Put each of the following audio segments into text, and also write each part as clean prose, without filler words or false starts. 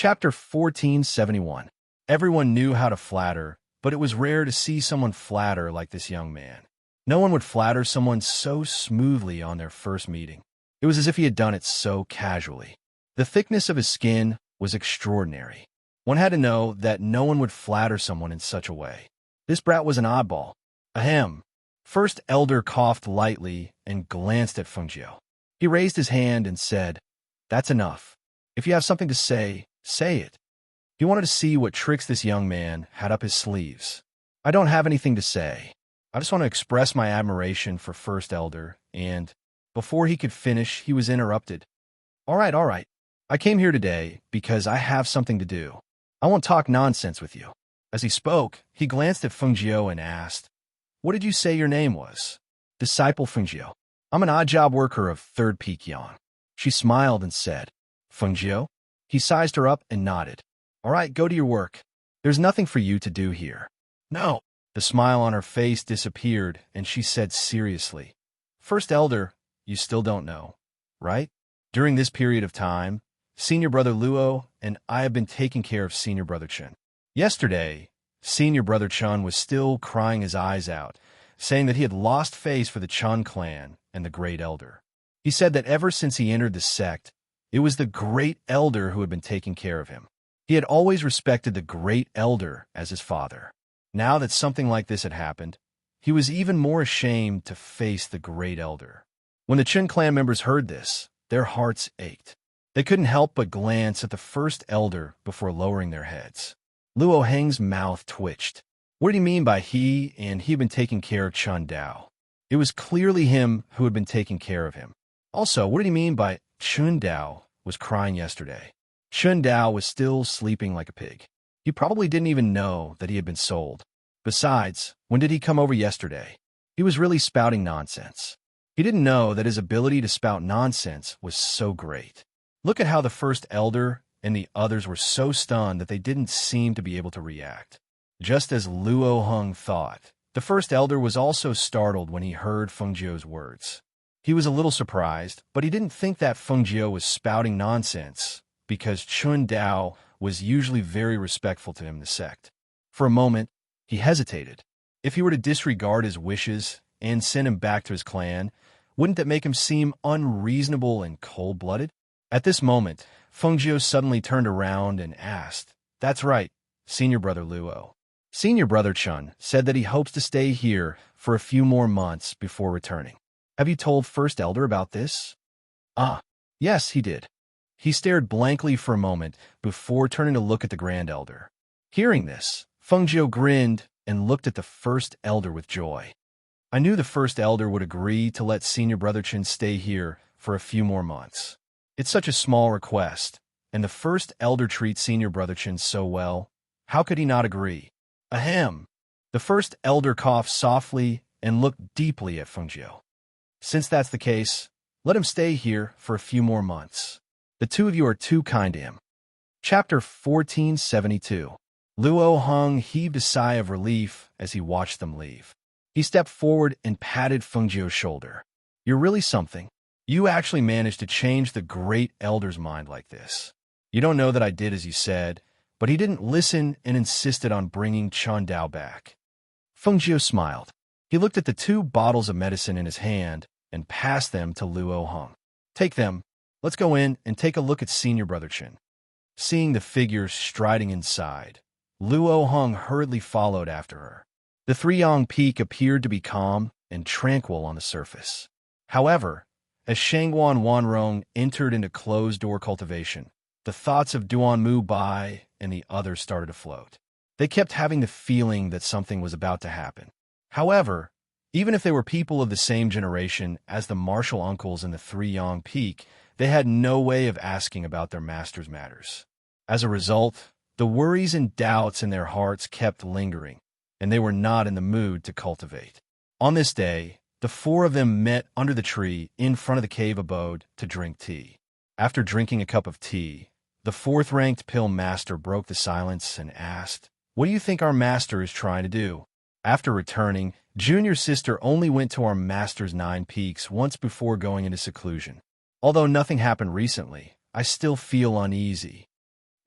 Chapter 1471. Everyone knew how to flatter, but it was rare to see someone flatter like this young man. No one would flatter someone so smoothly on their first meeting. It was as if he had done it so casually. The thickness of his skin was extraordinary. One had to know that no one would flatter someone in such a way. This brat was an oddball. Ahem. First Elder coughed lightly and glanced at Fengjiu. He raised his hand and said, "That's enough. If you have something to say, say it." He wanted to see what tricks this young man had up his sleeves. "I don't have anything to say. I just want to express my admiration for First Elder," and before he could finish, he was interrupted. All right. I came here today because I have something to do. I won't talk nonsense with you." As he spoke, he glanced at Fengjiu and asked, "What did you say your name was?" "Disciple Fengjiu. I'm an odd-job worker of 3rd Peak Yang." She smiled and said, "Fengjiu?" He sized her up and nodded. "All right, go to your work. There's nothing for you to do here." "No." The smile on her face disappeared, and she said seriously, "First Elder, you still don't know, right? During this period of time, Senior Brother Luo and I have been taking care of Senior Brother Chen. Yesterday, Senior Brother Chen was still crying his eyes out, saying that he had lost face for the Chen clan and the Great Elder. He said that ever since he entered the sect, it was the Great Elder who had been taking care of him. He had always respected the Great Elder as his father. Now that something like this had happened, he was even more ashamed to face the Great Elder. When the Chen clan members heard this, their hearts ached. They couldn't help but glance at the First Elder before lowering their heads. Luo Heng's mouth twitched. What did he mean by he and he had been taking care of Chun Dao? It was clearly him who had been taking care of him. Also, what did he mean by Chun Dao was crying yesterday? Chun Dao was still sleeping like a pig. He probably didn't even know that he had been sold. Besides, when did he come over yesterday? He was really spouting nonsense. He didn't know that his ability to spout nonsense was so great. Look at how the First Elder and the others were so stunned that they didn't seem to be able to react. Just as Luo Heng thought, the First Elder was also startled when he heard Fengjiu's words. He was a little surprised, but he didn't think that Fengjiu was spouting nonsense, because Chun Dao was usually very respectful to him in the sect. For a moment, he hesitated. If he were to disregard his wishes and send him back to his clan, wouldn't that make him seem unreasonable and cold-blooded? At this moment, Fengjiu suddenly turned around and asked, "That's right, Senior Brother Luo. Senior Brother Chun said that he hopes to stay here for a few more months before returning. Have you told First Elder about this?" "Ah, yes, he did." He stared blankly for a moment before turning to look at the Grand Elder. Hearing this, Fengjiu grinned and looked at the First Elder with joy. "I knew the First Elder would agree to let Senior Brother Chen stay here for a few more months. It's such a small request, and the First Elder treats Senior Brother Chen so well. How could he not agree?" Ahem. The First Elder coughed softly and looked deeply at Fengjiu. "Since that's the case, let him stay here for a few more months. The two of you are too kind to him." Chapter 1472. Luo Heng heaved a sigh of relief as he watched them leave. He stepped forward and patted Fengjiu's shoulder. "You're really something. You actually managed to change the Great Elder's mind like this. You don't know that I did as you said, but he didn't listen and insisted on bringing Chun Dao back." Fengjiu smiled. He looked at the 2 bottles of medicine in his hand and passed them to Luo Heng. "Take them. Let's go in and take a look at Senior Brother Chen." Seeing the figure striding inside, Luo Heng hurriedly followed after her. The 3-Yang Peak appeared to be calm and tranquil on the surface. However, as Shangguan Wanrong entered into closed-door cultivation, the thoughts of Duan Mu Bai and the others started to float. They kept having the feeling that something was about to happen. However, even if they were people of the same generation as the martial uncles in the 3-Yang Peak, they had no way of asking about their master's matters. As a result, the worries and doubts in their hearts kept lingering, and they were not in the mood to cultivate. On this day, the 4 of them met under the tree in front of the cave abode to drink tea. After drinking a cup of tea, the 4th-ranked pill master broke the silence and asked, "What do you think our master is trying to do?" After returning, Junior Sister only went to our master's 9 peaks once before going into seclusion. "Although nothing happened recently, I still feel uneasy."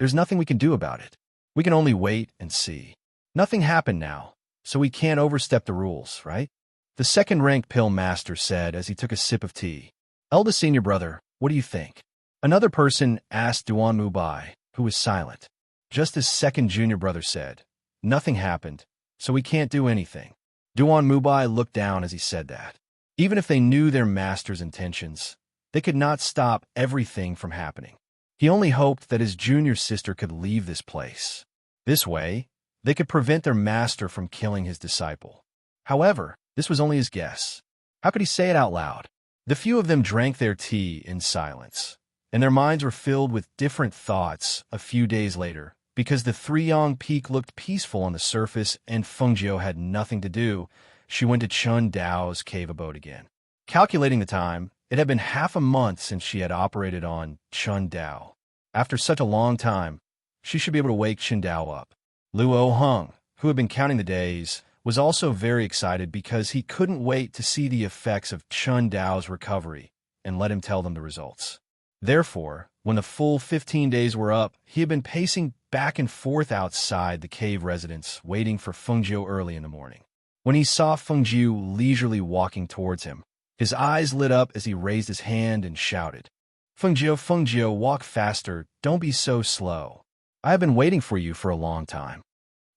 There's nothing we can do about it. We can only wait and see. Nothing happened now, so we can't overstep the rules, right? The second-rank pill master said as he took a sip of tea. Eldest senior brother, what do you think? Another person asked Duan Mubai, who was silent. Just as second junior brother said, nothing happened, so we can't do anything. Duan Mubai looked down as he said that. Even if they knew their master's intentions, they could not stop everything from happening. He only hoped that his junior sister could leave this place. This way, they could prevent their master from killing his disciple. However, this was only his guess. How could he say it out loud? The few of them drank their tea in silence, and their minds were filled with different thoughts a few days later. Because the Three-Yang Peak looked peaceful on the surface and Fengjiu had nothing to do, she went to Chun Dao's cave abode again. Calculating the time, it had been half a month since she had operated on Chun Dao. After such a long time, she should be able to wake Chun Dao up. Luo Heng, who had been counting the days, was also very excited because he couldn't wait to see the effects of Chun Dao's recovery and let him tell them the results. Therefore, when the full 15 days were up, he had been pacing back and forth outside the cave residence, waiting for Fengjiu early in the morning. When he saw Fengjiu leisurely walking towards him, his eyes lit up as he raised his hand and shouted, Fengjiu, walk faster, don't be so slow. I have been waiting for you for a long time.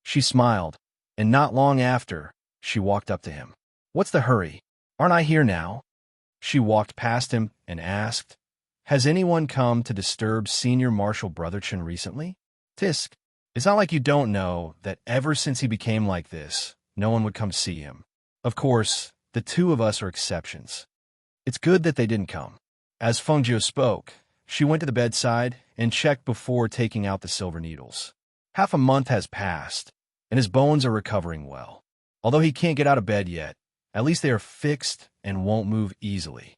She smiled, and not long after, she walked up to him. What's the hurry? Aren't I here now? She walked past him and asked, Has anyone come to disturb Senior Marshal Brother Chen recently? Tisk, it's not like you don't know that ever since he became like this, no one would come see him. Of course, the two of us are exceptions. It's good that they didn't come. As Fengjiu spoke, she went to the bedside and checked before taking out the silver needles. Half a month has passed, and his bones are recovering well. Although he can't get out of bed yet, at least they are fixed and won't move easily.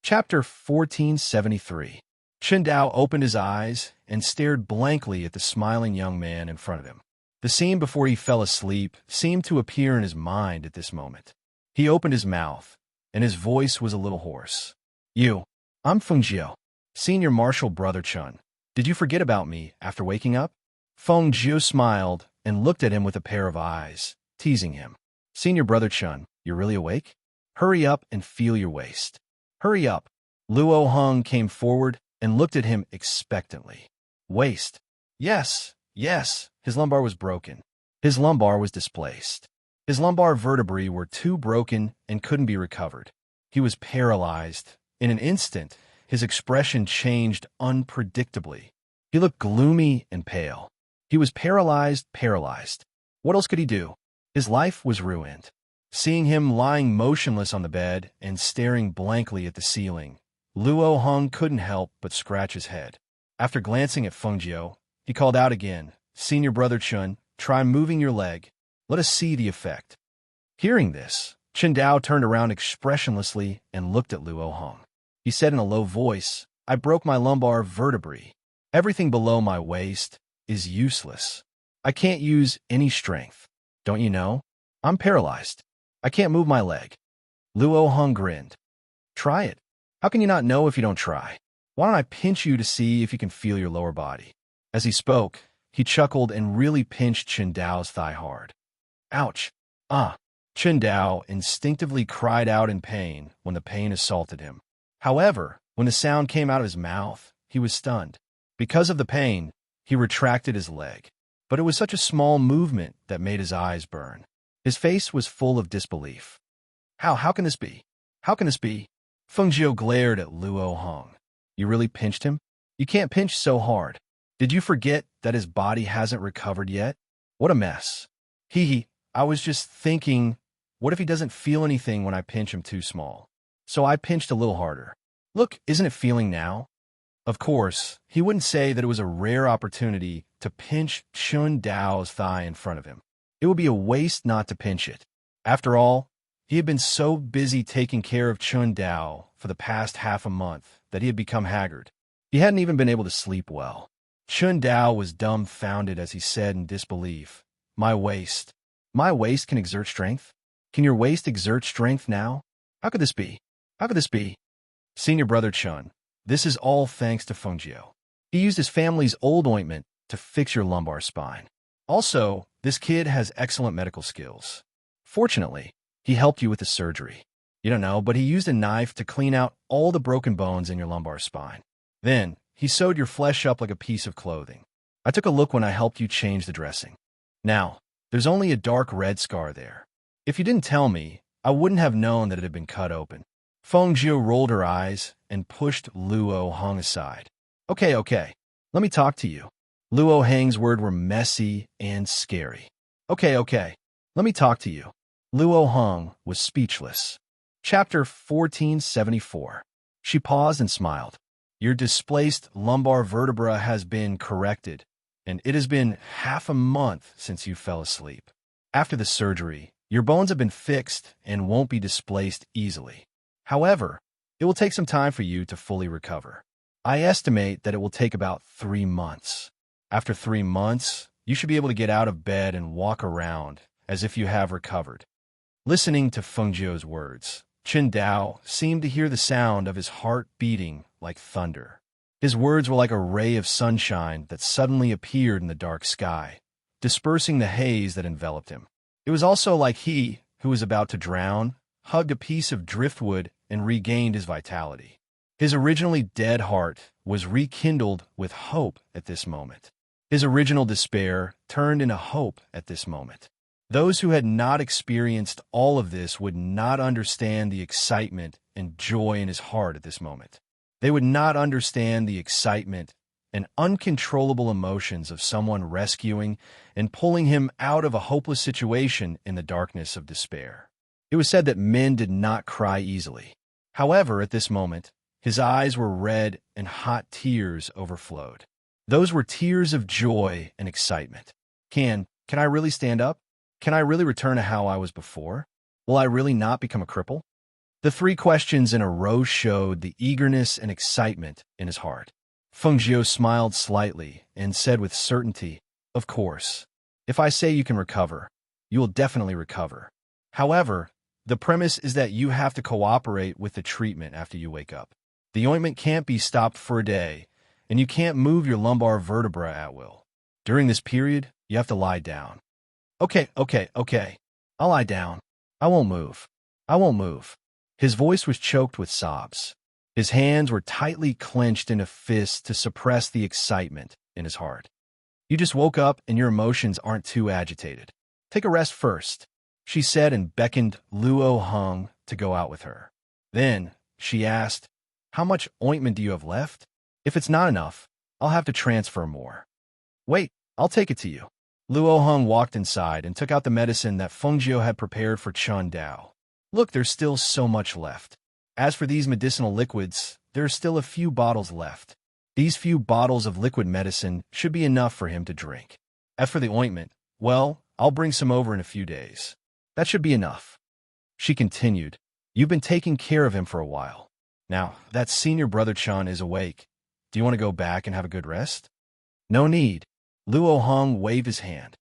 Chapter 1473. Chun Dao opened his eyes and stared blankly at the smiling young man in front of him. The scene before he fell asleep seemed to appear in his mind at this moment. He opened his mouth, and his voice was a little hoarse. I'm Fengjiu, Senior Marshal Brother Chun. Did you forget about me after waking up? Fengjiu smiled and looked at him with a pair of eyes, teasing him. Senior Brother Chun, you're really awake? Hurry up and feel your waist. Hurry up. Luo Heng came forward and looked at him expectantly. Waist. Yes. His lumbar was broken. His lumbar was displaced. His lumbar vertebrae were too broken and couldn't be recovered. He was paralyzed. In an instant, his expression changed unpredictably. He looked gloomy and pale. He was paralyzed. What else could he do? His life was ruined. Seeing him lying motionless on the bed and staring blankly at the ceiling, Luo Heng couldn't help but scratch his head. After glancing at Fengjiu, he called out again, Senior Brother Chun, try moving your leg. Let us see the effect. Hearing this, Chun Dao turned around expressionlessly and looked at Luo Heng. He said in a low voice, I broke my lumbar vertebrae. Everything below my waist is useless. I can't use any strength. Don't you know? I'm paralyzed. I can't move my leg. Luo Heng grinned. Try it. How can you not know if you don't try? Why don't I pinch you to see if you can feel your lower body? As he spoke, he chuckled and really pinched Chun Dao's thigh hard. Ouch. Chun Dao instinctively cried out in pain when the pain assaulted him. However, when the sound came out of his mouth, he was stunned. Because of the pain, he retracted his leg. But it was such a small movement that made his eyes burn. His face was full of disbelief. How can this be? How can this be? Fengjiu glared at Luo Heng. You really pinched him? You can't pinch so hard. Did you forget that his body hasn't recovered yet? What a mess. I was just thinking, what if he doesn't feel anything when I pinch him too small? So I pinched a little harder. Look, isn't it feeling now? Of course, he wouldn't say that it was a rare opportunity to pinch Chun Dao's thigh in front of him. It would be a waste not to pinch it. After all, he had been so busy taking care of Chun Dao for the past half a month that he had become haggard. He hadn't even been able to sleep well. Chun Dao was dumbfounded as he said in disbelief, My waist can exert strength? Can your waist exert strength now? How could this be? How could this be? Senior Brother Chun, this is all thanks to Fengjiu. He used his family's old ointment to fix your lumbar spine. Also, this kid has excellent medical skills. Fortunately, he helped you with the surgery. You don't know, but he used a knife to clean out all the broken bones in your lumbar spine. Then, he sewed your flesh up like a piece of clothing. I took a look when I helped you change the dressing. Now, there's only a dark red scar there. If you didn't tell me, I wouldn't have known that it had been cut open. Feng Jiu rolled her eyes and pushed Luo Hong aside. Okay. Let me talk to you. Luo Hang's words were messy and scary. Okay. Let me talk to you. Luo Hong was speechless. Chapter 1474. She paused and smiled. Your displaced lumbar vertebra has been corrected, and it has been half a month since you fell asleep. After the surgery, your bones have been fixed and won't be displaced easily. However, it will take some time for you to fully recover. I estimate that it will take about 3 months. After 3 months, you should be able to get out of bed and walk around as if you have recovered. Listening to Feng Jiu's words, Chen Dao seemed to hear the sound of his heart beating like thunder. His words were like a ray of sunshine that suddenly appeared in the dark sky, dispersing the haze that enveloped him. It was also like he, who was about to drown, hugged a piece of driftwood and regained his vitality. His originally dead heart was rekindled with hope at this moment. His original despair turned into hope at this moment. Those who had not experienced all of this would not understand the excitement and joy in his heart at this moment. They would not understand the excitement and uncontrollable emotions of someone rescuing and pulling him out of a hopeless situation in the darkness of despair. It was said that men did not cry easily. However, at this moment, his eyes were red and hot tears overflowed. Those were tears of joy and excitement. Can I really stand up? Can I really return to how I was before? Will I really not become a cripple? The 3 questions in a row showed the eagerness and excitement in his heart. Feng Jiu smiled slightly and said with certainty, "Of course. If I say you can recover, you will definitely recover. However, the premise is that you have to cooperate with the treatment after you wake up. The ointment can't be stopped for a day, and you can't move your lumbar vertebra at will. During this period, you have to lie down." Okay. I'll lie down. I won't move. His voice was choked with sobs. His hands were tightly clenched in a fist to suppress the excitement in his heart. You just woke up and your emotions aren't too agitated. Take a rest first, she said and beckoned Luo Hong to go out with her. Then, she asked, "How much ointment do you have left? If it's not enough, I'll have to transfer more." "Wait, I'll take it to you." Luo Hong walked inside and took out the medicine that Feng Jiu had prepared for Chen Dao. "Look, there's still so much left. As for these medicinal liquids, there are still a few bottles left. These few bottles of liquid medicine should be enough for him to drink. As for the ointment, well, I'll bring some over in a few days. That should be enough." She continued, "You've been taking care of him for a while. Now, that senior brother Chan is awake. Do you want to go back and have a good rest?" "No need." Luo Hong waved his hand.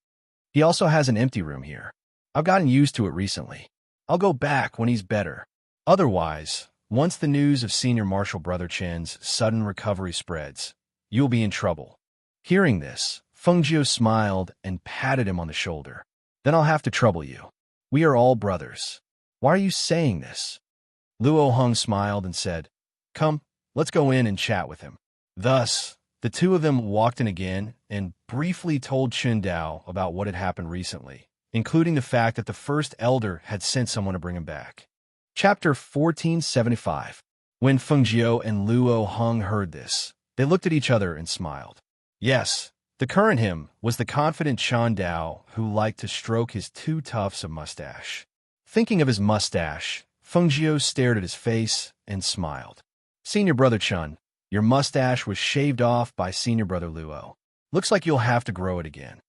"He also has an empty room here. I've gotten used to it recently. I'll go back when he's better. Otherwise, once the news of Senior Marshal Brother Chen's sudden recovery spreads, you'll be in trouble." Hearing this, Feng Jiu smiled and patted him on the shoulder. "Then I'll have to trouble you. We are all brothers. Why are you saying this?" Luo Hong smiled and said, "Come, let's go in and chat with him." Thus, the two of them walked in again and briefly told Chen Dao about what had happened recently, including the fact that the first elder had sent someone to bring him back. Chapter 1475. When Feng Jiu and Luo Hong heard this, they looked at each other and smiled. Yes, the current him was the confident Chen Dao who liked to stroke his 2 tufts of mustache. Thinking of his mustache, Feng Jiu stared at his face and smiled. "Senior Brother Chen, your mustache was shaved off by Senior Brother Luo. Looks like you'll have to grow it again."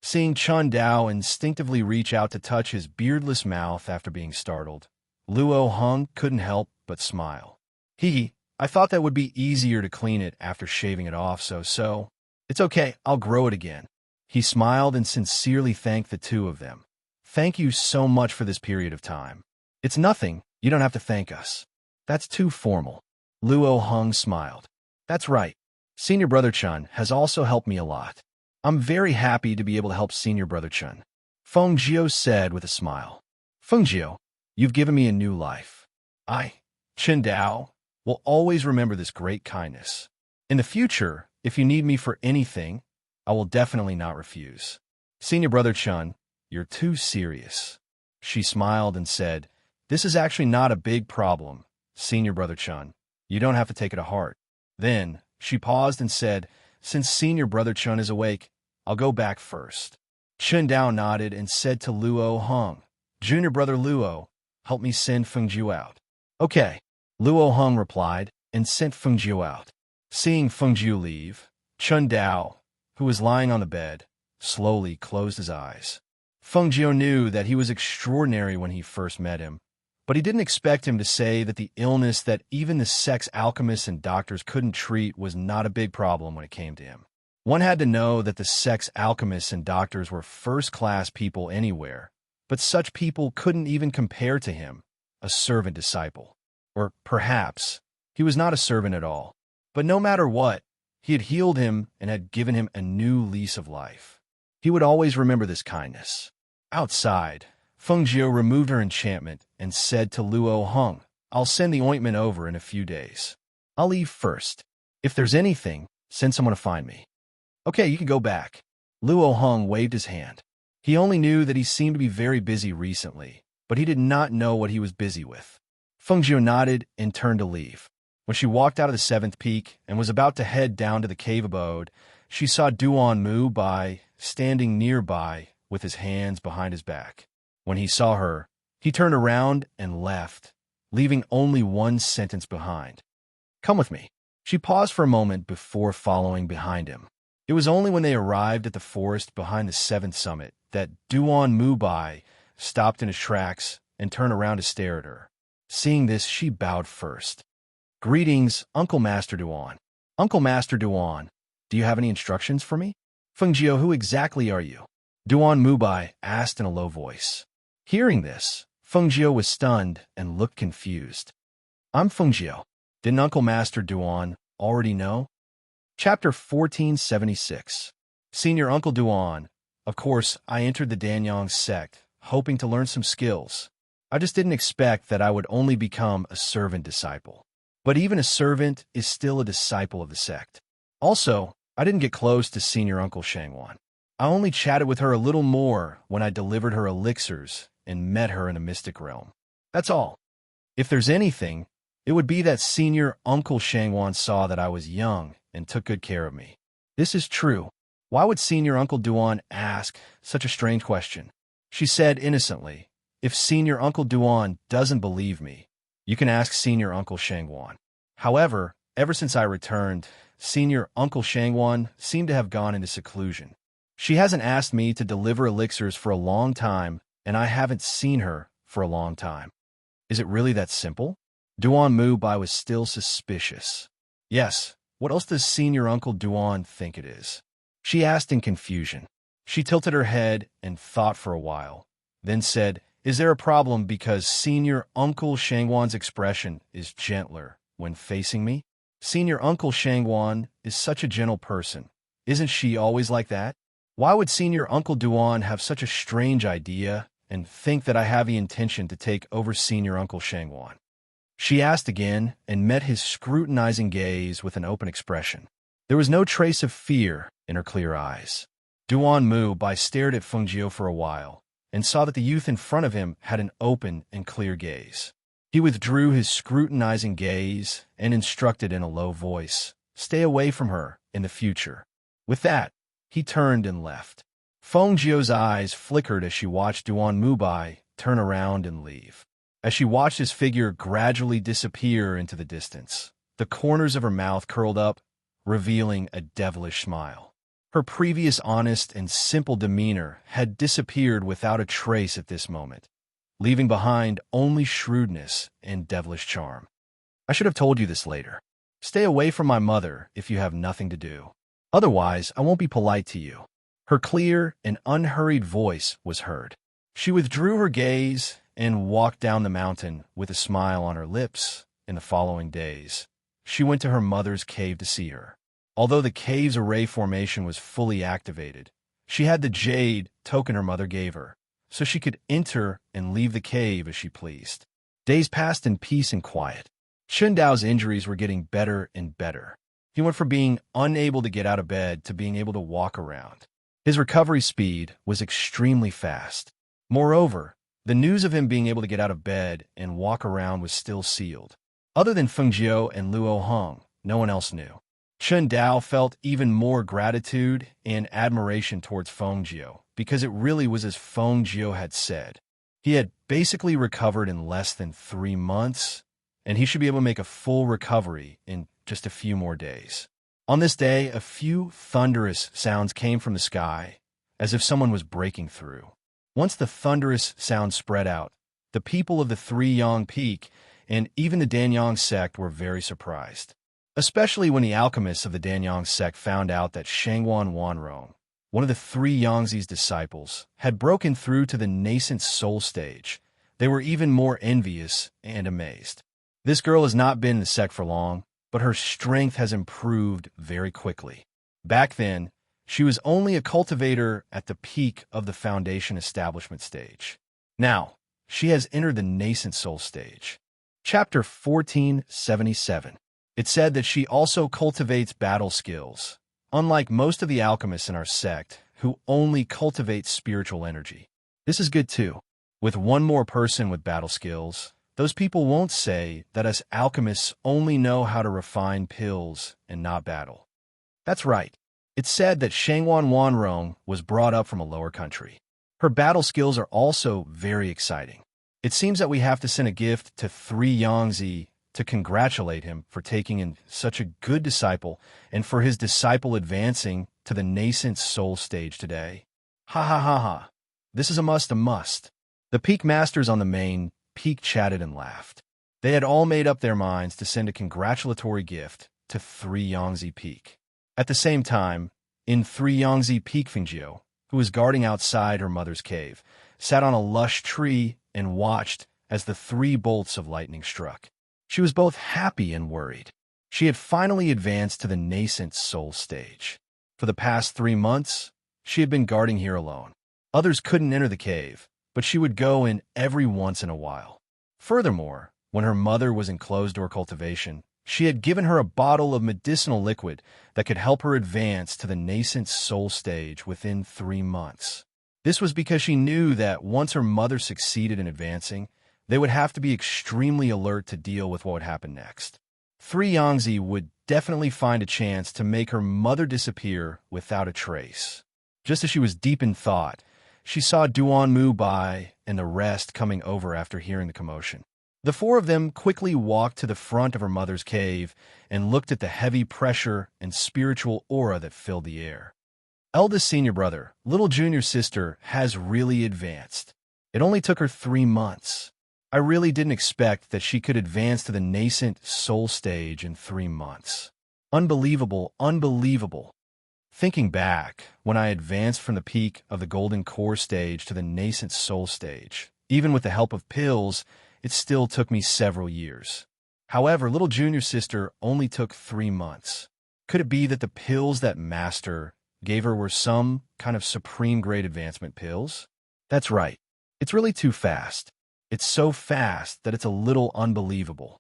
Seeing Chen Dao instinctively reach out to touch his beardless mouth after being startled, Luo Hong couldn't help but smile. I thought that would be easier to clean it after shaving it off, so. It's okay, I'll grow it again." He smiled and sincerely thanked the two of them. "Thank you so much for this period of time." "It's nothing, you don't have to thank us. That's too formal." Luo Hong smiled. "That's right. Senior Brother Chen has also helped me a lot. I'm very happy to be able to help senior brother Chun, Feng Jiao said with a smile. Feng Jiao, you've given me a new life. I, Chen Dao, will always remember this great kindness. In the future, if you need me for anything, I will definitely not refuse. Senior brother Chun, you're too serious. She smiled and said, This is actually not a big problem, senior brother Chun. You don't have to take it to heart. Then, she paused and said, Since senior brother Chun is awake, I'll go back first. Chen Dao nodded and said to Luo Hong, Junior brother Luo, help me send Feng Jiu out. Okay, Luo Hong replied and sent Feng Jiu out. Seeing Feng Jiu leave, Chen Dao, who was lying on the bed, slowly closed his eyes. Feng Jiu knew that he was extraordinary when he first met him, but he didn't expect him to say that the illness that even the sex alchemists and doctors couldn't treat was not a big problem when it came to him. One had to know that the sex alchemists and doctors were first-class people anywhere, but such people couldn't even compare to him, a servant disciple. Or perhaps he was not a servant at all. But no matter what, he had healed him and had given him a new lease of life. He would always remember this kindness. Outside, Feng Jiu removed her enchantment and said to Luo Hong, I'll send the ointment over in a few days. I'll leave first. If there's anything, send someone to find me. Okay, you can go back. Luo Hong waved his hand. He only knew that he seemed to be very busy recently, but he did not know what he was busy with. Feng Jiu nodded and turned to leave. When she walked out of the seventh peak and was about to head down to the cave abode, she saw Duan Mu Bai standing nearby with his hands behind his back. When he saw her, he turned around and left, leaving only one sentence behind. Come with me. She paused for a moment before following behind him. It was only when they arrived at the forest behind the seventh summit that Duan Mu Bai stopped in his tracks and turned around to stare at her. Seeing this, she bowed first. Greetings, Uncle Master Duan. Uncle Master Duan, do you have any instructions for me? Feng Jiu, who exactly are you? Duan Mu Bai asked in a low voice. Hearing this, Feng Jiu was stunned and looked confused. I'm Feng Jiu. Didn't Uncle Master Duan already know? Chapter 1476. Senior Uncle Duan. Of course, I entered the Danyang sect, hoping to learn some skills. I just didn't expect that I would only become a servant disciple. But even a servant is still a disciple of the sect. Also, I didn't get close to Senior Uncle Shangwan. I only chatted with her a little more when I delivered her elixirs and met her in the mystic realm. That's all. If there's anything, it would be that Senior Uncle Shangwan saw that I was young and took good care of me. This is true. Why would Senior Uncle Duan ask such a strange question? She said innocently, If Senior Uncle Duan doesn't believe me, you can ask Senior Uncle Shangwan. However, ever since I returned, Senior Uncle Shangwan seemed to have gone into seclusion. She hasn't asked me to deliver elixirs for a long time, and I haven't seen her for a long time. Is it really that simple? Duan Mu Bai was still suspicious. Yes, what else does Senior Uncle Duan think it is? She asked in confusion. She tilted her head and thought for a while, then said, Is there a problem because Senior Uncle Shangwan's expression is gentler when facing me? Senior Uncle Shangwan is such a gentle person. Isn't she always like that? Why would Senior Uncle Duan have such a strange idea and think that I have the intention to take over Senior Uncle Shangwan? She asked again and met his scrutinizing gaze with an open expression. There was no trace of fear in her clear eyes. Duan Mu Bai stared at Feng Jiu for a while and saw that the youth in front of him had an open and clear gaze. He withdrew his scrutinizing gaze and instructed in a low voice, Stay away from her in the future. With that, he turned and left. Feng Jiu's eyes flickered as she watched Duan Mu Bai turn around and leave. As she watched his figure gradually disappear into the distance, the corners of her mouth curled up, revealing a devilish smile. Her previous honest and simple demeanor had disappeared without a trace at this moment, leaving behind only shrewdness and devilish charm. I should have told you this later. Stay away from my mother if you have nothing to do. Otherwise, I won't be polite to you. Her clear and unhurried voice was heard. She withdrew her gaze and walked down the mountain with a smile on her lips. In the following days, she went to her mother's cave to see her. Although the cave's array formation was fully activated, she had the jade token her mother gave her, so she could enter and leave the cave as she pleased. Days passed in peace and quiet. Chun Dao's injuries were getting better and better. He went from being unable to get out of bed to being able to walk around. His recovery speed was extremely fast. Moreover, the news of him being able to get out of bed and walk around was still sealed. Other than Feng Jiu and Luo Hong, no one else knew. Chun Dao felt even more gratitude and admiration towards Feng Jiu because it really was as Feng Jiu had said. He had basically recovered in less than 3 months, and he should be able to make a full recovery in just a few more days. On this day, a few thunderous sounds came from the sky, as if someone was breaking through. Once the thunderous sound spread out, the people of the Three Yang Peak and even the Danyang sect were very surprised, especially when the alchemists of the Danyang sect found out that Shangguan Wanrong, one of the Three Yangzi's disciples, had broken through to the nascent soul stage. They were even more envious and amazed. This girl has not been in the sect for long, but her strength has improved very quickly. Back then, she was only a cultivator at the peak of the foundation establishment stage. Now, she has entered the nascent soul stage. Chapter 1477. It said that she also cultivates battle skills, unlike most of the alchemists in our sect, who only cultivate spiritual energy. This is good too. With one more person with battle skills, those people won't say that us alchemists only know how to refine pills and not battle. That's right. It's said that Shangguan Wanrong was brought up from a lower country. Her battle skills are also very exciting. It seems that we have to send a gift to Three Yangzi to congratulate him for taking in such a good disciple and for his disciple advancing to the nascent soul stage today. Ha ha ha ha. This is a must. The peak masters on the main peak chatted and laughed. They had all made up their minds to send a congratulatory gift to Three Yangzi Peak. At the same time, in Three Yangzi Peak, Fengjiu, who was guarding outside her mother's cave, sat on a lush tree and watched as the 3 bolts of lightning struck. She was both happy and worried. She had finally advanced to the nascent soul stage. For the past 3 months, she had been guarding here alone. Others couldn't enter the cave, but she would go in every once in a while. Furthermore, when her mother was in closed-door cultivation, she had given her a bottle of medicinal liquid that could help her advance to the nascent soul stage within 3 months. This was because she knew that once her mother succeeded in advancing, they would have to be extremely alert to deal with what would happen next. Three Yangzi would definitely find a chance to make her mother disappear without a trace. Just as she was deep in thought, she saw Duan Mu Bai and the rest coming over after hearing the commotion. The 4 of them quickly walked to the front of her mother's cave and looked at the heavy pressure and spiritual aura that filled the air. Eldest senior brother, little junior sister, has really advanced. It only took her 3 months. I really didn't expect that she could advance to the nascent soul stage in 3 months. Unbelievable. Thinking back, when I advanced from the peak of the golden core stage to the nascent soul stage, even with the help of pills, it still took me several years. However, little junior sister only took 3 months. Could it be that the pills that Master gave her were some kind of supreme grade advancement pills? That's right. It's really too fast. It's so fast that it's a little unbelievable.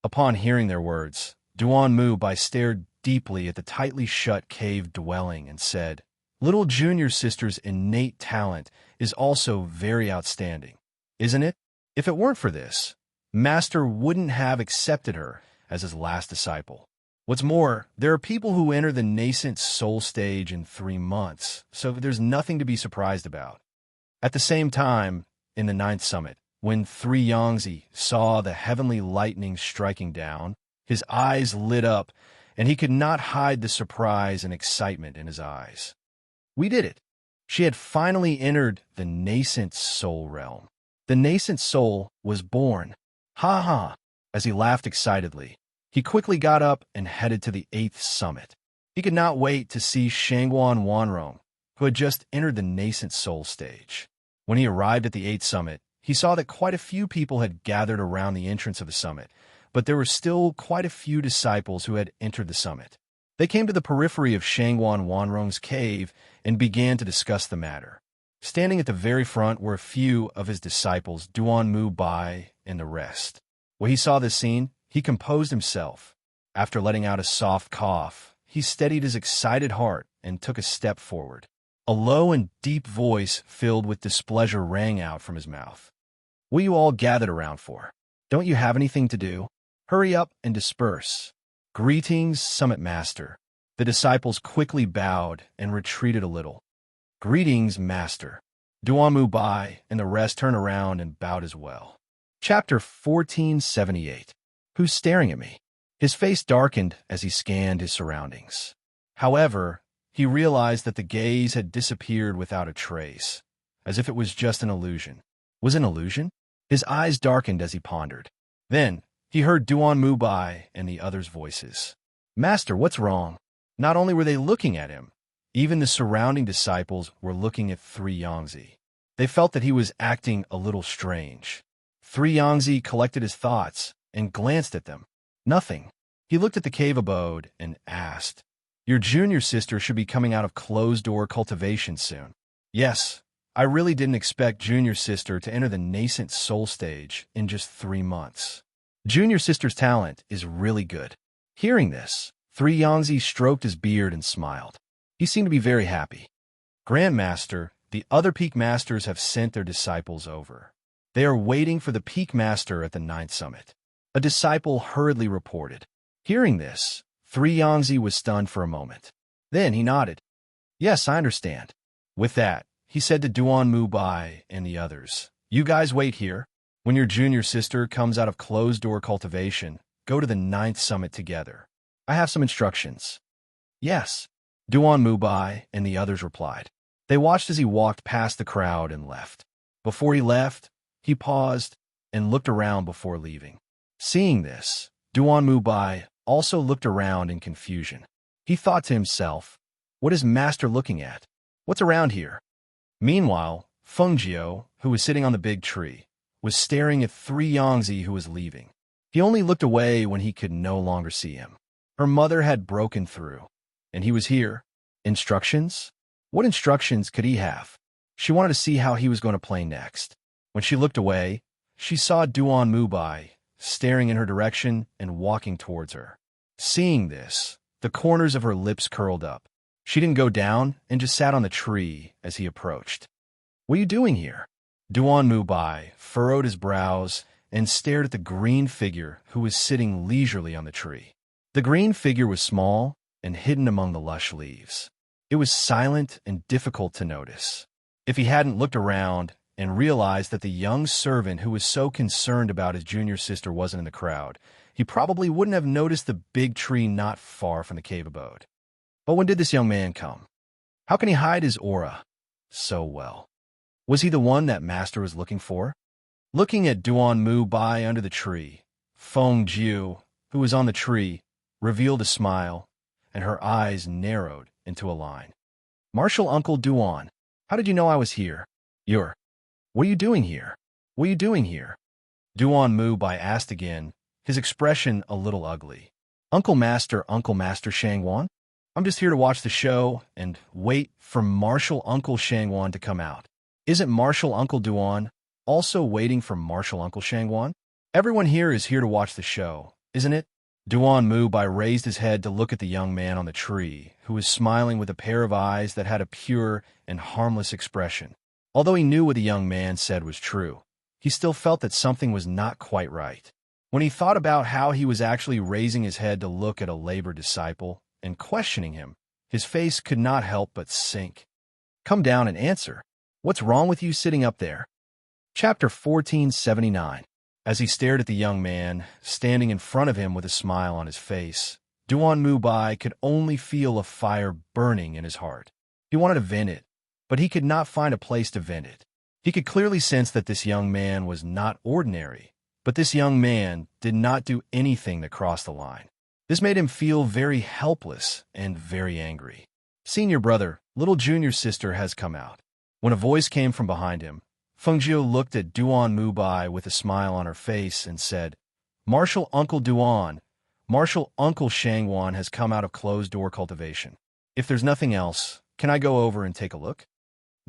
Upon hearing their words, Duan Mu Bai stared deeply at the tightly shut cave dwelling and said, "Little junior sister's innate talent is also very outstanding, isn't it? If it weren't for this, Master wouldn't have accepted her as his last disciple. What's more, there are people who enter the nascent soul stage in 3 months, so there's nothing to be surprised about." At the same time, in the 9th summit, when Three Yangzi saw the heavenly lightning striking down, his eyes lit up, and he could not hide the surprise and excitement in his eyes. We did it. She had finally entered the nascent soul realm. The nascent soul was born. Ha ha! As he laughed excitedly, he quickly got up and headed to the 8th summit. He could not wait to see Shangguan Wanrong, who had just entered the nascent soul stage. When he arrived at the 8th summit, he saw that quite a few people had gathered around the entrance of the summit, but there were still quite a few disciples who had entered the summit. They came to the periphery of Shangwan Wanrong's cave and began to discuss the matter. Standing at the very front were a few of his disciples, Duan Mu Bai and the rest. When he saw this scene, he composed himself. After letting out a soft cough, he steadied his excited heart and took a step forward. A low and deep voice filled with displeasure rang out from his mouth. "What are you all gathered around for? Don't you have anything to do? Hurry up and disperse." "Greetings, Summit Master." The disciples quickly bowed and retreated a little. "Greetings, Master." Duan Mu Bai and the rest turned around and bowed as well. Chapter 1478. Who's staring at me? His face darkened as he scanned his surroundings. However, he realized that the gaze had disappeared without a trace, as if it was just an illusion. Was it an illusion? His eyes darkened as he pondered. Then, he heard Duan Mu Bai and the others' voices. "Master, what's wrong?" Not only were they looking at him, even the surrounding disciples were looking at 3 Yangzi. They felt that he was acting a little strange. 3 Yangzi collected his thoughts and glanced at them. Nothing. He looked at the cave abode and asked, "Your junior sister should be coming out of closed-door cultivation soon." "Yes, I really didn't expect junior sister to enter the nascent soul stage in just 3 months. Junior sister's talent is really good." Hearing this, 3 Yangzi stroked his beard and smiled. He seemed to be very happy. "Grandmaster, the other Peak Masters have sent their disciples over. They are waiting for the Peak Master at the 9th Summit." A disciple hurriedly reported. Hearing this, 3 Yangzi was stunned for a moment. Then he nodded. "Yes, I understand." With that, he said to Duan Mu Bai and the others, "You guys wait here. When your junior sister comes out of closed-door cultivation, go to the 9th Summit together. I have some instructions." "Yes," Duan Mu Bai and the others replied. They watched as he walked past the crowd and left. Before he left, he paused and looked around before leaving. Seeing this, Duan Mu Bai also looked around in confusion. He thought to himself, "What is Master looking at? What's around here?" Meanwhile, Feng Jiao, who was sitting on the big tree, was staring at 3 Yangzi who was leaving. He only looked away when he could no longer see him. Her mother had broken through, and he was here. Instructions? What instructions could he have? She wanted to see how he was going to play next. When she looked away, she saw Duan Mu Bai staring in her direction and walking towards her. Seeing this, the corners of her lips curled up. She didn't go down and just sat on the tree as he approached. "What are you doing here?" Duan Mu Bai furrowed his brows and stared at the green figure who was sitting leisurely on the tree. The green figure was small and hidden among the lush leaves. It was silent and difficult to notice. If he hadn't looked around and realized that the young servant who was so concerned about his junior sister wasn't in the crowd, he probably wouldn't have noticed the big tree not far from the cave abode. But when did this young man come? How can he hide his aura so well? Was he the one that Master was looking for? Looking at Duan Mu Bai under the tree, Feng Jiao, who was on the tree, revealed a smile, and her eyes narrowed into a line. "Martial Uncle Duan, how did you know I was here?" What are you doing here? What are you doing here?" Duan Mu Bai asked again, his expression a little ugly. Uncle Master Shangwan? I'm just here to watch the show and wait for Martial Uncle Shangwan to come out." "Isn't Martial Uncle Duan also waiting for Martial Uncle Shangwan? Everyone here is here to watch the show, isn't it?" Duan Mu Bai raised his head to look at the young man on the tree, who was smiling with a pair of eyes that had a pure and harmless expression. Although he knew what the young man said was true, he still felt that something was not quite right. When he thought about how he was actually raising his head to look at a labor disciple and questioning him, his face could not help but sink. "Come down and answer. What's wrong with you sitting up there?" Chapter 1479. As he stared at the young man, standing in front of him with a smile on his face, Duan Mu Bai could only feel a fire burning in his heart. He wanted to vent it, but he could not find a place to vent it. He could clearly sense that this young man was not ordinary, but this young man did not do anything that crossed the line. This made him feel very helpless and very angry. "Senior brother, little junior sister has come out." When a voice came from behind him, Feng Jiao looked at Duan Mu Bai with a smile on her face and said, "Martial Uncle Duan, Martial Uncle Shangwan has come out of closed-door cultivation. If there's nothing else, can I go over and take a look?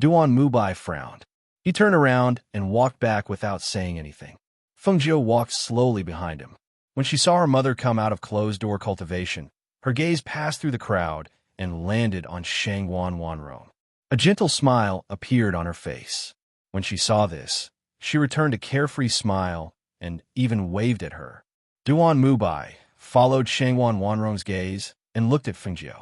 Duan Mubai frowned. He turned around and walked back without saying anything. Feng Jiu walked slowly behind him. When she saw her mother come out of closed-door cultivation, her gaze passed through the crowd and landed on Shangwan Wanrong. A gentle smile appeared on her face. When she saw this, she returned a carefree smile and even waved at her. Duan Mubai followed Shangwan Wanrong's gaze and looked at Feng Jiu.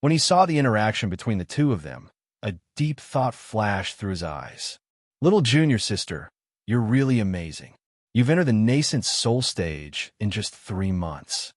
When he saw the interaction between the two of them, a deep thought flashed through his eyes. Little junior sister, you're really amazing. You've entered the nascent soul stage in just 3 months.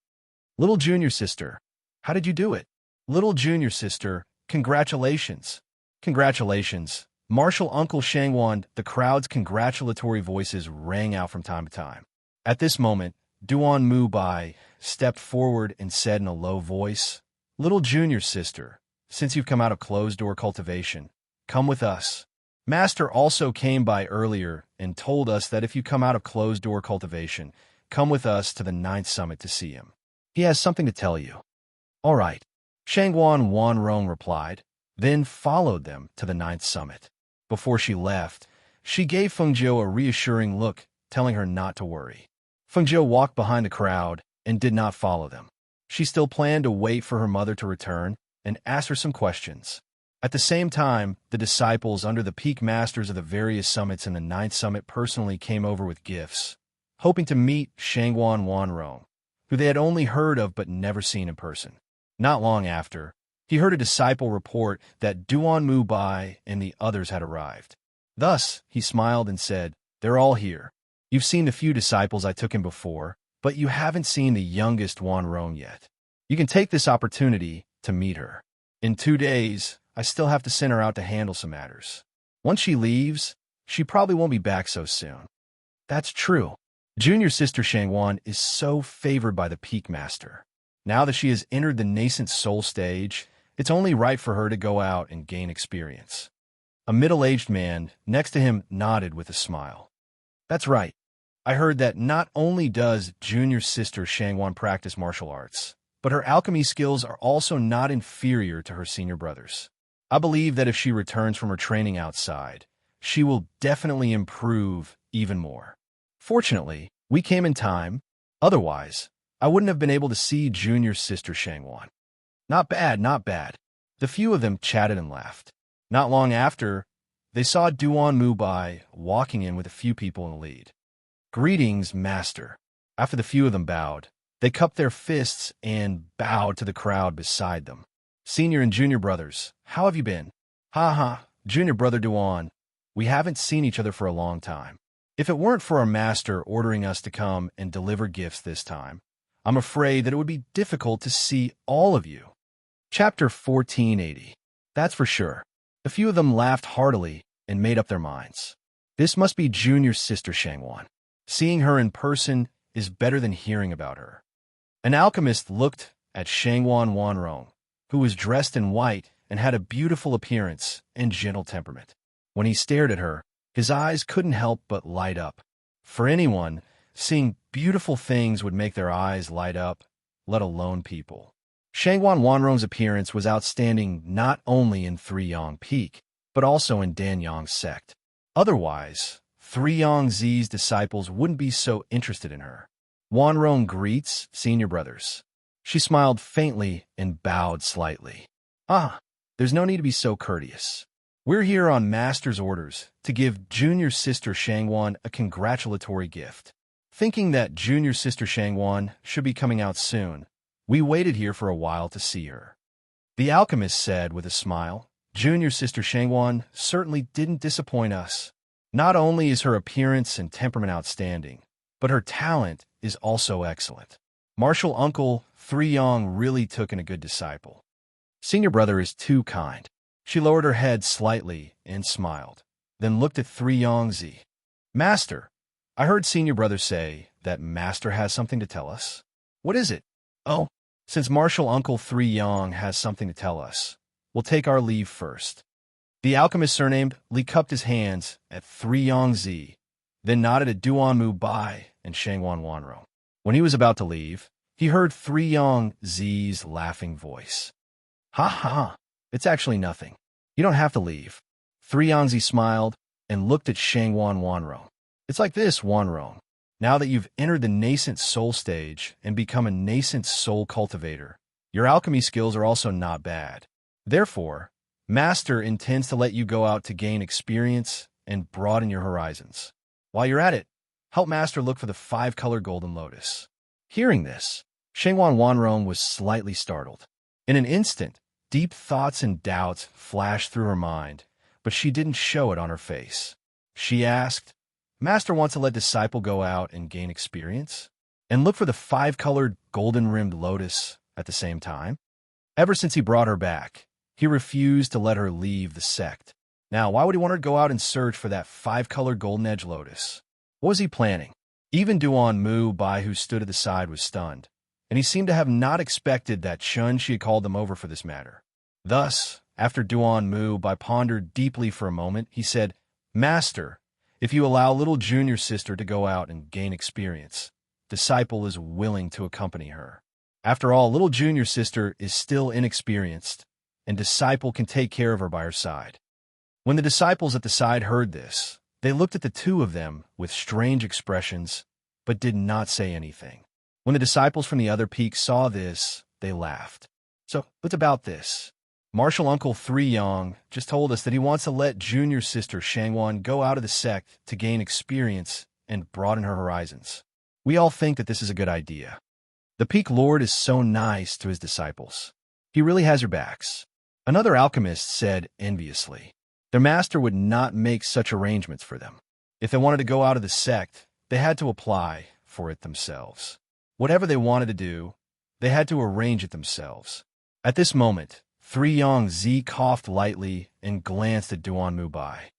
Little junior sister, how did you do it? Little junior sister, congratulations. Congratulations. Martial Uncle Shangwan, the crowd's congratulatory voices rang out from time to time. At this moment, Duan Mubai stepped forward and said in a low voice, Little junior sister, since you've come out of closed-door cultivation, come with us. Master also came by earlier and told us that if you come out of closed-door cultivation, come with us to the 9th summit to see him. He has something to tell you. All right, Shangwan Wanrong replied, then followed them to the 9th summit. Before she left, she gave Feng Jiu a reassuring look, telling her not to worry. Feng Jiu walked behind the crowd and did not follow them. She still planned to wait for her mother to return and ask her some questions. At the same time, the disciples under the peak masters of the various summits in the 9th summit personally came over with gifts, hoping to meet Shangwan Wanrong, who they had only heard of but never seen in person. Not long after, he heard a disciple report that Duan Mubai and the others had arrived. Thus, he smiled and said, They're all here. You've seen the few disciples I took in before, but you haven't seen the youngest Wanrong yet. You can take this opportunity to meet her. In 2 days, I still have to send her out to handle some matters. Once she leaves, she probably won't be back so soon. That's true. Junior sister Shangwan is so favored by the peak master. Now that she has entered the nascent soul stage, it's only right for her to go out and gain experience. A middle-aged man next to him nodded with a smile. That's right. I heard that not only does junior sister Shangwan practice martial arts, but her alchemy skills are also not inferior to her senior brothers. I believe that if she returns from her training outside, she will definitely improve even more. Fortunately, we came in time. Otherwise, I wouldn't have been able to see junior sister Shangwan. Not bad, not bad. The few of them chatted and laughed. Not long after, they saw Duan Mubai walking in with a few people in the lead. Greetings, master. After the few of them bowed, they cupped their fists and bowed to the crowd beside them. Senior and junior brothers, how have you been? Ha ha, junior brother Duan. We haven't seen each other for a long time. If it weren't for our master ordering us to come and deliver gifts this time, I'm afraid that it would be difficult to see all of you. Chapter 1480. That's for sure. A few of them laughed heartily and made up their minds. This must be junior sister Shangwan. Seeing her in person is better than hearing about her. An alchemist looked at Shangwan Wanrong, who was dressed in white and had a beautiful appearance and gentle temperament. When he stared at her, his eyes couldn't help but light up. For anyone, seeing beautiful things would make their eyes light up, let alone people. Shangwan Wanrong's appearance was outstanding not only in Three Yang Peak, but also in Danyang's sect. Otherwise, Three Yang Zi's disciples wouldn't be so interested in her. Wanrong greets senior brothers. She smiled faintly and bowed slightly. There's no need to be so courteous. We're here on Master's orders to give junior sister Shangwan a congratulatory gift. Thinking that junior sister Shangwan should be coming out soon, we waited here for a while to see her. The alchemist said with a smile, Junior sister Shangwan certainly didn't disappoint us. Not only is her appearance and temperament outstanding, but her talent is also excellent. Martial Uncle Three Yang really took in a good disciple. Senior brother is too kind. She lowered her head slightly and smiled, then looked at Three Yang Zi. Master, I heard senior brother say that Master has something to tell us. What is it? Oh, since Martial Uncle Three Yang has something to tell us, we'll take our leave first. The alchemist surnamed Li cupped his hands at Three Yang Zi, then nodded at Duan Mubai and Shangwan Wanrong. When he was about to leave, he heard 3Yong's laughing voice. Ha ha, it's actually nothing. You don't have to leave. 3Yongzi smiled and looked at Shangwan Wanrong. It's like this, Wanrong. Now that you've entered the nascent soul stage and become a nascent soul cultivator, your alchemy skills are also not bad. Therefore, Master intends to let you go out to gain experience and broaden your horizons. While you're at it, help Master look for the 5-color golden lotus. Hearing this, Shangwan Wanrong was slightly startled. In an instant, deep thoughts and doubts flashed through her mind, but she didn't show it on her face. She asked, Master wants to let disciple go out and gain experience? And look for the 5-colored golden-rimmed lotus at the same time? Ever since he brought her back, he refused to let her leave the sect. Now, why would he want her to go out and search for that 5-colored golden-edged lotus? What was he planning? Even Duan Mu Bai, who stood at the side, was stunned, and he seemed to have not expected that Chun Shi had called them over for this matter. Thus, after Duan Mu Bai pondered deeply for a moment, he said, Master, if you allow little junior sister to go out and gain experience, disciple is willing to accompany her. After all, little junior sister is still inexperienced, and disciple can take care of her by her side. When the disciples at the side heard this, they looked at the two of them with strange expressions, but did not say anything. When the disciples from the other peak saw this, they laughed. So, what's about this? Martial Uncle 3Yong just told us that he wants to let junior sister Shangwan go out of the sect to gain experience and broaden her horizons. We all think that this is a good idea. The Peak Lord is so nice to his disciples. He really has your backs. Another alchemist said enviously. Their master would not make such arrangements for them. If they wanted to go out of the sect, they had to apply for it themselves. Whatever they wanted to do, they had to arrange it themselves. At this moment, 3Yong coughed lightly and glanced at Duan Mu Bai.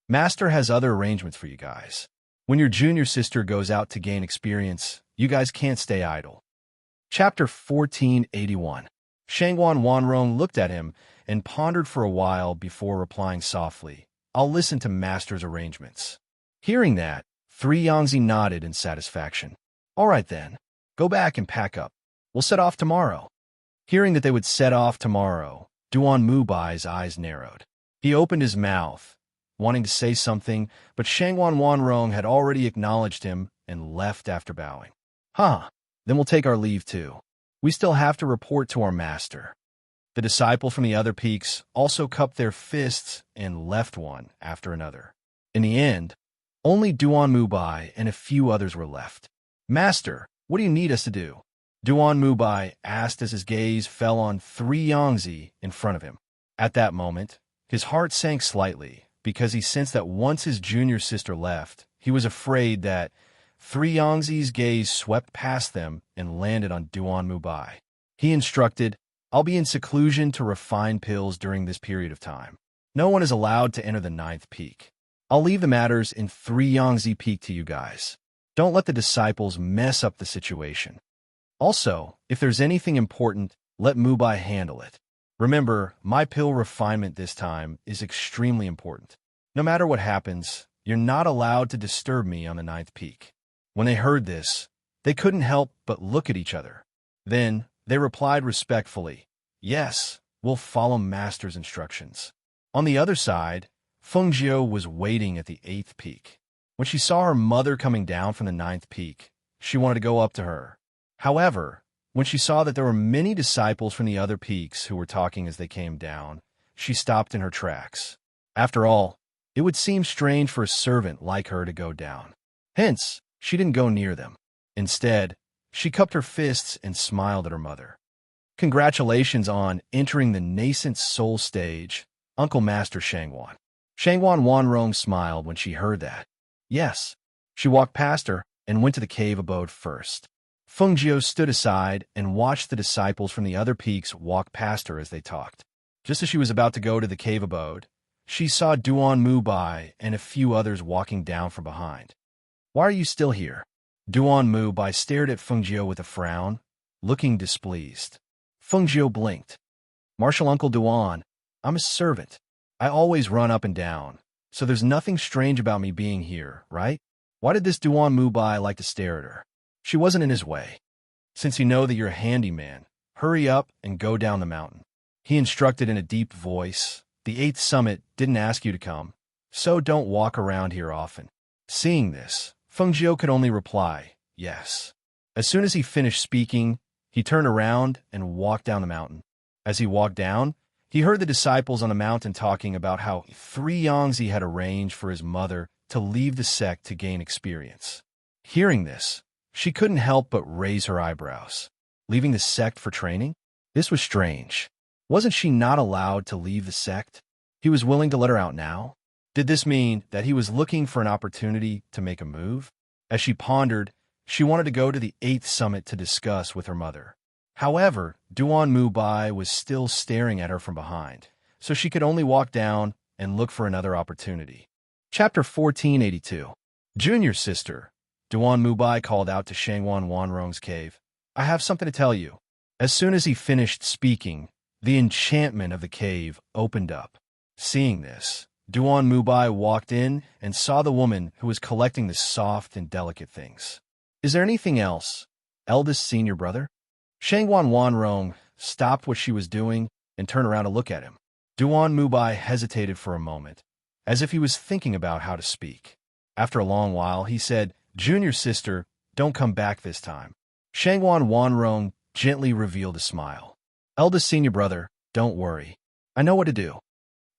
Master has other arrangements for you guys. When your junior sister goes out to gain experience, you guys can't stay idle. Chapter 1481. Shangwan Wanrong looked at him and pondered for a while before replying softly, I'll listen to Master's arrangements. Hearing that, 3Yongzi nodded in satisfaction. All right then, go back and pack up. We'll set off tomorrow. Hearing that they would set off tomorrow, Duan Mu Bai's eyes narrowed. He opened his mouth, wanting to say something, but Shangwan Wanrong had already acknowledged him and left after bowing. Then we'll take our leave too. We still have to report to our master. The disciples from the other peaks also cupped their fists and left one after another. In the end, only Duan Mu Bai and a few others were left. Master, what do you need us to do? Duan Mu Bai asked as his gaze fell on 3Yongzi in front of him. At that moment, his heart sank slightly because he sensed that once his junior sister left, he was afraid that 3Yongzi's gaze swept past them and landed on Duan Mu Bai. He instructed, I'll be in seclusion to refine pills during this period of time. No one is allowed to enter the 9th peak. I'll leave the matters in 3Yongzi peak to you guys. Don't let the disciples mess up the situation. Also, if there's anything important, let Mu Bai handle it. Remember, my pill refinement this time is extremely important. No matter what happens, you're not allowed to disturb me on the 9th peak. When they heard this, they couldn't help but look at each other. Then, they replied respectfully, Yes, we'll follow Master's instructions. On the other side, Feng Jiu was waiting at the 8th peak. When she saw her mother coming down from the 9th peak, she wanted to go up to her. However, when she saw that there were many disciples from the other peaks who were talking as they came down, she stopped in her tracks. After all, it would seem strange for a servant like her to go down. Hence, she didn't go near them. Instead, she cupped her fists and smiled at her mother. Congratulations on entering the nascent soul stage, Uncle Master Shangwan. Shangwan Wanrong smiled when she heard that. Yes. She walked past her and went to the cave abode first. Feng Jiu stood aside and watched the disciples from the other peaks walk past her as they talked. Just as she was about to go to the cave abode, she saw Duan Mu Bai and a few others walking down from behind. Why are you still here? Duan Mu Bai stared at Feng Jiu with a frown, looking displeased. Feng Jiu blinked. Martial Uncle Duan, I'm a servant. I always run up and down, so there's nothing strange about me being here, right? Why did this Duan Mu Bai like to stare at her? She wasn't in his way. Since you know that you're a handyman, hurry up and go down the mountain. He instructed in a deep voice. The 8th summit didn't ask you to come, so don't walk around here often. Seeing this, Fengjiu could only reply, yes. As soon as he finished speaking, he turned around and walked down the mountain. As he walked down, he heard the disciples on the mountain talking about how 3 Yangzi had arranged for his mother to leave the sect to gain experience. Hearing this, she couldn't help but raise her eyebrows. Leaving the sect for training? This was strange. Wasn't she not allowed to leave the sect? He was willing to let her out now? Did this mean that he was looking for an opportunity to make a move? As she pondered, she wanted to go to the 8th summit to discuss with her mother. However, Duan Mubai was still staring at her from behind, so she could only walk down and look for another opportunity. Chapter 1482. Junior sister. Duan Mubai called out to Shangwan Wanrong's cave. I have something to tell you. As soon as he finished speaking, the enchantment of the cave opened up. Seeing this, Duan Mubai walked in and saw the woman who was collecting the soft and delicate things. Is there anything else, eldest senior brother? Shangwan Wanrong stopped what she was doing and turned around to look at him. Duan Mubai hesitated for a moment, as if he was thinking about how to speak. After a long while, he said, Junior sister, don't come back this time. Shangwan Wanrong gently revealed a smile. Eldest senior brother, don't worry. I know what to do.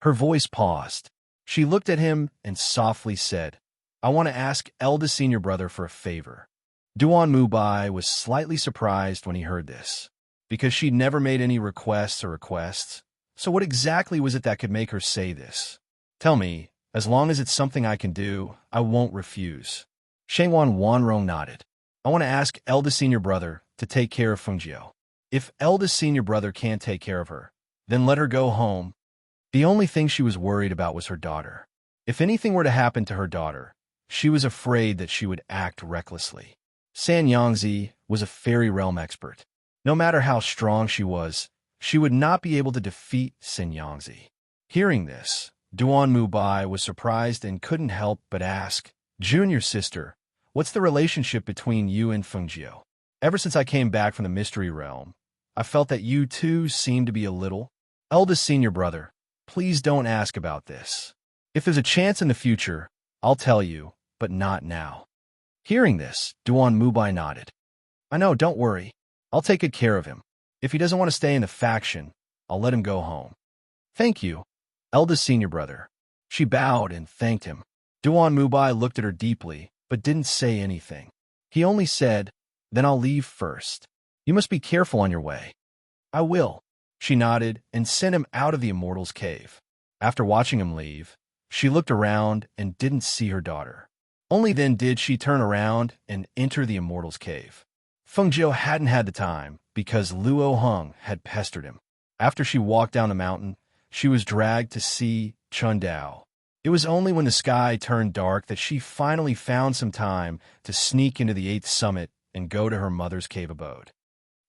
Her voice paused. She looked at him and softly said, I want to ask eldest senior brother for a favor. Duan Mubai was slightly surprised when he heard this, because she'd never made any requests. So what exactly was it that could make her say this? Tell me, as long as it's something I can do, I won't refuse. Shangwan Wanrong nodded. I want to ask eldest senior brother to take care of Fengjiu. If eldest senior brother can't take care of her, then let her go home. The only thing she was worried about was her daughter. If anything were to happen to her daughter, she was afraid that she would act recklessly. San Yangzi was a fairy realm expert. No matter how strong she would not be able to defeat San Yangzi. Hearing this, Duan Mubai was surprised and couldn't help but ask, Junior sister, what's the relationship between you and Fengjiu? Ever since I came back from the mystery realm, I felt that you two seemed to be a little. Eldest senior brother, please don't ask about this. If there's a chance in the future, I'll tell you, but not now. Hearing this, Duan Mubai nodded. I know, don't worry. I'll take good care of him. If he doesn't want to stay in the faction, I'll let him go home. Thank you, eldest senior brother. She bowed and thanked him. Duan Mubai looked at her deeply, but didn't say anything. He only said, then I'll leave first. You must be careful on your way. I will. She nodded and sent him out of the Immortal's cave. After watching him leave, she looked around and didn't see her daughter. Only then did she turn around and enter the Immortal's cave. Fengjiu hadn't had the time because Luo Heng had pestered him. After she walked down the mountain, she was dragged to see Chundao. It was only when the sky turned dark that she finally found some time to sneak into the 8th summit and go to her mother's cave abode.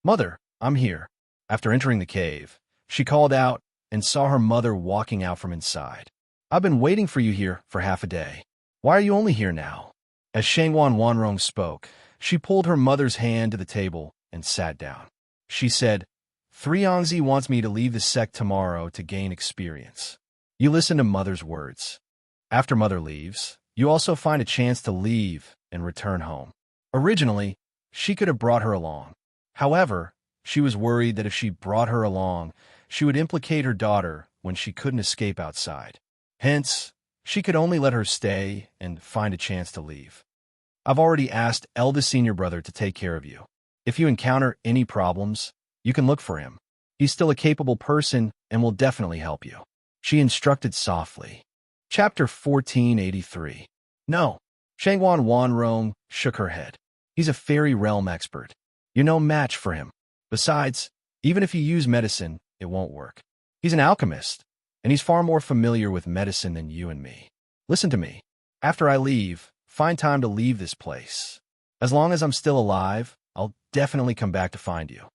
Mother, I'm here. After entering the cave, she called out and saw her mother walking out from inside. I've been waiting for you here for half a day. Why are you only here now? As Shangwan Wanrong spoke, she pulled her mother's hand to the table and sat down. She said, 3 Yangzi wants me to leave the sect tomorrow to gain experience. You listen to mother's words. After mother leaves, you also find a chance to leave and return home. Originally, she could have brought her along. However, she was worried that if she brought her along, she would implicate her daughter when she couldn't escape outside. Hence, she could only let her stay and find a chance to leave. I've already asked eldest senior brother to take care of you. If you encounter any problems, you can look for him. He's still a capable person and will definitely help you. She instructed softly. Chapter 1483. No. Shangwan Wanrong shook her head. He's a fairy realm expert. You're no match for him. Besides, even if you use medicine, it won't work. He's an alchemist, and he's far more familiar with medicine than you and me. Listen to me. After I leave, find time to leave this place. As long as I'm still alive, I'll definitely come back to find you.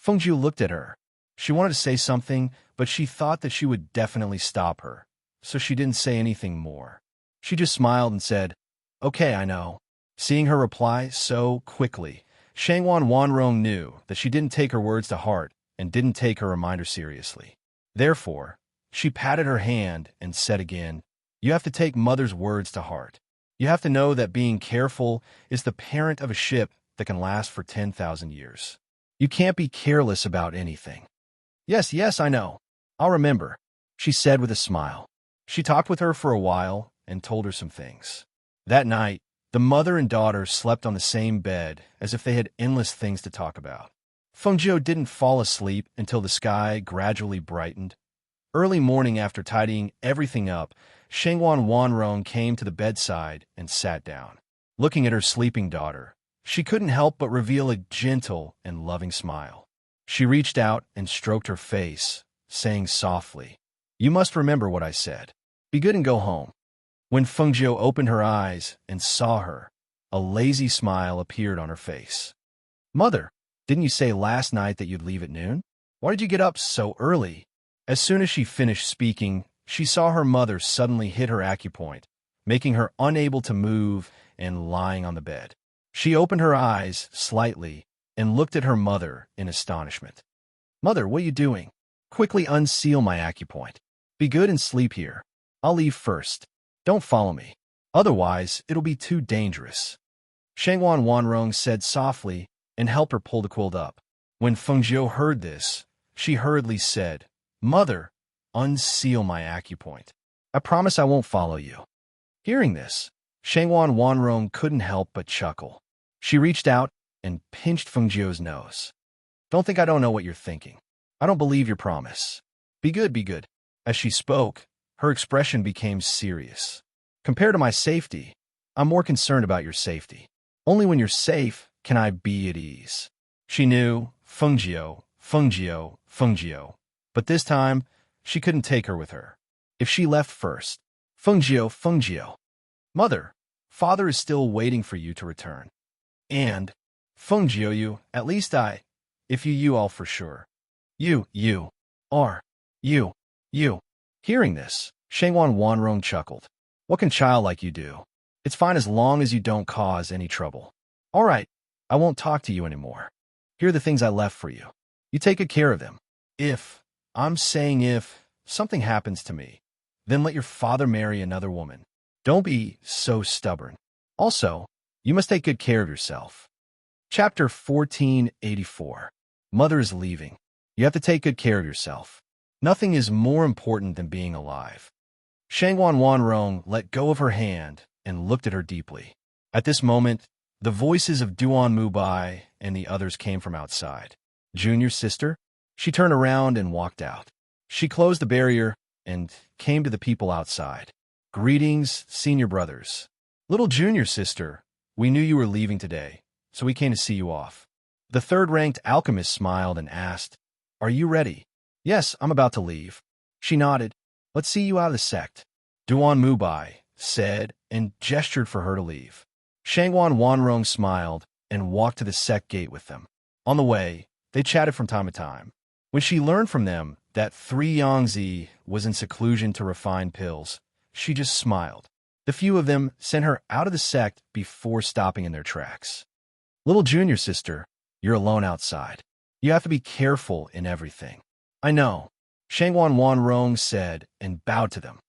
Fengjiu looked at her. She wanted to say something, but she thought that she would definitely stop her, so she didn't say anything more. She just smiled and said, Okay, I know. Seeing her reply so quickly, Shangwan Wanrong knew that she didn't take her words to heart and didn't take her reminder seriously. Therefore, she patted her hand and said again, "You have to take mother's words to heart. You have to know that being careful is the parent of a ship that can last for 10,000 years. You can't be careless about anything." "Yes, yes, I know. I'll remember," she said with a smile. She talked with her for a while and told her some things. That night, the mother and daughter slept on the same bed as if they had endless things to talk about. Fengjiu didn't fall asleep until the sky gradually brightened. Early morning, after tidying everything up, Shangwan Wanrong came to the bedside and sat down. Looking at her sleeping daughter, she couldn't help but reveal a gentle and loving smile. She reached out and stroked her face, saying softly, "You must remember what I said. Be good and go home." When Fengjiu opened her eyes and saw her, a lazy smile appeared on her face. "Mother, didn't you say last night that you'd leave at noon? Why did you get up so early?" As soon as she finished speaking, she saw her mother suddenly hit her acupoint, making her unable to move and lying on the bed. She opened her eyes slightly and looked at her mother in astonishment. "Mother, what are you doing? Quickly unseal my acupoint. Be good and sleep here. I'll leave first. Don't follow me. Otherwise, it'll be too dangerous." Shangwan Wanrong said softly and helped her pull the quilt up. When Fengjiu heard this, she hurriedly said, "Mother, unseal my acupoint. I promise I won't follow you." Hearing this, Shangwan Wanrong couldn't help but chuckle. She reached out and pinched Fengjiu's nose. "Don't think I don't know what you're thinking. I don't believe your promise. Be good, be good." As she spoke, her expression became serious. "Compared to my safety, I'm more concerned about your safety. Only when you're safe can I be at ease." She knew Fengjiu, but this time she couldn't take her with her. If she left first, Fengjiu. "Mother, father is still waiting for you to return. And, Fengjiu, at least if you all for sure. You. Hearing this, Shangwan Wanrong chuckled. "What can child like you do? It's fine as long as you don't cause any trouble. All right, I won't talk to you anymore. Here are the things I left for you. You take good care of them. If something happens to me, then let your father marry another woman. Don't be so stubborn. Also, you must take good care of yourself." Chapter 1484. Mother is leaving. You have to take good care of yourself. Nothing is more important than being alive. Shangwan Wanrong let go of her hand and looked at her deeply. At this moment, the voices of Duan Mubai and the others came from outside. "Junior sister?" She turned around and walked out. She closed the barrier and came to the people outside. "Greetings, senior brothers. Little junior sister, we knew you were leaving today, so we came to see you off." The third-ranked alchemist smiled and asked, "Are you ready?" "Yes, I'm about to leave." She nodded. "Let's see you out of the sect," Duan Mubai said and gestured for her to leave. Shangwan Wanrong smiled and walked to the sect gate with them. On the way, they chatted from time to time. When she learned from them that 3 Yangtze was in seclusion to refine pills, she just smiled. The few of them sent her out of the sect before stopping in their tracks. "Little junior sister, you're alone outside. You have to be careful in everything." "I know," Shangwan Wanrong said and bowed to them.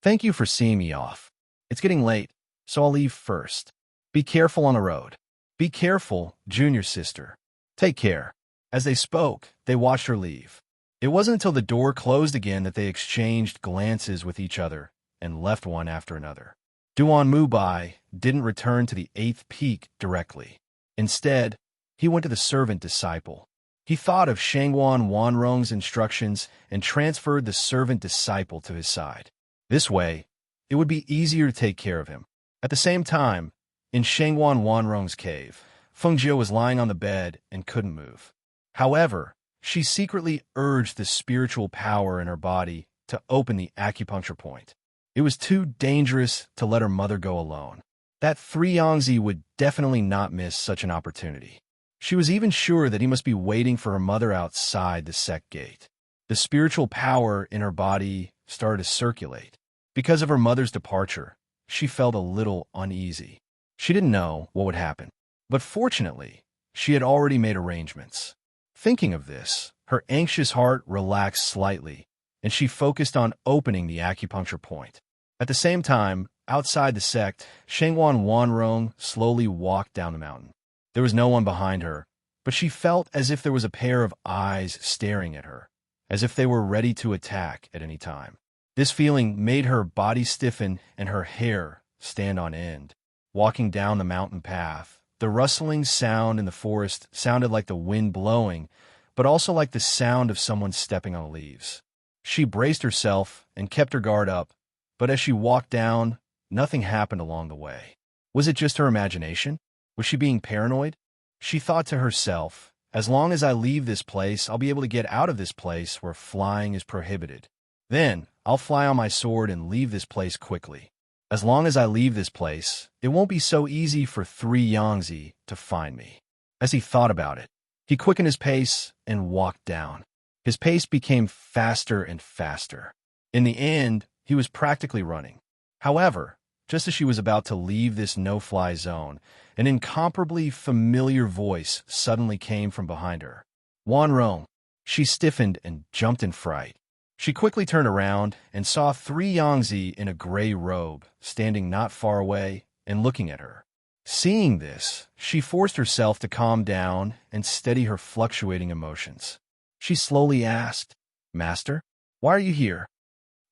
"Thank you for seeing me off. It's getting late, so I'll leave first. Be careful on the road." "Be careful, junior sister. Take care." As they spoke, they watched her leave. It wasn't until the door closed again that they exchanged glances with each other and left one after another. Duan Mubai didn't return to the 8th peak directly. Instead, he went to the servant disciple. He thought of Shangwan Wanrong's instructions and transferred the servant disciple to his side. This way, it would be easier to take care of him. At the same time, in Shangwan Wanrong's cave, Fengjiu was lying on the bed and couldn't move. However, she secretly urged the spiritual power in her body to open the acupuncture point. It was too dangerous to let her mother go alone. That 3 Yangtze would definitely not miss such an opportunity. She was even sure that he must be waiting for her mother outside the sect gate. The spiritual power in her body started to circulate. Because of her mother's departure, she felt a little uneasy. She didn't know what would happen. But fortunately, She had already made arrangements. Thinking of this, her anxious heart relaxed slightly, and she focused on opening the acupuncture point. At the same time, outside the sect, Shengwan Wanrong slowly walked down the mountain. There was no one behind her, but she felt as if there was a pair of eyes staring at her, as if they were ready to attack at any time. This feeling made her body stiffen and her hair stand on end. Walking down the mountain path, the rustling sound in the forest sounded like the wind blowing, but also like the sound of someone stepping on leaves. She braced herself and kept her guard up, but as she walked down, nothing happened along the way. Was it just her imagination? Was she being paranoid? She thought to herself, as long as I leave this place, I'll be able to get out of this place where flying is prohibited. Then, I'll fly on my sword and leave this place quickly. As long as I leave this place, it won't be so easy for 3 Yangtze to find me. As he thought about it, he quickened his pace and walked down. His pace became faster and faster. In the end, he was practically running. However, just as she was about to leave this no-fly zone, an incomparably familiar voice suddenly came from behind her. Wanrong. She stiffened and jumped in fright. She quickly turned around and saw 3 Yangtze in a gray robe standing not far away and looking at her. Seeing this, she forced herself to calm down and steady her fluctuating emotions. She slowly asked, "Master, why are you here?"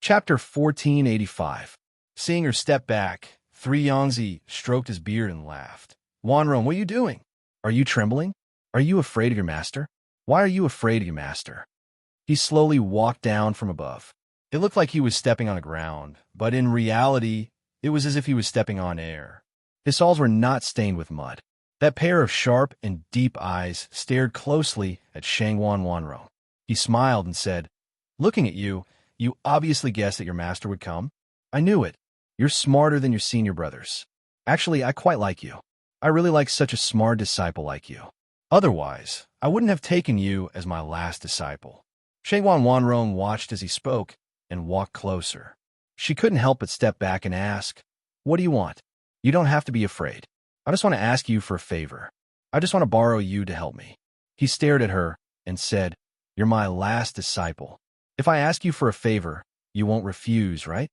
Chapter 1485. Seeing her step back, 3 Yangtze stroked his beard and laughed. Wanrong, what are you doing? Are you trembling? Are you afraid of your master? Why are you afraid of your master? He slowly walked down from above. It looked like he was stepping on the ground, but in reality, it was as if he was stepping on air. His soles were not stained with mud. That pair of sharp and deep eyes stared closely at Shengwan Wanrong. He smiled and said, "Looking at you, you obviously guessed that your master would come. I knew it. You're smarter than your senior brothers. Actually, I quite like you. I really like such a smart disciple like you. Otherwise, I wouldn't have taken you as my last disciple." Shengwan Wanrong watched as he spoke and walked closer. She couldn't help but step back and ask, "What do you want? You don't have to be afraid. I just want to ask you for a favor. I just want to borrow you to help me." He stared at her and said, "You're my last disciple. If I ask you for a favor, you won't refuse, right?"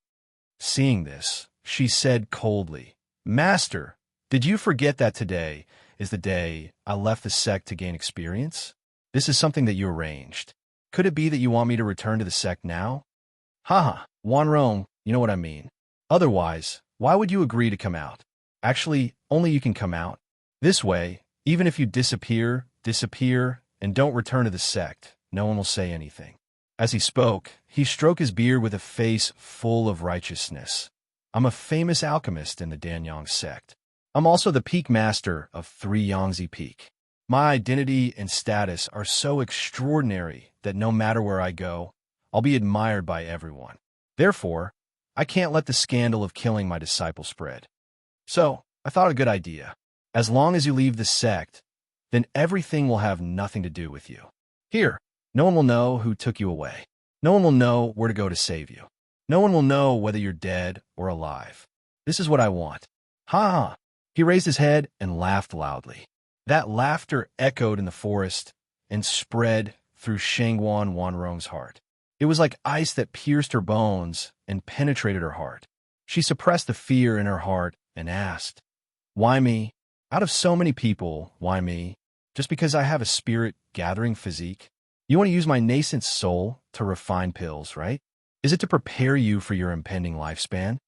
Seeing this, she said coldly, "Master, did you forget that today is the day I left the sect to gain experience? This is something that you arranged. Could it be that you want me to return to the sect now?" "Haha, Wanrong, you know what I mean. Otherwise, why would you agree to come out? Actually, only you can come out. This way, even if you disappear, and don't return to the sect, no one will say anything." As he spoke, he stroked his beard with a face full of righteousness. "I'm a famous alchemist in the Danyang sect. I'm also the peak master of 3 Yangtze Peak. My identity and status are so extraordinary that no matter where I go, I'll be admired by everyone. Therefore, I can't let the scandal of killing my disciple spread. So, I thought a good idea. As long as you leave the sect, then everything will have nothing to do with you. Here, no one will know who took you away. No one will know where to go to save you. No one will know whether you're dead or alive. This is what I want." "Ha ha!" He raised his head and laughed loudly. That laughter echoed in the forest and spread through Shengwan Wanrong's heart. It was like ice that pierced her bones and penetrated her heart. She suppressed the fear in her heart and asked, "Why me? Out of so many people, why me? Just because I have a spirit-gathering physique? You want to use my nascent soul to refine pills, right? Is it to prepare you for your impending lifespan?"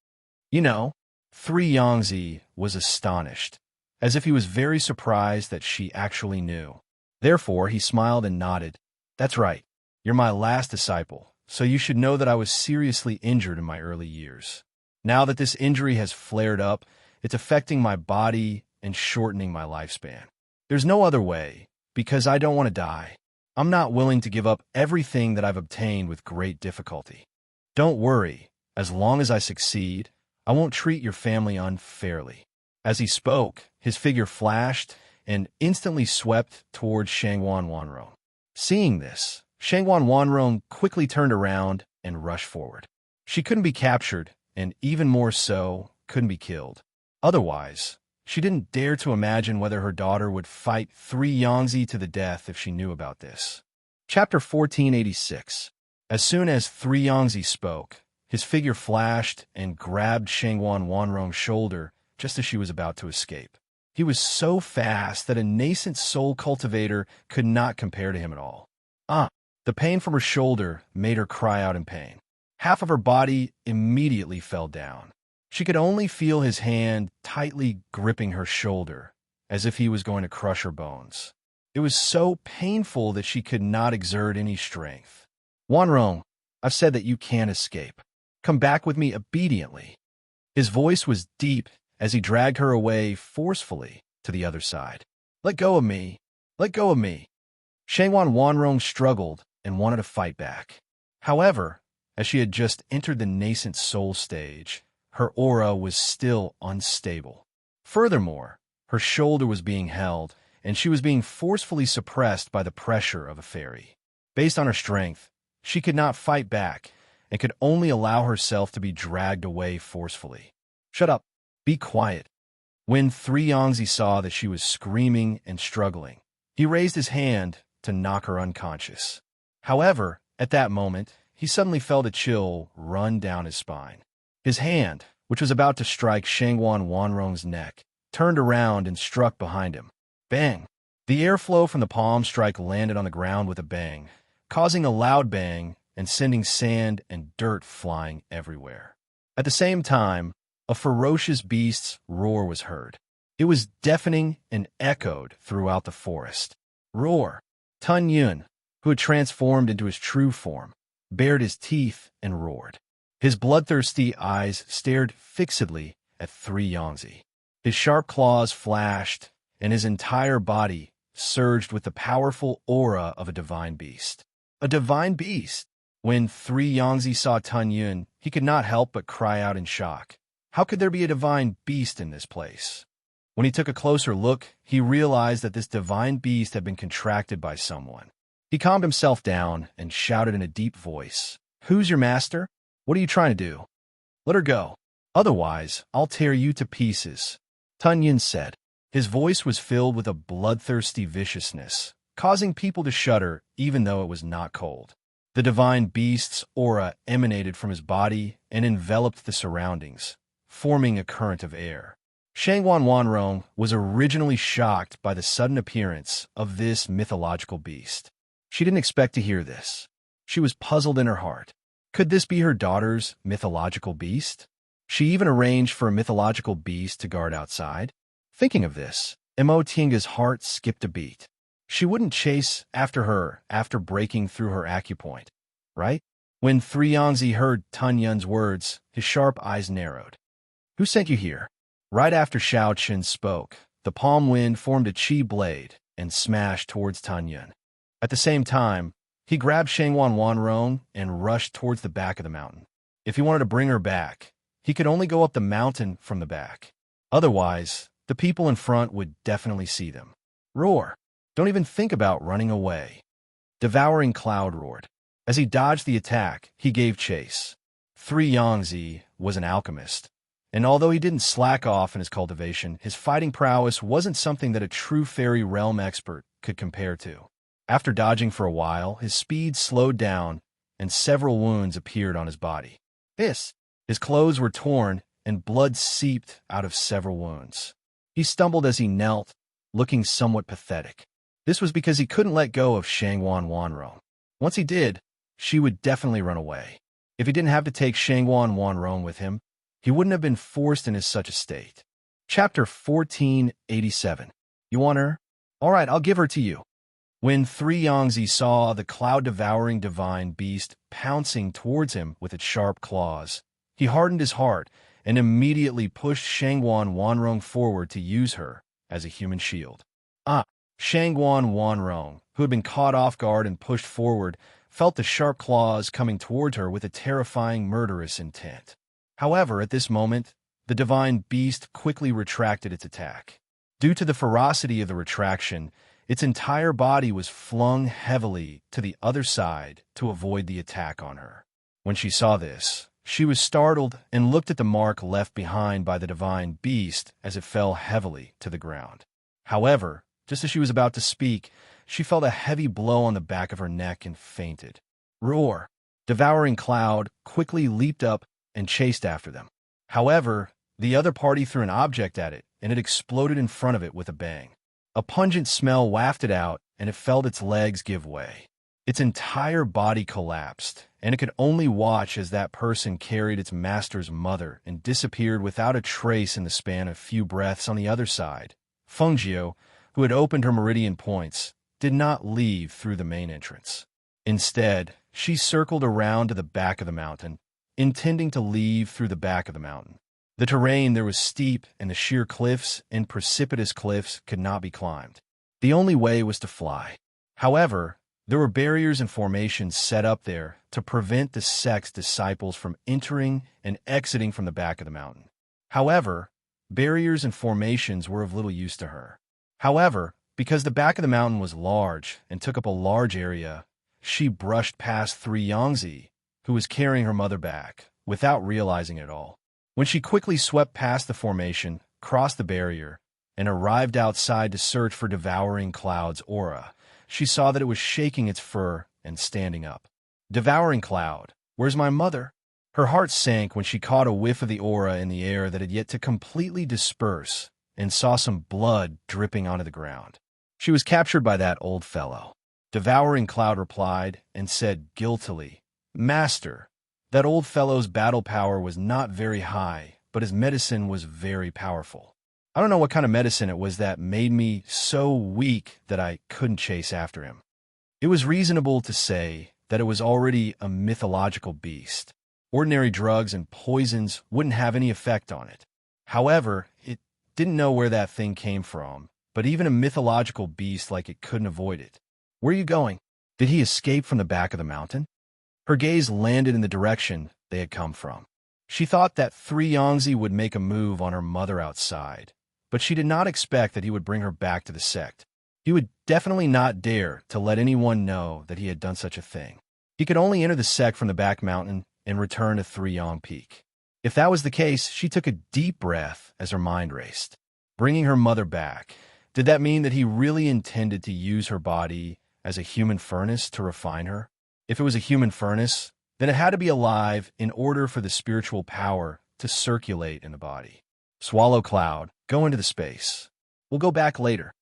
You know, 3 Yangtze was astonished, as if he was very surprised that she actually knew. Therefore, he smiled and nodded. "That's right. You're my last disciple, so you should know that I was seriously injured in my early years. Now that this injury has flared up, it's affecting my body and shortening my lifespan. There's no other way, because I don't want to die. I'm not willing to give up everything that I've obtained with great difficulty. Don't worry, as long as I succeed, I won't treat your family unfairly." As he spoke, his figure flashed and instantly swept towards Shengwan Wanrong. Seeing this, Shengwan Wanrong quickly turned around and rushed forward. She couldn't be captured, and even more so, couldn't be killed. Otherwise, She didn't dare to imagine whether her daughter would fight 3 Yangtze to the death if she knew about this. Chapter 1486. As soon as 3 Yangtze spoke, his figure flashed and grabbed Shangguan Wanrong's shoulder just as she was about to escape. He was so fast that a nascent soul cultivator could not compare to him at all. The pain from her shoulder made her cry out in pain. Half of her body immediately fell down. She could only feel his hand tightly gripping her shoulder, as if he was going to crush her bones. It was so painful that she could not exert any strength. Wanrong, I've said that you can't escape. Come back with me obediently. His voice was deep as he dragged her away forcefully to the other side. Let go of me. Let go of me. Shangguan Wanrong struggled and wanted to fight back. However, as she had just entered the nascent soul stage, her aura was still unstable. Furthermore, her shoulder was being held, and she was being forcefully suppressed by the pressure of a fairy. Based on her strength, she could not fight back and could only allow herself to be dragged away forcefully. Shut up. Be quiet. When 3 Yangtze saw that she was screaming and struggling, he raised his hand to knock her unconscious. However, at that moment, he suddenly felt a chill run down his spine. His hand, which was about to strike Shangguan Wanrong's neck, turned around and struck behind him. Bang! The airflow from the palm strike landed on the ground with a bang, causing a loud bang and sending sand and dirt flying everywhere. At the same time, a ferocious beast's roar was heard. It was deafening and echoed throughout the forest. Roar! Tun Yun, who had transformed into his true form, bared his teeth and roared. His bloodthirsty eyes stared fixedly at 3 Yangtze. His sharp claws flashed, and his entire body surged with the powerful aura of a divine beast. A divine beast! When 3 Yangtze saw Tun Yun, he could not help but cry out in shock. How could there be a divine beast in this place? When he took a closer look, he realized that this divine beast had been contracted by someone. He calmed himself down and shouted in a deep voice, Who's your master? What are you trying to do? Let her go. Otherwise, I'll tear you to pieces, Tun Yun said. His voice was filled with a bloodthirsty viciousness, causing people to shudder even though it was not cold. The divine beast's aura emanated from his body and enveloped the surroundings, forming a current of air. Shangguan Wanrong was originally shocked by the sudden appearance of this mythological beast. She didn't expect to hear this. She was puzzled in her heart. Could this be her daughter's mythological beast? She even arranged for a mythological beast to guard outside. Thinking of this, Mo Tianga's heart skipped a beat. She wouldn't chase after her after breaking through her acupoint, right? When 3 Yangtze heard Tun Yun's words, his sharp eyes narrowed. Who sent you here? Right after Xiao Qin spoke, the palm wind formed a chi blade and smashed towards Tun Yun. At the same time, he grabbed Shangguan Wanrong and rushed towards the back of the mountain. If he wanted to bring her back, he could only go up the mountain from the back. Otherwise, the people in front would definitely see them. Roar! Don't even think about running away. Devouring Cloud roared. As he dodged the attack, he gave chase. 3 Yangtze was an alchemist, and although he didn't slack off in his cultivation, his fighting prowess wasn't something that a true fairy realm expert could compare to. After dodging for a while, his speed slowed down, and several wounds appeared on his body. His clothes were torn, and blood seeped out of several wounds. He stumbled as he knelt, looking somewhat pathetic. This was because he couldn't let go of Shangguan Wanrong. Once he did, she would definitely run away. If he didn't have to take Shangguan Wanrong with him, he wouldn't have been forced into such a state. Chapter 1487. You want her? All right, I'll give her to you. When 3 Yangtze saw the cloud-devouring divine beast pouncing towards him with its sharp claws, he hardened his heart and immediately pushed Shangguan Wanrong forward to use her as a human shield. Shangguan Wanrong, who had been caught off guard and pushed forward, felt the sharp claws coming toward her with a terrifying murderous intent. However, at this moment, the divine beast quickly retracted its attack. Due to the ferocity of the retraction, its entire body was flung heavily to the other side to avoid the attack on her. When she saw this, She was startled and looked at the mark left behind by the divine beast as it fell heavily to the ground. However, just as she was about to speak, she felt a heavy blow on the back of her neck and fainted. Roar! Devouring Cloud quickly leaped up and chased after them. However, the other party threw an object at it, and it exploded in front of it with a bang. A pungent smell wafted out, and it felt its legs give way. Its entire body collapsed, and it could only watch as that person carried its master's mother and disappeared without a trace in the span of few breaths on the other side. Fungio, who had opened her meridian points, did not leave through the main entrance. Instead, she circled around to the back of the mountain, intending to leave through the back of the mountain. The terrain there was steep, and the sheer cliffs and precipitous cliffs could not be climbed. The only way was to fly. However, there were barriers and formations set up there to prevent the sect's disciples from entering and exiting from the back of the mountain. However, barriers and formations were of little use to her. However, because the back of the mountain was large and took up a large area, she brushed past 3 Yangtze, who was carrying her mother back, without realizing it at all. When she quickly swept past the formation, crossed the barrier, and arrived outside to search for Devouring Cloud's aura, she saw that it was shaking its fur and standing up. Devouring Cloud, where's my mother? Her heart sank when she caught a whiff of the aura in the air that had yet to completely disperse and saw some blood dripping onto the ground. She was captured by that old fellow. Devouring Cloud replied and said guiltily, Master, that old fellow's battle power was not very high, but his medicine was very powerful. I don't know what kind of medicine it was that made me so weak that I couldn't chase after him. It was reasonable to say that it was already a mythological beast. Ordinary drugs and poisons wouldn't have any effect on it. However, it didn't know where that thing came from, but even a mythological beast like it couldn't avoid it. Where are you going? Did he escape from the back of the mountain? Her gaze landed in the direction they had come from. She thought that 3 Yangtze would make a move on her mother outside, but she did not expect that he would bring her back to the sect. He would definitely not dare to let anyone know that he had done such a thing. He could only enter the sect from the back mountain and return to 3 Yang Peak. If that was the case, she took a deep breath as her mind raced. Bringing her mother back, did that mean that he really intended to use her body as a human furnace to refine her? If it was a human furnace, then it had to be alive in order for the spiritual power to circulate in the body. Swallow Cloud, go into the space. We'll go back later,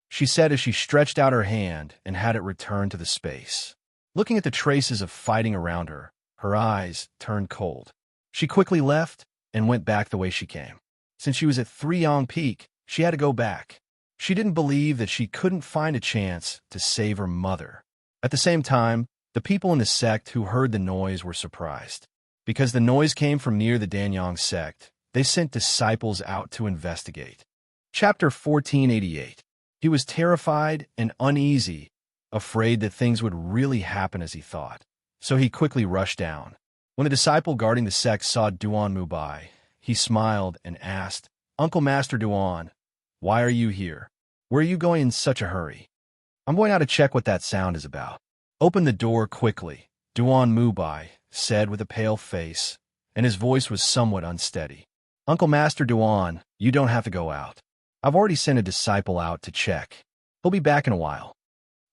she said as she stretched out her hand and had it return to the space. Looking at the traces of fighting around her, her eyes turned cold. She quickly left and went back the way she came. Since she was at 3 Yang Peak, she had to go back. She didn't believe that she couldn't find a chance to save her mother. At the same time, the people in the sect who heard the noise were surprised. Because the noise came from near the Danyang sect, they sent disciples out to investigate. Chapter 1488. He was terrified and uneasy, afraid that things would really happen as he thought. So he quickly rushed down. When the disciple guarding the sect saw Duan Mubai, he smiled and asked, Uncle Master Duan, why are you here? Where are you going in such a hurry? I'm going out to check what that sound is about. Open the door quickly, Duan Mubai said with a pale face, and his voice was somewhat unsteady. Uncle Master Duan, you don't have to go out. I've already sent a disciple out to check. He'll be back in a while.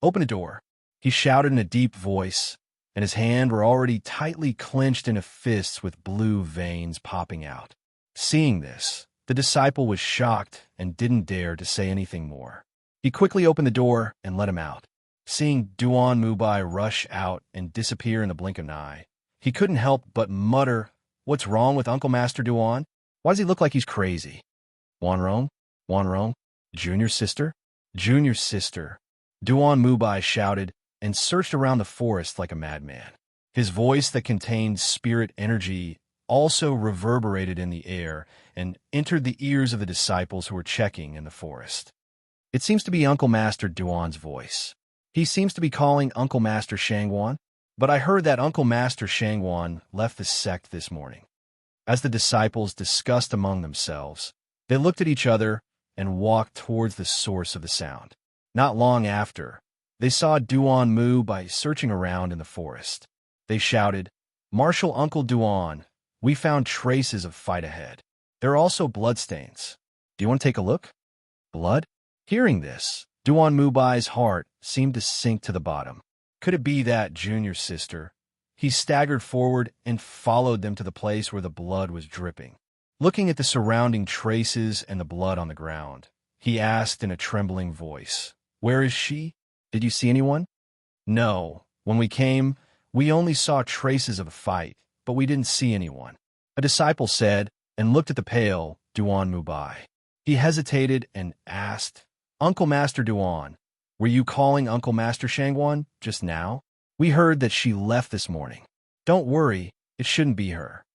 Open the door, he shouted in a deep voice, and his hands were already tightly clenched into fists with blue veins popping out. Seeing this, the disciple was shocked and didn't dare to say anything more. He quickly opened the door and let him out. Seeing Duan Mubai rush out and disappear in the blink of an eye, he couldn't help but mutter, What's wrong with Uncle Master Duan? Why does he look like he's crazy? Wanrong? Wanrong? Junior sister? Junior sister. Duan Mubai shouted and searched around the forest like a madman. His voice that contained spirit energy also reverberated in the air and entered the ears of the disciples who were checking in the forest. It seems to be Uncle Master Duan's voice. He seems to be calling Uncle Master Shangwan, but I heard that Uncle Master Shangwan left the sect this morning. As the disciples discussed among themselves, they looked at each other and walked towards the source of the sound. Not long after, they saw Duan Mu by searching around in the forest. They shouted, Marshal Uncle Duan, We found traces of fight ahead. There are also bloodstains. Do you want to take a look? Blood? Hearing this, Duan Mubai's heart seemed to sink to the bottom. Could it be that junior sister? He staggered forward and followed them to the place where the blood was dripping. Looking at the surrounding traces and the blood on the ground, he asked in a trembling voice, "Where is she? Did you see anyone?" "No. When we came, we only saw traces of a fight, but we didn't see anyone," a disciple said, and looked at the pale Duan Mubai. He hesitated and asked, "Uncle Master Duan, were you calling Uncle Master Shangwan just now? We heard that she left this morning." "Don't worry, it shouldn't be her."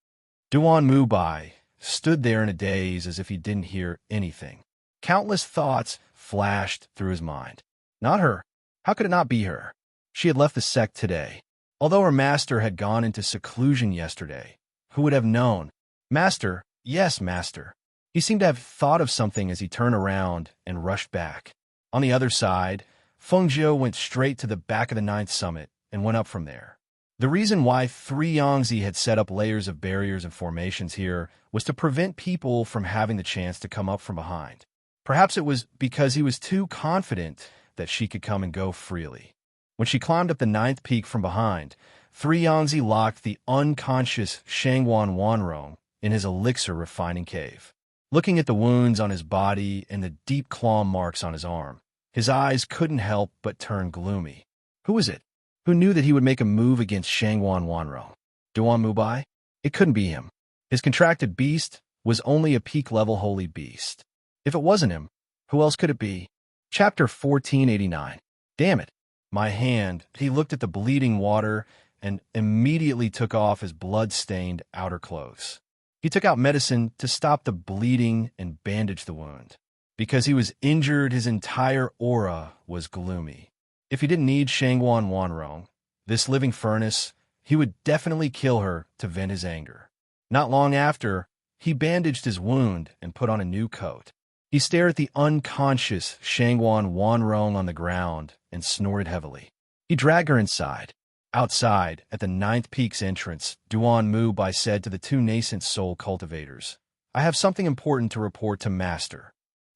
Duan Mubai stood there in a daze as if he didn't hear anything. Countless thoughts flashed through his mind. Not her. How could it not be her? She had left the sect today. Although her master had gone into seclusion yesterday, who would have known? Master, yes, master. He seemed to have thought of something as he turned around and rushed back. On the other side, Feng Jiu went straight to the back of the 9th summit and went up from there. The reason why 3 Yangtze had set up layers of barriers and formations here was to prevent people from having the chance to come up from behind. Perhaps it was because he was too confident that she could come and go freely. When she climbed up the 9th peak from behind, 3 Yangtze locked the unconscious Shangwan Wanrong in his elixir refining cave. Looking at the wounds on his body and the deep claw marks on his arm, his eyes couldn't help but turn gloomy. Who was it? Who knew that he would make a move against Shangwan Wanrong? Duan Mubai? It couldn't be him. His contracted beast was only a peak-level holy beast. If it wasn't him, who else could it be? Chapter 1489. Damn it. My hand. He looked at the bleeding water and immediately took off his blood-stained outer clothes. He took out medicine to stop the bleeding and bandage the wound. Because he was injured, his entire aura was gloomy. If he didn't need Shangwan Wanrong, this living furnace, he would definitely kill her to vent his anger. Not long after, he bandaged his wound and put on a new coat. He stared at the unconscious Shangwan Wanrong on the ground and snored heavily. He dragged her inside. Outside, at the 9th peak's entrance, Duan Mubai said to the 2 nascent soul cultivators, "I have something important to report to Master."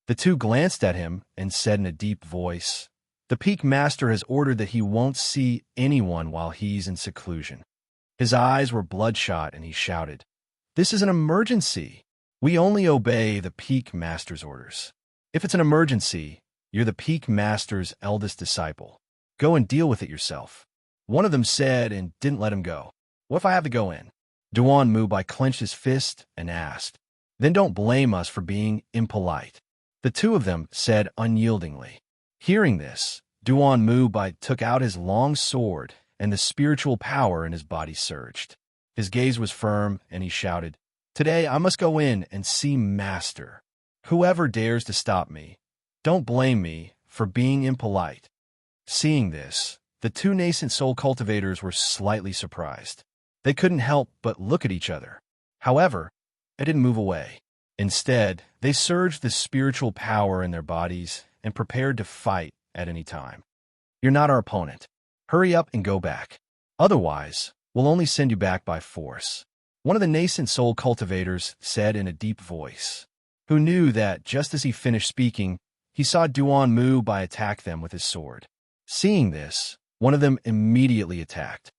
The 2 glanced at him and said in a deep voice, "The peak master has ordered that he won't see anyone while he's in seclusion." His eyes were bloodshot and he shouted, "This is an emergency. We only obey the peak master's orders. If it's an emergency, you're the peak master's eldest disciple. Go and deal with it yourself." One of them said and didn't let him go. "What if I have to go in?" Duan Mubai clenched his fist and asked, "Then don't blame us for being impolite." The 2 of them said unyieldingly. Hearing this, Duan Mubai took out his long sword and the spiritual power in his body surged. His gaze was firm and he shouted, "Today I must go in and see Master. Whoever dares to stop me, don't blame me for being impolite." Seeing this, the 2 nascent soul cultivators were slightly surprised. They couldn't help but look at each other. However, they didn't move away. Instead, they surged the spiritual power in their bodies and prepared to fight at any time. "You're not our opponent. Hurry up and go back. Otherwise, we'll only send you back by force," one of the nascent soul cultivators said in a deep voice, who knew that just as he finished speaking, he saw Duan Mubai attack them with his sword. Seeing this, one of them immediately attacked.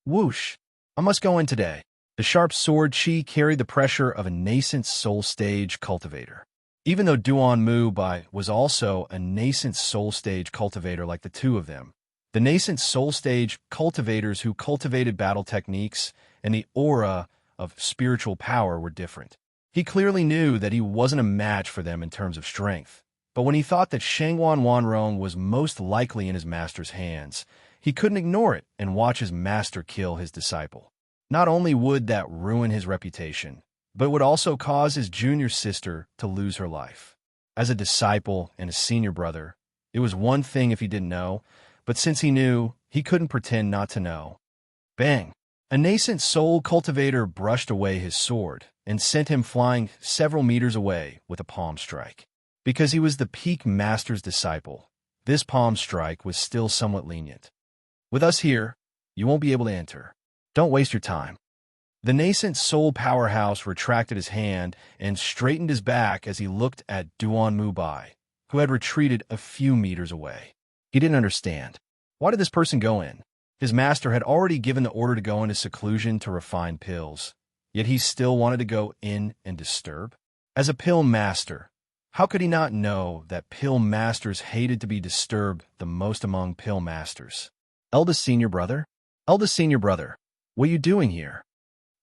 Whoosh! I must go in today. The sharp sword chi carried the pressure of a nascent soul stage cultivator. Even though Duan Mubai was also a nascent soul stage cultivator like the 2 of them, the nascent soul stage cultivators who cultivated battle techniques and the aura of spiritual power were different. He clearly knew that he wasn't a match for them in terms of strength, but when he thought that Shangwan Wanrong was most likely in his master's hands, he couldn't ignore it and watch his master kill his disciple. Not only would that ruin his reputation, but it would also cause his junior sister to lose her life. As a disciple and a senior brother, it was one thing if he didn't know, but since he knew, he couldn't pretend not to know. Bang! A nascent soul cultivator brushed away his sword and sent him flying several meters away with a palm strike. Because he was the peak master's disciple, this palm strike was still somewhat lenient. "With us here, you won't be able to enter. Don't waste your time." The nascent soul powerhouse retracted his hand and straightened his back as he looked at Duan Mubai, who had retreated a few meters away. He didn't understand. Why did this person go in? His master had already given the order to go into seclusion to refine pills, yet he still wanted to go in and disturb? As a pill master, how could he not know that pill masters hated to be disturbed the most among pill masters? Eldest senior brother? Eldest senior brother, what are you doing here?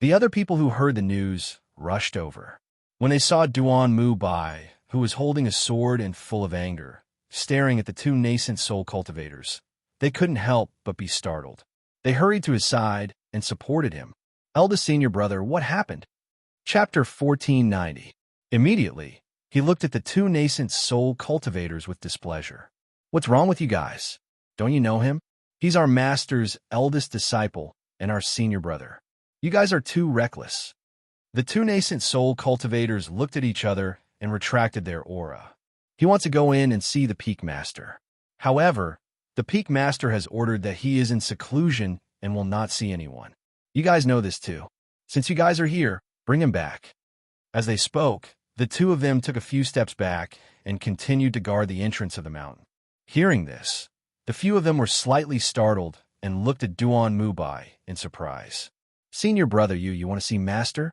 The other people who heard the news rushed over. When they saw Duan Mubai, who was holding a sword and full of anger, staring at the two nascent soul cultivators, they couldn't help but be startled. They hurried to his side and supported him. Eldest senior brother, what happened? Chapter 1490. Immediately, he looked at the two nascent soul cultivators with displeasure. What's wrong with you guys? Don't you know him? He's our master's eldest disciple and our senior brother. You guys are too reckless. The two nascent soul cultivators looked at each other and retracted their aura. He wants to go in and see the peak master. However, the peak master has ordered that he is in seclusion and will not see anyone. You guys know this too. Since you guys are here, bring him back. As they spoke, the two of them took a few steps back and continued to guard the entrance of the mountain. Hearing this, the few of them were slightly startled and looked at Duan Mubai in surprise. Senior brother, you want to see master?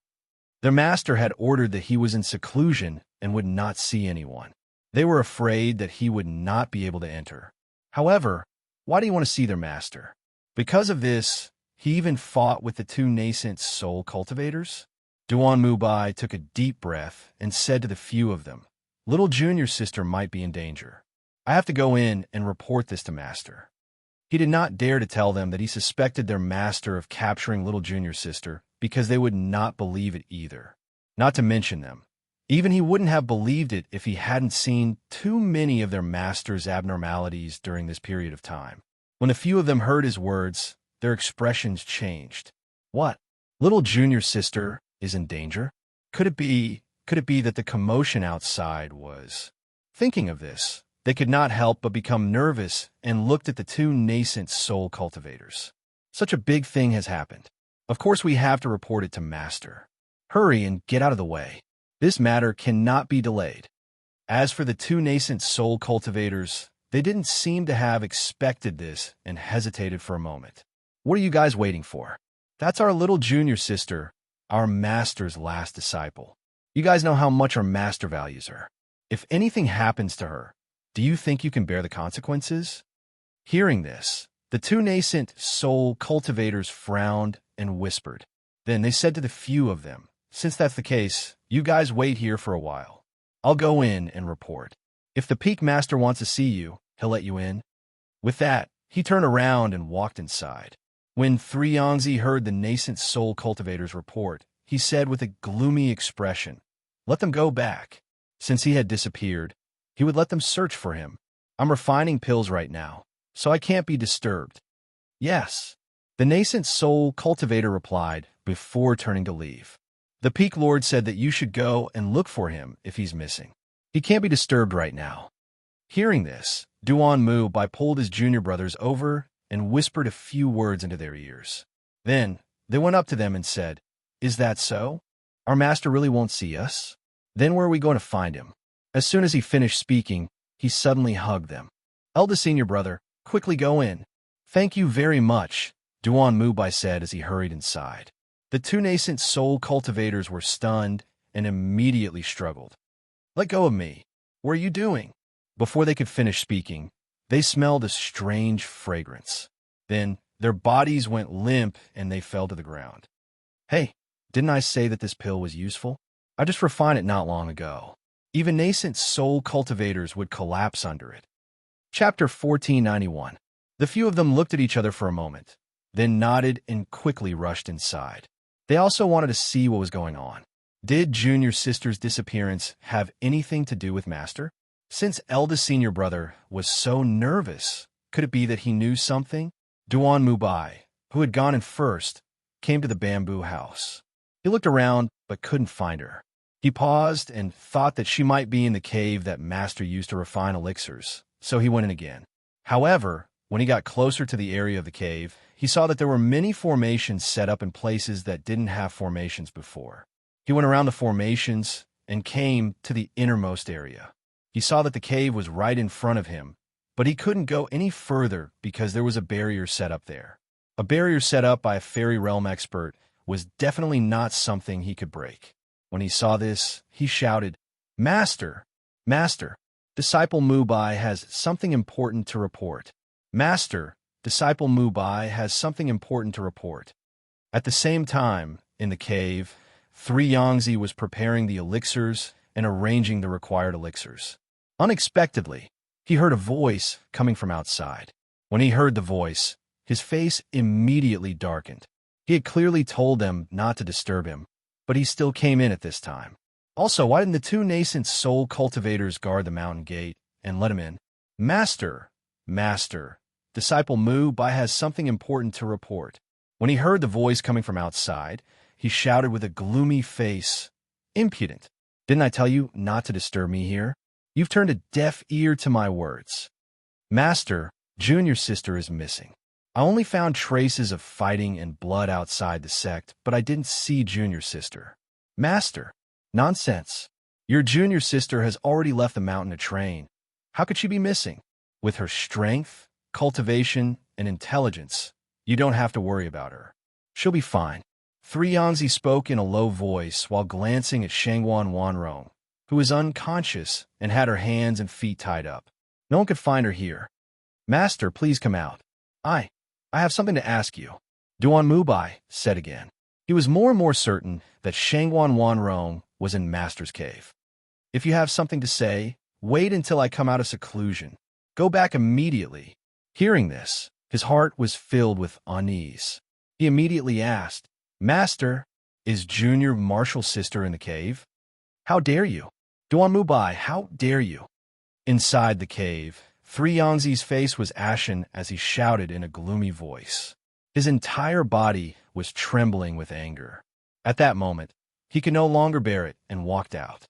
Their master had ordered that he was in seclusion and would not see anyone. They were afraid that he would not be able to enter. However, why do you want to see their master? Because of this, he even fought with the two nascent soul cultivators? Duan Mubai took a deep breath and said to the few of them, Little junior sister might be in danger. I have to go in and report this to master. He did not dare to tell them that he suspected their master of capturing little junior sister because they would not believe it either. Not to mention them. Even he wouldn't have believed it if he hadn't seen too many of their master's abnormalities during this period of time. When a few of them heard his words, their expressions changed. What? Little junior sister is in danger? Could it be that the commotion outside was... Thinking of this, they could not help but become nervous and looked at the two nascent soul cultivators. Such a big thing has happened. Of course we have to report it to master. Hurry and get out of the way. This matter cannot be delayed. As for the two nascent soul cultivators, they didn't seem to have expected this and hesitated for a moment. What are you guys waiting for? That's our little junior sister, our master's last disciple. You guys know how much our master values her. If anything happens to her, do you think you can bear the consequences? Hearing this, the two nascent soul cultivators frowned and whispered. Then they said to the few of them, Since that's the case, you guys wait here for a while. I'll go in and report. If the peak master wants to see you, he'll let you in. With that, he turned around and walked inside. When Yangzi heard the nascent soul cultivators report, he said with a gloomy expression, Let them go back. Since he had disappeared, he would let them search for him. I'm refining pills right now, so I can't be disturbed. Yes, the nascent soul cultivator replied before turning to leave. The peak lord said that you should go and look for him if he's missing. He can't be disturbed right now. Hearing this, Duan Mubai pulled his junior brothers over and whispered a few words into their ears. Then they went up to them and said, Is that so? Our master really won't see us? Then where are we going to find him? As soon as he finished speaking, he suddenly hugged them. Eldest senior brother, quickly go in. Thank you very much, Duan Mubai said as he hurried inside. The two nascent soul cultivators were stunned and immediately struggled. Let go of me. What are you doing? Before they could finish speaking, they smelled a strange fragrance. Then their bodies went limp and they fell to the ground. Hey, didn't I say that this pill was useful? I just refined it not long ago. Even nascent soul cultivators would collapse under it. Chapter 1491. The few of them looked at each other for a moment, then nodded and quickly rushed inside. They also wanted to see what was going on. Did junior sister's disappearance have anything to do with master? Since eldest senior brother was so nervous, could it be that he knew something? Duan Mubai, who had gone in first, came to the bamboo house. He looked around but couldn't find her. He paused and thought that she might be in the cave that master used to refine elixirs, so he went in again. However, when he got closer to the area of the cave, he saw that there were many formations set up in places that didn't have formations before. He went around the formations and came to the innermost area. He saw that the cave was right in front of him, but he couldn't go any further because there was a barrier set up there. A barrier set up by a fairy realm expert was definitely not something he could break. When he saw this, he shouted, "Master! Master! Disciple Mubai has something important to report. Master! Disciple Mubai has something important to report." At the same time, in the cave, 3Yangzi was preparing the elixirs and arranging the required elixirs. Unexpectedly, he heard a voice coming from outside. When he heard the voice, his face immediately darkened. He had clearly told them not to disturb him, but he still came in at this time. Also, why didn't the two nascent soul cultivators guard the mountain gate and let him in? "Master! Master! Disciple Mu Bai has something important to report." When he heard the voice coming from outside, he shouted with a gloomy face, "Impudent! Didn't I tell you not to disturb me here? You've turned a deaf ear to my words. Master, Junior sister is missing. I only found traces of fighting and blood outside the sect, but I didn't see Junior sister." "Master! Nonsense! Your Junior sister has already left the mountain to train. How could she be missing? With her strength, cultivation, and intelligence, you don't have to worry about her. She'll be fine." 3Yangzi spoke in a low voice while glancing at Shangguan Wanrong, who was unconscious and had her hands and feet tied up. "No one could find her here. Master, please come out. I have something to ask you." Duan Mubai said again. He was more and more certain that Shangguan Wanrong was in Master's cave. "If you have something to say, wait until I come out of seclusion. Go back immediately." Hearing this, his heart was filled with unease. He immediately asked, "Master, is Junior Martial's sister in the cave?" "How dare you? Duan Mubai, how dare you?" Inside the cave, 3Yangzi's face was ashen as he shouted in a gloomy voice. His entire body was trembling with anger. At that moment, he could no longer bear it and walked out.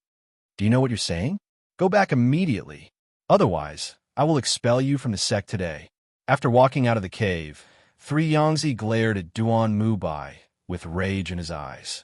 "Do you know what you're saying? Go back immediately. Otherwise, I will expel you from the sect today." After walking out of the cave, 3Yangzi glared at Duan Mubai with rage in his eyes.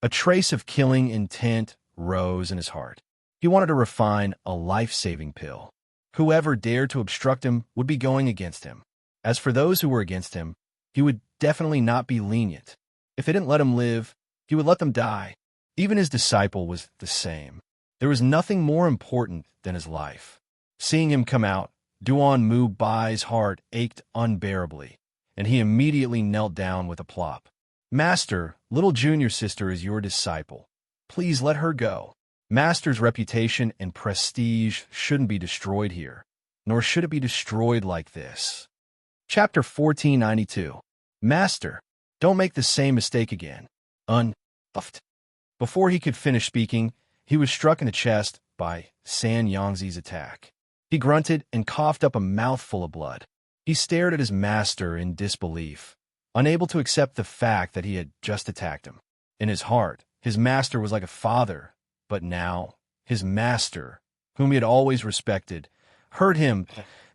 A trace of killing intent rose in his heart. He wanted to refine a life-saving pill. Whoever dared to obstruct him would be going against him. As for those who were against him, he would definitely not be lenient. If they didn't let him live, he would let them die. Even his disciple was the same. There was nothing more important than his life. Seeing him come out, Duan Mubai's heart ached unbearably, and he immediately knelt down with a plop. "Master, little Junior sister is your disciple. Please let her go. Master's reputation and prestige shouldn't be destroyed here, nor should it be destroyed like this." Chapter 1492. Master, don't make the same mistake again. Puffed. Before he could finish speaking, he was struck in the chest by San Yangzi's attack. He grunted and coughed up a mouthful of blood. He stared at his master in disbelief, unable to accept the fact that he had just attacked him. In his heart, his master was like a father, but now, his master, whom he had always respected, heard him.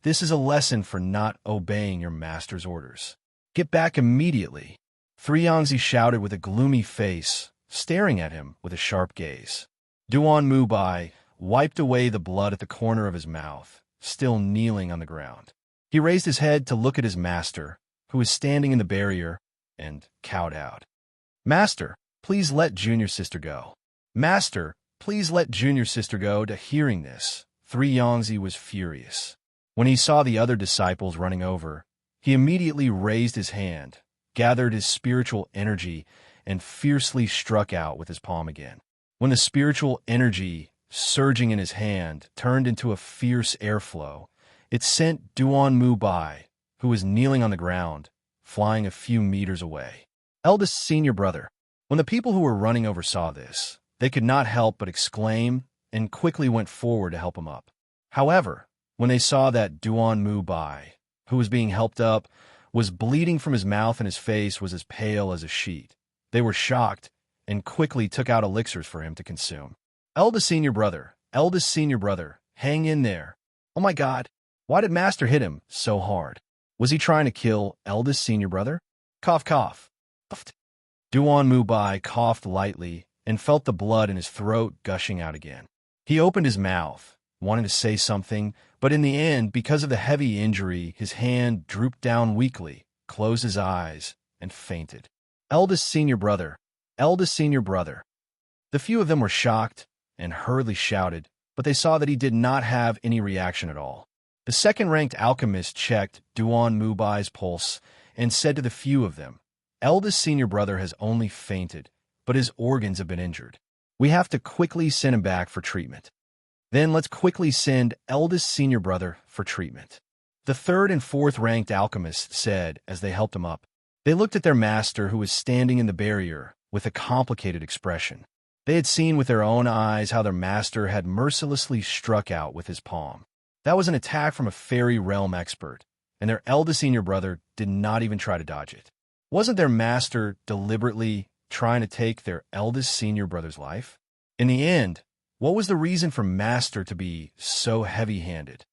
"This is a lesson for not obeying your master's orders. Get back immediately." 3Yangzi shouted with a gloomy face, staring at him with a sharp gaze. Duan Mubai wiped away the blood at the corner of his mouth, still kneeling on the ground. He raised his head to look at his master, who was standing in the barrier, and cowed out. "Master, please let Junior sister go. Master, please let Junior sister go." To hearing this, 3Yangzi was furious. When he saw the other disciples running over, he immediately raised his hand, gathered his spiritual energy, and fiercely struck out with his palm again. When the spiritual energy, surging in his hand, turned into a fierce airflow, it sent Duan Mubai, who was kneeling on the ground, flying a few meters away. Eldest senior brother. When the people who were running over saw this, they could not help but exclaim and quickly went forward to help him up. However, when they saw that Duan Mubai, who was being helped up, was bleeding from his mouth and his face was as pale as a sheet, they were shocked and quickly took out elixirs for him to consume. Eldest senior brother, hang in there. Oh my God, why did Master hit him so hard? Was he trying to kill eldest senior brother? Cough, cough. Puffed. Duan Mubai coughed lightly and felt the blood in his throat gushing out again. He opened his mouth, wanting to say something, but in the end, because of the heavy injury, his hand drooped down weakly, closed his eyes, and fainted. Eldest senior brother, eldest senior brother. The few of them were shocked and hurriedly shouted, but they saw that he did not have any reaction at all. The second-ranked alchemist checked Duan Mubai's pulse and said to the few of them, "Eldest senior brother has only fainted, but his organs have been injured. We have to quickly send him back for treatment. Then let's quickly send eldest senior brother for treatment." The third and fourth-ranked alchemists said as they helped him up. They looked at their master who was standing in the barrier with a complicated expression. They had seen with their own eyes how their master had mercilessly struck out with his palm. That was an attack from a fairy realm expert, and their eldest senior brother did not even try to dodge it. Wasn't their master deliberately trying to take their eldest senior brother's life? In the end, what was the reason for master to be so heavy-handed?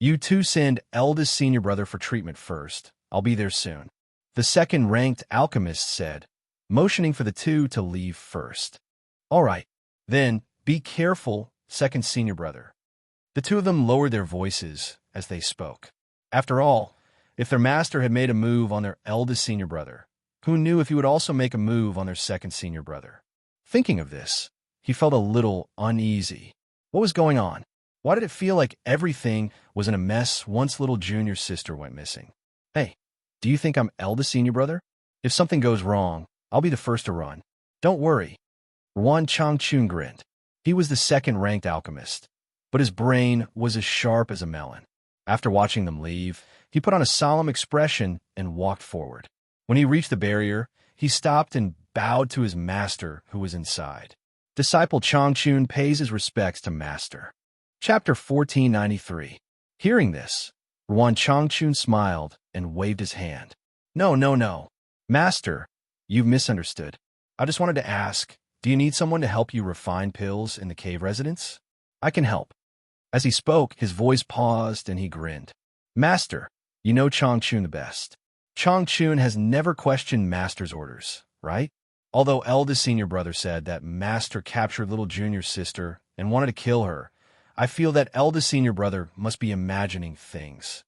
"You two send eldest senior brother for treatment first. I'll be there soon," the second-ranked alchemist said, motioning for the two to leave first. "All right, then, be careful, second senior brother." The two of them lowered their voices as they spoke. After all, if their master had made a move on their eldest senior brother, who knew if he would also make a move on their second senior brother? Thinking of this, he felt a little uneasy. What was going on? Why did it feel like everything was in a mess once little junior sister went missing? "Hey, do you think I'm eldest senior brother? If something goes wrong, I'll be the first to run. Don't worry." Ruan Changchun grinned. He was the second-ranked alchemist, but his brain was as sharp as a melon. After watching them leave, he put on a solemn expression and walked forward. When he reached the barrier, he stopped and bowed to his master, who was inside. Disciple Changchun pays his respects to master. Chapter 1493. Hearing this, Ruan Changchun smiled and waved his hand. No, no, no. Master, you've misunderstood. I just wanted to ask, do you need someone to help you refine pills in the cave residence? I can help." As he spoke, his voice paused and he grinned. "Master, you know Changchun the best. Changchun has never questioned Master's orders, right? Although eldest senior brother said that Master captured little junior sister and wanted to kill her, I feel that eldest senior brother must be imagining things."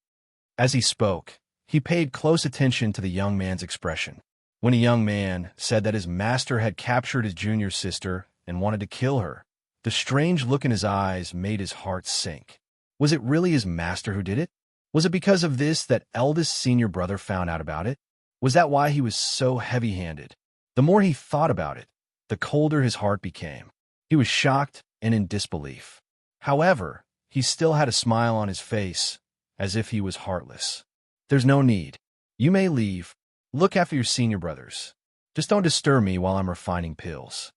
As he spoke, he paid close attention to the young man's expression. When a young man said that his master had captured his junior sister and wanted to kill her, the strange look in his eyes made his heart sink. Was it really his master who did it? Was it because of this that eldest senior brother found out about it? Was that why he was so heavy-handed? The more he thought about it, the colder his heart became. He was shocked and in disbelief. However, he still had a smile on his face, as if he was heartless. "There's no need. You may leave. Look after your senior brothers. Just don't disturb me while I'm refining pills."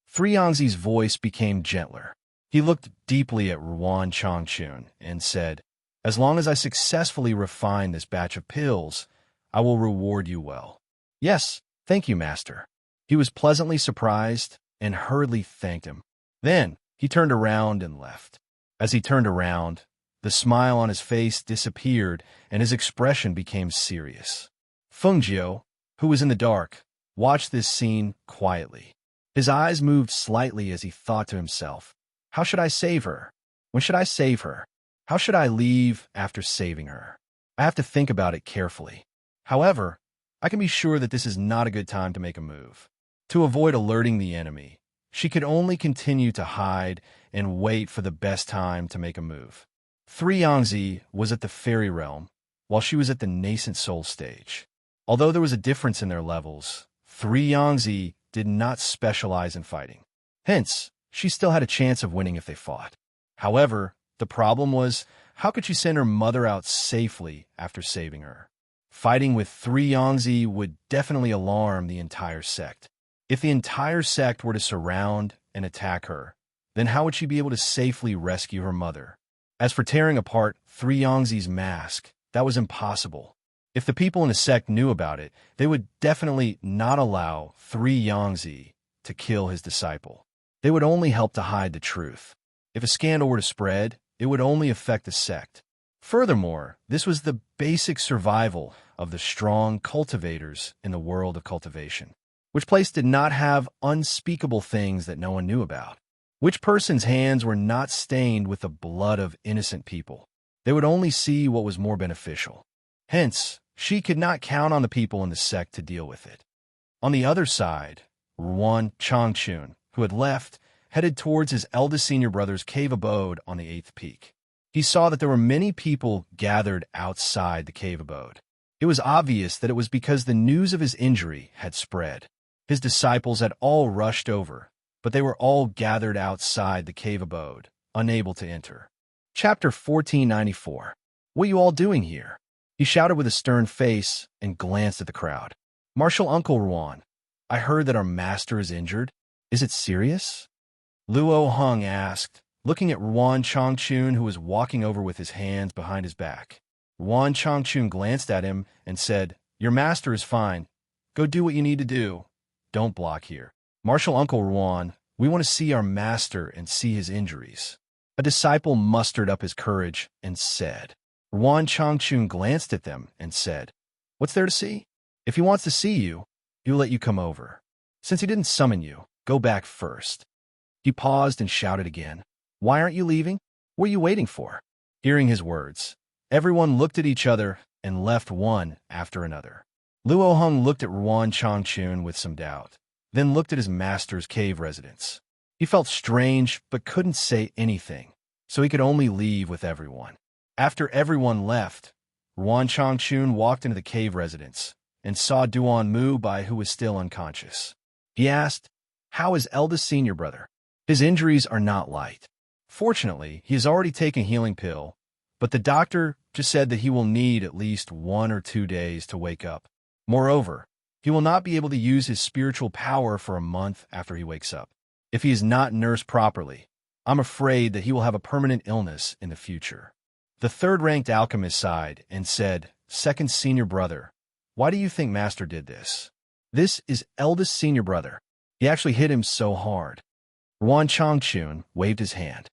Three Yangzi's voice became gentler. He looked deeply at Ruan Changchun and said, "As long as I successfully refine this batch of pills, I will reward you well." "Yes, thank you, master." He was pleasantly surprised and hurriedly thanked him. Then he turned around and left. As he turned around, the smile on his face disappeared and his expression became serious. Fengjiu, who was in the dark, watched this scene quietly. His eyes moved slightly as he thought to himself, "How should I save her? When should I save her? How should I leave after saving her? I have to think about it carefully. However, I can be sure that this is not a good time to make a move." To avoid alerting the enemy, she could only continue to hide and wait for the best time to make a move. Three Yangzi was at the fairy realm, while she was at the nascent soul stage. Although there was a difference in their levels, Three Yangzi did not specialize in fighting. Hence, she still had a chance of winning if they fought. However, the problem was, how could she send her mother out safely after saving her? Fighting with Three Yangzi would definitely alarm the entire sect. If the entire sect were to surround and attack her, then how would she be able to safely rescue her mother? As for tearing apart Three Yangzi's mask, that was impossible. If the people in the sect knew about it, they would definitely not allow Three Yangzi to kill his disciple. They would only help to hide the truth. If a scandal were to spread, it would only affect the sect. Furthermore, this was the basic survival of the strong cultivators in the world of cultivation. Which place did not have unspeakable things that no one knew about? Which person's hands were not stained with the blood of innocent people? They would only see what was more beneficial. Hence, she could not count on the people in the sect to deal with it. On the other side, Enchanting, who had left, headed towards his eldest senior brother's cave abode on the 8th peak. He saw that there were many people gathered outside the cave abode. It was obvious that it was because the news of his injury had spread. His disciples had all rushed over, but they were all gathered outside the cave abode, unable to enter. Chapter 1494. What are you all doing here? He shouted with a stern face and glanced at the crowd. Martial Uncle Ruan, I heard that our master is injured. Is it serious? Luo Hung asked, looking at Ruan Changchun, who was walking over with his hands behind his back. Ruan Changchun glanced at him and said, Your master is fine. Go do what you need to do. Don't block here. Martial Uncle Ruan, we want to see our master and see his injuries. A disciple mustered up his courage and said. Ruan Changchun glanced at them and said, What's there to see? If he wants to see you, he'll let you come over. Since he didn't summon you, go back first. He paused and shouted again, Why aren't you leaving? What are you waiting for? Hearing his words, everyone looked at each other and left one after another. Luo Hung looked at Ruan Changchun with some doubt, then looked at his master's cave residence. He felt strange but couldn't say anything, so he could only leave with everyone. After everyone left, Ruan Changchun walked into the cave residence and saw Duan Mu Bai, who was still unconscious. He asked, How is eldest senior brother? His injuries are not light. Fortunately, he has already taken a healing pill, but the doctor just said that he will need at least 1 or 2 days to wake up. Moreover, he will not be able to use his spiritual power for a month after he wakes up. If he is not nursed properly, I'm afraid that he will have a permanent illness in the future. The third-ranked alchemist sighed and said, Second senior brother, why do you think Master did this? This is eldest senior brother. He actually hit him so hard. Ruan Changchun waved his hand.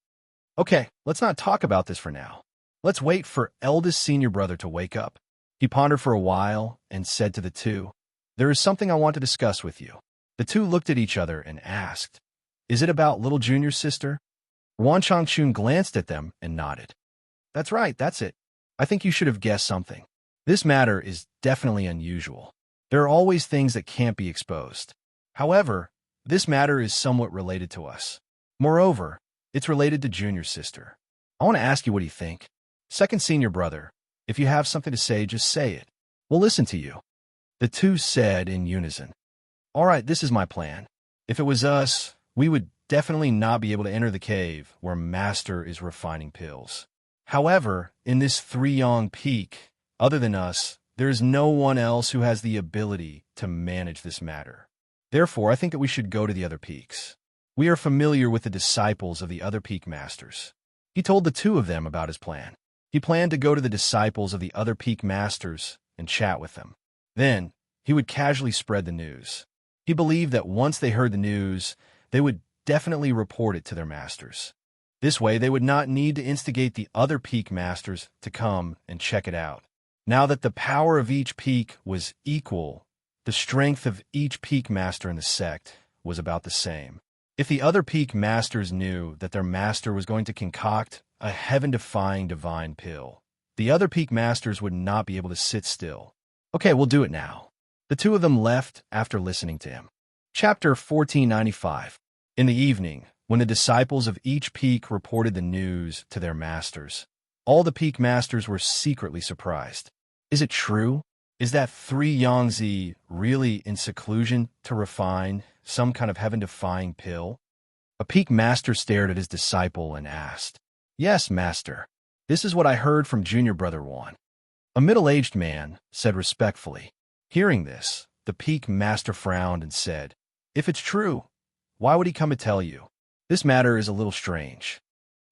Okay, let's not talk about this for now. Let's wait for eldest senior brother to wake up. He pondered for a while and said to the two, There is something I want to discuss with you. The two looked at each other and asked, Is it about little junior sister? Ruan Changchun glanced at them and nodded. That's right, that's it. I think you should have guessed something. This matter is definitely unusual. There are always things that can't be exposed. However, this matter is somewhat related to us. Moreover, it's related to junior sister. I want to ask you what you think. Second senior brother, if you have something to say, just say it. We'll listen to you. The two said in unison. All right, this is my plan. If it was us, we would definitely not be able to enter the cave where Master is refining pills. However, in this Three-Yong Peak, other than us, there is no one else who has the ability to manage this matter. Therefore, I think that we should go to the other peaks. We are familiar with the disciples of the other peak masters. He told the two of them about his plan. He planned to go to the disciples of the other peak masters and chat with them. Then, he would casually spread the news. He believed that once they heard the news, they would definitely report it to their masters. This way, they would not need to instigate the other peak masters to come and check it out. Now that the power of each peak was equal, the strength of each peak master in the sect was about the same. If the other peak masters knew that their master was going to concoct a heaven-defying divine pill, the other peak masters would not be able to sit still. Okay, we'll do it now. The two of them left after listening to him. Chapter 1495. In the evening, when the disciples of each peak reported the news to their masters, all the peak masters were secretly surprised. Is it true? Is that Three-Yongzi really in seclusion to refine some kind of heaven-defying pill? A peak master stared at his disciple and asked, Yes, master. This is what I heard from junior brother Juan. A middle-aged man said respectfully. Hearing this, the peak master frowned and said, If it's true, why would he come to tell you? This matter is a little strange.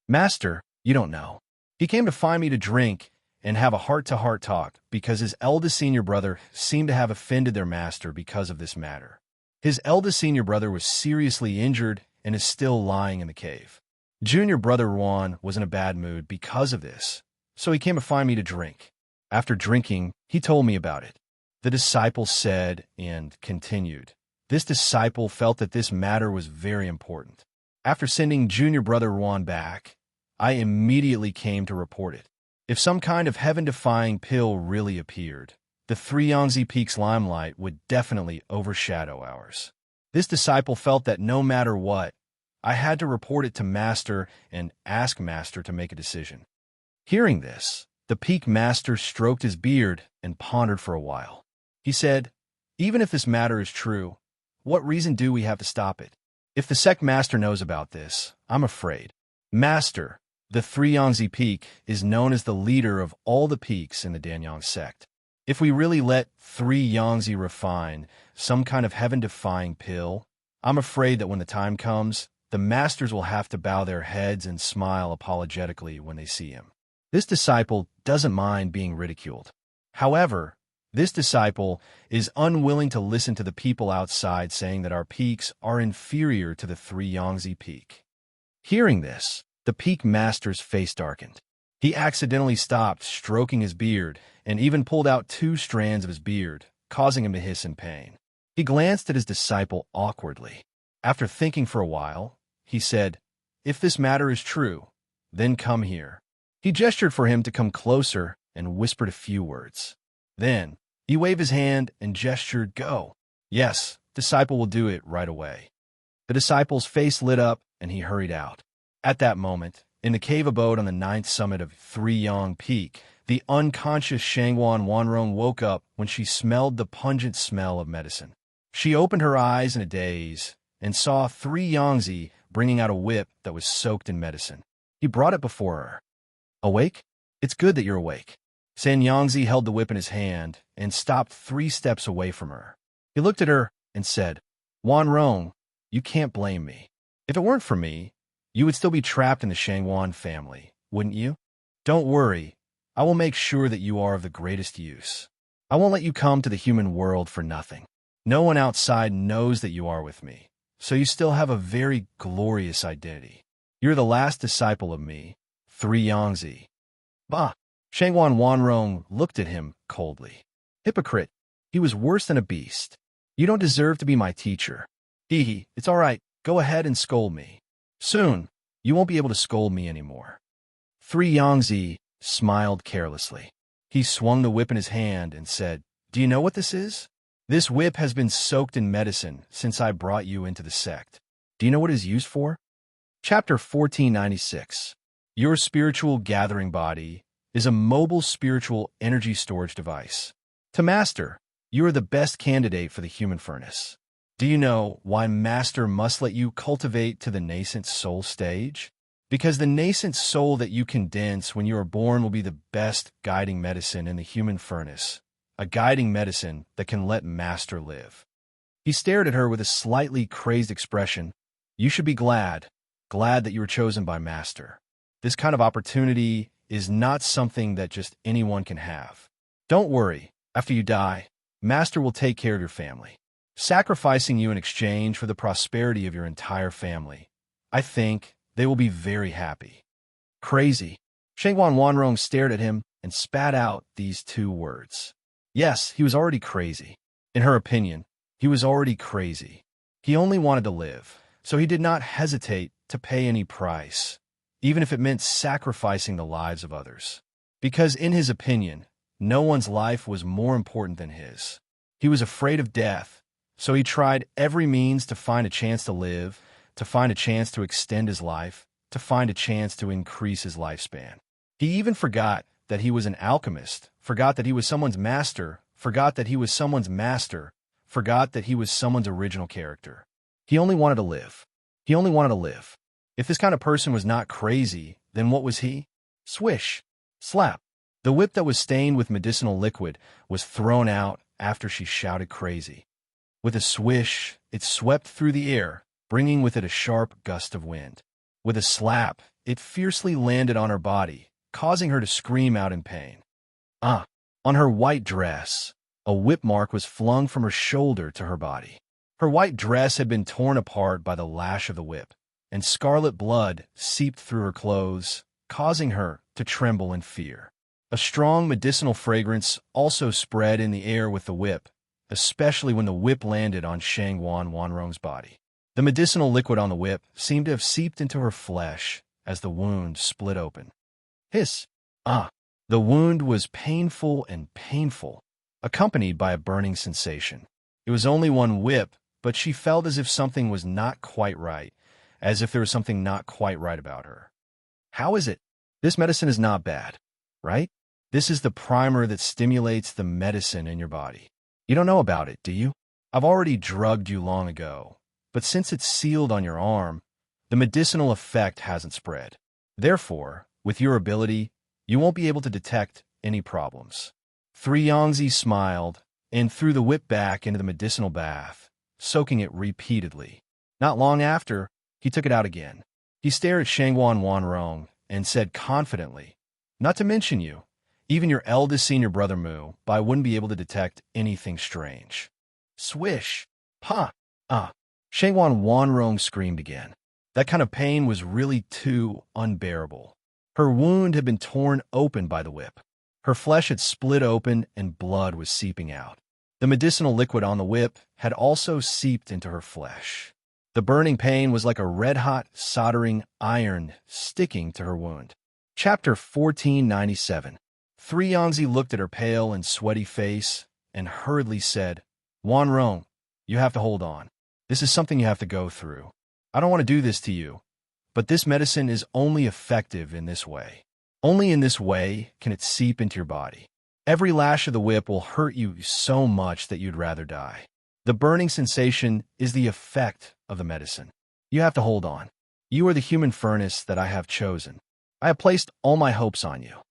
Master, you don't know. He came to find me to drink and have a heart-to-heart talk because his eldest senior brother seemed to have offended their master because of this matter. His eldest senior brother was seriously injured and is still lying in the cave. Junior brother Juan was in a bad mood because of this, so he came to find me to drink. After drinking, he told me about it. The disciple said and continued. This disciple felt that this matter was very important. After sending junior brother Juan back, I immediately came to report it. If some kind of heaven-defying pill really appeared, the three Yangtze Peaks limelight would definitely overshadow ours. This disciple felt that no matter what, I had to report it to Master and ask Master to make a decision. Hearing this, the Peak Master stroked his beard and pondered for a while. He said, even if this matter is true, what reason do we have to stop it? If the sect master knows about this, I'm afraid. Master, the three Yangtze Peak, is known as the leader of all the peaks in the Danyang sect. If we really let three Yangtze refine some kind of heaven-defying pill, I'm afraid that when the time comes, the masters will have to bow their heads and smile apologetically when they see him. This disciple doesn't mind being ridiculed. However, this disciple is unwilling to listen to the people outside saying that our peaks are inferior to the three Yangtze Peak. Hearing this, the Peak Master's face darkened. He accidentally stopped stroking his beard and even pulled out 2 strands of his beard, causing him to hiss in pain. He glanced at his disciple awkwardly. After thinking for a while, he said, if this matter is true, then come here. He gestured for him to come closer and whispered a few words. Then, he waved his hand and gestured, go. Yes, disciple will do it right away. The disciple's face lit up and he hurried out. At that moment, in the cave abode on the 9th summit of Three Yang Peak, the unconscious Shangwan Wanrong woke up when she smelled the pungent smell of medicine. She opened her eyes in a daze and saw Three Yangtze bringing out a whip that was soaked in medicine. He brought it before her. Awake? It's good that you're awake. San Yangtze held the whip in his hand and stopped 3 steps away from her. He looked at her and said, Wanrong, you can't blame me. If it weren't for me, you would still be trapped in the Shangwan family, wouldn't you? Don't worry, I will make sure that you are of the greatest use. I won't let you come to the human world for nothing. No one outside knows that you are with me, so you still have a very glorious identity. You're the last disciple of me, Three Yangtze. Bah! Shangwan Wanrong looked at him coldly. Hypocrite, he was worse than a beast. You don't deserve to be my teacher. Hee, it's all right, go ahead and scold me. Soon, you won't be able to scold me anymore. Three Yangtze smiled carelessly. He swung the whip in his hand and said, do you know what this is? This whip has been soaked in medicine since I brought you into the sect. Do you know what it is used for? Chapter 1496. Your spiritual gathering body is a mobile spiritual energy storage device. To Master, you are the best candidate for the human furnace. Do you know why Master must let you cultivate to the nascent soul stage? Because the nascent soul that you condense when you are born will be the best guiding medicine in the human furnace, a guiding medicine that can let Master live. He stared at her with a slightly crazed expression. You should be glad that you were chosen by Master. This kind of opportunity is not something that just anyone can have. Don't worry, after you die, Master will take care of your family, sacrificing you in exchange for the prosperity of your entire family. I think they will be very happy. Crazy. Shangwan Wanrong stared at him and spat out these 2 words. Yes, he was already crazy. In her opinion, he was already crazy. He only wanted to live, so he did not hesitate to pay any price, even if it meant sacrificing the lives of others. Because in his opinion, no one's life was more important than his. He was afraid of death, so he tried every means to find a chance to live, to find a chance to extend his life, to find a chance to increase his lifespan. He even forgot that he was an alchemist, forgot that he was someone's master, forgot that he was someone's master, forgot that he was someone's original character. He only wanted to live. He only wanted to live. If this kind of person was not crazy, then what was he? Swish! Slap! The whip that was stained with medicinal liquid was thrown out after she shouted crazy. With a swish, it swept through the air, bringing with it a sharp gust of wind. With a slap, it fiercely landed on her body, causing her to scream out in pain. On her white dress, a whip mark was flung from her shoulder to her body. Her white dress had been torn apart by the lash of the whip, and scarlet blood seeped through her clothes, causing her to tremble in fear. A strong medicinal fragrance also spread in the air with the whip, especially when the whip landed on Shangwan Wanrong's body. The medicinal liquid on the whip seemed to have seeped into her flesh as the wound split open. Hiss! Ah! The wound was painful, accompanied by a burning sensation. It was only one whip, but she felt as if something was not quite right, as if there was something not quite right about her. How is it? This medicine is not bad, right? This is the primer that stimulates the medicine in your body. You don't know about it, do you? I've already drugged you long ago, but since it's sealed on your arm, the medicinal effect hasn't spread. Therefore, with your ability, you won't be able to detect any problems. 3 Yangzi smiled and threw the whip back into the medicinal bath, soaking it repeatedly. Not long after, he took it out again. He stared at Shangwan Wanrong and said confidently, "Not to mention you, even your eldest senior brother Mu, but I wouldn't be able to detect anything strange." Swish! Pa! Ah! Shangwan Wanrong screamed again. That kind of pain was really too unbearable. Her wound had been torn open by the whip. Her flesh had split open and blood was seeping out. The medicinal liquid on the whip had also seeped into her flesh. The burning pain was like a red-hot, soldering iron sticking to her wound. Chapter 1497. 3 Yangzi looked at her pale and sweaty face and hurriedly said, "Wanrong, you have to hold on. This is something you have to go through. I don't want to do this to you, but this medicine is only effective in this way. Only in this way can it seep into your body. Every lash of the whip will hurt you so much that you'd rather die. The burning sensation is the effect of the medicine. You have to hold on. You are the human furnace that I have chosen. I have placed all my hopes on you.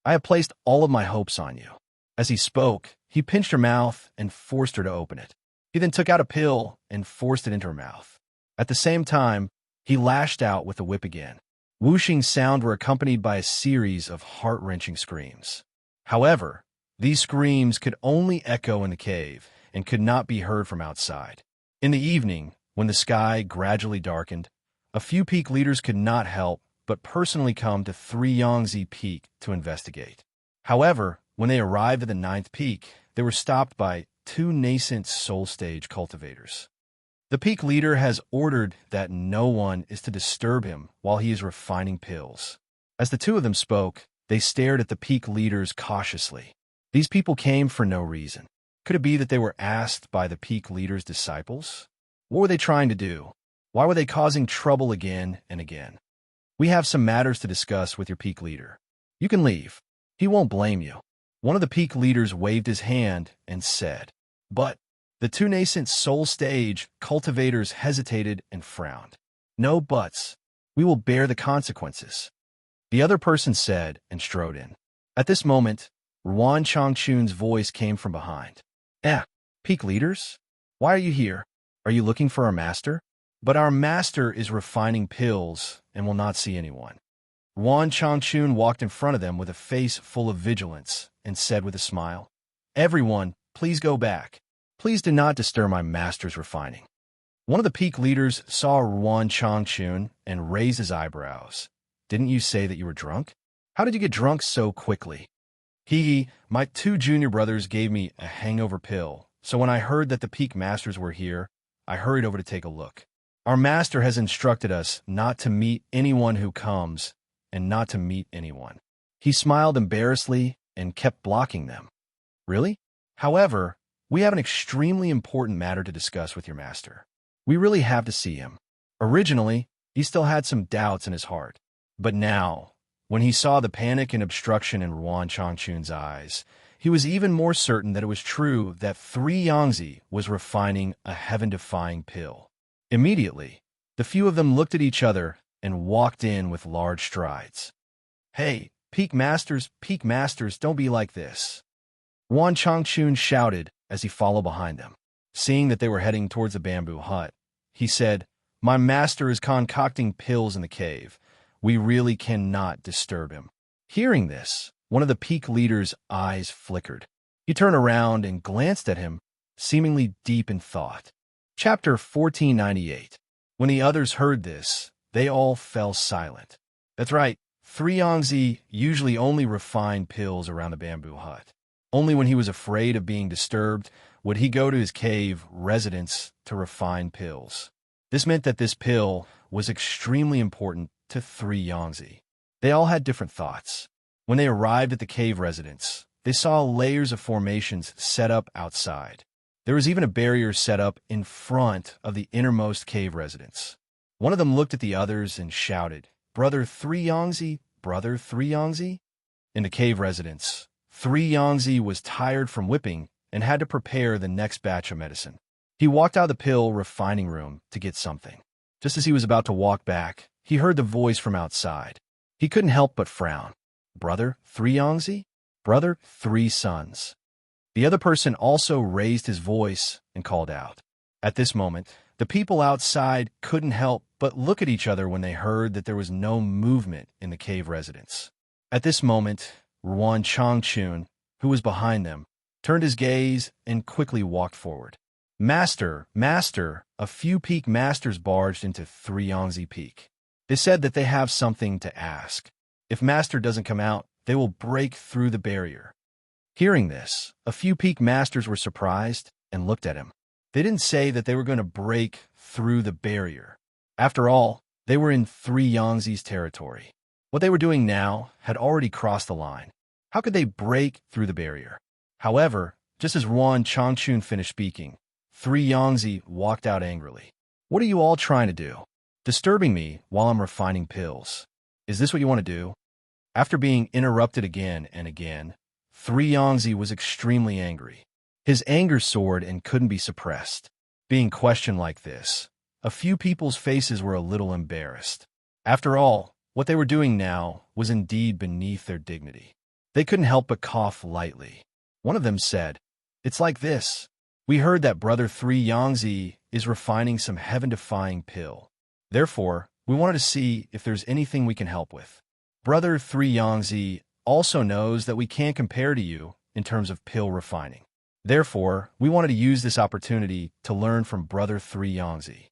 I have placed all of my hopes on you." As he spoke, he pinched her mouth and forced her to open it. He then took out a pill and forced it into her mouth. At the same time, he lashed out with the whip again. Whooshing sounds were accompanied by a series of heart-wrenching screams. However, these screams could only echo in the cave and could not be heard from outside. In the evening, when the sky gradually darkened, a few peak leaders could not help but personally come to 3 Yangzi Peak to investigate. However, when they arrived at the 9th peak, they were stopped by 2 nascent soul stage cultivators. The peak leader has ordered that no one is to disturb him while he is refining pills. As the 2 of them spoke, they stared at the peak leaders cautiously. These people came for no reason. Could it be that they were asked by the peak leader's disciples? What were they trying to do? Why were they causing trouble again and again? "We have some matters to discuss with your peak leader. You can leave. He won't blame you." One of the peak leaders waved his hand and said, "But..." The 2 nascent soul stage cultivators hesitated and frowned. "No buts. We will bear the consequences," the other person said and strode in. At this moment, Ruan Changchun's voice came from behind. Peak leaders? Why are you here? Are you looking for our master?" "But our master is refining pills and will not see anyone." Ruan Changchun walked in front of them with a face full of vigilance and said with a smile, "Everyone, please go back. Please do not disturb my master's refining." One of the peak leaders saw Ruan Changchun and raised his eyebrows. "Didn't you say that you were drunk? How did you get drunk so quickly?" My 2 junior brothers gave me a hangover pill, so when I heard that the peak masters were here, I hurried over to take a look. Our master has instructed us not to meet anyone who comes and not to meet anyone." He smiled embarrassedly and kept blocking them. "Really? However, we have an extremely important matter to discuss with your master. We really have to see him." Originally, he still had some doubts in his heart. But now, when he saw the panic and obstruction in Ruan Changchun's eyes, he was even more certain that it was true that 3 Yangzi was refining a heaven-defying pill. Immediately, the few of them looked at each other and walked in with large strides. "Hey, peak masters, don't be like this." Ruan Changchun shouted as he followed behind them. Seeing that they were heading towards the bamboo hut, he said, "My master is concocting pills in the cave. We really cannot disturb him." Hearing this, one of the peak leaders' eyes flickered. He turned around and glanced at him, seemingly deep in thought. Chapter 1498. When the others heard this, they all fell silent. That's right, Three Yangtze usually only refined pills around the bamboo hut. Only when he was afraid of being disturbed would he go to his cave residence to refine pills. This meant that this pill was extremely important to Three Yangtze. They all had different thoughts. When they arrived at the cave residence, they saw layers of formations set up outside. There was even a barrier set up in front of the innermost cave residence. One of them looked at the others and shouted, "Brother Three Yangtze, Brother Three Yangtze?" In the cave residence, Three Yangtze was tired from whipping and had to prepare the next batch of medicine. He walked out of the pill refining room to get something. Just as he was about to walk back, he heard the voice from outside. He couldn't help but frown. "Brother Three Yangtze? Brother Three Sons." The other person also raised his voice and called out. At this moment, the people outside couldn't help but look at each other when they heard that there was no movement in the cave residence. At this moment, Ruan Changchun, who was behind them, turned his gaze and quickly walked forward. "Master, Master!" A few peak masters barged into Three Yangtze Peak. They said that they have something to ask. If Master doesn't come out, they will break through the barrier. Hearing this, a few peak masters were surprised and looked at him. They didn't say that they were going to break through the barrier. After all, they were in Three Yangtze's territory. What they were doing now had already crossed the line. How could they break through the barrier? However, just as Ruan Changchun finished speaking, Three Yangtze walked out angrily. "What are you all trying to do? Disturbing me while I'm refining pills. Is this what you want to do?" After being interrupted again and again, Three Yangtze was extremely angry. His anger soared and couldn't be suppressed. Being questioned like this, a few people's faces were a little embarrassed. After all, what they were doing now was indeed beneath their dignity. They couldn't help but cough lightly. One of them said, "It's like this. We heard that Brother Three Yangtze is refining some heaven-defying pill. Therefore, we wanted to see if there's anything we can help with. Brother Three Yangtze also knows that we can't compare to you in terms of pill refining. Therefore, we wanted to use this opportunity to learn from Brother Three Yangtze."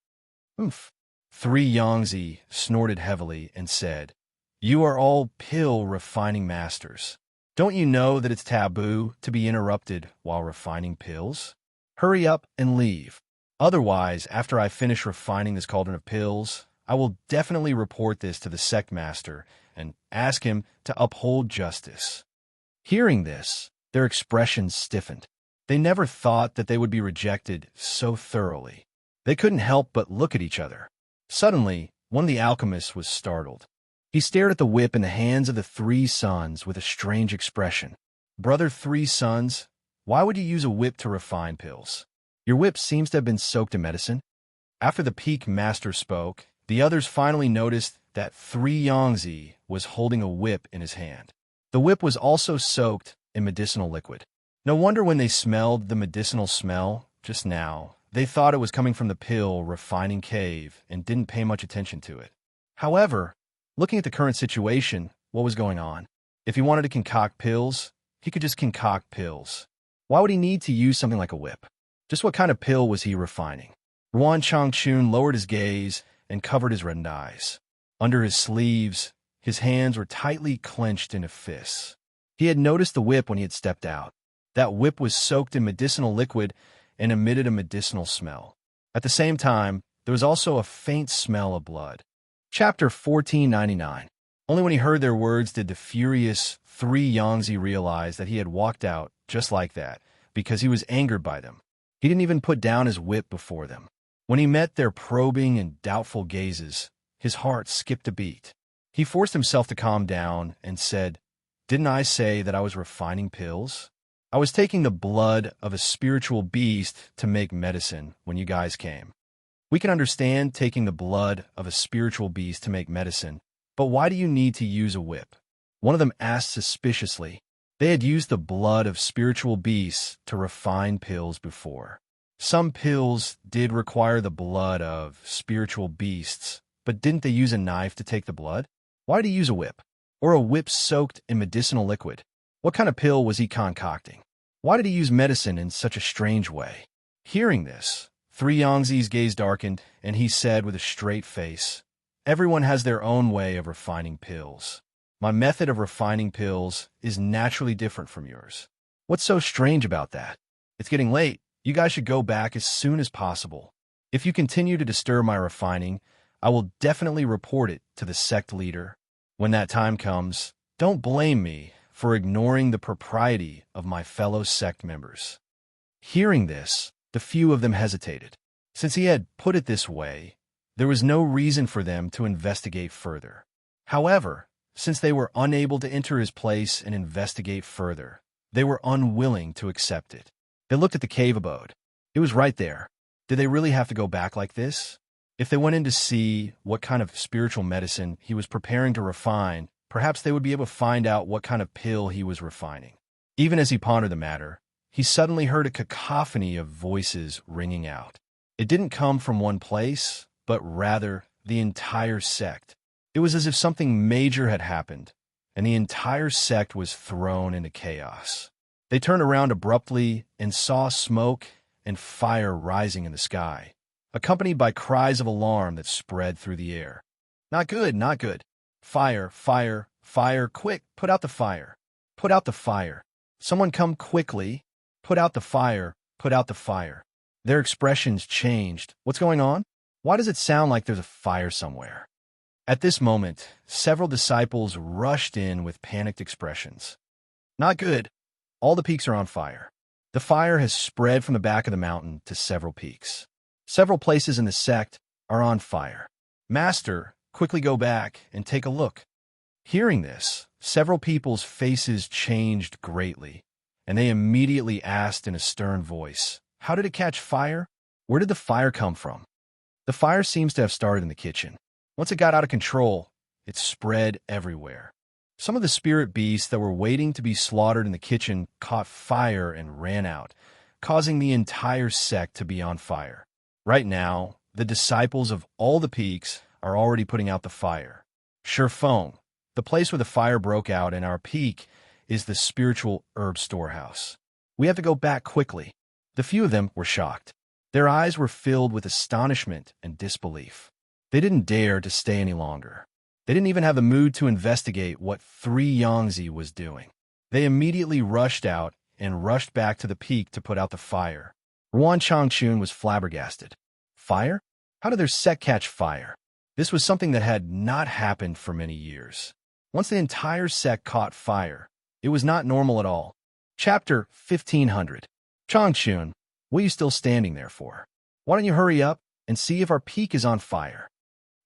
Oof. Three Yangtze snorted heavily and said, "You are all pill refining masters. Don't you know that it's taboo to be interrupted while refining pills? Hurry up and leave. Otherwise, after I finish refining this cauldron of pills, I will definitely report this to the sect master and ask him to uphold justice." Hearing this, their expressions stiffened. They never thought that they would be rejected so thoroughly. They couldn't help but look at each other. Suddenly, one of the alchemists was startled. He stared at the whip in the hands of the Three Sons with a strange expression. "Brother Three Sons, why would you use a whip to refine pills? Your whip seems to have been soaked in medicine." After the peak master spoke, the others finally noticed that Three Yangtze was holding a whip in his hand. The whip was also soaked in medicinal liquid. No wonder when they smelled the medicinal smell just now, they thought it was coming from the pill refining cave and didn't pay much attention to it. However, looking at the current situation, what was going on? If he wanted to concoct pills, he could just concoct pills. Why would he need to use something like a whip? Just what kind of pill was he refining? Ruan Changchun lowered his gaze and covered his reddened eyes. Under his sleeves, his hands were tightly clenched into fists. He had noticed the whip when he had stepped out. That whip was soaked in medicinal liquid and emitted a medicinal smell. At the same time, there was also a faint smell of blood. Chapter 1499. Only when he heard their words did the furious Three Yangtze realize that he had walked out just like that, because he was angered by them. He didn't even put down his whip before them. When he met their probing and doubtful gazes, his heart skipped a beat. He forced himself to calm down and said, "Didn't I say that I was refining pills? I was taking the blood of a spiritual beast to make medicine when you guys came. We can understand taking the blood of a spiritual beast to make medicine, but why do you need to use a whip?" One of them asked suspiciously. They had used the blood of spiritual beasts to refine pills before. Some pills did require the blood of spiritual beasts, but didn't they use a knife to take the blood? Why did he use a whip? Or a whip soaked in medicinal liquid? What kind of pill was he concocting? Why did he use medicine in such a strange way? Hearing this, Three Yangtze's gaze darkened, and he said with a straight face, "Everyone has their own way of refining pills. My method of refining pills is naturally different from yours. What's so strange about that? It's getting late. You guys should go back as soon as possible. If you continue to disturb my refining, I will definitely report it to the sect leader. When that time comes, don't blame me for ignoring the propriety of my fellow sect members. Hearing this, the few of them hesitated. Since he had put it this way, there was no reason for them to investigate further. However, since they were unable to enter his place and investigate further, they were unwilling to accept it. They looked at the cave abode. It was right there. Did they really have to go back like this? If they went in to see what kind of spiritual medicine he was preparing to refine, perhaps they would be able to find out what kind of pill he was refining. Even as he pondered the matter, he suddenly heard a cacophony of voices ringing out. It didn't come from one place, but rather the entire sect. It was as if something major had happened, and the entire sect was thrown into chaos. They turned around abruptly and saw smoke and fire rising in the sky, accompanied by cries of alarm that spread through the air. Not good, not good. Fire, fire, fire, quick, put out the fire. Put out the fire. Someone come quickly. Put out the fire, put out the fire. Their expressions changed. What's going on? Why does it sound like there's a fire somewhere? At this moment, several disciples rushed in with panicked expressions. Not good. All the peaks are on fire. The fire has spread from the back of the mountain to several peaks. Several places in the sect are on fire. Master, quickly go back and take a look. Hearing this, several people's faces changed greatly, and they immediately asked in a stern voice, "How did it catch fire? Where did the fire come from?" The fire seems to have started in the kitchen. Once it got out of control, it spread everywhere. Some of the spirit beasts that were waiting to be slaughtered in the kitchen caught fire and ran out, causing the entire sect to be on fire. Right now, the disciples of all the peaks are already putting out the fire. Shifeng, the place where the fire broke out in our peak, is the spiritual herb storehouse. We have to go back quickly. The few of them were shocked. Their eyes were filled with astonishment and disbelief. They didn't dare to stay any longer. They didn't even have the mood to investigate what 3 Yangtze was doing. They immediately rushed out and rushed back to the peak to put out the fire. Ruan Changchun was flabbergasted. Fire? How did their sect catch fire? This was something that had not happened for many years. Once the entire sect caught fire, it was not normal at all. Chapter 1500. Changchun, what are you still standing there for? Why don't you hurry up and see if our peak is on fire?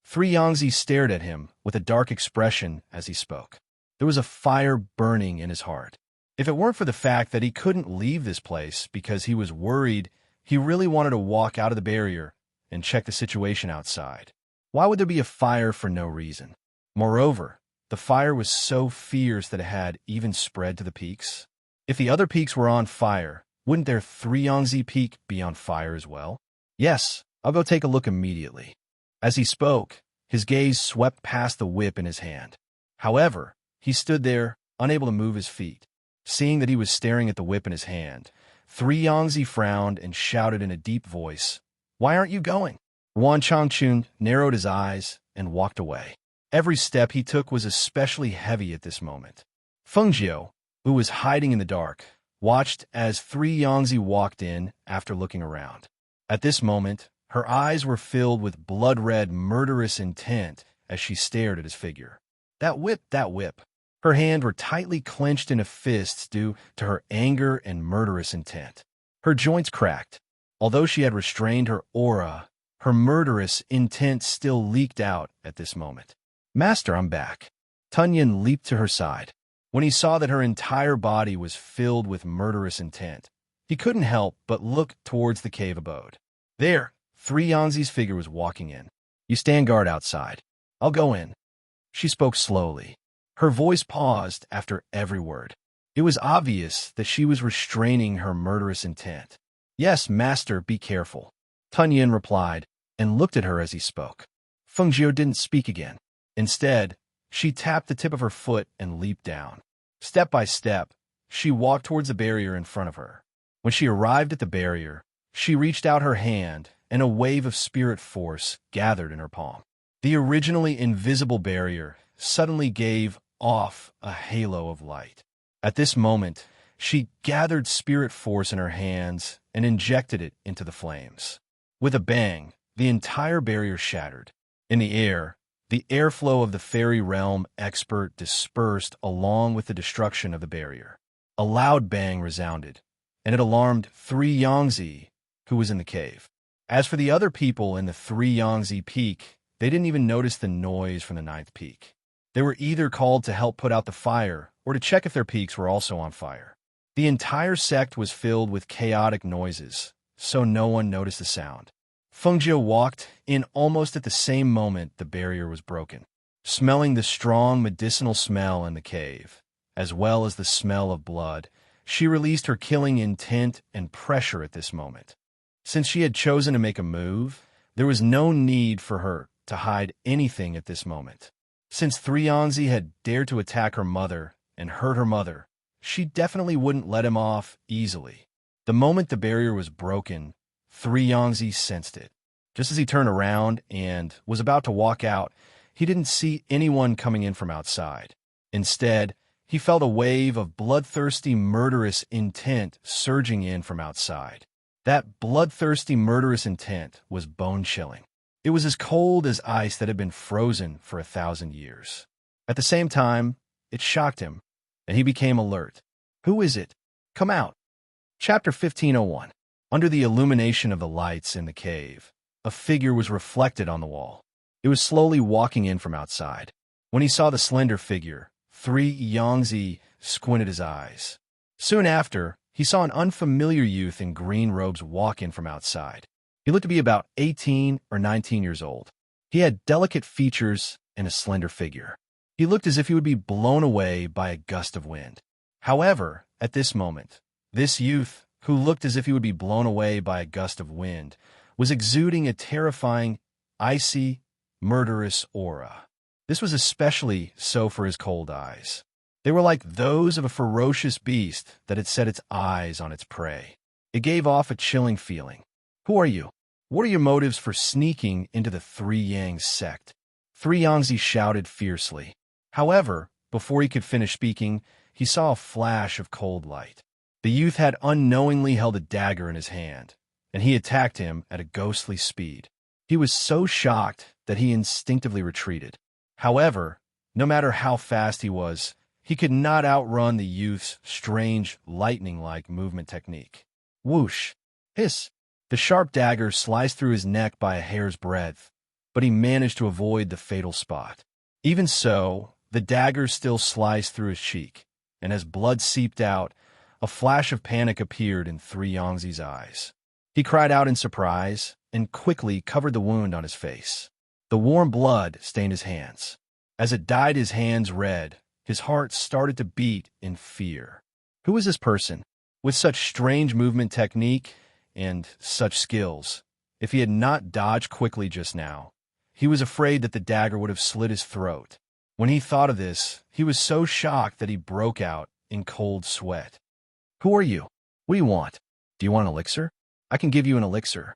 3 Yangtze stared at him with a dark expression as he spoke. There was a fire burning in his heart. If it weren't for the fact that he couldn't leave this place because he was worried, he really wanted to walk out of the barrier and check the situation outside. Why would there be a fire for no reason? Moreover, the fire was so fierce that it had even spread to the peaks. If the other peaks were on fire, wouldn't their 3 Yangtze peak be on fire as well? Yes, I'll go take a look immediately. As he spoke, his gaze swept past the whip in his hand. However, he stood there, unable to move his feet. Seeing that he was staring at the whip in his hand, 3 Yangtze frowned and shouted in a deep voice, "Why aren't you going?" Ruan Changchun narrowed his eyes and walked away. Every step he took was especially heavy at this moment. Feng Jiu, who was hiding in the dark, watched as 3 Yangtze walked in after looking around. At this moment, her eyes were filled with blood-red, murderous intent as she stared at his figure. That whip, that whip. Her hands were tightly clenched into fists due to her anger and murderous intent. Her joints cracked. Although she had restrained her aura, her murderous intent still leaked out at this moment. "Master, I'm back." Tunyon leaped to her side. When he saw that her entire body was filled with murderous intent, he couldn't help but look towards the cave abode. There, 3 Yangtze's figure was walking in. "You stand guard outside. I'll go in." She spoke slowly. Her voice paused after every word. It was obvious that she was restraining her murderous intent. "Yes, master, be careful," Tunyon replied, and looked at her as he spoke. Feng Jiu didn't speak again. Instead, she tapped the tip of her foot and leaped down. Step by step, she walked towards the barrier in front of her. When she arrived at the barrier, she reached out her hand, and a wave of spirit force gathered in her palm. The originally invisible barrier suddenly gave off a halo of light. At this moment, she gathered spirit force in her hands and injected it into the flames. With a bang, the entire barrier shattered. In the air, the airflow of the fairy realm expert dispersed along with the destruction of the barrier. A loud bang resounded, and it alarmed 3 Yangtze, who was in the cave. As for the other people in the 3 Yangtze peak, they didn't even notice the noise from the 9th peak. They were either called to help put out the fire or to check if their peaks were also on fire. The entire sect was filled with chaotic noises, so no one noticed the sound. Fengjiu walked in almost at the same moment the barrier was broken. Smelling the strong medicinal smell in the cave, as well as the smell of blood, she released her killing intent and pressure at this moment. Since she had chosen to make a move, there was no need for her to hide anything at this moment. Since 3 Yangtze had dared to attack her mother and hurt her mother, she definitely wouldn't let him off easily. The moment the barrier was broken, 3 Yangtze sensed it. Just as he turned around and was about to walk out, he didn't see anyone coming in from outside. Instead, he felt a wave of bloodthirsty, murderous intent surging in from outside. That bloodthirsty, murderous intent was bone-chilling. It was as cold as ice that had been frozen for 1,000 years. At the same time, it shocked him, and he became alert. Who is it? Come out. Chapter 1501. Under the illumination of the lights in the cave, a figure was reflected on the wall. It was slowly walking in from outside. When he saw the slender figure, 3 Yangtze squinted his eyes. Soon after, he saw an unfamiliar youth in green robes walk in from outside. He looked to be about 18 or 19 years old. He had delicate features and a slender figure. He looked as if he would be blown away by a gust of wind. However, at this moment, this youth, who looked as if he would be blown away by a gust of wind, was exuding a terrifying, icy, murderous aura. This was especially so for his cold eyes. They were like those of a ferocious beast that had set its eyes on its prey. It gave off a chilling feeling. Who are you? What are your motives for sneaking into the 3 Yang sect? 3 Yangtze shouted fiercely. However, before he could finish speaking, he saw a flash of cold light. The youth had unknowingly held a dagger in his hand, and he attacked him at a ghostly speed. He was so shocked that he instinctively retreated. However, no matter how fast he was, he could not outrun the youth's strange, lightning-like movement technique. Whoosh! Hiss! The sharp dagger sliced through his neck by a hair's breadth, but he managed to avoid the fatal spot. Even so, the dagger still sliced through his cheek, and as blood seeped out, a flash of panic appeared in 3 Yangtze's eyes. He cried out in surprise and quickly covered the wound on his face. The warm blood stained his hands. As it dyed his hands red, his heart started to beat in fear. Who was this person? With such strange movement technique and such skills, if he had not dodged quickly just now, he was afraid that the dagger would have slit his throat. When he thought of this, he was so shocked that he broke out in cold sweat. Who are you? What do you want? Do you want an elixir? I can give you an elixir.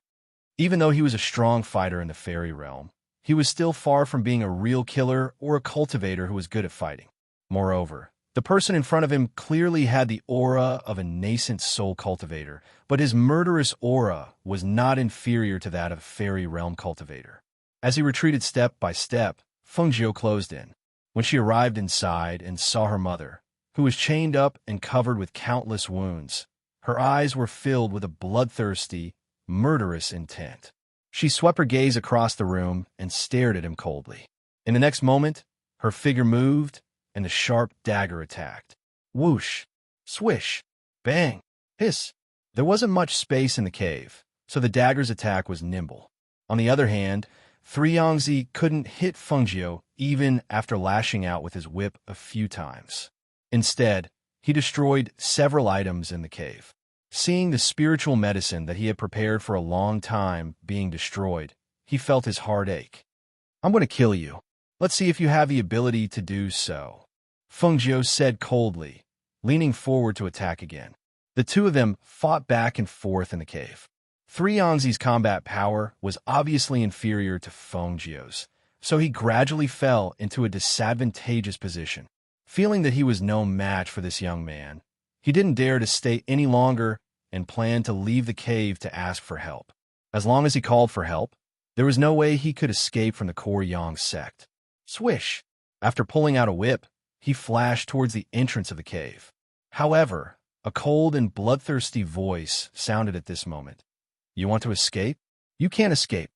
Even though he was a strong fighter in the fairy realm, he was still far from being a real killer or a cultivator who was good at fighting. Moreover, the person in front of him clearly had the aura of a nascent soul cultivator, but his murderous aura was not inferior to that of a fairy realm cultivator. As he retreated step by step, Fengjiu closed in. When she arrived inside and saw her mother, who was chained up and covered with countless wounds, her eyes were filled with a bloodthirsty, murderous intent. She swept her gaze across the room and stared at him coldly. In the next moment, her figure moved, and the sharp dagger attacked. Whoosh! Swish! Bang! Hiss! There wasn't much space in the cave, so the dagger's attack was nimble. On the other hand, 3 Yangtze couldn't hit Fengjiu even after lashing out with his whip a few times. Instead, he destroyed several items in the cave. Seeing the spiritual medicine that he had prepared for a long time being destroyed, he felt his heart ache. I'm going to kill you. Let's see if you have the ability to do so, Fengjiu said coldly, leaning forward to attack again. The two of them fought back and forth in the cave. 3 Yangtze's combat power was obviously inferior to Fengjiu's, so he gradually fell into a disadvantageous position. Feeling that he was no match for this young man, he didn't dare to stay any longer and planned to leave the cave to ask for help. As long as he called for help, there was no way he could escape from the Koryong sect. Swish! After pulling out a whip, he flashed towards the entrance of the cave. However, a cold and bloodthirsty voice sounded at this moment. You want to escape? You can't escape.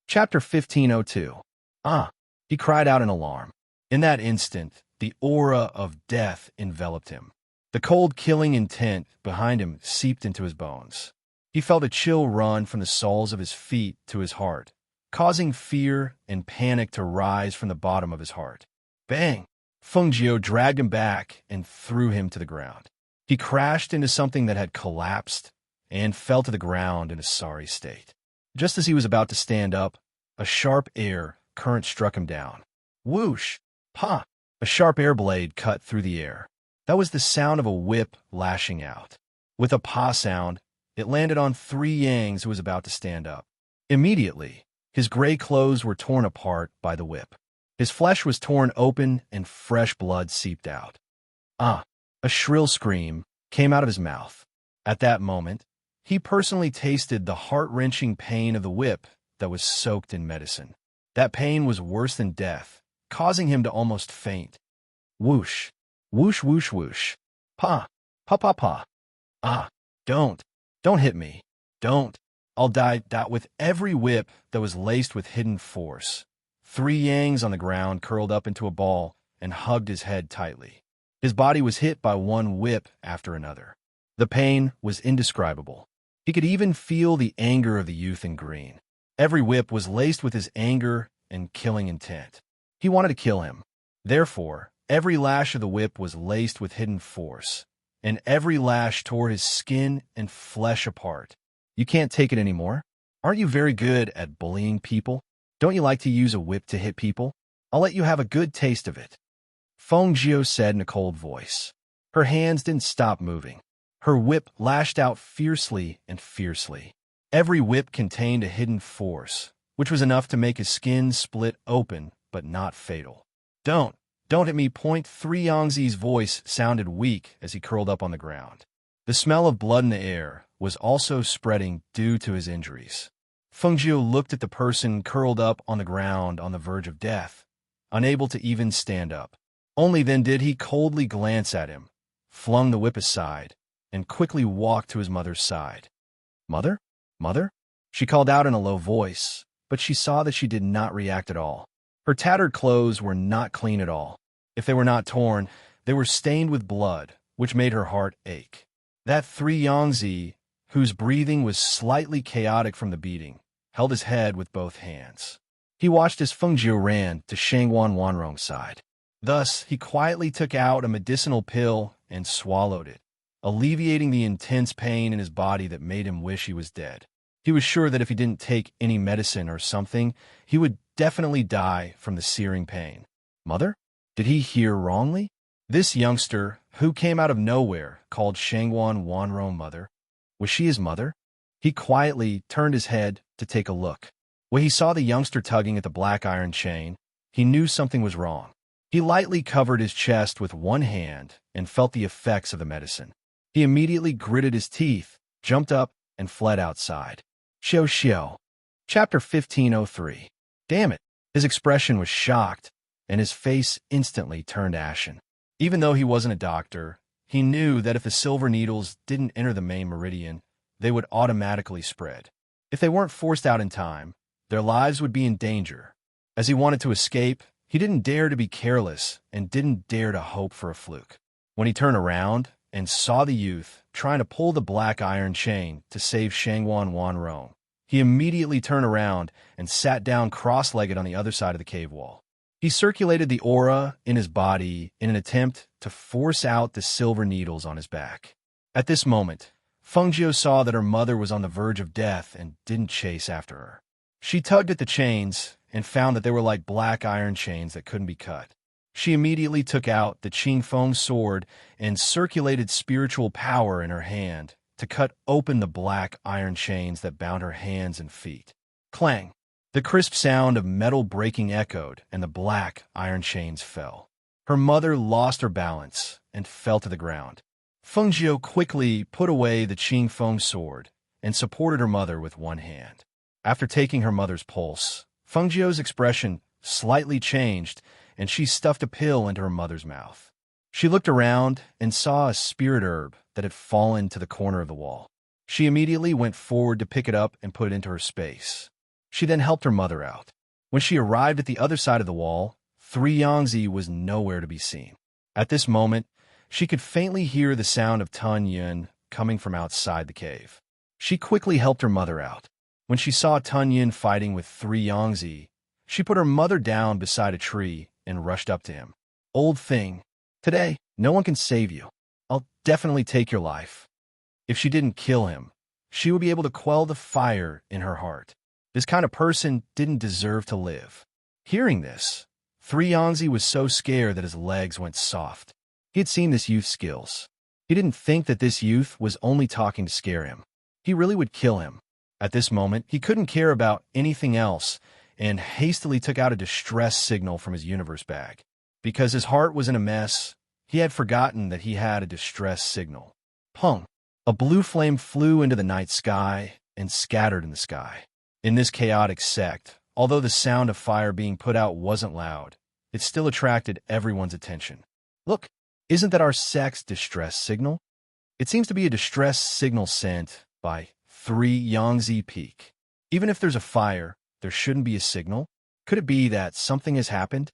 Chapter 1502. Ah! He cried out in alarm. In that instant, the aura of death enveloped him. The cold killing intent behind him seeped into his bones. He felt a chill run from the soles of his feet to his heart, causing fear and panic to rise from the bottom of his heart. Bang! Feng Jiu dragged him back and threw him to the ground. He crashed into something that had collapsed and fell to the ground in a sorry state. Just as he was about to stand up, a sharp air current struck him down. Whoosh! Pa! A sharp air blade cut through the air. That was the sound of a whip lashing out. With a pa sound, it landed on 3 Yangs who was about to stand up. Immediately, his gray clothes were torn apart by the whip. His flesh was torn open and fresh blood seeped out. Ah! A shrill scream came out of his mouth. At that moment, he personally tasted the heart-wrenching pain of the whip that was soaked in medicine. That pain was worse than death, causing him to almost faint. Whoosh! Whoosh, whoosh, whoosh. Pa! Pa, pa, pa. Ah! Don't hit me. Don't. I'll die with every whip that was laced with hidden force. 3 Yangs on the ground curled up into a ball and hugged his head tightly. His body was hit by one whip after another. The pain was indescribable. He could even feel the anger of the youth in green. Every whip was laced with his anger and killing intent. He wanted to kill him. Therefore, every lash of the whip was laced with hidden force, and every lash tore his skin and flesh apart. You can't take it anymore? Aren't you very good at bullying people? Don't you like to use a whip to hit people? I'll let you have a good taste of it. Feng Jiu said in a cold voice. Her hands didn't stop moving. Her whip lashed out fiercely and fiercely. Every whip contained a hidden force, which was enough to make his skin split open, but not fatal. Don't hit me. 3 Yangzi's voice sounded weak as he curled up on the ground. The smell of blood in the air was also spreading due to his injuries. Feng Jiu looked at the person curled up on the ground on the verge of death, unable to even stand up. Only then did he coldly glance at him, flung the whip aside, and quickly walked to his mother's side. Mother? Mother? She called out in a low voice, but she saw that she did not react at all. Her tattered clothes were not clean at all. If they were not torn, they were stained with blood, which made her heart ache. That 3 Yangzi, whose breathing was slightly chaotic from the beating, held his head with both hands. He watched as Feng Jiu ran to Shangwan Wanrong's side. Thus, he quietly took out a medicinal pill and swallowed it, alleviating the intense pain in his body that made him wish he was dead. He was sure that if he didn't take any medicine or something, he would definitely die from the searing pain. Mother? Did he hear wrongly? This youngster, who came out of nowhere, called Shangwan Wanrong mother. Was she his mother? He quietly turned his head to take a look. When he saw the youngster tugging at the black iron chain, he knew something was wrong. He lightly covered his chest with one hand and felt the effects of the medicine. He immediately gritted his teeth, jumped up, and fled outside. Xiao Xiao. Chapter 1503. Damn it! His expression was shocked, and his face instantly turned ashen. Even though he wasn't a doctor, he knew that if the silver needles didn't enter the main meridian, they would automatically spread. If they weren't forced out in time, their lives would be in danger. As he wanted to escape, he didn't dare to be careless and didn't dare to hope for a fluke. When he turned around and saw the youth trying to pull the black iron chain to save Shangwan Wanrong, he immediately turned around and sat down cross-legged on the other side of the cave wall. He circulated the aura in his body in an attempt to force out the silver needles on his back. At this moment, Feng Jiu saw that her mother was on the verge of death and didn't chase after her. She tugged at the chains and found that they were like black iron chains that couldn't be cut. She immediately took out the Qing Feng sword and circulated spiritual power in her hand to cut open the black iron chains that bound her hands and feet. Clang! The crisp sound of metal breaking echoed, and the black iron chains fell. Her mother lost her balance and fell to the ground. Feng Jiu quickly put away the Qing Feng sword and supported her mother with one hand. After taking her mother's pulse, Feng Jiu's expression slightly changed, and she stuffed a pill into her mother's mouth. She looked around and saw a spirit herb that had fallen to the corner of the wall. She immediately went forward to pick it up and put it into her space. She then helped her mother out. When she arrived at the other side of the wall, 3 Yangtze was nowhere to be seen. At this moment, she could faintly hear the sound of Tun Yun coming from outside the cave. She quickly helped her mother out. When she saw Tun Yun fighting with 3 Yangtze, she put her mother down beside a tree and rushed up to him. "Old thing, today, no one can save you. I'll definitely take your life." If she didn't kill him, she would be able to quell the fire in her heart. This kind of person didn't deserve to live. Hearing this, 3 Yangtze was so scared that his legs went soft. He had seen this youth's skills. He didn't think that this youth was only talking to scare him. He really would kill him. At this moment, he couldn't care about anything else and hastily took out a distress signal from his universe bag. Because his heart was in a mess, he had forgotten that he had a distress signal. Pung! A blue flame flew into the night sky and scattered in the sky. In this chaotic sect, although the sound of fire being put out wasn't loud, it still attracted everyone's attention. "Look, isn't that our sect's distress signal?" It seems to be a distress signal sent by 3 Yangtze Peak. Even if there's a fire, there shouldn't be a signal. Could it be that something has happened?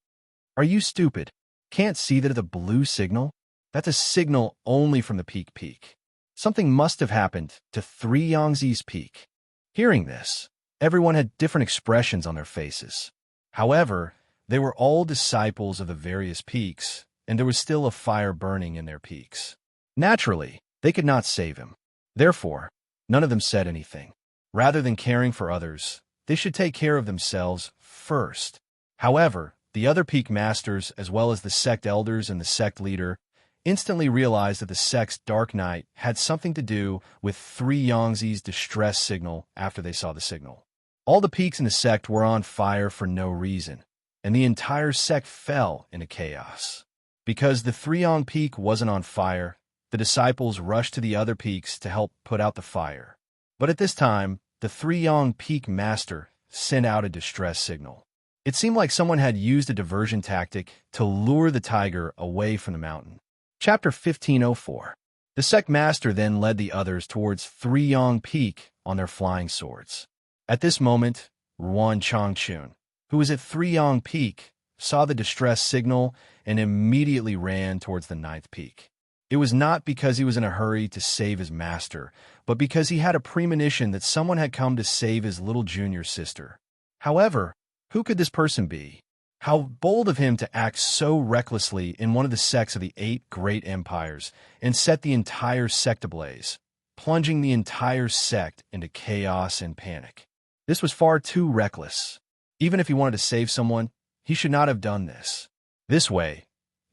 Are you stupid? Can't see that it's a blue signal? That's a signal only from the peak. Something must have happened to 3 Yangtze's peak. Hearing this, everyone had different expressions on their faces. However, they were all disciples of the various peaks, and there was still a fire burning in their peaks. Naturally, they could not save him. Therefore, none of them said anything. Rather than caring for others, they should take care of themselves first. However, the other peak masters, as well as the sect elders and the sect leader, instantly realized that the sect's dark night had something to do with 3 Yangtze's distress signal after they saw the signal. All the peaks in the sect were on fire for no reason, and the entire sect fell into chaos. Because the 3 Yang peak wasn't on fire, the disciples rushed to the other peaks to help put out the fire. But at this time, the 3 Yang peak master sent out a distress signal. It seemed like someone had used a diversion tactic to lure the tiger away from the mountain. Chapter 1504. The sect master then led the others towards 3 Yang Peak on their flying swords. At this moment, Ruan Changchun, who was at 3 Yang Peak, saw the distress signal and immediately ran towards the 9th peak. It was not because he was in a hurry to save his master, but because he had a premonition that someone had come to save his little junior sister. However, who could this person be? How bold of him to act so recklessly in one of the sects of the 8 great empires and set the entire sect ablaze, plunging the entire sect into chaos and panic. This was far too reckless. Even if he wanted to save someone, he should not have done this. This way,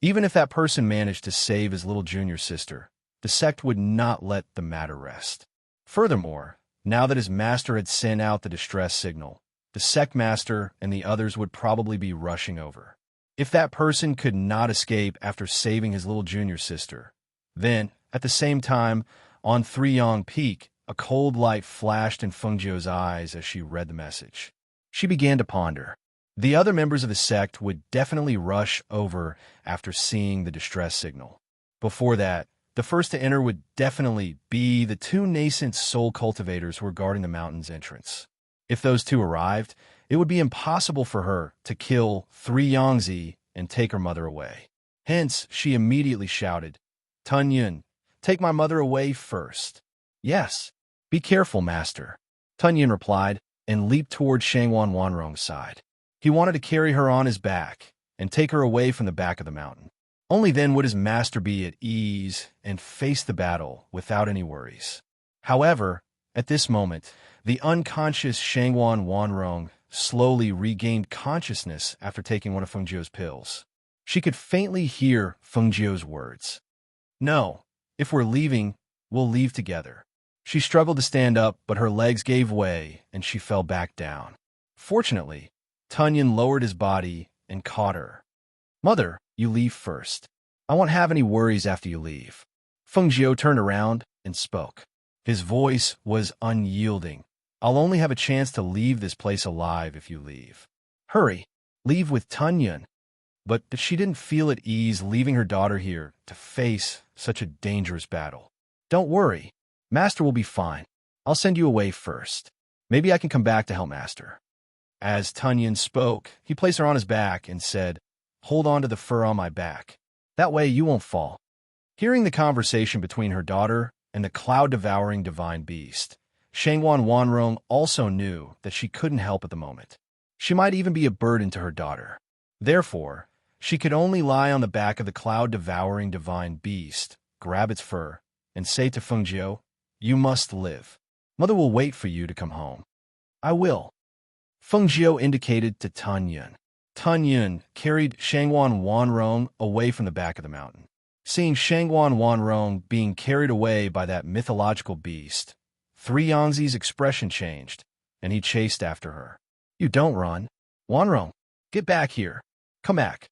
even if that person managed to save his little junior sister, the sect would not let the matter rest. Furthermore, now that his master had sent out the distress signal, the sect master and the others would probably be rushing over. If that person could not escape after saving his little junior sister, then, at the same time, on 3 Yang Peak, a cold light flashed in Feng Jiu's eyes as she read the message. She began to ponder. The other members of the sect would definitely rush over after seeing the distress signal. Before that, the first to enter would definitely be the 2 nascent soul cultivators who were guarding the mountain's entrance. If those 2 arrived, it would be impossible for her to kill 3 Yangtze and take her mother away. Hence, she immediately shouted, "Tun Yun, take my mother away first." "Yes, be careful, master," Tun Yun replied, and leaped toward Shangwan Wanrong's side. He wanted to carry her on his back and take her away from the back of the mountain. Only then would his master be at ease and face the battle without any worries. However, at this moment, the unconscious Shangwan Wanrong slowly regained consciousness after taking one of Feng Jiu's pills. She could faintly hear Feng Jiu's words. "No, if we're leaving, we'll leave together." She struggled to stand up, but her legs gave way and she fell back down. Fortunately, Tun Yun lowered his body and caught her. Mother, you leave first. I won't have any worries after you leave. Feng Jiu turned around and spoke. His voice was unyielding. I'll only have a chance to leave this place alive if you leave. Hurry, leave with Tunyon. But she didn't feel at ease leaving her daughter here to face such a dangerous battle. Don't worry, Master will be fine. I'll send you away first. Maybe I can come back to help Master. As Tunyon spoke, he placed her on his back and said, Hold on to the fur on my back. That way you won't fall. Hearing the conversation between her daughter and the cloud-devouring divine beast, Shangwan Wanrong also knew that she couldn't help at the moment. She might even be a burden to her daughter. Therefore, she could only lie on the back of the cloud-devouring divine beast, grab its fur, and say to Feng Jiu, You must live. Mother will wait for you to come home. I will. Feng Jiu indicated to Tunyon. Tunyon carried Shangwan Wanrong away from the back of the mountain. Seeing Shangwan Wanrong being carried away by that mythological beast, Three Yangzi's expression changed, and he chased after her. You don't run. Wanrong, get back here. Come back.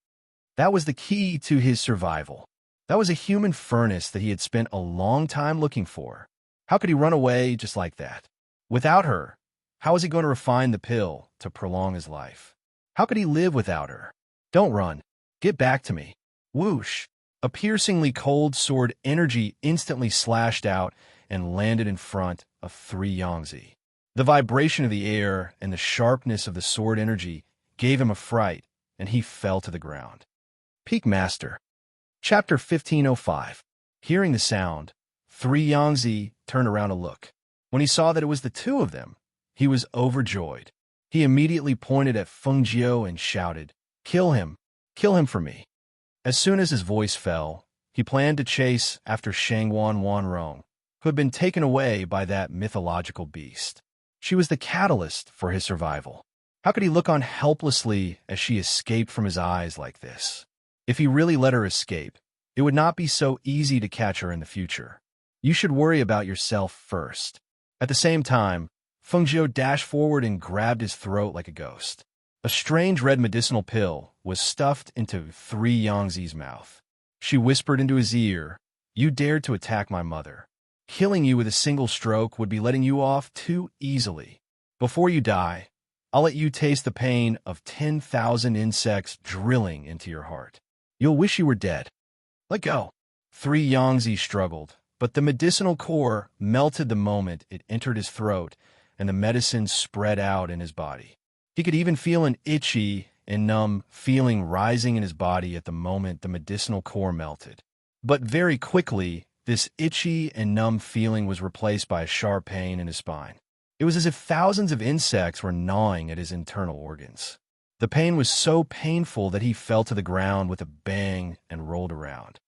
That was the key to his survival. That was a human furnace that he had spent a long time looking for. How could he run away just like that? Without her, how was he going to refine the pill to prolong his life? How could he live without her? Don't run. Get back to me. Whoosh! A piercingly cold sword energy instantly slashed out and landed in front of Three Yangzi. The vibration of the air and the sharpness of the sword energy gave him a fright, and he fell to the ground. Peak Master. Chapter 1505. Hearing the sound, Three Yangzi turned around to look. When he saw that it was the two of them, he was overjoyed. He immediately pointed at Feng Jiu and shouted, Kill him! Kill him for me! As soon as his voice fell, he planned to chase after Shangwan Wanrong, who had been taken away by that mythological beast. She was the catalyst for his survival. How could he look on helplessly as she escaped from his eyes like this? If he really let her escape, it would not be so easy to catch her in the future. You should worry about yourself first. At the same time, Feng Jiu dashed forward and grabbed his throat like a ghost. A strange red medicinal pill was stuffed into Three Yangzi's mouth. She whispered into his ear, You dared to attack my mother. Killing you with a single stroke would be letting you off too easily. Before you die, I'll let you taste the pain of 10,000 insects drilling into your heart. You'll wish you were dead. Let go. Three Yangzi struggled, but the medicinal core melted the moment it entered his throat, and the medicine spread out in his body. He could even feel an itchy and numb feeling rising in his body at the moment the medicinal core melted. But very quickly, this itchy and numb feeling was replaced by a sharp pain in his spine. It was as if thousands of insects were gnawing at his internal organs. The pain was so painful that he fell to the ground with a bang and rolled around.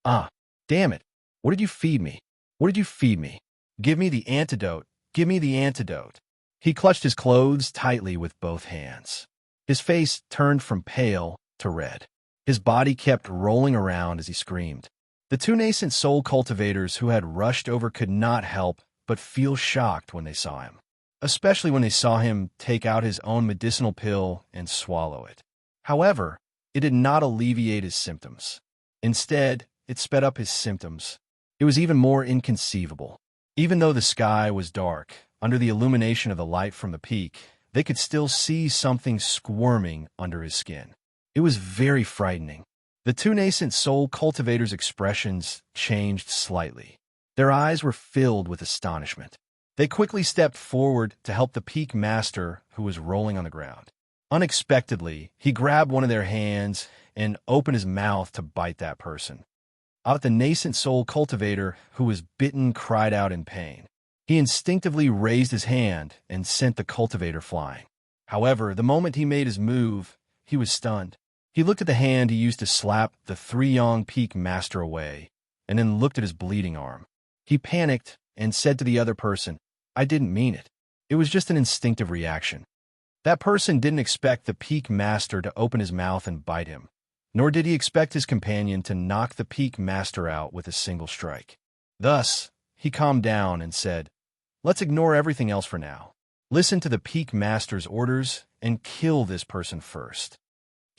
Ah, damn it. What did you feed me? What did you feed me? Give me the antidote. Give me the antidote. He clutched his clothes tightly with both hands. His face turned from pale to red. His body kept rolling around as he screamed. The two nascent soul cultivators who had rushed over could not help but feel shocked when they saw him, especially when they saw him take out his own medicinal pill and swallow it. However, it did not alleviate his symptoms. Instead, it sped up his symptoms. It was even more inconceivable. Even though the sky was dark, under the illumination of the light from the peak, they could still see something squirming under his skin. It was very frightening. The two nascent soul cultivators' expressions changed slightly. Their eyes were filled with astonishment. They quickly stepped forward to help the peak master who was rolling on the ground. Unexpectedly, he grabbed one of their hands and opened his mouth to bite that person. But the nascent soul cultivator who was bitten cried out in pain. He instinctively raised his hand and sent the cultivator flying. However, the moment he made his move, he was stunned. He looked at the hand he used to slap the Three Yang Peak Master away, and then looked at his bleeding arm. He panicked and said to the other person, I didn't mean it. It was just an instinctive reaction. That person didn't expect the Peak Master to open his mouth and bite him, nor did he expect his companion to knock the Peak Master out with a single strike. Thus, he calmed down and said, Let's ignore everything else for now. Listen to the Peak Master's orders and kill this person first.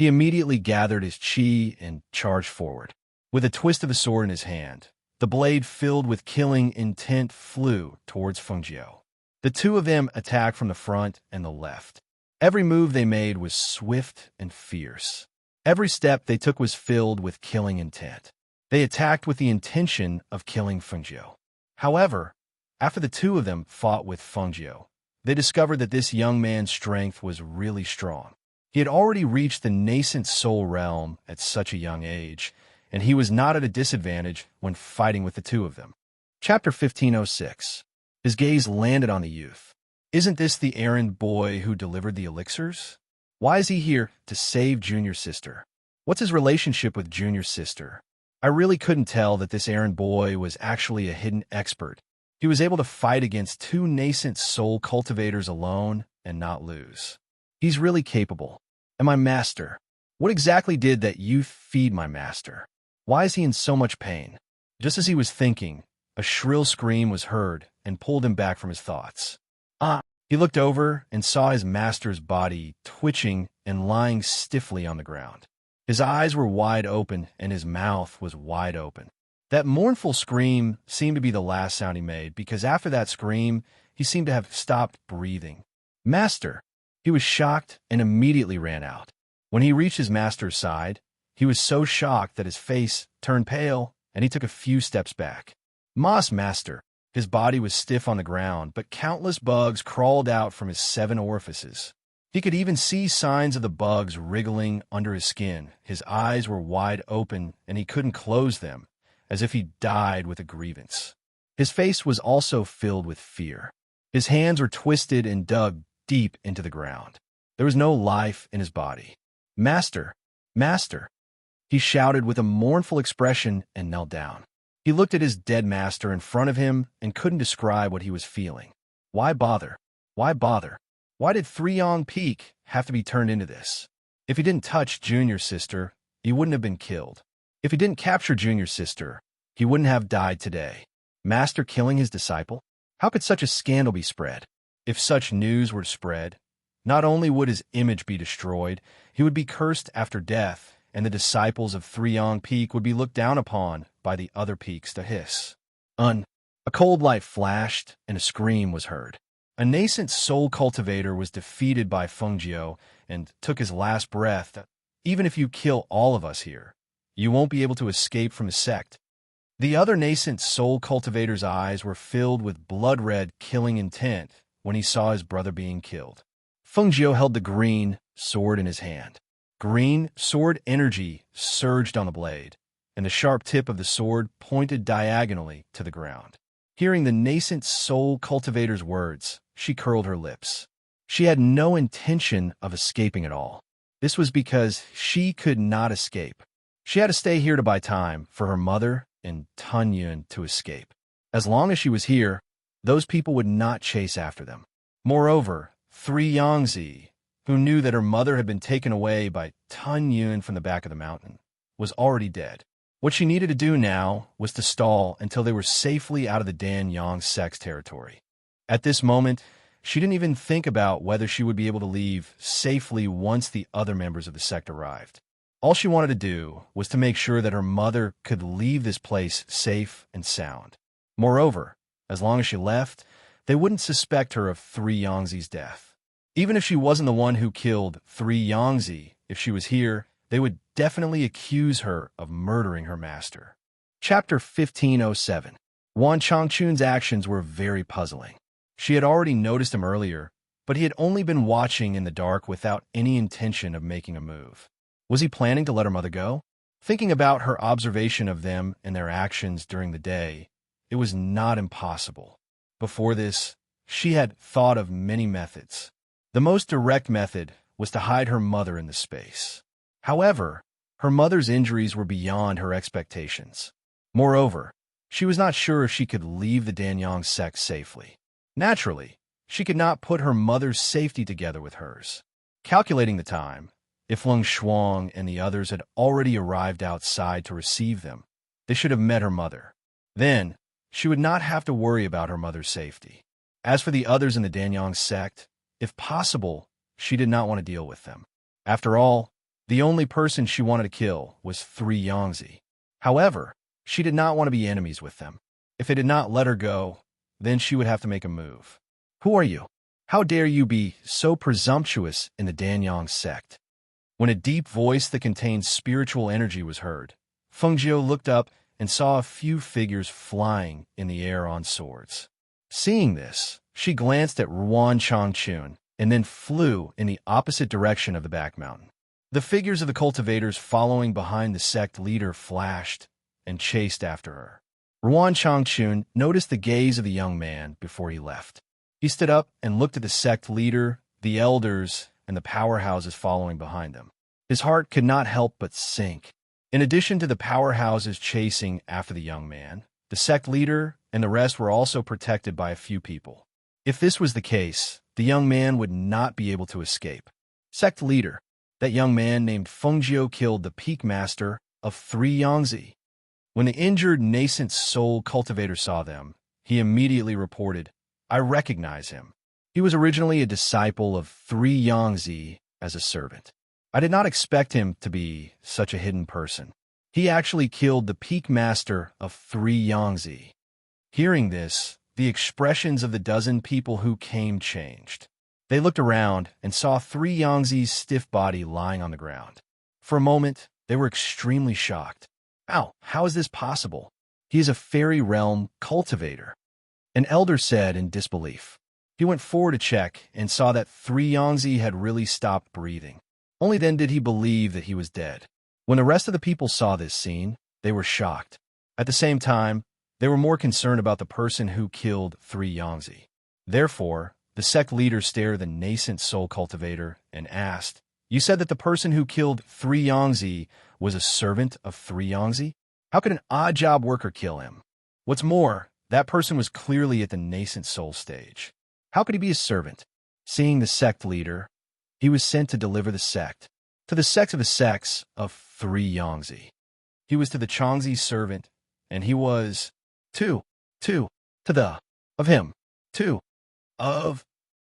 He immediately gathered his chi and charged forward. With a twist of the sword in his hand, the blade filled with killing intent flew towards Fengjiu. The two of them attacked from the front and the left. Every move they made was swift and fierce. Every step they took was filled with killing intent. They attacked with the intention of killing Fengjiu. However, after the two of them fought with Fengjiu, they discovered that this young man's strength was really strong. He had already reached the nascent soul realm at such a young age, and he was not at a disadvantage when fighting with the two of them. Chapter 1506. His gaze landed on the youth. Isn't this the errand boy who delivered the elixirs? Why is he here to save Junior's sister? What's his relationship with Junior's sister? I really couldn't tell that this errand boy was actually a hidden expert. He was able to fight against two nascent soul cultivators alone and not lose. He's really capable. And my master? What exactly did that youth feed my master? Why is he in so much pain? Just as he was thinking, a shrill scream was heard and pulled him back from his thoughts. He looked over and saw his master's body twitching and lying stiffly on the ground. His eyes were wide open and his mouth was wide open. That mournful scream seemed to be the last sound he made, because after that scream, he seemed to have stopped breathing. Master! He was shocked and immediately ran out. When he reached his master's side, he was so shocked that his face turned pale and he took a few steps back. Master! His body was stiff on the ground, but countless bugs crawled out from his 7 orifices. He could even see signs of the bugs wriggling under his skin. His eyes were wide open and he couldn't close them, as if he died with a grievance. His face was also filled with fear. His hands were twisted and dug deep into the ground. There was no life in his body. Master! Master! He shouted with a mournful expression and knelt down. He looked at his dead master in front of him and couldn't describe what he was feeling. Why bother? Why bother? Why did Three Yong Peak have to be turned into this? If he didn't touch Junior's sister, he wouldn't have been killed. If he didn't capture Junior's sister, he wouldn't have died today. Master killing his disciple? How could such a scandal be spread? If such news were spread, not only would his image be destroyed, he would be cursed after death, and the disciples of Three Yong Peak would be looked down upon by the other peaks to hiss. A cold light flashed, and a scream was heard. A nascent soul cultivator was defeated by Fengjiu and took his last breath. Even if you kill all of us here, you won't be able to escape from the sect. The other nascent soul cultivator's eyes were filled with blood-red killing intent when he saw his brother being killed. Fengjiu held the green sword in his hand. Green sword energy surged on the blade, and the sharp tip of the sword pointed diagonally to the ground. Hearing the nascent soul cultivator's words, she curled her lips. She had no intention of escaping at all. This was because she could not escape. She had to stay here to buy time for her mother and Tun Yun to escape. As long as she was here, those people would not chase after them. Moreover, Three Yangzi, who knew that her mother had been taken away by Tun Yun from the back of the mountain, was already dead. What she needed to do now was to stall until they were safely out of the Dan Yang sect's territory. At this moment, she didn't even think about whether she would be able to leave safely once the other members of the sect arrived. All she wanted to do was to make sure that her mother could leave this place safe and sound. Moreover, as long as she left, they wouldn't suspect her of Three Yangzi's death. Even if she wasn't the one who killed Three Yangzi, if she was here, they would definitely accuse her of murdering her master. Chapter 1507. Wan Changchun's actions were very puzzling. She had already noticed him earlier, but he had only been watching in the dark without any intention of making a move. Was he planning to let her mother go? Thinking about her observation of them and their actions during the day, it was not impossible. Before this, she had thought of many methods. The most direct method was to hide her mother in the space. However, her mother's injuries were beyond her expectations. Moreover, she was not sure if she could leave the Danyang sect safely. Naturally, she could not put her mother's safety together with hers. Calculating the time, if Lung Shuang and the others had already arrived outside to receive them, they should have met her mother. Then, she would not have to worry about her mother's safety. As for the others in the Danyang sect, if possible, she did not want to deal with them. After all, The only person she wanted to kill was 3 Yangtze. However, she did not want to be enemies with them. If they did not let her go, then she would have to make a move. Who are you? How dare you be so presumptuous in the Danyang sect? When a deep voice that contained spiritual energy was heard, Fengjiu looked up and saw a few figures flying in the air on swords. Seeing this, she glanced at Ruan Changchun and then flew in the opposite direction of the back mountain. The figures of the cultivators following behind the sect leader flashed and chased after her. Ruan Changchun noticed the gaze of the young man before he left. He stood up and looked at the sect leader, the elders, and the powerhouses following behind them. His heart could not help but sink. In addition to the powerhouses chasing after the young man, the sect leader and the rest were also protected by a few people. If this was the case, the young man would not be able to escape. Sect leader, that young man named Fengjiu killed the peak master of 3 Yangtze. When the injured nascent soul cultivator saw them, he immediately reported, "I recognize him. He was originally a disciple of 3 Yangtze as a servant. I did not expect him to be such a hidden person. He actually killed the peak master of 3 Yangtze." Hearing this, the expressions of the dozen people who came changed. They looked around and saw 3 Yangtze's stiff body lying on the ground. For a moment, they were extremely shocked. How is this possible? He is a fairy realm cultivator. An elder said in disbelief. He went forward to check and saw that 3 Yangtze had really stopped breathing. Only then did he believe that he was dead. When the rest of the people saw this scene, they were shocked. At the same time, they were more concerned about the person who killed 3 Yangtze. Therefore, the sect leader stared at the nascent soul cultivator and asked, "You said that the person who killed 3 Yangtze was a servant of 3 Yangtze? How could an odd job worker kill him? What's more, that person was clearly at the nascent soul stage. How could he be a servant?" Seeing the sect leader, he was sent to deliver the sect to the sect of the sects of 3 Yangtze. He was to the Changzi servant, and he was to the of him, of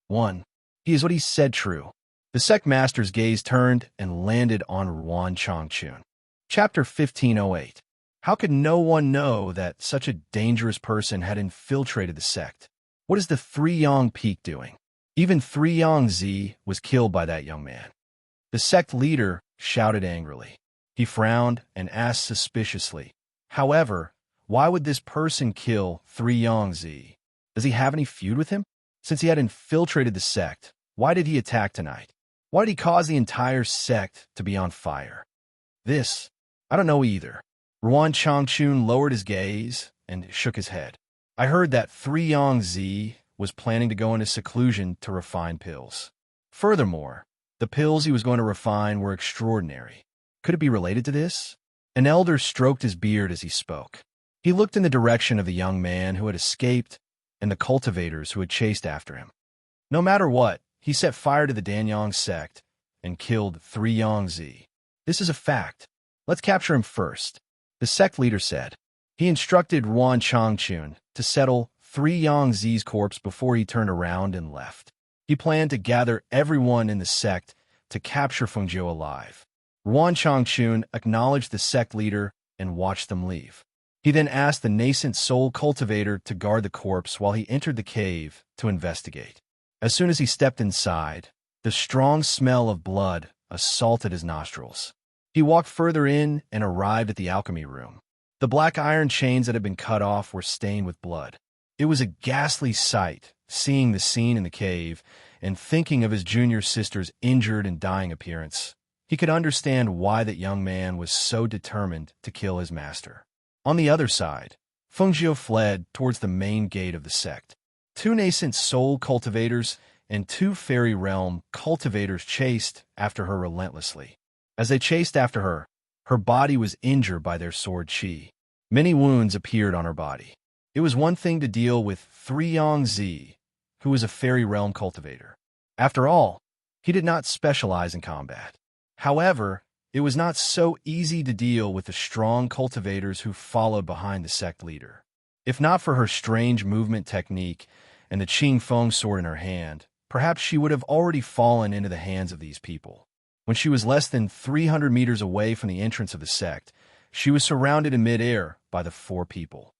1. He is what he said true. The sect master's gaze turned and landed on Ruan Changchun. Chapter 1508. How could no one know that such a dangerous person had infiltrated the sect? What is the 3 Yang peak doing? Even 3 Yangtze was killed by that young man. The sect leader shouted angrily. He frowned and asked suspiciously, "However, why would this person kill 3 Yangtze? Does he have any feud with him? Since he had infiltrated the sect, why did he attack tonight? Why did he cause the entire sect to be on fire?" This, I don't know either. Ruan Changchun lowered his gaze and shook his head. I heard that 3 Yangtze was planning to go into seclusion to refine pills. Furthermore, the pills he was going to refine were extraordinary. Could it be related to this? An elder stroked his beard as he spoke. He looked in the direction of the young man who had escaped and the cultivators who had chased after him. No matter what, he set fire to the Danyang sect and killed 3 Yangtze. This is a fact. Let's capture him first, the sect leader said. He instructed Ruan Changchun to settle 3 Yangtze's corpse before he turned around and left. He planned to gather everyone in the sect to capture Fengjiu alive. Ruan Changchun acknowledged the sect leader and watched them leave. He then asked the nascent soul cultivator to guard the corpse while he entered the cave to investigate. As soon as he stepped inside, the strong smell of blood assaulted his nostrils. He walked further in and arrived at the alchemy room. The black iron chains that had been cut off were stained with blood. It was a ghastly sight, seeing the scene in the cave and thinking of his junior sister's injured and dying appearance. He could understand why that young man was so determined to kill his master. On the other side, Fengjiu fled towards the main gate of the sect. 2 nascent soul cultivators and 2 fairy realm cultivators chased after her relentlessly. As they chased after her, her body was injured by their sword chi. Many wounds appeared on her body. It was one thing to deal with 3 Yangtze, who was a fairy realm cultivator. After all, he did not specialize in combat. However, it was not so easy to deal with the strong cultivators who followed behind the sect leader. If not for her strange movement technique and the Qing Feng sword in her hand, perhaps she would have already fallen into the hands of these people. When she was less than 300 meters away from the entrance of the sect, she was surrounded in midair by the four people.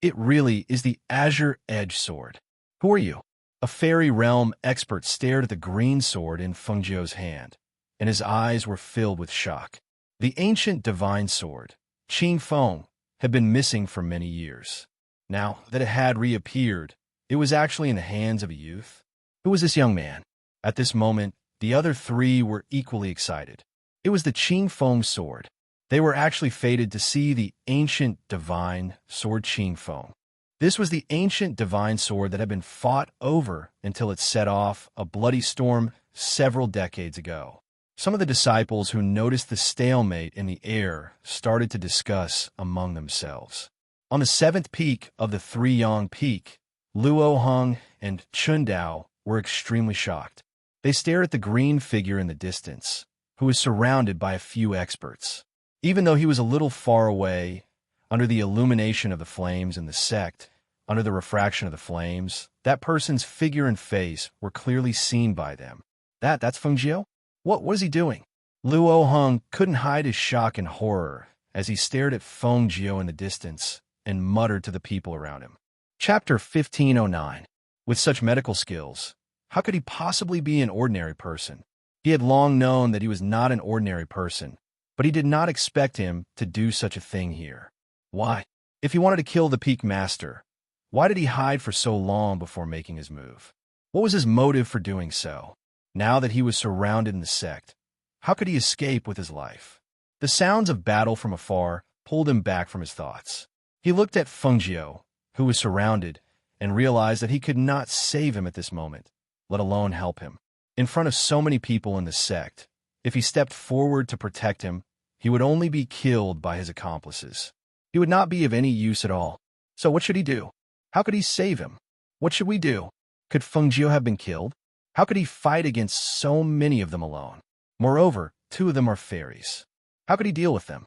It really is the Azure Edge Sword. Who are you? A fairy realm expert stared at the green sword in Feng Jiu's hand, and his eyes were filled with shock. The ancient divine sword, Qing Feng, had been missing for many years. Now that it had reappeared, it was actually in the hands of a youth. Who was this young man? At this moment, the other three were equally excited. It was the Qing Feng sword. They were actually fated to see the ancient divine sword Qing Feng. This was the ancient divine sword that had been fought over until it set off a bloody storm several decades ago. Some of the disciples who noticed the stalemate in the air started to discuss among themselves. On the seventh peak of the Three-Yang Peak, Luo Heng and Chun Dao were extremely shocked. They stared at the green figure in the distance, who was surrounded by a few experts. Even though he was a little far away, under the illumination of the flames in the sect, under the refraction of the flames, that person's figure and face were clearly seen by them. That's Feng Jiu? What is he doing? Luo Heng couldn't hide his shock and horror as he stared at Feng Jiu in the distance and muttered to the people around him. Chapter 1509. With such medical skills, how could he possibly be an ordinary person? He had long known that he was not an ordinary person, but he did not expect him to do such a thing here. Why? If he wanted to kill the Peak Master, why did he hide for so long before making his move? What was his motive for doing so? Now that he was surrounded in the sect, how could he escape with his life? The sounds of battle from afar pulled him back from his thoughts. He looked at Feng Jiu, who was surrounded, and realized that he could not save him at this moment, let alone help him. In front of so many people in the sect, if he stepped forward to protect him, he would only be killed by his accomplices. He would not be of any use at all. So what should he do? How could he save him? What should we do? Could Feng Jiu have been killed? How could he fight against so many of them alone? Moreover, two of them are fairies. How could he deal with them?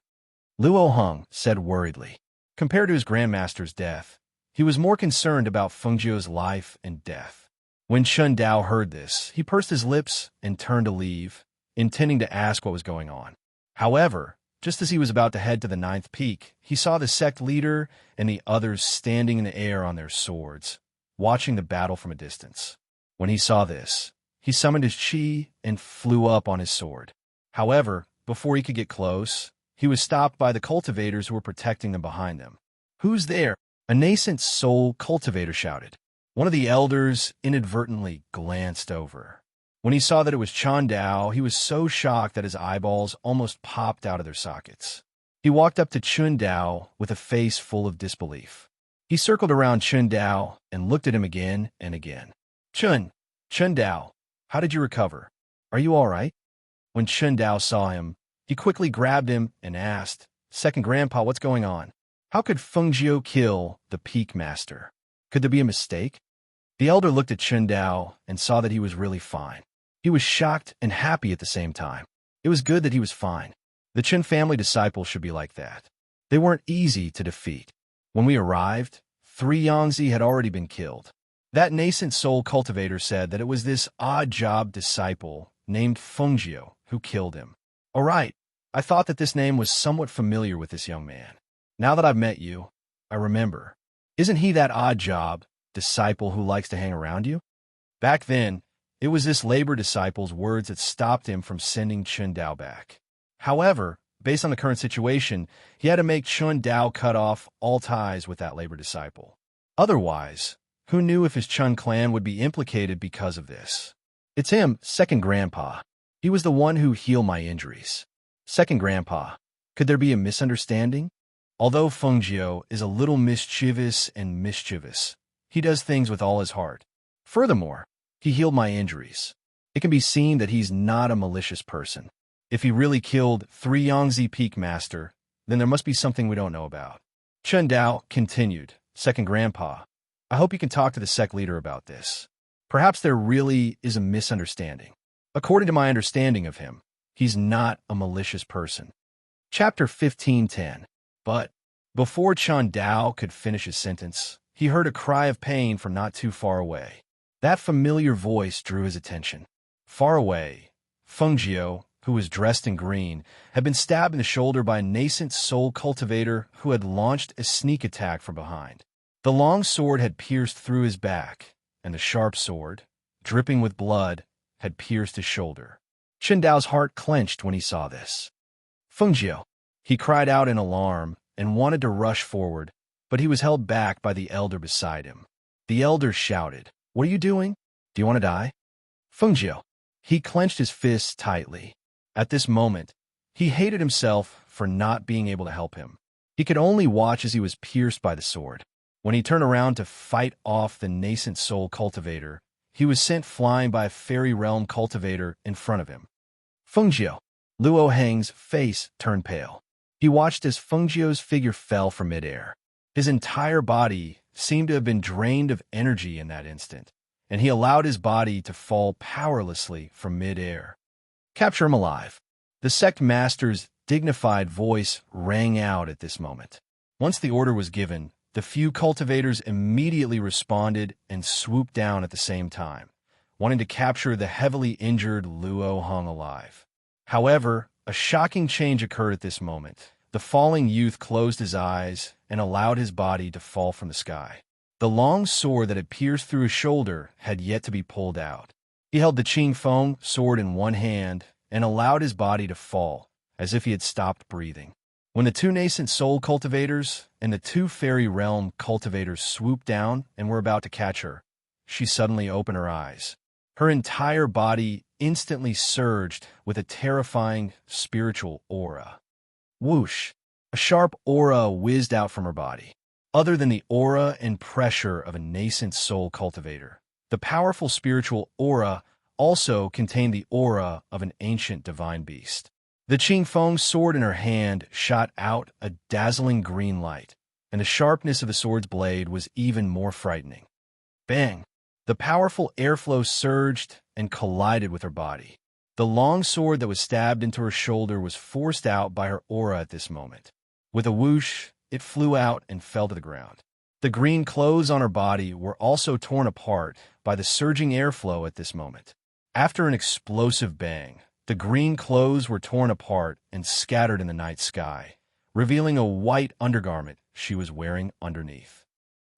Luo Heng said worriedly. Compared to his grandmaster's death, he was more concerned about Feng Jiu's life and death. When Chun Dao heard this, he pursed his lips and turned to leave, intending to ask what was going on. However, just as he was about to head to the ninth peak, he saw the sect leader and the others standing in the air on their swords, watching the battle from a distance. When he saw this, he summoned his chi and flew up on his sword. However, before he could get close, he was stopped by the cultivators who were protecting them behind them. "Who's there?" a nascent soul cultivator shouted. One of the elders inadvertently glanced over. When he saw that it was Chun Dao, he was so shocked that his eyeballs almost popped out of their sockets. He walked up to Chun Dao with a face full of disbelief. He circled around Chun Dao and looked at him again and again. Chun Dao, how did you recover? Are you all right?" When Chun Dao saw him, he quickly grabbed him and asked, "Second Grandpa, what's going on? How could Feng Jiu kill the Peak Master? Could there be a mistake?" The elder looked at Chun Dao and saw that he was really fine. He was shocked and happy at the same time. It was good that he was fine. The Chen family disciples should be like that. They weren't easy to defeat. When we arrived, 3 Yangtze had already been killed. That nascent soul cultivator said that it was this odd-job disciple named Feng Jiu who killed him. All right, I thought that this name was somewhat familiar with this young man. Now that I've met you, I remember. Isn't he that odd-job disciple who likes to hang around you? Back then, it was this labor disciple's words that stopped him from sending Chun Dao back. However, based on the current situation, he had to make Chun Dao cut off all ties with that labor disciple. Otherwise, who knew if his Chun clan would be implicated because of this? It's him, Second Grandpa. He was the one who healed my injuries. Second Grandpa, could there be a misunderstanding? Although Feng Jiu is a little mischievous, he does things with all his heart. Furthermore, he healed my injuries. It can be seen that he's not a malicious person. If he really killed 3 Yangtze Peak Master, then there must be something we don't know about. Chun Dao continued, Second Grandpa, I hope you can talk to the sect leader about this. Perhaps there really is a misunderstanding. According to my understanding of him, he's not a malicious person. Chapter 1510. But before Chun Dao could finish his sentence, he heard a cry of pain from not too far away. That familiar voice drew his attention. Far away, Feng Jiu, who was dressed in green, had been stabbed in the shoulder by a nascent soul cultivator who had launched a sneak attack from behind. The long sword had pierced through his back, and the sharp sword, dripping with blood, had pierced his shoulder. Qindao's heart clenched when he saw this. "Fengjiu!" He cried out in alarm and wanted to rush forward, but he was held back by the elder beside him. The elder shouted, "What are you doing? Do you want to die?" "Fengjiu!" He clenched his fists tightly. At this moment, he hated himself for not being able to help him. He could only watch as he was pierced by the sword. When he turned around to fight off the nascent soul cultivator, he was sent flying by a fairy realm cultivator in front of him. "Fengjiu!" Luo Heng's face turned pale. He watched as Fengjiu's figure fell from midair. His entire body seemed to have been drained of energy in that instant, and he allowed his body to fall powerlessly from midair. "Capture him alive." The sect master's dignified voice rang out at this moment. Once the order was given, the few cultivators immediately responded and swooped down at the same time, wanting to capture the heavily injured Luo Heng alive. However, a shocking change occurred at this moment. The falling youth closed his eyes and allowed his body to fall from the sky. The long sword that had pierced through his shoulder had yet to be pulled out. He held the Qing Feng sword in one hand and allowed his body to fall, as if he had stopped breathing. When the two nascent soul cultivators and the two fairy realm cultivators swooped down and were about to catch her, she suddenly opened her eyes. Her entire body instantly surged with a terrifying spiritual aura. Whoosh! A sharp aura whizzed out from her body. Other than the aura and pressure of a nascent soul cultivator, the powerful spiritual aura also contained the aura of an ancient divine beast. The Qing Feng sword in her hand shot out a dazzling green light, and the sharpness of the sword's blade was even more frightening. Bang! The powerful airflow surged and collided with her body. The long sword that was stabbed into her shoulder was forced out by her aura at this moment. With a whoosh, it flew out and fell to the ground. The green clothes on her body were also torn apart by the surging airflow at this moment. After an explosive bang, the green clothes were torn apart and scattered in the night sky, revealing a white undergarment she was wearing underneath.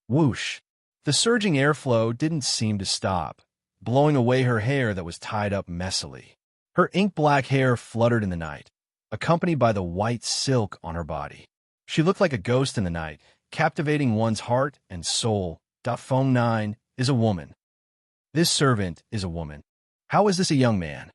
Whoosh! The surging airflow didn't seem to stop, blowing away her hair that was tied up messily. Her ink-black hair fluttered in the night, accompanied by the white silk on her body. She looked like a ghost in the night, captivating one's heart and soul. Feng 9 is a woman. This servant is a woman. How is this a young man?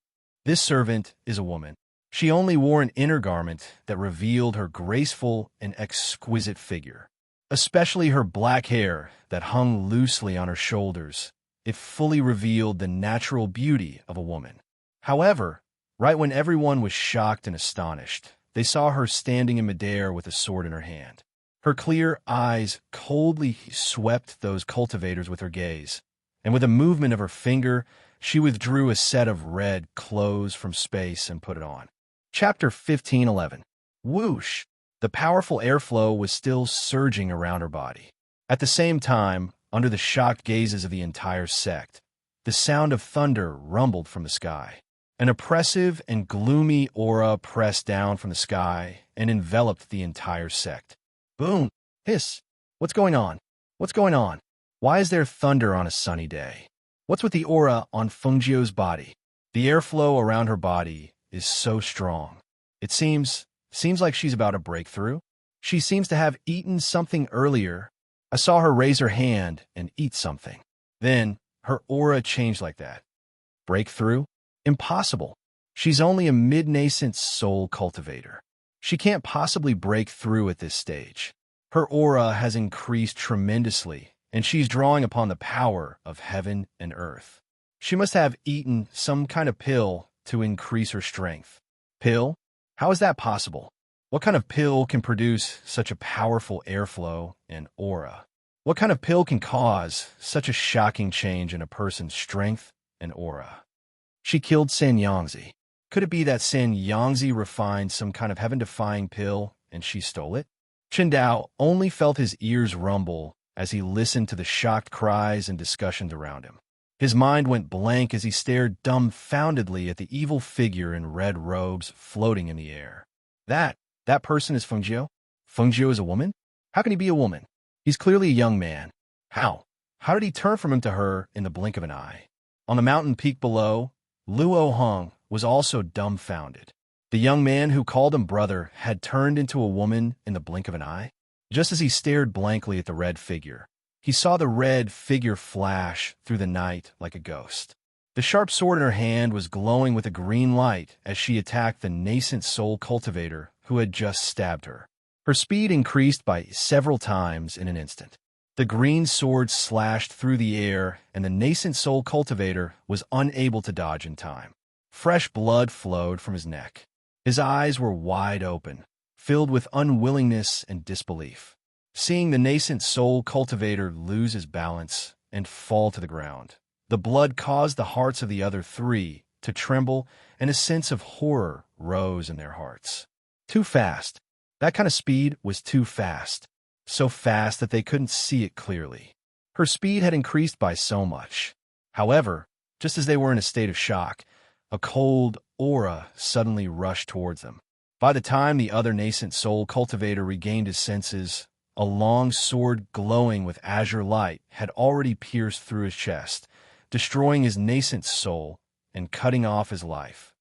This servant is a woman. She only wore an inner garment that revealed her graceful and exquisite figure, especially her black hair that hung loosely on her shoulders. It fully revealed the natural beauty of a woman. However, right when everyone was shocked and astonished, they saw her standing in midair with a sword in her hand. Her clear eyes coldly swept those cultivators with her gaze, and with a movement of her finger, she withdrew a set of red clothes from space and put it on. Chapter 15:11. Whoosh! The powerful airflow was still surging around her body. At the same time, under the shocked gazes of the entire sect, the sound of thunder rumbled from the sky. An oppressive and gloomy aura pressed down from the sky and enveloped the entire sect. Boom! Hiss! What's going on? What's going on? Why is there thunder on a sunny day? What's with the aura on Fengjiu's body? The airflow around her body is so strong. It seems like she's about to break through. She seems to have eaten something earlier. I saw her raise her hand and eat something. Then, her aura changed like that. Breakthrough? Impossible. She's only a mid-nascent soul cultivator. She can't possibly break through at this stage. Her aura has increased tremendously, and she's drawing upon the power of heaven and earth. She must have eaten some kind of pill to increase her strength. Pill? How is that possible? What kind of pill can produce such a powerful airflow and aura? What kind of pill can cause such a shocking change in a person's strength and aura? She killed San Yangzi. Could it be that San Yangzi refined some kind of heaven-defying pill and she stole it? Qindao only felt his ears rumble as he listened to the shocked cries and discussions around him. His mind went blank as he stared dumbfoundedly at the evil figure in red robes floating in the air. That person is Fengjiu? Fengjiu is a woman? How can he be a woman? He's clearly a young man. How? How did he turn from him to her in the blink of an eye? On the mountain peak below, Luo Hong was also dumbfounded. The young man who called him brother had turned into a woman in the blink of an eye. Just as he stared blankly at the red figure, he saw the red figure flash through the night like a ghost. The sharp sword in her hand was glowing with a green light as she attacked the nascent soul cultivator who had just stabbed her. Her speed increased by several times in an instant. The green sword slashed through the air, and the nascent soul cultivator was unable to dodge in time. Fresh blood flowed from his neck. His eyes were wide open, filled with unwillingness and disbelief. Seeing the nascent soul cultivator lose his balance and fall to the ground, the blood caused the hearts of the other three to tremble, and a sense of horror rose in their hearts. Too fast. That kind of speed was too fast. So fast that they couldn't see it clearly. Her speed had increased by so much. However, just as they were in a state of shock, a cold aura suddenly rushed towards them. By the time the other nascent soul cultivator regained his senses, a long sword glowing with azure light had already pierced through his chest, destroying his nascent soul and cutting off his life.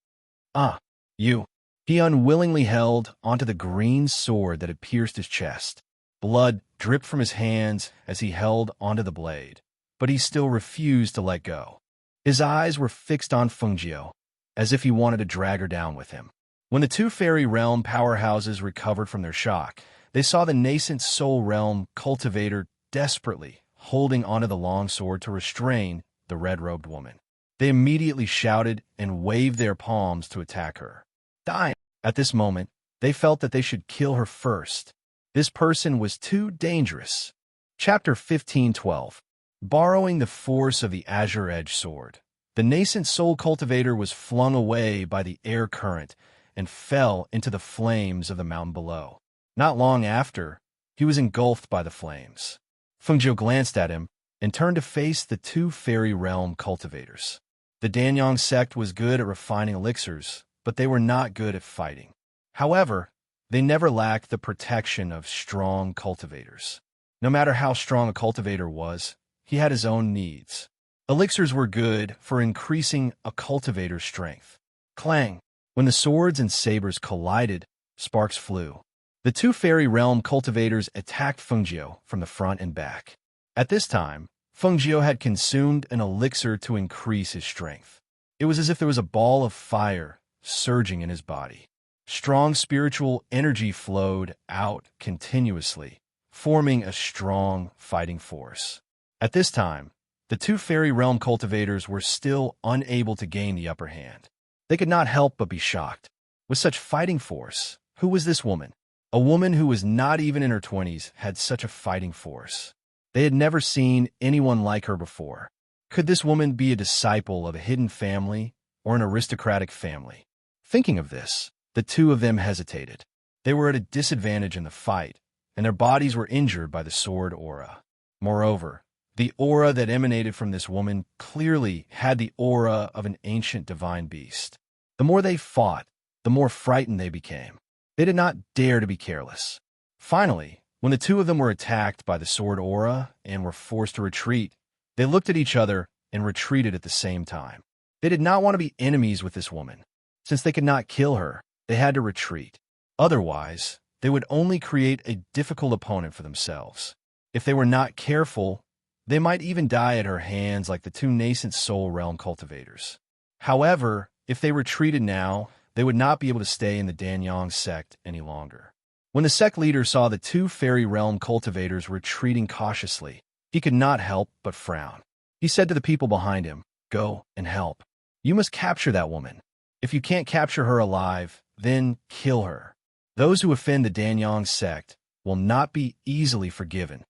You. He unwillingly held onto the green sword that had pierced his chest. Blood dripped from his hands as he held onto the blade, but he still refused to let go. His eyes were fixed on Fengjiu, as if he wanted to drag her down with him. When the two fairy realm powerhouses recovered from their shock, they saw the nascent soul realm cultivator desperately holding onto the long sword to restrain the red-robed woman. They immediately shouted and waved their palms to attack her. Dying. At this moment, they felt that they should kill her first. This person was too dangerous. Chapter 15:12. Borrowing the force of the Azure Edge sword. The nascent soul cultivator was flung away by the air current and fell into the flames of the mountain below. Not long after, he was engulfed by the flames. Fengjiu glanced at him and turned to face the two fairy realm cultivators. The Danyang sect was good at refining elixirs, but they were not good at fighting. However, they never lacked the protection of strong cultivators. No matter how strong a cultivator was, he had his own needs. Elixirs were good for increasing a cultivator's strength. Clang! When the swords and sabers collided, sparks flew. The two fairy realm cultivators attacked Fengjiu from the front and back. At this time, Fengjiu had consumed an elixir to increase his strength. It was as if there was a ball of fire surging in his body. Strong spiritual energy flowed out continuously, forming a strong fighting force. At this time, the two fairy realm cultivators were still unable to gain the upper hand. They could not help but be shocked. With such fighting force, who was this woman? A woman who was not even in her 20s had such a fighting force. They had never seen anyone like her before. Could this woman be a disciple of a hidden family or an aristocratic family? Thinking of this, the two of them hesitated. They were at a disadvantage in the fight, and their bodies were injured by the sword aura. Moreover, the aura that emanated from this woman clearly had the aura of an ancient divine beast. The more they fought, the more frightened they became. They did not dare to be careless. Finally, when the two of them were attacked by the sword aura and were forced to retreat, they looked at each other and retreated at the same time. They did not want to be enemies with this woman. Since they could not kill her, they had to retreat. Otherwise, they would only create a difficult opponent for themselves. If they were not careful, they might even die at her hands like the two nascent soul realm cultivators. However, if they retreated now, they would not be able to stay in the Danyang sect any longer. When the sect leader saw the two fairy realm cultivators retreating cautiously, he could not help but frown. He said to the people behind him, "Go and help. You must capture that woman. If you can't capture her alive, then kill her. Those who offend the Danyang sect will not be easily forgiven."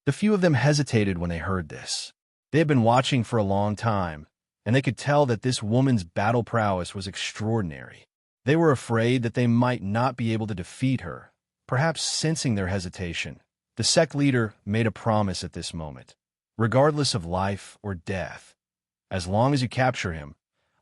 The few of them hesitated when they heard this. They had been watching for a long time, and they could tell that this woman's battle prowess was extraordinary. They were afraid that they might not be able to defeat her. Perhaps sensing their hesitation, the sect leader made a promise at this moment. Regardless of life or death, As long as you capture him,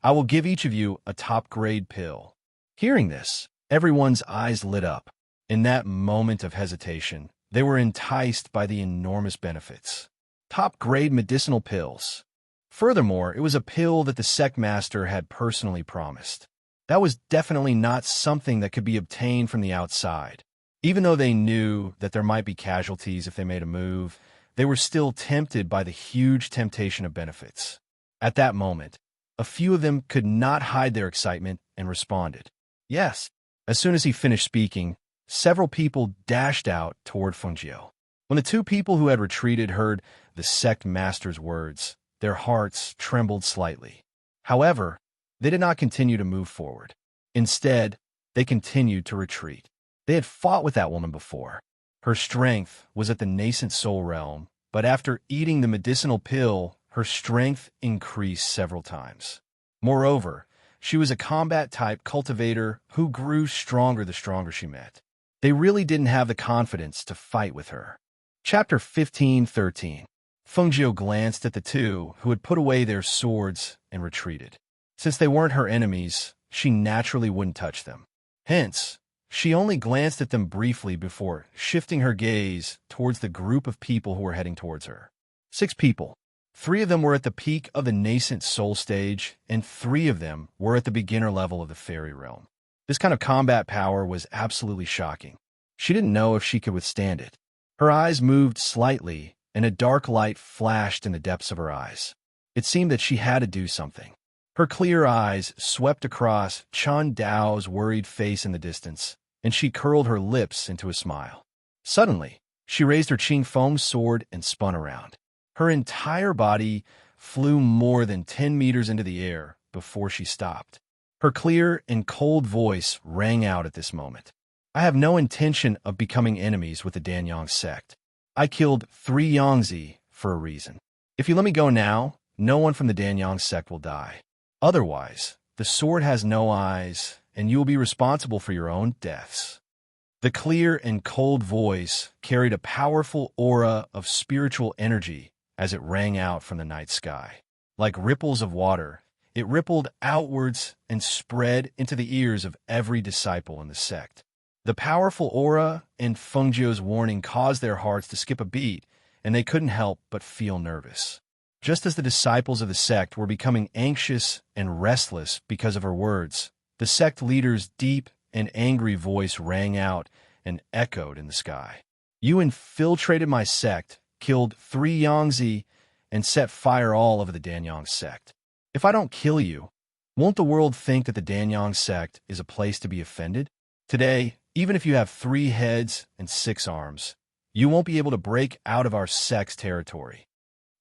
I will give each of you a top-grade pill." Hearing this, everyone's eyes lit up. In that moment of hesitation, they were enticed by the enormous benefits. Top-grade medicinal pills. Furthermore, it was a pill that the sect master had personally promised. That was definitely not something that could be obtained from the outside. Even though they knew that there might be casualties if they made a move, they were still tempted by the huge temptation of benefits. At that moment, a few of them could not hide their excitement and responded, "Yes." As soon as he finished speaking, several people dashed out toward Fengjiu. When the two people who had retreated heard the sect master's words, their hearts trembled slightly. However, they did not continue to move forward. Instead, they continued to retreat. They had fought with that woman before. Her strength was at the nascent soul realm, but after eating the medicinal pill, her strength increased several times. Moreover, she was a combat-type cultivator who grew stronger the stronger she met. They really didn't have the confidence to fight with her. Chapter 15:13. Fengjiu glanced at the two who had put away their swords and retreated. Since they weren't her enemies, she naturally wouldn't touch them. Hence, she only glanced at them briefly before shifting her gaze towards the group of people who were heading towards her. 6 people. 3 of them were at the peak of the nascent soul stage, and 3 of them were at the beginner level of the fairy realm. This kind of combat power was absolutely shocking. She didn't know if she could withstand it. Her eyes moved slightly, and a dark light flashed in the depths of her eyes. It seemed that she had to do something. Her clear eyes swept across Chun Dao's worried face in the distance, and she curled her lips into a smile. Suddenly, she raised her Qing Feng sword and spun around. Her entire body flew more than 10 meters into the air before she stopped. Her clear and cold voice rang out at this moment. "I have no intention of becoming enemies with the Danyang sect. I killed 3 Yangzi for a reason. If you let me go now, no one from the Danyang sect will die. Otherwise, the sword has no eyes, and you will be responsible for your own deaths." The clear and cold voice carried a powerful aura of spiritual energy as it rang out from the night sky. Like ripples of water, it rippled outwards and spread into the ears of every disciple in the sect. The powerful aura and Fengjiu's warning caused their hearts to skip a beat, and they couldn't help but feel nervous. Just as the disciples of the sect were becoming anxious and restless because of her words, the sect leader's deep and angry voice rang out and echoed in the sky. "You infiltrated my sect, killed 3 Yangzi, and set fire all over the Danyang sect. If I don't kill you, won't the world think that the Danyang sect is a place to be offended? Today, even if you have 3 heads and 6 arms, you won't be able to break out of our sect's territory."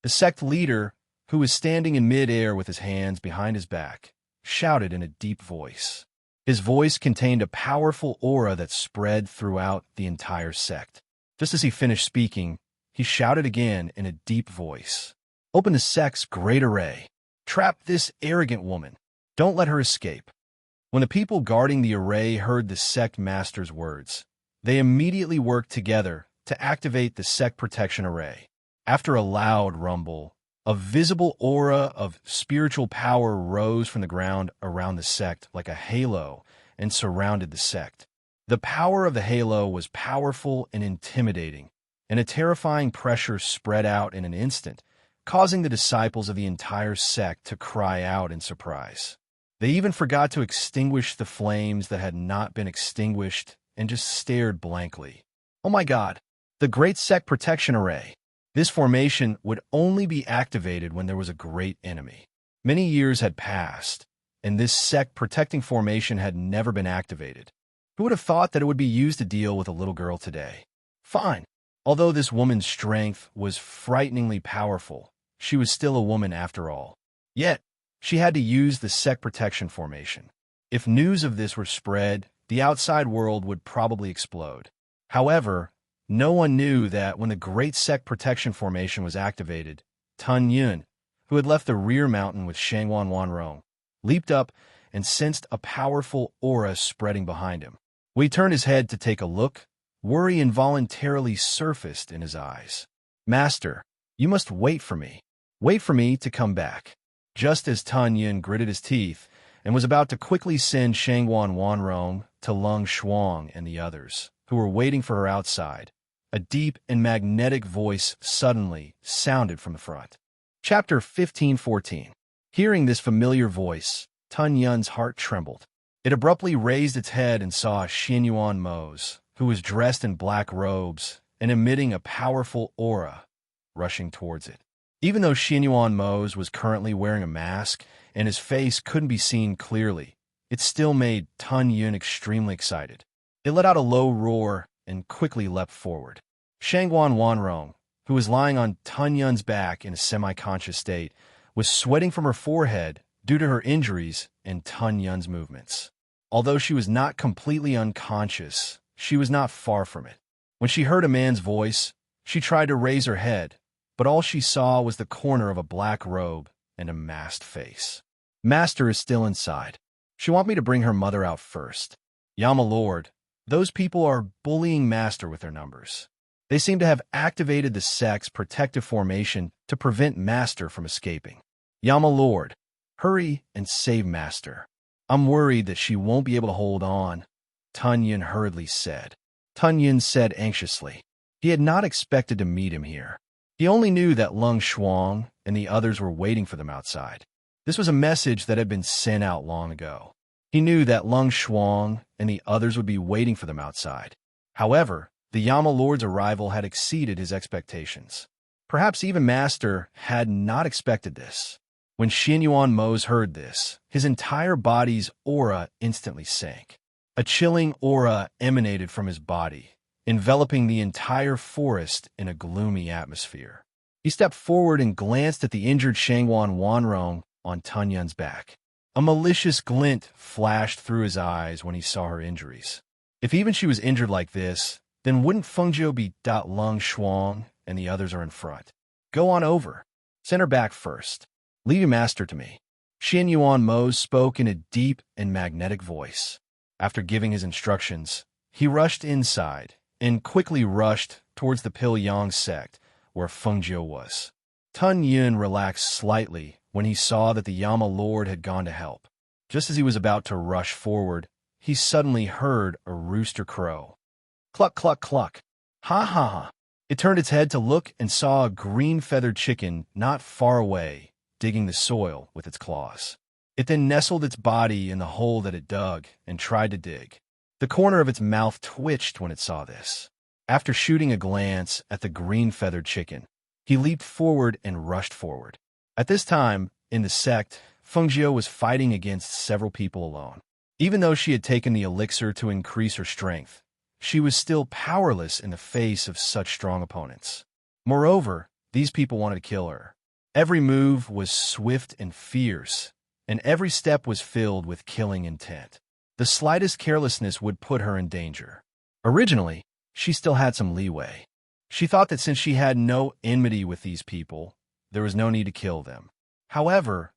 The sect leader, who was standing in mid-air with his hands behind his back, shouted in a deep voice. His voice contained a powerful aura that spread throughout the entire sect. Just as he finished speaking, he shouted again in a deep voice. "Open the sect's great array. Trap this arrogant woman. Don't let her escape." When the people guarding the array heard the sect master's words, they immediately worked together to activate the sect protection array. After a loud rumble, a visible aura of spiritual power rose from the ground around the sect like a halo and surrounded the sect. The power of the halo was powerful and intimidating, and a terrifying pressure spread out in an instant, causing the disciples of the entire sect to cry out in surprise. They even forgot to extinguish the flames that had not been extinguished and just stared blankly. "Oh my God, the Great Sect Protection Array!" This formation would only be activated when there was a great enemy. Many years had passed, and this sect protecting formation had never been activated. Who would have thought that it would be used to deal with a little girl today? Fine. Although this woman's strength was frighteningly powerful, she was still a woman after all. Yet, she had to use the sect protection formation. If news of this were spread, the outside world would probably explode. However, no one knew that when the Great Sect Protection Formation was activated, Tun Yun, who had left the rear mountain with Shangwan Wanrong, leaped up and sensed a powerful aura spreading behind him. When he turned his head to take a look, worry involuntarily surfaced in his eyes. "Master, you must wait for me. Wait for me to come back." just as Tun Yin gritted his teeth and was about to quickly send Shangguan Wanrong to Lung Shuang and the others, who were waiting for her outside, a deep and magnetic voice suddenly sounded from the front. Chapter 15:14. Hearing this familiar voice, Tun Yun's heart trembled. It abruptly raised its head and saw Xianyuan Mose, who was dressed in black robes and emitting a powerful aura, rushing towards it. Even though Xianyuan Mose was currently wearing a mask and his face couldn't be seen clearly, it still made Tun Yun extremely excited. It let out a low roar and quickly leapt forward. Shangguan Wanrong, who was lying on Tun Yun's back in a semi-conscious state, was sweating from her forehead due to her injuries and Tun Yun's movements. Although she was not completely unconscious, she was not far from it. When she heard a man's voice, she tried to raise her head, but all she saw was the corner of a black robe and a masked face. Master is still inside. She want me to bring her mother out first. Yama Lord, those people are bullying Master with their numbers. They seem to have activated the sect's protective formation to prevent Master from escaping. Yama Lord, hurry and save Master. I'm worried that she won't be able to hold on, Tun Yin hurriedly said. Tun Yin said anxiously. He had not expected to meet him here. He only knew that Lung Shuang and the others were waiting for them outside. This was a message that had been sent out long ago. He knew that Lung Shuang and the others would be waiting for them outside. However, the Yama Lord's arrival had exceeded his expectations. Perhaps even Master had not expected this. When Xianyuan Mose heard this, his entire body's aura instantly sank. A chilling aura emanated from his body, enveloping the entire forest in a gloomy atmosphere. He stepped forward and glanced at the injured Shangguan Wanrong on Tun Yun's back. A malicious glint flashed through his eyes when he saw her injuries. If even she was injured like this, then wouldn't Fengjiu be Lung Shuang and the others are in front? Go on over. Send her back first. Leave your master to me. Xianyuan Mose spoke in a deep and magnetic voice. After giving his instructions, he rushed inside and quickly rushed towards the Pilyang sect where Fengjiu was. Tun Yun relaxed slightly when he saw that the Yama Lord had gone to help. Just as he was about to rush forward, he suddenly heard a rooster crow. Cluck, cluck, cluck. Ha ha ha. It turned its head to look and saw a green-feathered chicken not far away, digging the soil with its claws. It then nestled its body in the hole that it dug and tried to dig. The corner of its mouth twitched when it saw this. After shooting a glance at the green-feathered chicken, he leaped forward and rushed forward. At this time, in the sect, Fengjiu was fighting against several people alone. Even though she had taken the elixir to increase her strength, she was still powerless in the face of such strong opponents. Moreover, these people wanted to kill her. Every move was swift and fierce, and every step was filled with killing intent. The slightest carelessness would put her in danger. Originally, she still had some leeway. She thought that since she had no enmity with these people, there was no need to kill them. However,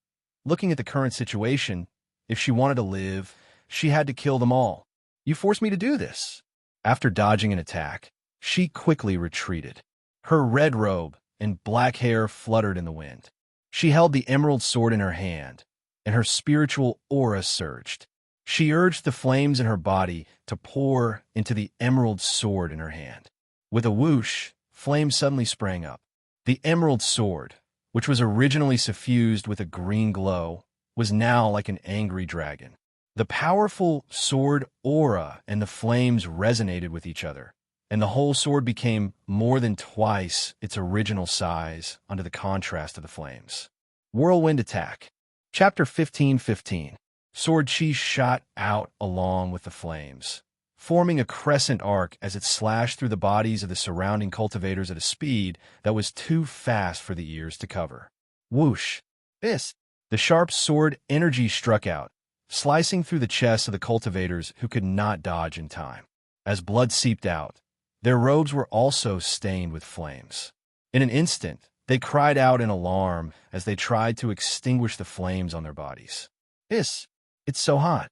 looking at the current situation, if she wanted to live, she had to kill them all. You forced me to do this. After dodging an attack, she quickly retreated. Her red robe and black hair fluttered in the wind. She held the emerald sword in her hand, and her spiritual aura surged. She urged the flames in her body to pour into the emerald sword in her hand. With a whoosh, flames suddenly sprang up. The emerald sword, which was originally suffused with a green glow, was now like an angry dragon. The powerful sword aura and the flames resonated with each other, and the whole sword became more than twice its original size under the contrast of the flames. Whirlwind attack. Chapter 15:15. Sword chi shot out along with the flames, forming a crescent arc as it slashed through the bodies of the surrounding cultivators at a speed that was too fast for the ears to cover. Whoosh! This! The sharp sword energy struck out, slicing through the chests of the cultivators who could not dodge in time. As blood seeped out, their robes were also stained with flames. In an instant, they cried out in alarm as they tried to extinguish the flames on their bodies. Hiss! It's so hot.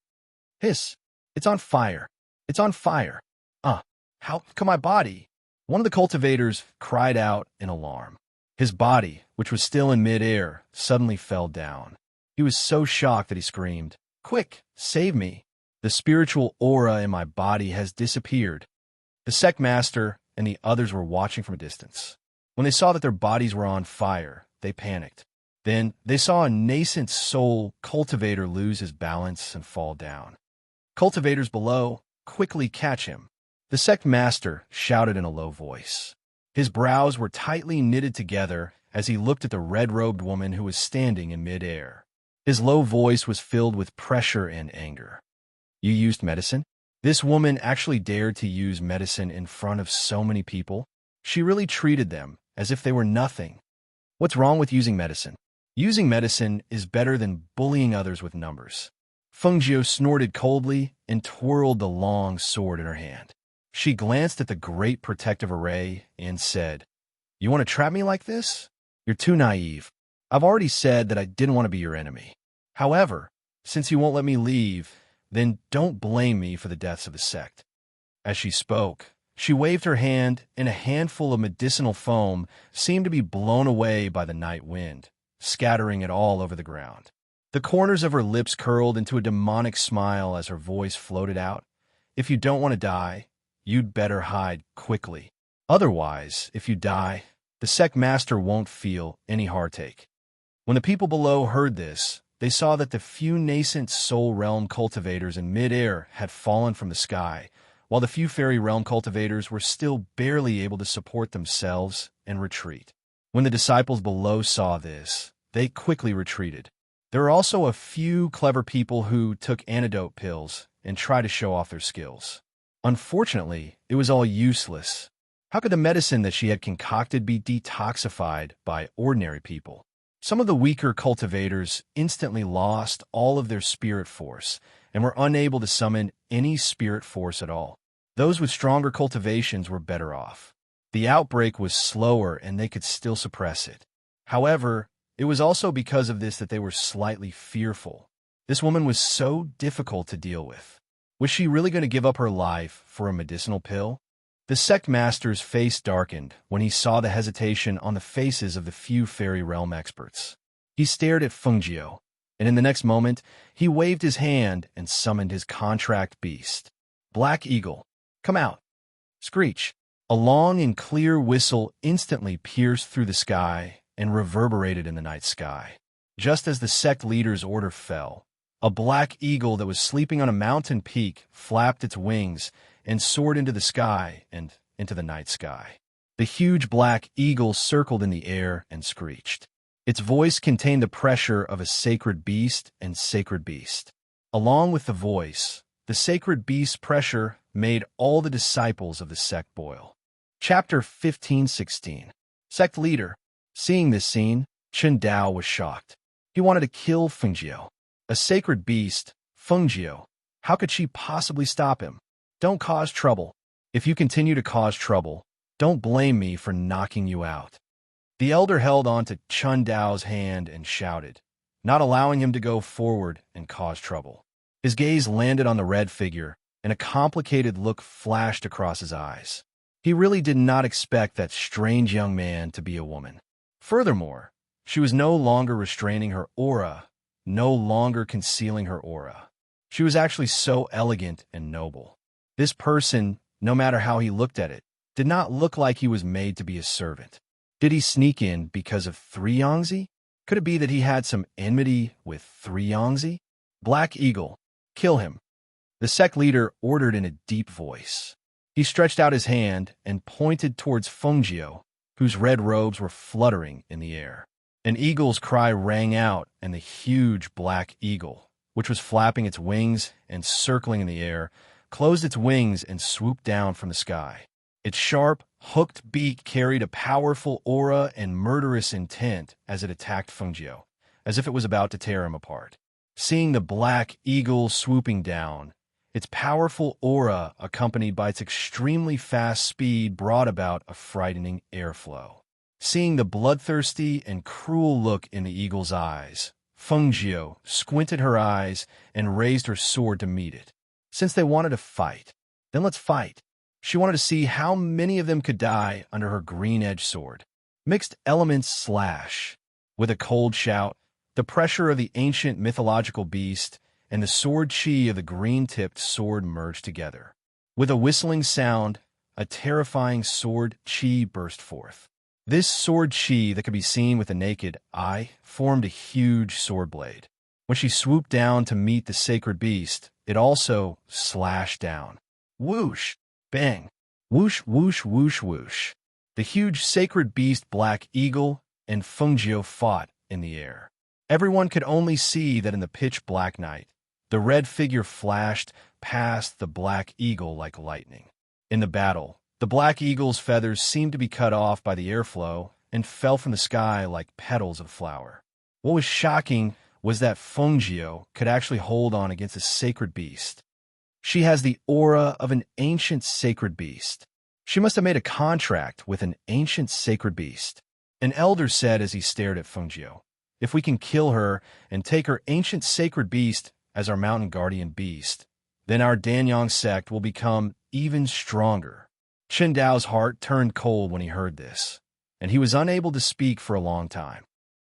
Hiss! It's on fire. It's on fire. How come my body? One of the cultivators cried out in alarm. His body, which was still in midair, suddenly fell down. He was so shocked that he screamed, "Quick, save me! The spiritual aura in my body has disappeared." The sect master and the others were watching from a distance. When they saw that their bodies were on fire, they panicked. Then they saw a nascent soul cultivator lose his balance and fall down. Cultivators below quickly catch him. The sect master shouted in a low voice. His brows were tightly knitted together as he looked at the red-robed woman who was standing in midair. His low voice was filled with pressure and anger. "You used medicine?" This woman actually dared to use medicine in front of so many people. She really treated them as if they were nothing. What's wrong with using medicine? Using medicine is better than bullying others with numbers. Fengjiu snorted coldly and twirled the long sword in her hand. She glanced at the great protective array and said, "You want to trap me like this? You're too naive. I've already said that I didn't want to be your enemy. However, since you won't let me leave, then don't blame me for the deaths of the sect." As she spoke, she waved her hand, and a handful of medicinal foam seemed to be blown away by the night wind, scattering it all over the ground. The corners of her lips curled into a demonic smile as her voice floated out. "If you don't want to die, you'd better hide quickly. Otherwise, if you die, the sect master won't feel any heartache." When the people below heard this, they saw that the few nascent soul realm cultivators in midair had fallen from the sky, while the few fairy realm cultivators were still barely able to support themselves and retreat. When the disciples below saw this, they quickly retreated. There were also a few clever people who took antidote pills and tried to show off their skills. Unfortunately, it was all useless. How could the medicine that she had concocted be detoxified by ordinary people? Some of the weaker cultivators instantly lost all of their spirit force and were unable to summon any spirit force at all. Those with stronger cultivations were better off. The outbreak was slower and they could still suppress it. However, it was also because of this that they were slightly fearful. This woman was so difficult to deal with. Was she really going to give up her life for a medicinal pill? The sect master's face darkened when he saw the hesitation on the faces of the few fairy realm experts. He stared at Fengjiu, and in the next moment, he waved his hand and summoned his contract beast. "Black Eagle, come out." Screech. A long and clear whistle instantly pierced through the sky and reverberated in the night sky. Just as the sect leader's order fell, a black eagle that was sleeping on a mountain peak flapped its wings and soared into the sky and into the night sky. The huge black eagle circled in the air and screeched. Its voice contained the pressure of a sacred beast and sacred beast. Along with the voice, the sacred beast's pressure made all the disciples of the sect boil. Chapter 15:16. Sect leader. Seeing this scene, Chen Dao was shocked. He wanted to kill Fengjiu. A sacred beast, Fengjiu. How could she possibly stop him? "Don't cause trouble. If you continue to cause trouble, don't blame me for knocking you out." The elder held on to Chen Dao's hand and shouted, not allowing him to go forward and cause trouble. His gaze landed on the red figure, and a complicated look flashed across his eyes. He really did not expect that strange young man to be a woman. Furthermore, she was no longer restraining her aura, no longer concealing her aura. She was actually so elegant and noble. This person, no matter how he looked at it, did not look like he was made to be a servant. Did he sneak in because of 3 Yangtze? Could it be that he had some enmity with 3 Yangtze? "Black Eagle, kill him," the sect leader ordered in a deep voice. He stretched out his hand and pointed towards Fengjiu, whose red robes were fluttering in the air. An eagle's cry rang out, and the huge black eagle, which was flapping its wings and circling in the air, closed its wings and swooped down from the sky. Its sharp, hooked beak carried a powerful aura and murderous intent as it attacked Fengjiu, as if it was about to tear him apart. Seeing the black eagle swooping down, its powerful aura, accompanied by its extremely fast speed, brought about a frightening airflow. Seeing the bloodthirsty and cruel look in the eagle's eyes, Fengjiu squinted her eyes and raised her sword to meet it. Since they wanted to fight, then let's fight. She wanted to see how many of them could die under her green-edged sword. Mixed elements slash. With a cold shout, the pressure of the ancient mythological beast and the sword chi of the green-tipped sword merged together. With a whistling sound, a terrifying sword chi burst forth. This sword chi that could be seen with the naked eye formed a huge sword blade. When she swooped down to meet the sacred beast, it also slashed down. Whoosh! Bang! Whoosh, whoosh, whoosh, whoosh. The huge sacred beast Black Eagle and Fengjiu fought in the air. Everyone could only see that in the pitch-black night, the red figure flashed past the Black Eagle like lightning. In the battle, the Black Eagle's feathers seemed to be cut off by the airflow and fell from the sky like petals of flower. What was shocking was that Fengjiu could actually hold on against a sacred beast. She has the aura of an ancient sacred beast. She must have made a contract with an ancient sacred beast. An elder said as he stared at Fengjiu, "If we can kill her and take her ancient sacred beast as our mountain guardian beast, then our Danyang sect will become even stronger." Chen Dao's heart turned cold when he heard this, and he was unable to speak for a long time.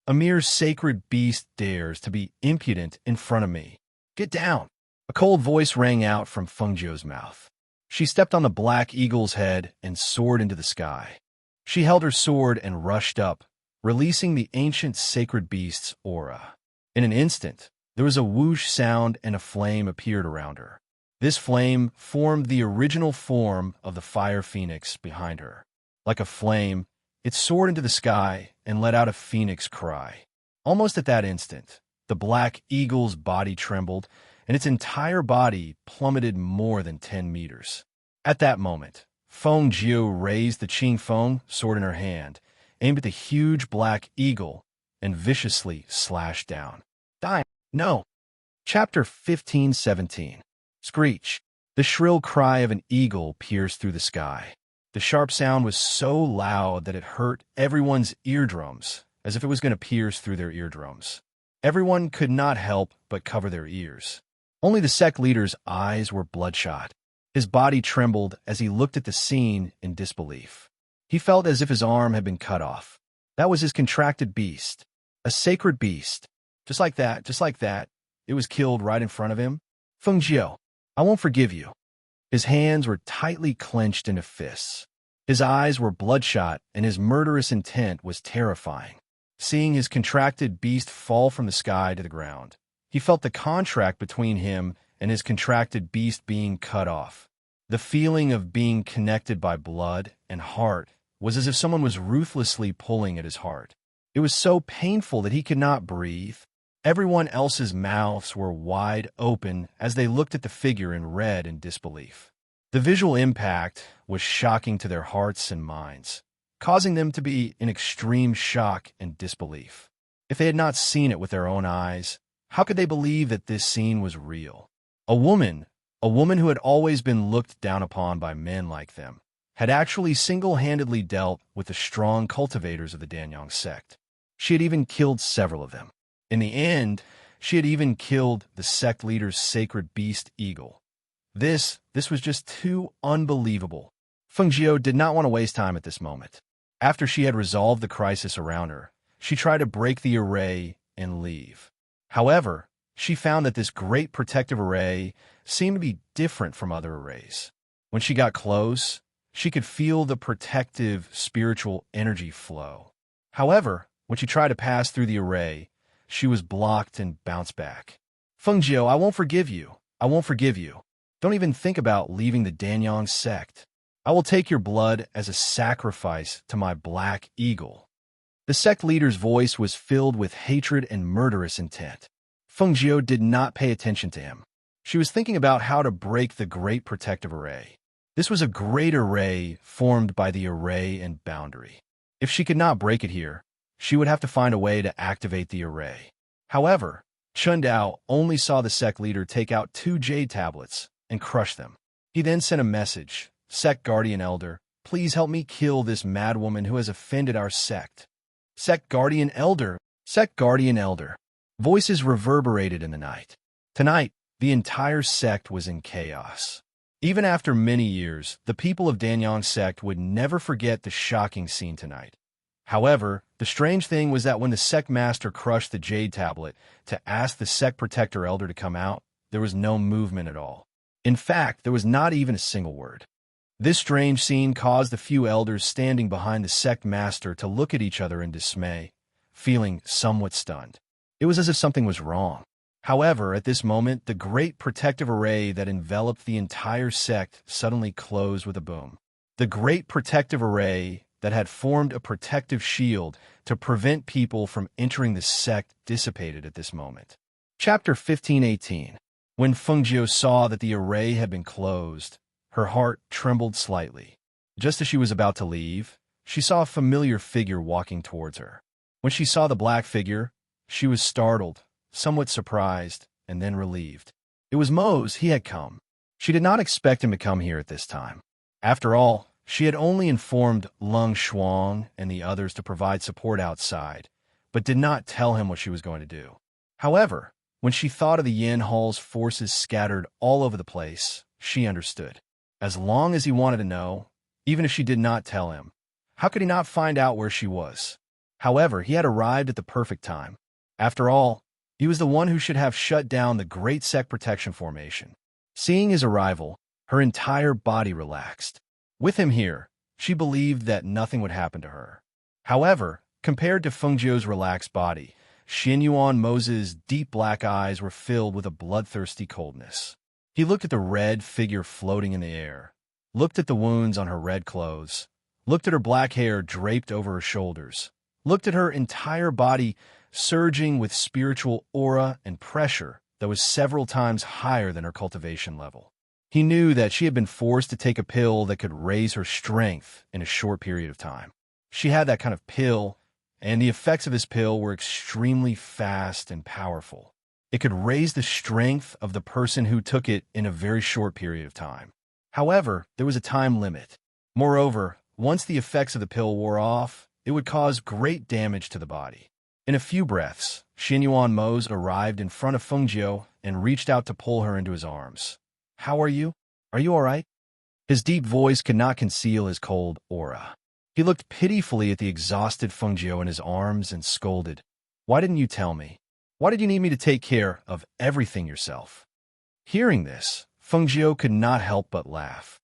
"A mere sacred beast dares to be impudent in front of me. Get down!" A cold voice rang out from Fengjiu's mouth. She stepped on the Black Eagle's head and soared into the sky. She held her sword and rushed up, releasing the ancient sacred beast's aura. In an instant, there was a whoosh sound and a flame appeared around her. This flame formed the original form of the fire phoenix behind her. Like a flame, it soared into the sky and let out a phoenix cry. Almost at that instant, the Black Eagle's body trembled, and its entire body plummeted more than 10 meters. At that moment, Fengjiu raised the Qingfeng sword in her hand, aimed at the huge Black Eagle, and viciously slashed down. Die! No! Chapter 15-17. Screech. The shrill cry of an eagle pierced through the sky. The sharp sound was so loud that it hurt everyone's eardrums, as if it was going to pierce through their eardrums. Everyone could not help but cover their ears. Only the sect leader's eyes were bloodshot. His body trembled as he looked at the scene in disbelief. He felt as if his arm had been cut off. That was his contracted beast. A sacred beast. Just like that, it was killed right in front of him. Fengjiu, I won't forgive you. His hands were tightly clenched into fists. His eyes were bloodshot, and his murderous intent was terrifying. Seeing his contracted beast fall from the sky to the ground, he felt the contract between him and his contracted beast being cut off. The feeling of being connected by blood and heart was as if someone was ruthlessly pulling at his heart. It was so painful that he could not breathe. Everyone else's mouths were wide open as they looked at the figure and read in disbelief. The visual impact was shocking to their hearts and minds, causing them to be in extreme shock and disbelief. If they had not seen it with their own eyes, how could they believe that this scene was real? A woman who had always been looked down upon by men like them, had actually single-handedly dealt with the strong cultivators of the Danyang sect. She had even killed several of them. In the end, she had even killed the sect leader's sacred beast eagle. This was just too unbelievable. Fengjiu did not want to waste time at this moment. After she had resolved the crisis around her, she tried to break the array and leave. However, she found that this great protective array seemed to be different from other arrays. When she got close, she could feel the protective spiritual energy flow. However, when she tried to pass through the array, she was blocked and bounced back. Fengjiu, I won't forgive you. I won't forgive you. Don't even think about leaving the Danyang sect. I will take your blood as a sacrifice to my Black Eagle. The sect leader's voice was filled with hatred and murderous intent. Fengjiu did not pay attention to him. She was thinking about how to break the great protective array. This was a great array formed by the array and boundary. If she could not break it here, she would have to find a way to activate the array. However, Chen Dao only saw the sect leader take out 2 jade tablets and crush them. He then sent a message, "Sect Guardian Elder, please help me kill this madwoman who has offended our sect." Sect Guardian Elder, Sect Guardian Elder. Voices reverberated in the night. Tonight, the entire sect was in chaos. Even after many years, the people of Danyang sect would never forget the shocking scene tonight. However, the strange thing was that when the sect master crushed the jade tablet to ask the sect protector elder to come out, there was no movement at all. In fact, there was not even a single word. This strange scene caused the few elders standing behind the sect master to look at each other in dismay, feeling somewhat stunned. It was as if something was wrong. However, at this moment, the great protective array that enveloped the entire sect suddenly closed with a boom. The great protective array that had formed a protective shield to prevent people from entering the sect dissipated at this moment. Chapter 15:18. When Fengjiu saw that the array had been closed, her heart trembled slightly. Just as she was about to leave, she saw a familiar figure walking towards her. When she saw the black figure, she was startled, somewhat surprised, and then relieved. It was Mose. He had come. She did not expect him to come here at this time. After all, she had only informed Lung Xuang and the others to provide support outside, but did not tell him what she was going to do. However, when she thought of the Yin Hall's forces scattered all over the place, she understood. As long as he wanted to know, even if she did not tell him, how could he not find out where she was? However, he had arrived at the perfect time. After all, he was the one who should have shut down the Great Sect Protection Formation. Seeing his arrival, her entire body relaxed. With him here, she believed that nothing would happen to her. However, compared to Fengjiu's relaxed body, Xianyuan Mose's deep black eyes were filled with a bloodthirsty coldness. He looked at the red figure floating in the air, looked at the wounds on her red clothes, looked at her black hair draped over her shoulders, looked at her entire body surging with spiritual aura and pressure that was several times higher than her cultivation level. He knew that she had been forced to take a pill that could raise her strength in a short period of time. She had that kind of pill, and the effects of this pill were extremely fast and powerful. It could raise the strength of the person who took it in a very short period of time. However, there was a time limit. Moreover, once the effects of the pill wore off, it would cause great damage to the body. In a few breaths, Xianyuan Mose arrived in front of Fengjiu and reached out to pull her into his arms. "How are you? Are you all right?" His deep voice could not conceal his cold aura. He looked pitifully at the exhausted Fengjiu in his arms and scolded. "Why didn't you tell me? Why did you need me to take care of everything yourself?" Hearing this, Fengjiu could not help but laugh.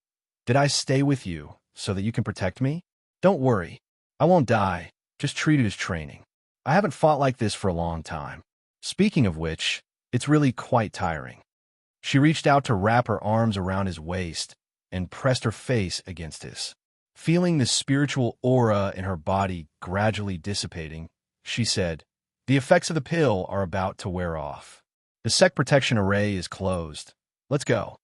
"Did I stay with you so that you can protect me? Don't worry. I won't die. Just treat it as training. I haven't fought like this for a long time. Speaking of which, it's really quite tiring." She reached out to wrap her arms around his waist and pressed her face against his. Feeling the spiritual aura in her body gradually dissipating, she said, "The effects of the pill are about to wear off. The sect protection array is closed. Let's go."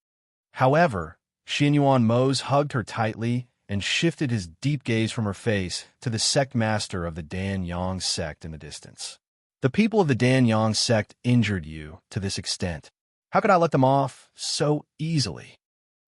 However, Xianyuan Mose hugged her tightly and shifted his deep gaze from her face to the sect master of the Dan Yang sect in the distance. "The people of the Dan Yang sect injured you to this extent. How could I let them off so easily?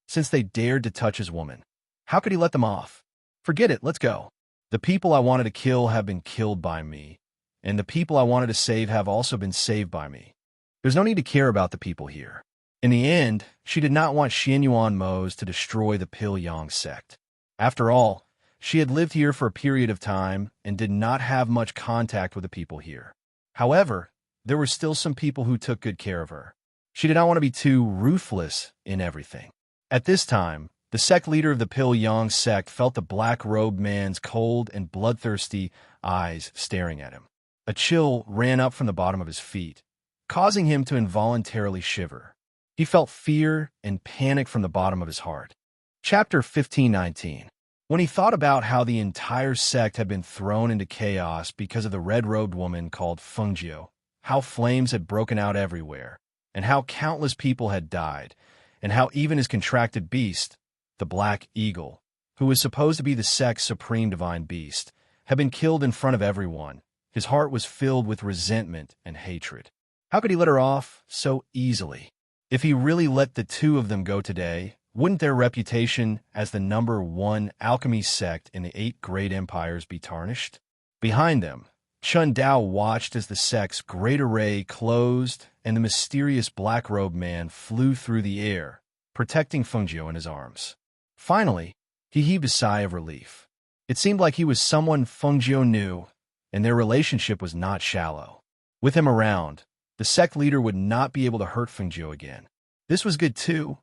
Since they dared to touch his woman, how could he let them off? Forget it, let's go. The people I wanted to kill have been killed by me, and the people I wanted to save have also been saved by me. There's no need to care about the people here." In the end, she did not want Xianyuan Mose to destroy the Pil Yang sect. After all, she had lived here for a period of time and did not have much contact with the people here. However, there were still some people who took good care of her. She did not want to be too ruthless in everything. At this time, the sect leader of the Pil Yang sect felt the black-robed man's cold and bloodthirsty eyes staring at him. A chill ran up from the bottom of his feet, causing him to involuntarily shiver. He felt fear and panic from the bottom of his heart. Chapter 15:19. When he thought about how the entire sect had been thrown into chaos because of the red-robed woman called Fengjiu, how flames had broken out everywhere, and how countless people had died, and how even his contracted beast, the Black Eagle, who was supposed to be the sect's supreme divine beast, had been killed in front of everyone, his heart was filled with resentment and hatred. How could he let her off so easily? If he really let the two of them go today, wouldn't their reputation as the #1 alchemy sect in the 8 great empires be tarnished? Behind them, Chun Dao watched as the sect's great array closed and the mysterious black-robed man flew through the air, protecting Fengjiu in his arms. Finally, he heaved a sigh of relief. It seemed like he was someone Feng Jiu knew, and their relationship was not shallow. With him around, the sect leader would not be able to hurt Feng Jiu again. This was good too,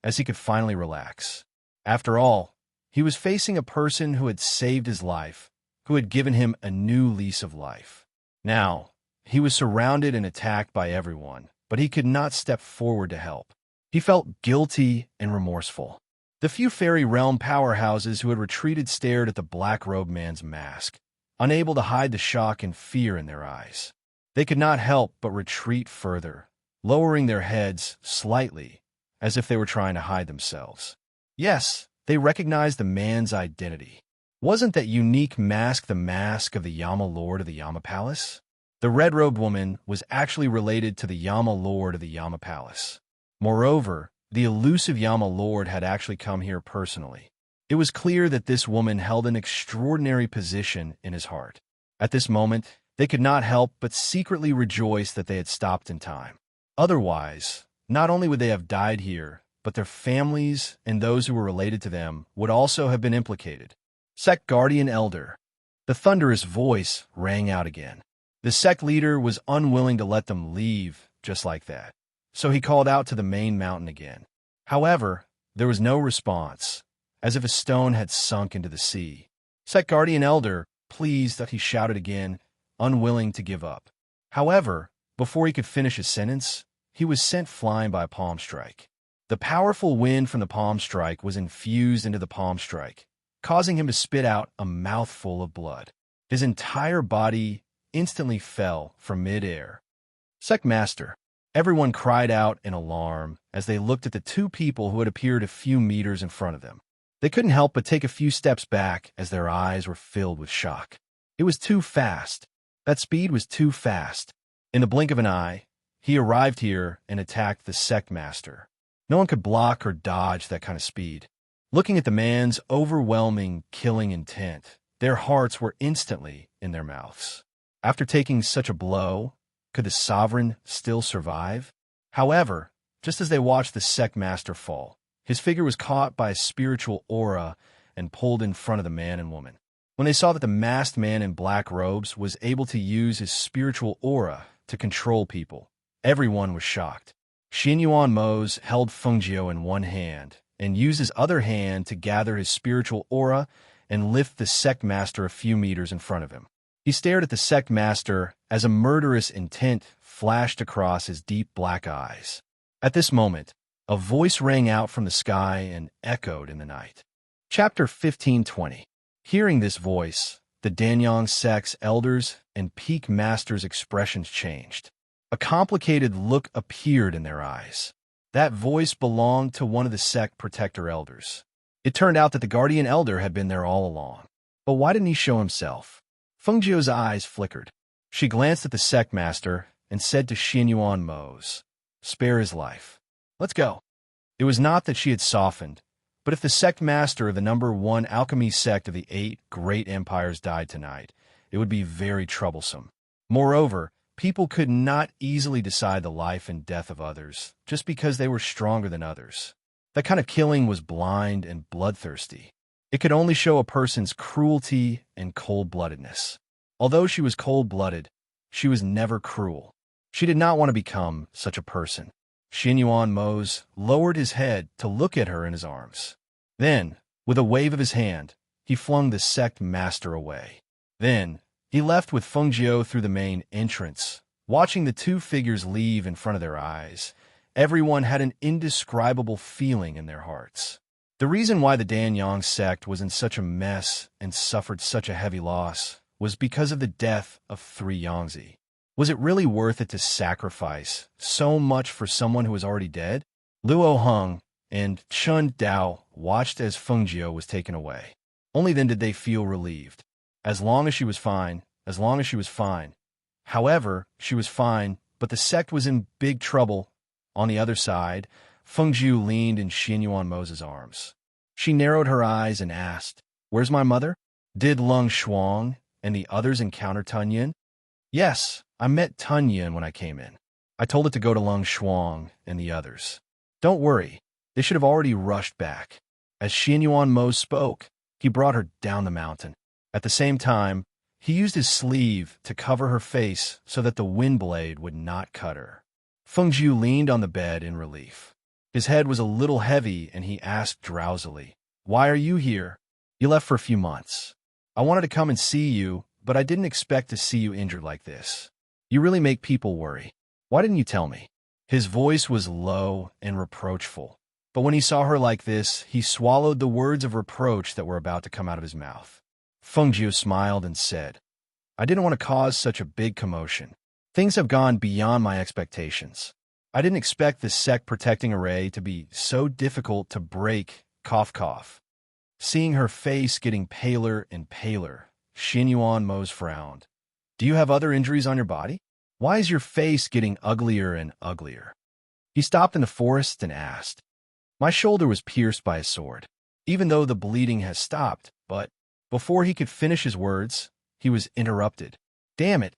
as he could finally relax. After all, he was facing a person who had saved his life, who had given him a new lease of life. Now, he was surrounded and attacked by everyone, but he could not step forward to help. He felt guilty and remorseful. The few fairy realm powerhouses who had retreated stared at the black-robed man's mask, unable to hide the shock and fear in their eyes. They could not help but retreat further, lowering their heads slightly, as if they were trying to hide themselves. Yes, they recognized the man's identity. Wasn't that unique mask the mask of the Yama Lord of the Yama Palace? The red-robed woman was actually related to the Yama Lord of the Yama Palace. Moreover, the elusive Yama Lord had actually come here personally. It was clear that this woman held an extraordinary position in his heart. At this moment, they could not help but secretly rejoice that they had stopped in time. Otherwise, not only would they have died here, but their families and those who were related to them would also have been implicated. Sect Guardian Elder. The thunderous voice rang out again. The sect leader was unwilling to let them leave just like that, so he called out to the main mountain again. However, there was no response, as if a stone had sunk into the sea. Sect Guardian Elder, pleased that he shouted again, unwilling to give up. However, before he could finish his sentence, he was sent flying by a palm strike. The powerful wind from the palm strike was infused into the palm strike, causing him to spit out a mouthful of blood. His entire body instantly fell from mid-air. Sect Master. Everyone cried out in alarm as they looked at the two people who had appeared a few meters in front of them. They couldn't help but take a few steps back as their eyes were filled with shock. It was too fast. That speed was too fast. In the blink of an eye, he arrived here and attacked the sect master. No one could block or dodge that kind of speed. Looking at the man's overwhelming, killing intent, their hearts were instantly in their mouths. After taking such a blow, could the sovereign still survive? However, just as they watched the sect master fall, his figure was caught by a spiritual aura and pulled in front of the man and woman. When they saw that the masked man in black robes was able to use his spiritual aura to control people, everyone was shocked. Xinyuan Mose held Feng Jiu in one hand and used his other hand to gather his spiritual aura and lift the sect master a few meters in front of him. He stared at the sect master as a murderous intent flashed across his deep black eyes. At this moment, a voice rang out from the sky and echoed in the night. Chapter 1520. Hearing this voice, the Danyang sect's elders and peak masters' expressions changed. A complicated look appeared in their eyes. That voice belonged to one of the sect protector elders. It turned out that the guardian elder had been there all along. But why didn't he show himself? Feng Jiu's eyes flickered. She glanced at the sect master and said to Xinyuan Mose, "Spare his life. Let's go." It was not that she had softened, but if the sect master of the #1 alchemy sect of the 8 great empires died tonight, it would be very troublesome. Moreover, people could not easily decide the life and death of others just because they were stronger than others. That kind of killing was blind and bloodthirsty. It could only show a person's cruelty and cold-bloodedness. Although she was cold-blooded, she was never cruel. She did not want to become such a person. Xinyuan Mose lowered his head to look at her in his arms. Then, with a wave of his hand, he flung the sect master away. Then, he left with Feng Jiu through the main entrance. Watching the two figures leave in front of their eyes, everyone had an indescribable feeling in their hearts. The reason why the Danyang sect was in such a mess and suffered such a heavy loss was because of the death of 3 Yangtze. Was it really worth it to sacrifice so much for someone who was already dead? Luo Heng and Chun Dao watched as Feng Jiu was taken away. Only then did they feel relieved. As long as she was fine, as long as she was fine. However, she was fine, but the sect was in big trouble. On the other side, Feng Jiu leaned in Xinyuan Mose's arms. She narrowed her eyes and asked, "Where's my mother? Did Lung Shuang and the others encounter Tun Yin?" "Yes, I met Tun Yin when I came in. I told it to go to Lung Shuang and the others. Don't worry, they should have already rushed back." As Xinyuan Mose spoke, He brought her down the mountain. At the same time, he used his sleeve to cover her face so that the wind blade would not cut her. Fengjiu leaned on the bed in relief. His head was a little heavy, and he asked drowsily, "Why are you here? You left for a few months. I wanted to come and see you, but I didn't expect to see you injured like this. You really make people worry. Why didn't you tell me?" His voice was low and reproachful, but when he saw her like this, he swallowed the words of reproach that were about to come out of his mouth. Fengjiu smiled and said, "I didn't want to cause such a big commotion. Things have gone beyond my expectations. I didn't expect this sect protecting array to be so difficult to break, cough cough." Seeing her face getting paler and paler, Xin Yuan Mo's frowned. "Do you have other injuries on your body? Why is your face getting uglier and uglier?" He stopped in the forest and asked. "My shoulder was pierced by a sword, even though the bleeding has stopped, but..." Before he could finish his words, he was interrupted. "Damn it!"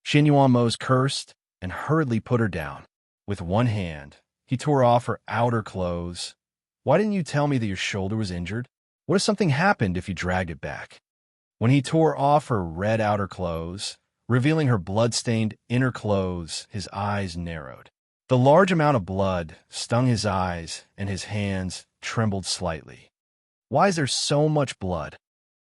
Xin Yuan Mo's cursed and hurriedly put her down. With one hand, he tore off her outer clothes. "Why didn't you tell me that your shoulder was injured? What if something happened if you dragged it back?" When he tore off her red outer clothes, revealing her blood-stained inner clothes, his eyes narrowed. The large amount of blood stung his eyes, and his hands trembled slightly. "Why is there so much blood?"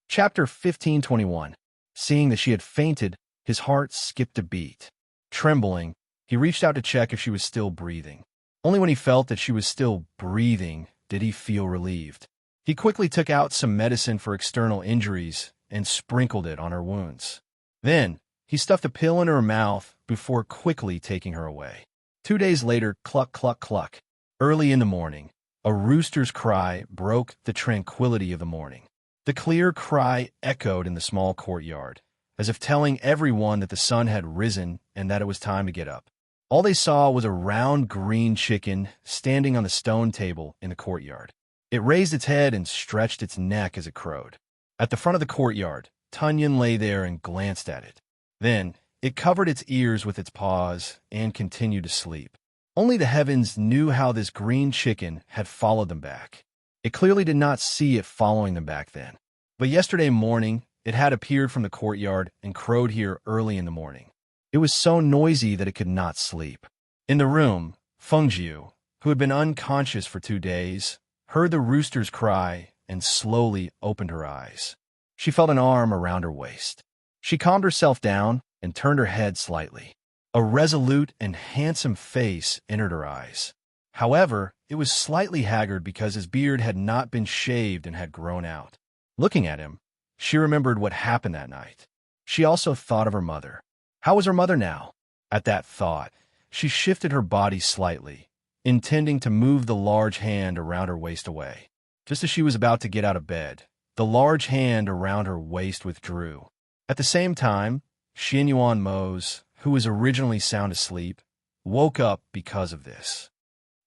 Chapter 15:21. Seeing that she had fainted, his heart skipped a beat. Trembling, he reached out to check if she was still breathing. Only when he felt that she was still breathing did he feel relieved. He quickly took out some medicine for external injuries and sprinkled it on her wounds. Then, he stuffed a pill in her mouth before quickly taking her away. 2 days later, cluck, cluck, cluck. Early in the morning, a rooster's cry broke the tranquility of the morning. The clear cry echoed in the small courtyard, as if telling everyone that the sun had risen and that it was time to get up. All they saw was a round green chicken standing on the stone table in the courtyard. It raised its head and stretched its neck as it crowed. At the front of the courtyard, Tunyon lay there and glanced at it. Then, it covered its ears with its paws and continued to sleep. Only the heavens knew how this green chicken had followed them back. It clearly did not see it following them back then. But yesterday morning, it had appeared from the courtyard and crowed here early in the morning. It was so noisy that it could not sleep. In the room, Fengjiu, who had been unconscious for 2 days, heard the rooster's cry and slowly opened her eyes. She felt an arm around her waist. She calmed herself down and turned her head slightly. A resolute and handsome face entered her eyes. However, it was slightly haggard because his beard had not been shaved and had grown out. Looking at him, she remembered what happened that night. She also thought of her mother. How was her mother now? At that thought, she shifted her body slightly, intending to move the large hand around her waist away. Just as she was about to get out of bed, the large hand around her waist withdrew. At the same time, Xin Yuan Mo's, who was originally sound asleep, woke up because of this.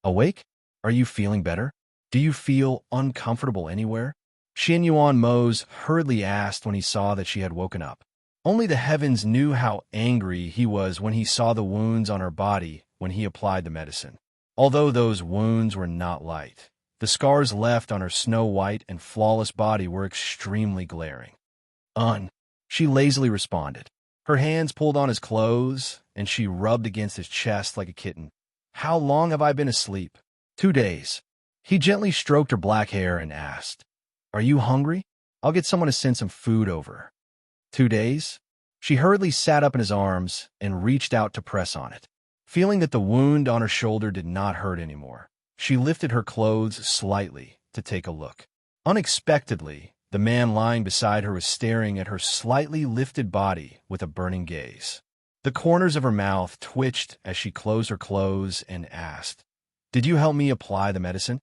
"Awake? Are you feeling better? Do you feel uncomfortable anywhere?" Xin Yuan Mo's hurriedly asked when he saw that she had woken up. Only the heavens knew how angry he was when he saw the wounds on her body when he applied the medicine. Although those wounds were not light, the scars left on her snow-white and flawless body were extremely glaring. She lazily responded. Her hands pulled on his clothes, and she rubbed against his chest like a kitten. "How long have I been asleep?" 2 days. He gently stroked her black hair and asked, "Are you hungry? I'll get someone to send some food over." 2 days? She hurriedly sat up in his arms and reached out to press on it. Feeling that the wound on her shoulder did not hurt anymore, she lifted her clothes slightly to take a look. Unexpectedly, the man lying beside her was staring at her slightly lifted body with a burning gaze. The corners of her mouth twitched as she closed her clothes and asked, "Did you help me apply the medicine?"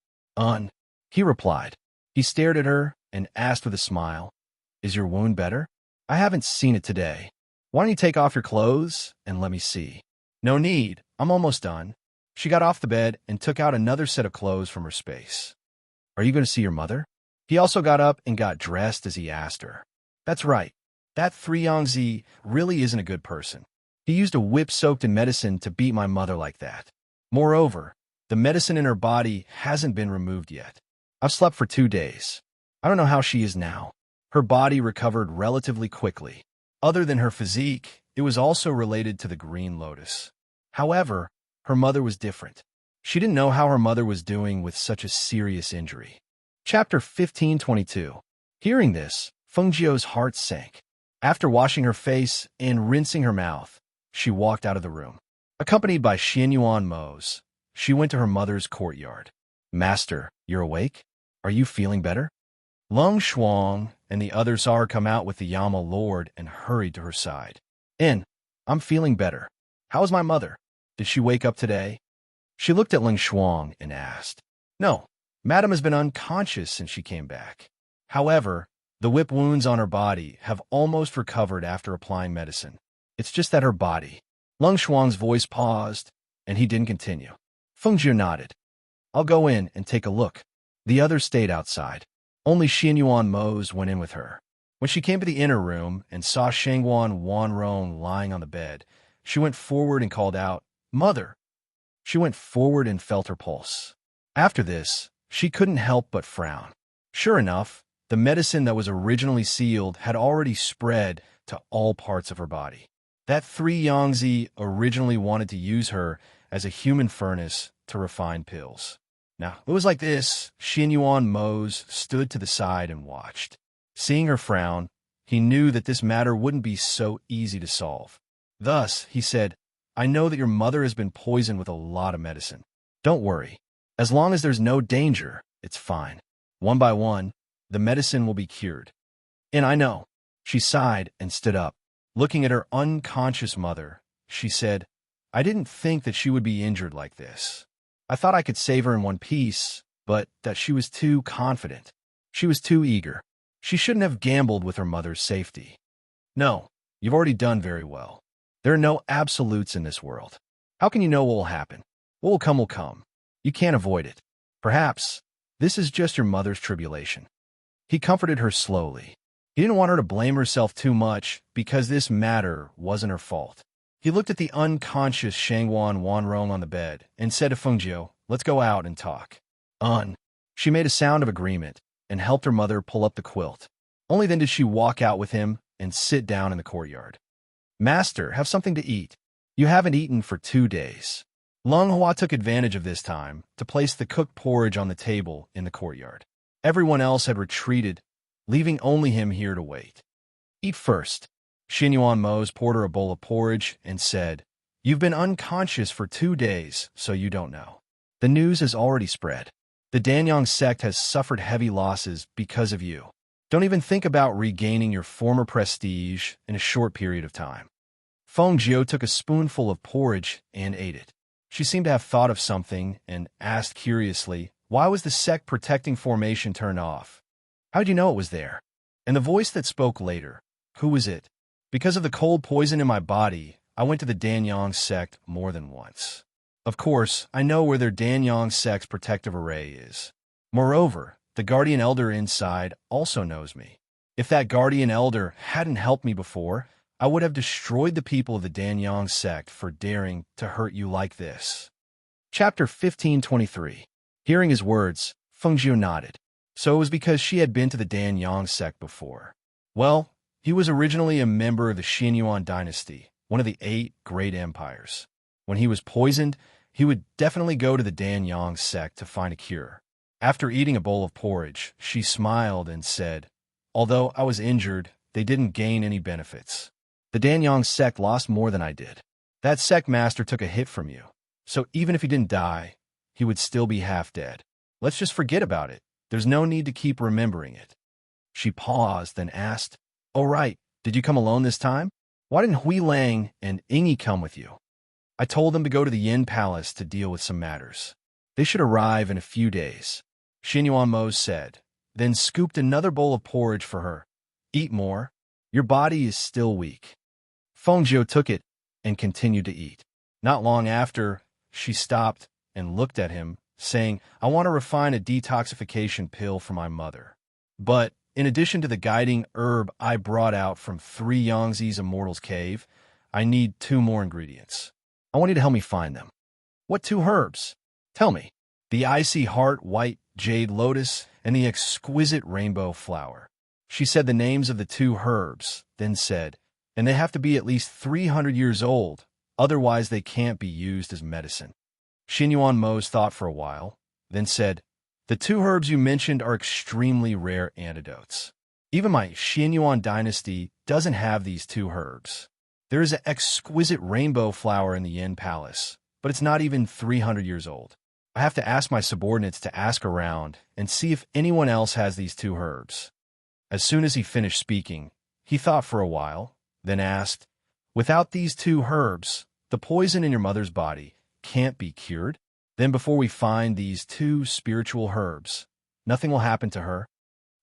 He replied. He stared at her and asked with a smile, "Is your wound better? I haven't seen it today. Why don't you take off your clothes and let me see?" "No need. I'm almost done." She got off the bed and took out another set of clothes from her space. "Are you going to see your mother?" He also got up and got dressed as he asked her. "That's right. That 3Yangzi really isn't a good person. He used a whip soaked in medicine to beat my mother like that. Moreover, the medicine in her body hasn't been removed yet. I've slept for 2 days. I don't know how she is now. Her body recovered relatively quickly. Other than her physique, it was also related to the Green Lotus. However, her mother was different. She didn't know how her mother was doing with such a serious injury. Chapter 1522. Hearing this, Fengjiu's heart sank. After washing her face and rinsing her mouth, she walked out of the room. Accompanied by Xianyuan Mose, she went to her mother's courtyard. Master, you're awake? Are you feeling better? Lung Shuang and the others saw her come out with the Yama Lord and hurried to her side. I'm feeling better. How is my mother? Did she wake up today? She looked at Ling Shuang and asked. No, Madam has been unconscious since she came back. However, the whip wounds on her body have almost recovered after applying medicine. It's just that her body. Lung Shuang's voice paused, and he didn't continue. Fengjiu nodded. I'll go in and take a look. The others stayed outside. Only Xianyuan Mose went in with her. When she came to the inner room and saw Shangguan Wanrong lying on the bed, she went forward and called out, Mother! She went forward and felt her pulse. After this, she couldn't help but frown. Sure enough, the medicine that was originally sealed had already spread to all parts of her body. That 3 Yangtze originally wanted to use her as a human furnace to refine pills. Now, it was like this. Xianyuan Mose stood to the side and watched. Seeing her frown, he knew that this matter wouldn't be so easy to solve. Thus, he said, I know that your mother has been poisoned with a lot of medicine. Don't worry. As long as there's no danger, it's fine. One by one, the medicine will be cured. And I know. She sighed and stood up. Looking at her unconscious mother, she said, I didn't think that she would be injured like this. I thought I could save her in one piece, but that she was too confident. She was too eager. She shouldn't have gambled with her mother's safety. No, you've already done very well. There are no absolutes in this world. How can you know what will happen? What will come will come. You can't avoid it. Perhaps this is just your mother's tribulation. He comforted her slowly. He didn't want her to blame herself too much because this matter wasn't her fault. He looked at the unconscious Shangguan Wanrong on the bed and said to Fengjiu, let's go out and talk. She made a sound of agreement and helped her mother pull up the quilt. Only then did she walk out with him and sit down in the courtyard. Master, have something to eat. You haven't eaten for 2 days. Lung Hua took advantage of this time to place the cooked porridge on the table in the courtyard. Everyone else had retreated, leaving only him here to wait. Eat first. Xianyuan Mose poured her a bowl of porridge and said, You've been unconscious for 2 days, so you don't know. The news has already spread. The Danyang sect has suffered heavy losses because of you. Don't even think about regaining your former prestige in a short period of time. Fengjiu took a spoonful of porridge and ate it. She seemed to have thought of something and asked curiously, why was the sect protecting formation turned off? How'd you know it was there? And the voice that spoke later, who was it? Because of the cold poison in my body, I went to the Danyang sect more than once. Of course, I know where their Danyang sect's protective array is. Moreover, the guardian elder inside also knows me. If that guardian elder hadn't helped me before, I would have destroyed the people of the Danyang sect for daring to hurt you like this. Chapter 1523. Hearing his words, Fengjiu nodded. So it was because she had been to the Danyang sect before. Well, he was originally a member of the Xianyuan dynasty, one of the 8 great empires. When he was poisoned, he would definitely go to the Danyang sect to find a cure. After eating a bowl of porridge, she smiled and said, although I was injured, they didn't gain any benefits. The Danyang sect lost more than I did. That sect master took a hit from you. So even if he didn't die, he would still be half dead. Let's just forget about it. There's no need to keep remembering it. She paused, then asked, oh right, did you come alone this time? Why didn't Hui Lang and Ingi come with you? I told them to go to the Yin Palace to deal with some matters. They should arrive in a few days. Xianyuan Mose said, then scooped another bowl of porridge for her. Eat more. Your body is still weak. Fengjiu took it and continued to eat. Not long after, she stopped and looked at him, saying, I want to refine a detoxification pill for my mother. But in addition to the guiding herb I brought out from 3 Yangtze's Immortal's Cave, I need 2 more ingredients. I want you to help me find them. What 2 herbs? Tell me. The icy heart white jade lotus and the exquisite rainbow flower. She said the names of the two herbs, then said, and they have to be at least 300 years old, otherwise they can't be used as medicine. Xinyuan Mose thought for a while, then said, the two herbs you mentioned are extremely rare antidotes. Even my Xinyuan dynasty doesn't have these two herbs. There is an exquisite rainbow flower in the Yin Palace, but it's not even 300 years old. I have to ask my subordinates to ask around and see if anyone else has these two herbs. As soon as he finished speaking, he thought for a while, then asked, without these two herbs, the poison in your mother's body can't be cured? Then before we find these two spiritual herbs, nothing will happen to her?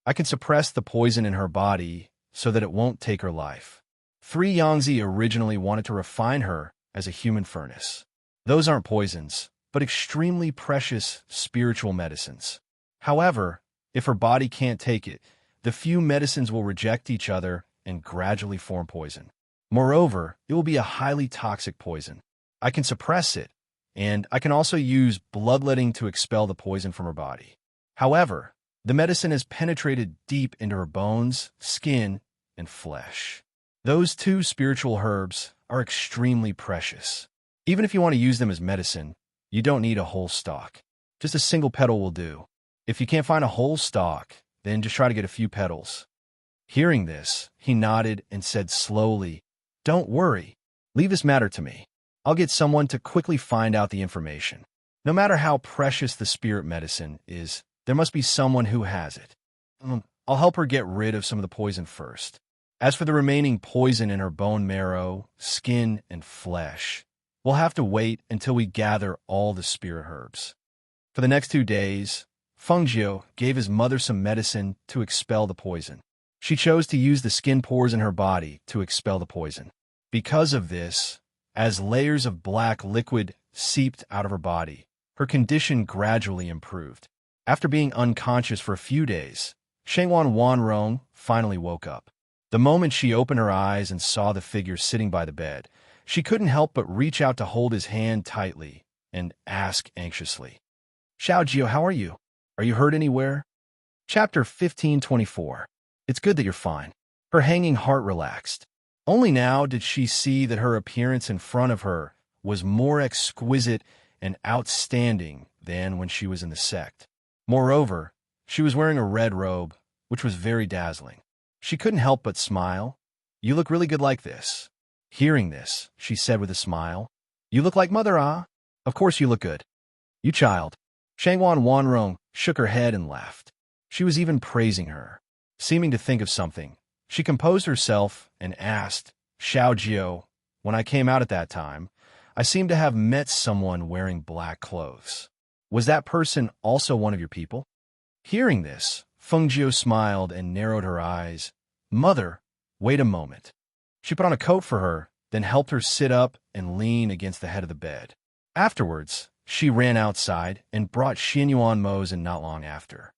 I can suppress the poison in her body so that it won't take her life. 3 Yangtze originally wanted to refine her as a human furnace. Those aren't poisons, but extremely precious spiritual medicines. However, if her body can't take it, the few medicines will reject each other and gradually form poison. Moreover, it will be a highly toxic poison. I can suppress it, and I can also use bloodletting to expel the poison from her body. However, the medicine has penetrated deep into her bones, skin, and flesh. Those two spiritual herbs are extremely precious. Even if you want to use them as medicine, you don't need a whole stalk. Just a single petal will do. If you can't find a whole stalk, then just try to get a few petals. Hearing this, he nodded and said slowly, don't worry. Leave this matter to me. I'll get someone to quickly find out the information. No matter how precious the spirit medicine is, there must be someone who has it. I'll help her get rid of some of the poison first. As for the remaining poison in her bone marrow, skin, and flesh, we'll have to wait until we gather all the spirit herbs. For the next 2 days, Fengjiu gave his mother some medicine to expel the poison. She chose to use the skin pores in her body to expel the poison. Because of this, as layers of black liquid seeped out of her body, her condition gradually improved. After being unconscious for a few days, Shengwan Wanrong finally woke up. The moment she opened her eyes and saw the figure sitting by the bed, she couldn't help but reach out to hold his hand tightly and ask anxiously, Xiaojio, how are you? Are you hurt anywhere? Chapter 1524. It's good that you're fine. Her hanging heart relaxed. Only now did she see that her appearance in front of her was more exquisite and outstanding than when she was in the sect. Moreover, she was wearing a red robe, which was very dazzling. She couldn't help but smile. You look really good like this. Hearing this, she said with a smile, You look like Mother, ah? Of course you look good. You child. Shangwan Wanrong shook her head and laughed. She was even praising her. Seeming to think of something, she composed herself and asked, Xiaojio, when I came out at that time, I seemed to have met someone wearing black clothes. Was that person also one of your people? Hearing this, Fengjiu smiled and narrowed her eyes. Mother, wait a moment. She put on a coat for her, then helped her sit up and lean against the head of the bed. Afterwards, she ran outside and brought Xinyuan Mose in not long after.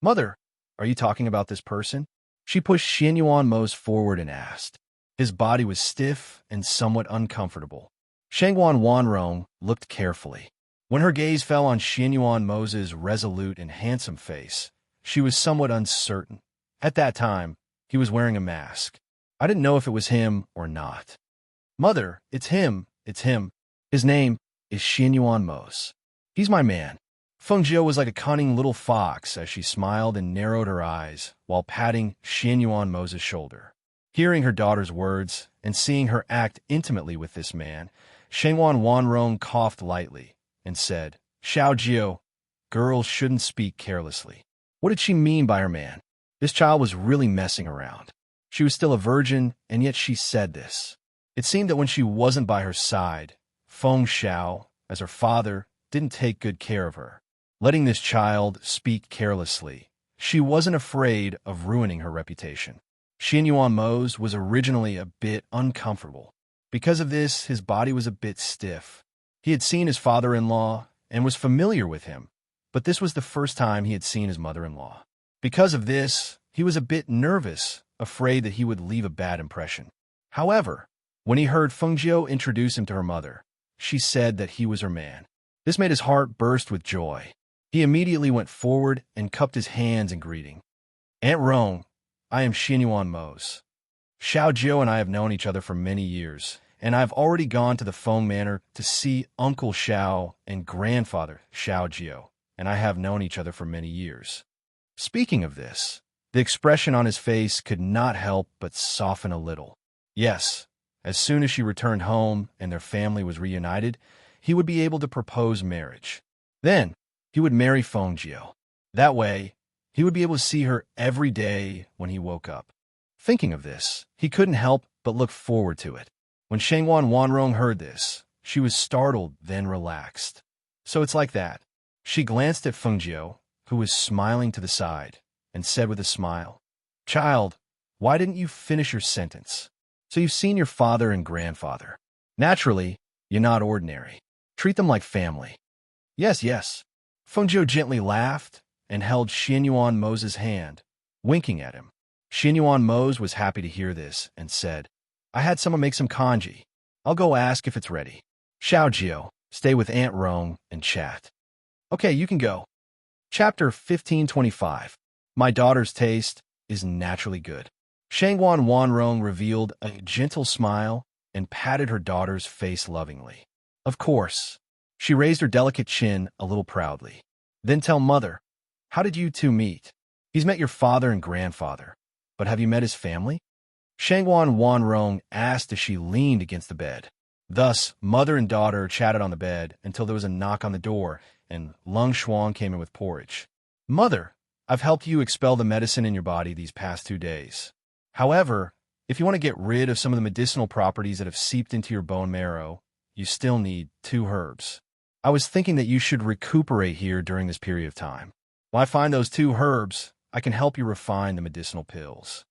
Mother, are you talking about this person? She pushed Xinyuan Mose forward and asked. His body was stiff and somewhat uncomfortable. Shangwan Wanrong looked carefully. When her gaze fell on Xinyuan Mose's resolute and handsome face, she was somewhat uncertain. At that time, he was wearing a mask. I didn't know if it was him or not. Mother, it's him. His name is Xinyuan Mose. He's my man. Fengjiu was like a cunning little fox as she smiled and narrowed her eyes while patting Xinyuan Mose's shoulder. Hearing her daughter's words and seeing her act intimately with this man, Shengwan Wanrong coughed lightly and said, Xiaojio, girls shouldn't speak carelessly. What did she mean by her man? This child was really messing around. She was still a virgin, and yet she said this. It seemed that when she wasn't by her side, Feng Xiao, as her father, didn't take good care of her. Letting this child speak carelessly, she wasn't afraid of ruining her reputation. Xinyuan Mose was originally a bit uncomfortable. Because of this, his body was a bit stiff. He had seen his father-in-law and was familiar with him, but this was the first time he had seen his mother-in-law. Because of this, he was a bit nervous, afraid that he would leave a bad impression. However, when he heard Fengjiu introduce him to her mother, she said that he was her man. This made his heart burst with joy. He immediately went forward and cupped his hands in greeting. Aunt Rong, I am Xinyuan Mose. Xiao Jiao and I have known each other for many years, and I've already gone to the Feng Manor to see Uncle Xiao and Grandfather Xiao Jiao, and I have known each other for many years. Speaking of this, the expression on his face could not help but soften a little. Yes, as soon as she returned home and their family was reunited, he would be able to propose marriage. Then, he would marry Feng Jiao. That way, he would be able to see her every day when he woke up. Thinking of this, he couldn't help but look forward to it. When Shengwan Wanrong heard this, she was startled, then relaxed. So it's like that. She glanced at Feng Jiao, who was smiling to the side, and said with a smile, Child, why didn't you finish your sentence? So you've seen your father and grandfather. Naturally, you're not ordinary. Treat them like family. Yes, yes. Feng Jiao gently laughed and held Xinyuan Mose's hand, winking at him. Xinyuan Mose was happy to hear this and said, I had someone make some kanji. I'll go ask if it's ready. Xiao Jiao, stay with Aunt Rong and chat. Okay, you can go. Chapter 1525. My daughter's taste is naturally good. Shangwan Wanrong revealed a gentle smile and patted her daughter's face lovingly. Of course. She raised her delicate chin a little proudly. Then tell Mother, how did you two meet? He's met your father and grandfather. But have you met his family? Shangwan Wanrong asked as she leaned against the bed. Thus, mother and daughter chatted on the bed until there was a knock on the door, and Lung Shuang came in with porridge. Mother, I've helped you expel the medicine in your body these past 2 days. However, if you want to get rid of some of the medicinal properties that have seeped into your bone marrow, you still need 2 herbs. I was thinking that you should recuperate here during this period of time. While I find those 2 herbs, I can help you refine the medicinal pills.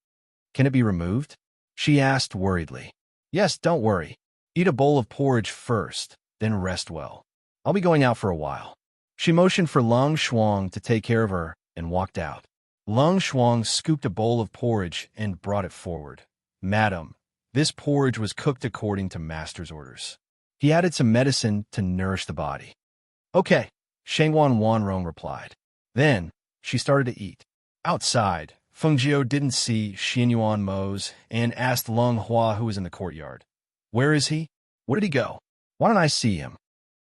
Can it be removed? She asked worriedly. Yes, don't worry. Eat a bowl of porridge first, then rest well. I'll be going out for a while. She motioned for Lung Shuang to take care of her and walked out. Lung Shuang scooped a bowl of porridge and brought it forward. Madam, this porridge was cooked according to master's orders. He added some medicine to nourish the body. Okay, Shangwan Wanrong replied. Then, she started to eat. Outside, Feng Jiao didn't see Xinyuan Mose and asked Lung Hua who was in the courtyard. Where is he? Where did he go? Why don't I see him?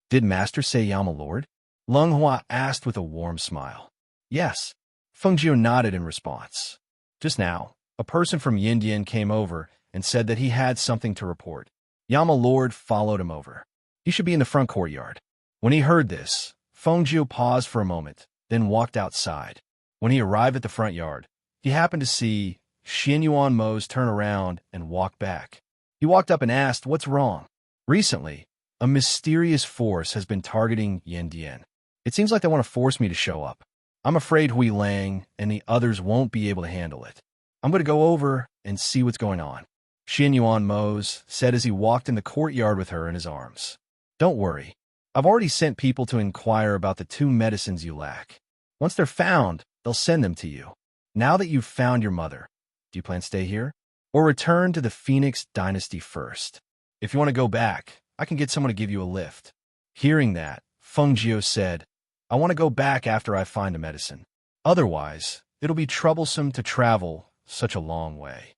Did Master say Yama Lord? Lung Hua asked with a warm smile. Yes. Feng Jiao nodded in response. Just now, a person from Yindian came over and said that he had something to report. Yama Lord followed him over. He should be in the front courtyard. When he heard this, Feng Jiao paused for a moment, then walked outside. When he arrived at the front yard, he happened to see Xinyuan Mose turn around and walk back. He walked up and asked, what's wrong? Recently, a mysterious force has been targeting Yindian. It seems like they want to force me to show up. I'm afraid Hui Lang and the others won't be able to handle it. I'm going to go over and see what's going on. Xinyuan Mose said as he walked in the courtyard with her in his arms. Don't worry. I've already sent people to inquire about the 2 medicines you lack. Once they're found, they'll send them to you. Now that you've found your mother, do you plan to stay here? Or return to the Phoenix Dynasty first? If you want to go back, I can get someone to give you a lift. Hearing that, Feng Jiao said, I want to go back after I find the medicine. Otherwise, it'll be troublesome to travel such a long way.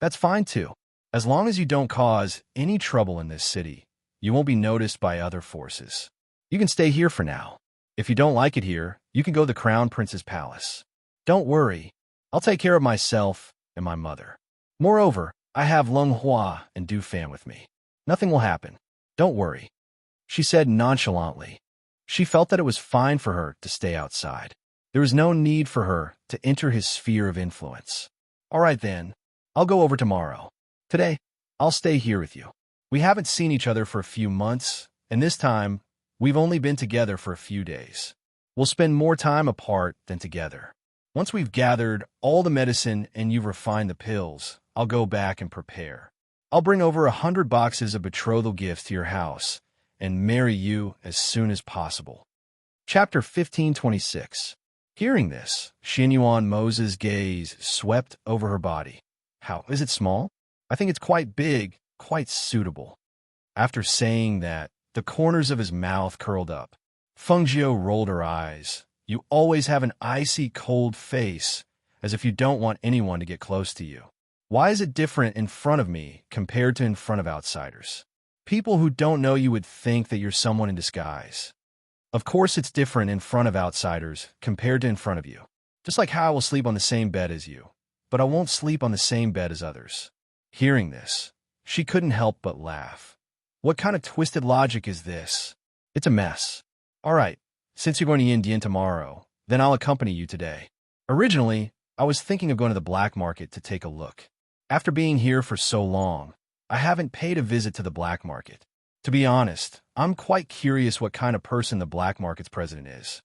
That's fine too. As long as you don't cause any trouble in this city, you won't be noticed by other forces. You can stay here for now. If you don't like it here, you can go to the Crown Prince's palace. Don't worry. I'll take care of myself and my mother. Moreover, I have Lung Hua and Du Fan with me. Nothing will happen. Don't worry. She said nonchalantly. She felt that it was fine for her to stay outside. There was no need for her to enter his sphere of influence. All right then, I'll go over tomorrow. Today, I'll stay here with you. We haven't seen each other for a few months, and this time, we've only been together for a few days. We'll spend more time apart than together. Once we've gathered all the medicine and you've refined the pills, I'll go back and prepare. I'll bring over 100 boxes of betrothal gifts to your house and marry you as soon as possible. Chapter 1526. Hearing this, Xinyuan Mose's gaze swept over her body. How, is it small? I think it's quite big, quite suitable. After saying that, the corners of his mouth curled up. Feng Jiao rolled her eyes, You always have an icy cold face, as if you don't want anyone to get close to you. Why is it different in front of me compared to in front of outsiders? People who don't know you would think that you're someone in disguise. Of course it's different in front of outsiders compared to in front of you. Just like how I will sleep on the same bed as you, but I won't sleep on the same bed as others. Hearing this, she couldn't help but laugh. What kind of twisted logic is this? It's a mess. All right, since you're going to Indian tomorrow, then I'll accompany you today. Originally, I was thinking of going to the black market to take a look. After being here for so long, I haven't paid a visit to the black market. To be honest, I'm quite curious what kind of person the black market's president is.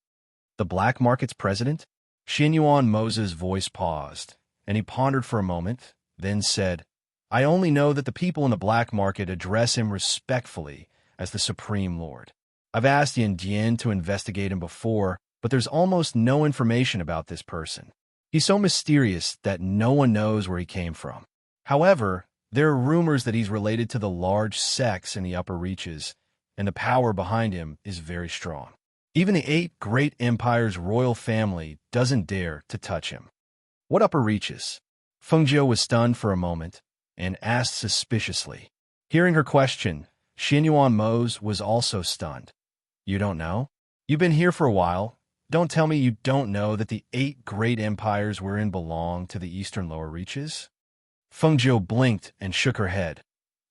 The black market's president? Xianyuan Mo's voice paused, and he pondered for a moment, then said, I only know that the people in the black market address him respectfully as the Supreme Lord. I've asked Yin Dian to investigate him before, but there's almost no information about this person. He's so mysterious that no one knows where he came from. However, there are rumors that he's related to the large sects in the upper reaches, and the power behind him is very strong. Even the 8 great empires' royal family doesn't dare to touch him. What upper reaches? Fengjiu was stunned for a moment and asked suspiciously. Hearing her question, Xianyuan Mo's was also stunned. You don't know? You've been here for a while. Don't tell me you don't know that the 8 great empires we're in belong to the eastern lower reaches? Fengjiu blinked and shook her head.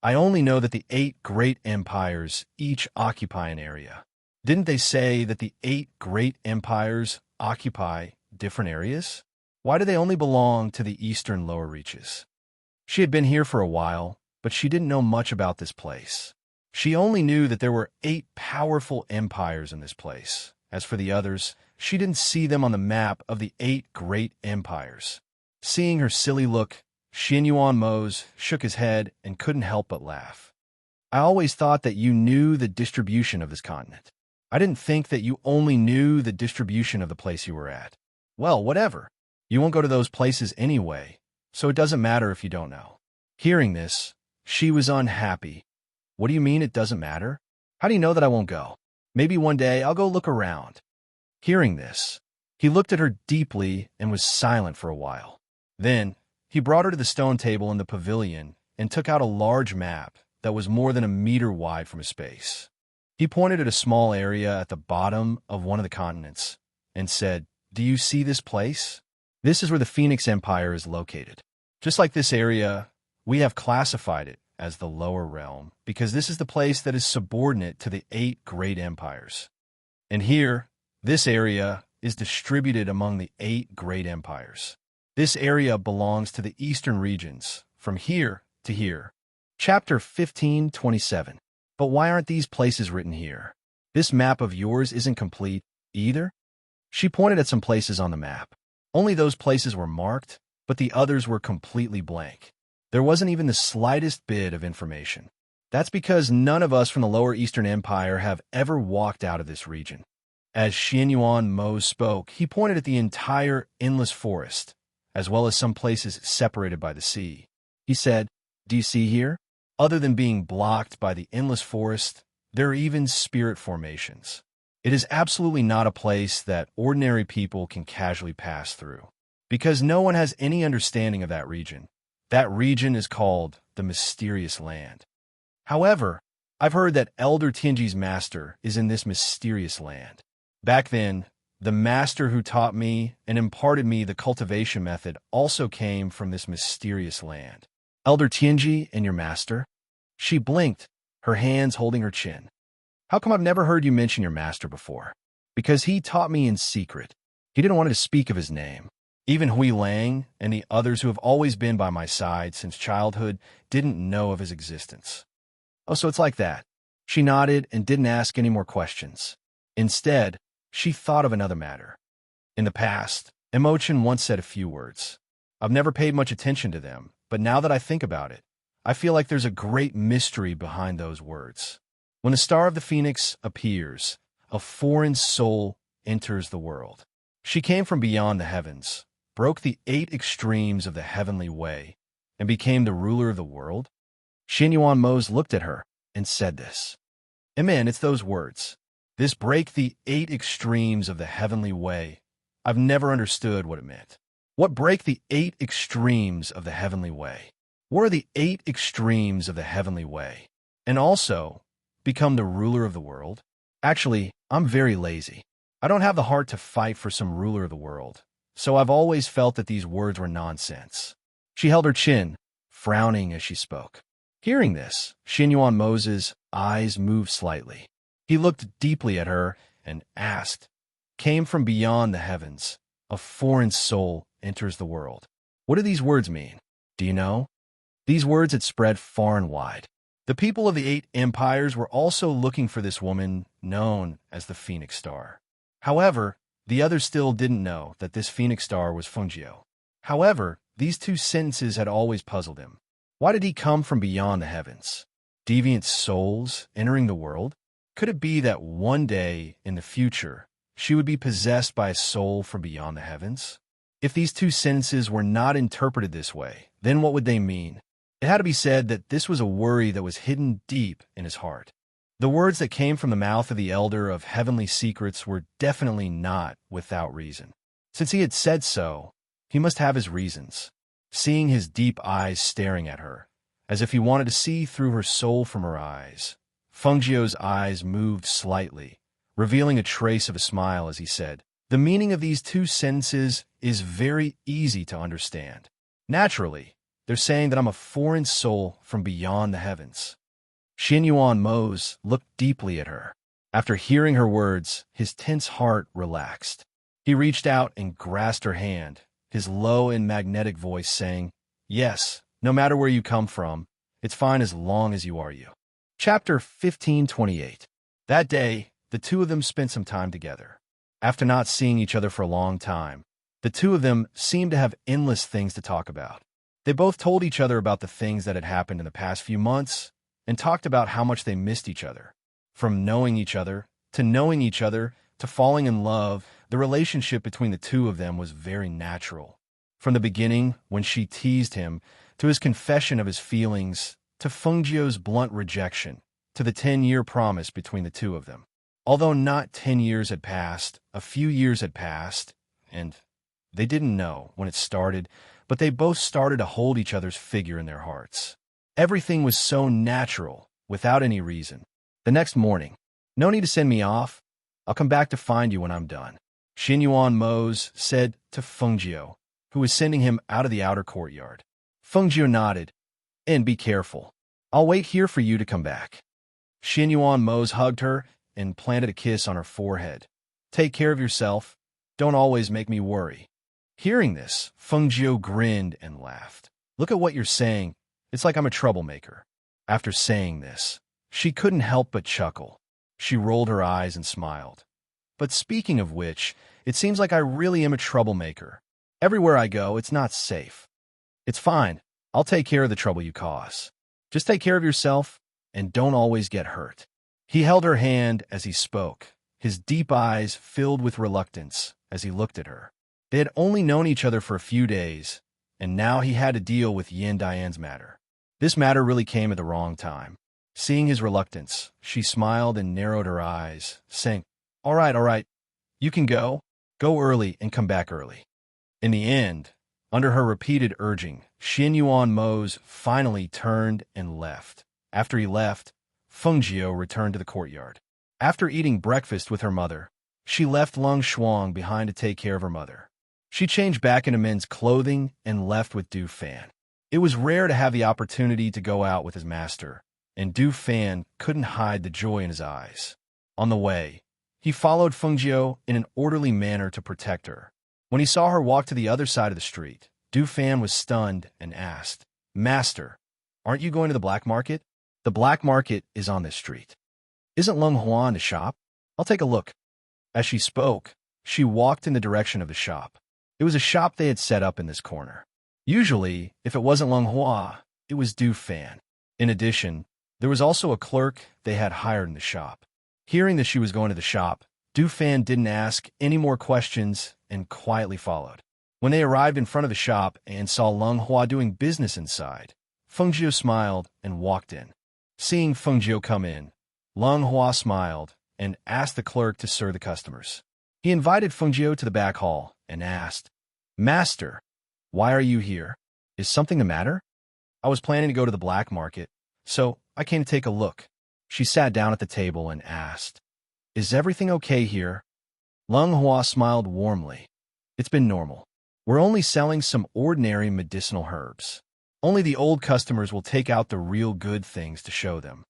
I only know that the 8 great empires each occupy an area. Didn't they say that the 8 great empires occupy different areas? Why do they only belong to the eastern lower reaches? She had been here for a while, but she didn't know much about this place. She only knew that there were 8 powerful empires in this place. As for the others, she didn't see them on the map of the 8 great empires. Seeing her silly look, Xianyuan Mo's shook his head and couldn't help but laugh. I always thought that you knew the distribution of this continent. I didn't think that you only knew the distribution of the place you were at. Well, whatever. You won't go to those places anyway, so it doesn't matter if you don't know. Hearing this, she was unhappy. What do you mean it doesn't matter? How do you know that I won't go? Maybe one day I'll go look around. Hearing this, he looked at her deeply and was silent for a while. Then, he brought her to the stone table in the pavilion and took out a large map that was more than a meter wide from his face. He pointed at a small area at the bottom of one of the continents and said, Do you see this place? This is where the Phoenix Empire is located. Just like this area, we have classified it as the lower realm because this is the place that is subordinate to the 8 great empires. And here, this area is distributed among the 8 great empires. This area belongs to the eastern regions, from here to here. Chapter 15:27. But why aren't these places written here? This map of yours isn't complete either? She pointed at some places on the map. Only those places were marked, but the others were completely blank. There wasn't even the slightest bit of information. That's because none of us from the Lower Eastern Empire have ever walked out of this region. As Xianyuan Mo spoke, he pointed at the entire endless forest, as well as some places separated by the sea. He said, Do you see here? Other than being blocked by the endless forest, there are even spirit formations. It is absolutely not a place that ordinary people can casually pass through, because no one has any understanding of that region. That region is called the Mysterious Land. However, I've heard that Elder Tianji's master is in this mysterious land. Back then, the master who taught me and imparted me the cultivation method also came from this mysterious land. Elder Tianji and your master? She blinked, her hands holding her chin. How come I've never heard you mention your master before? Because he taught me in secret. He didn't want to speak of his name. Even Hui Lang and the others who have always been by my side since childhood didn't know of his existence. Oh, so it's like that. She nodded and didn't ask any more questions. Instead, she thought of another matter. In the past, Emochin once said a few words. I've never paid much attention to them, but now that I think about it, I feel like there's a great mystery behind those words. When the star of the Phoenix appears, a foreign soul enters the world. She came from beyond the heavens, broke the 8 extremes of the heavenly way, and became the ruler of the world? Xianyuan Mo's looked at her and said this. Amen, it's those words. This break the 8 extremes of the heavenly way. I've never understood what it meant. What break the 8 extremes of the heavenly way? What are the 8 extremes of the heavenly way? And also, become the ruler of the world? Actually, I'm very lazy. I don't have the heart to fight for some ruler of the world, so I've always felt that these words were nonsense. She held her chin, frowning as she spoke. Hearing this, Xinyuan Mo's eyes moved slightly. He looked deeply at her and asked, "Came from beyond the heavens. A foreign soul enters the world." What do these words mean? Do you know? These words had spread far and wide. The people of the 8 empires were also looking for this woman known as the Phoenix Star. However, the others still didn't know that this Phoenix Star was Fengjiu. However, these 2 sentences had always puzzled him. Why did he come from beyond the heavens? Deviant souls entering the world? Could it be that one day in the future, she would be possessed by a soul from beyond the heavens? If these 2 sentences were not interpreted this way, then what would they mean? It had to be said that this was a worry that was hidden deep in his heart. The words that came from the mouth of the elder of heavenly secrets were definitely not without reason. Since he had said so, he must have his reasons. Seeing his deep eyes staring at her, as if he wanted to see through her soul from her eyes, Fengjiu's eyes moved slightly, revealing a trace of a smile as he said, "The meaning of these 2 sentences is very easy to understand. Naturally, they're saying that I'm a foreign soul from beyond the heavens." Xinyuan Mo looked deeply at her. After hearing her words, his tense heart relaxed. He reached out and grasped her hand, his low and magnetic voice saying, "Yes, no matter where you come from, it's fine as long as you are you." Chapter 1528. That day, the 2 of them spent some time together. After not seeing each other for a long time, the 2 of them seemed to have endless things to talk about. They both told each other about the things that had happened in the past few months and talked about how much they missed each other. From knowing each other to falling in love, the relationship between the 2 of them was very natural. From the beginning, when she teased him, to his confession of his feelings, to Fengjiu's blunt rejection, to the 10-year promise between the 2 of them. Although not 10 years had passed, a few years had passed, and they didn't know when it started, but they both started to hold each other's figure in their hearts. Everything was so natural, without any reason. The next morning, "No need to send me off. I'll come back to find you when I'm done," Xinyuan Mo said to Fengjiu, who was sending him out of the outer courtyard. Fengjiu nodded. "And be careful. I'll wait here for you to come back." Xinyuan Mo hugged her and planted a kiss on her forehead. "Take care of yourself. Don't always make me worry." Hearing this, Fengjiu grinned and laughed. "Look at what you're saying. It's like I'm a troublemaker." After saying this, she couldn't help but chuckle. She rolled her eyes and smiled. "But speaking of which, it seems like I really am a troublemaker. Everywhere I go, it's not safe." "It's fine. I'll take care of the trouble you cause. Just take care of yourself and don't always get hurt." He held her hand as he spoke, his deep eyes filled with reluctance as he looked at her. They had only known each other for a few days, and now he had to deal with Yin Diane's matter. This matter really came at the wrong time. Seeing his reluctance, she smiled and narrowed her eyes, saying, all right, you can go. Go early and come back early." In the end, under her repeated urging, Xinyuan Mo finally turned and left. After he left, Fengjiu returned to the courtyard. After eating breakfast with her mother, she left Lung Shuang behind to take care of her mother. She changed back into men's clothing and left with Du Fan. It was rare to have the opportunity to go out with his master, and Du Fan couldn't hide the joy in his eyes. On the way, he followed Fengjiu in an orderly manner to protect her. When he saw her walk to the other side of the street, Du Fan was stunned and asked, "Master, aren't you going to the black market?" "The black market is on this street." "Isn't Lung Hua in the shop? I'll take a look." As she spoke, she walked in the direction of the shop. It was a shop they had set up in this corner. Usually, if it wasn't Lung Hua, it was Du Fan. In addition, there was also a clerk they had hired in the shop. Hearing that she was going to the shop, Du Fan didn't ask any more questions and quietly followed. When they arrived in front of the shop and saw Lung Hua doing business inside, Fengjiu smiled and walked in. Seeing Fengjiu come in, Lung Hua smiled and asked the clerk to serve the customers. He invited Fengjiu to the back hall and asked, "Master, why are you here? Is something the matter?" "I was planning to go to the black market, so I came to take a look." She sat down at the table and asked, "Is everything okay here?" Leng Hua smiled warmly. "It's been normal. We're only selling some ordinary medicinal herbs. Only the old customers will take out the real good things to show them."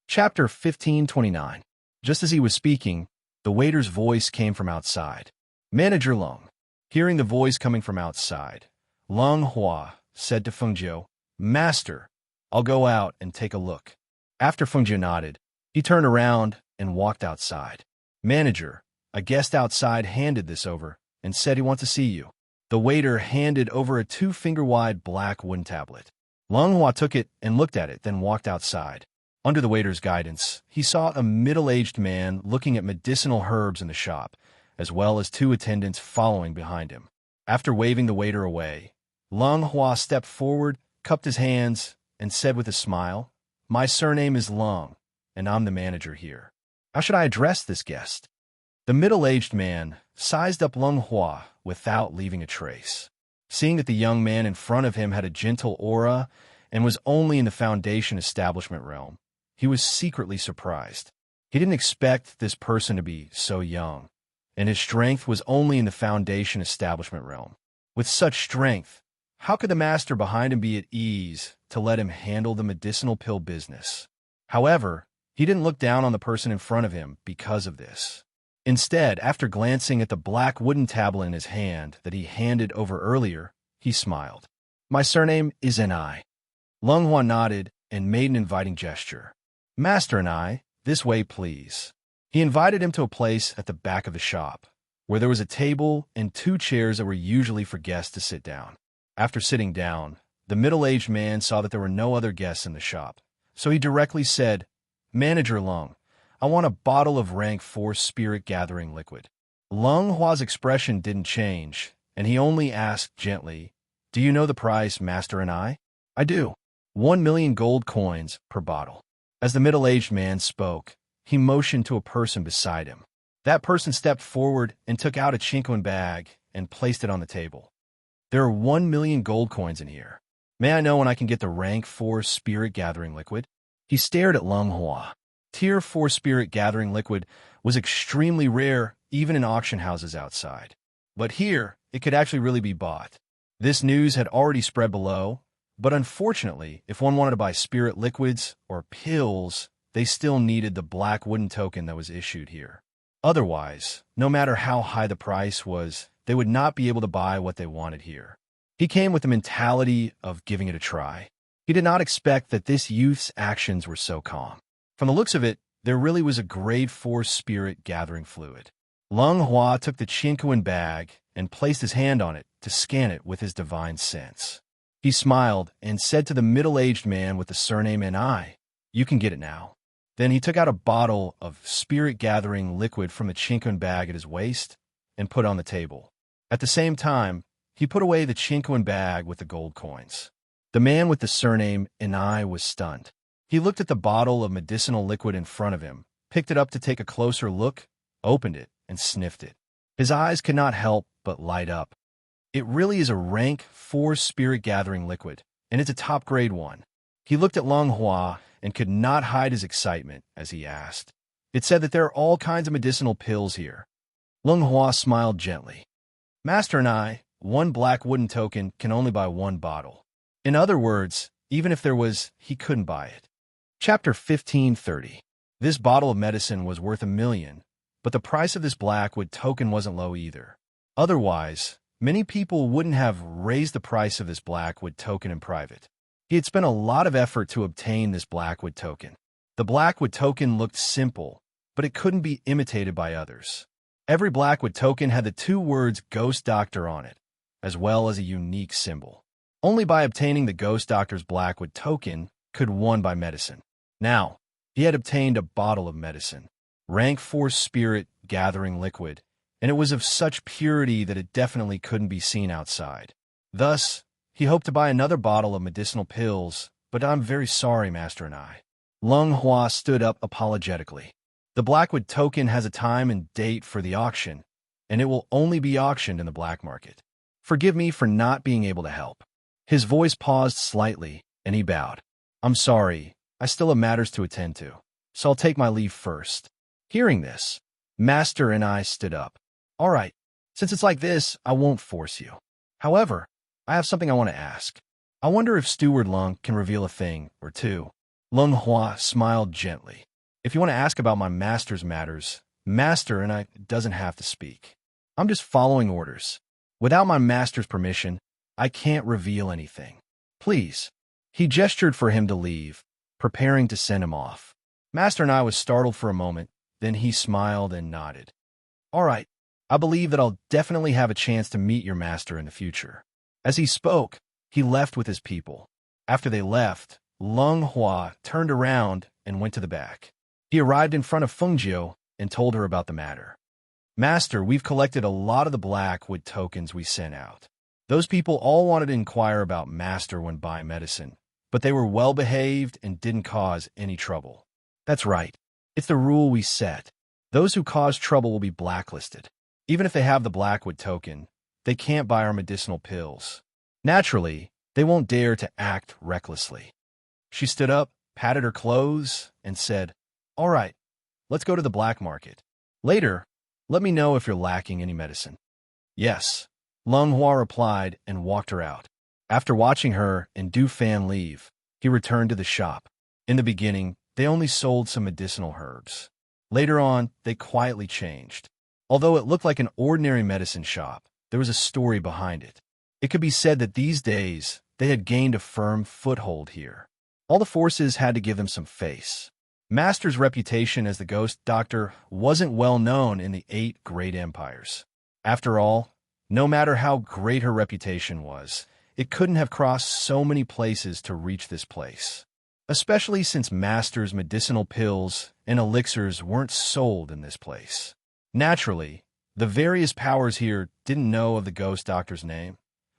Chapter 1529. Just as he was speaking, the waiter's voice came from outside. "Manager Leng." Hearing the voice coming from outside, Leng Hua said to Fengjiu, "Master, I'll go out and take a look." After Fengjiu nodded, he turned around and walked outside. "Manager, a guest outside handed this over and said he wants to see you." The waiter handed over a 2-finger-wide black wooden tablet. Leng Hua took it and looked at it, then walked outside. Under the waiter's guidance, he saw a middle-aged man looking at medicinal herbs in the shop, as well as 2 attendants following behind him. After waving the waiter away, Leng Hua stepped forward, cupped his hands, and said with a smile, "My surname is Leng, and I'm the manager here. How should I address this guest?" The middle-aged man sized up Leng Hua without leaving a trace. Seeing that the young man in front of him had a gentle aura and was only in the foundation establishment realm, he was secretly surprised. He didn't expect this person to be so young, and his strength was only in the foundation establishment realm. With such strength, how could the master behind him be at ease to let him handle the medicinal pill business? However, he didn't look down on the person in front of him because of this. Instead, after glancing at the black wooden tablet in his hand that he handed over earlier, he smiled. "My surname is Ni." Leng Hua nodded and made an inviting gesture. "Master Ni, this way, please." He invited him to a place at the back of the shop, where there was a table and 2 chairs that were usually for guests to sit down. After sitting down, the middle-aged man saw that there were no other guests in the shop, so he directly said, "Manager Leng, I want a bottle of rank 4 spirit gathering liquid." Leng Hua's expression didn't change, and he only asked gently, "Do you know the price, Master and I?" "I do. 1,000,000 gold coins per bottle." As the middle-aged man spoke, he motioned to a person beside him. That person stepped forward and took out a chinquin bag and placed it on the table. "There are 1,000,000 gold coins in here. May I know when I can get the rank 4 spirit gathering liquid?" He stared at Leng Hua. Tier 4 spirit gathering liquid was extremely rare even in auction houses outside. But here, it could actually really be bought. This news had already spread below, but unfortunately, if one wanted to buy spirit liquids or pills, they still needed the black wooden token that was issued here. Otherwise, no matter how high the price was, they would not be able to buy what they wanted here. He came with the mentality of giving it a try. He did not expect that this youth's actions were so calm. From the looks of it, there really was a grade 4 spirit gathering fluid. Leng Hua took the chinquin bag and placed his hand on it to scan it with his divine sense. He smiled and said to the middle-aged man with the surname Ni, "You can get it now." Then he took out a bottle of spirit-gathering liquid from the chinquin bag at his waist and put it on the table. At the same time, he put away the chinquin bag with the gold coins. The man with the surname Ni was stunned. He looked at the bottle of medicinal liquid in front of him, picked it up to take a closer look, opened it, and sniffed it. His eyes could not help but light up. It really is a rank 4 spirit-gathering liquid, and it's a top-grade one. He looked at Leng Hua and could not hide his excitement as he asked. "It said that there are all kinds of medicinal pills here." Leng Hua smiled gently. "Master and I, 1 black wooden token can only buy 1 bottle. In other words, even if there was, he couldn't buy it." Chapter 1530. This bottle of medicine was worth 1,000,000, but the price of this black wood token wasn't low either. Otherwise, many people wouldn't have raised the price of this black wood token in private. He had spent a lot of effort to obtain this black wood token. The black wood token looked simple, but it couldn't be imitated by others. Every black wood token had the 2 words Ghost Doctor on it, as well as a unique symbol. Only by obtaining the Ghost Doctor's black wood token could one buy medicine. Now, he had obtained a bottle of medicine, rank 4 spirit gathering liquid, and it was of such purity that it definitely couldn't be seen outside. Thus, he hoped to buy another bottle of medicinal pills, but "I'm very sorry, Master and I." Leng Hua stood up apologetically. The Blackwood token has a time and date for the auction, and it will only be auctioned in the black market. Forgive me for not being able to help." His voice paused slightly, and he bowed. "I'm sorry, I still have matters to attend to, so I'll take my leave first." Hearing this, Master and I stood up. "All right, since it's like this, I won't force you. However, I have something I want to ask. I wonder if Steward Lung can reveal a thing or two." Lung Hua smiled gently. "If you want to ask about my master's matters, Master and I doesn't have to speak. I'm just following orders. Without my master's permission, I can't reveal anything. Please." He gestured for him to leave, preparing to send him off. Master and I was startled for a moment, then he smiled and nodded. "All right, I believe that I'll definitely have a chance to meet your master in the future." As he spoke, he left with his people. After they left, Lung Hua turned around and went to the back. He arrived in front of Fengjiu and told her about the matter. "Master, we've collected a lot of the Blackwood tokens we sent out. Those people all wanted to inquire about Master when buying medicine, but they were well-behaved and didn't cause any trouble." "That's right. It's the rule we set. Those who cause trouble will be blacklisted. Even if they have the Blackwood token, they can't buy our medicinal pills. Naturally, they won't dare to act recklessly." She stood up, patted her clothes, and said, "All right, let's go to the black market. Later, let me know if you're lacking any medicine." "Yes," Lung Hua replied and walked her out. After watching her and Du Fan leave, he returned to the shop. In the beginning, they only sold some medicinal herbs. Later on, they quietly changed. Although it looked like an ordinary medicine shop, there was a story behind it. It could be said that these days, they had gained a firm foothold here. All the forces had to give them some face. Master's reputation as the ghost doctor wasn't well known in the 8 great empires. After all, no matter how great her reputation was, it couldn't have crossed so many places to reach this place. Especially since Master's medicinal pills and elixirs weren't sold in this place. Naturally, the various powers here didn't know of the ghost doctor's name,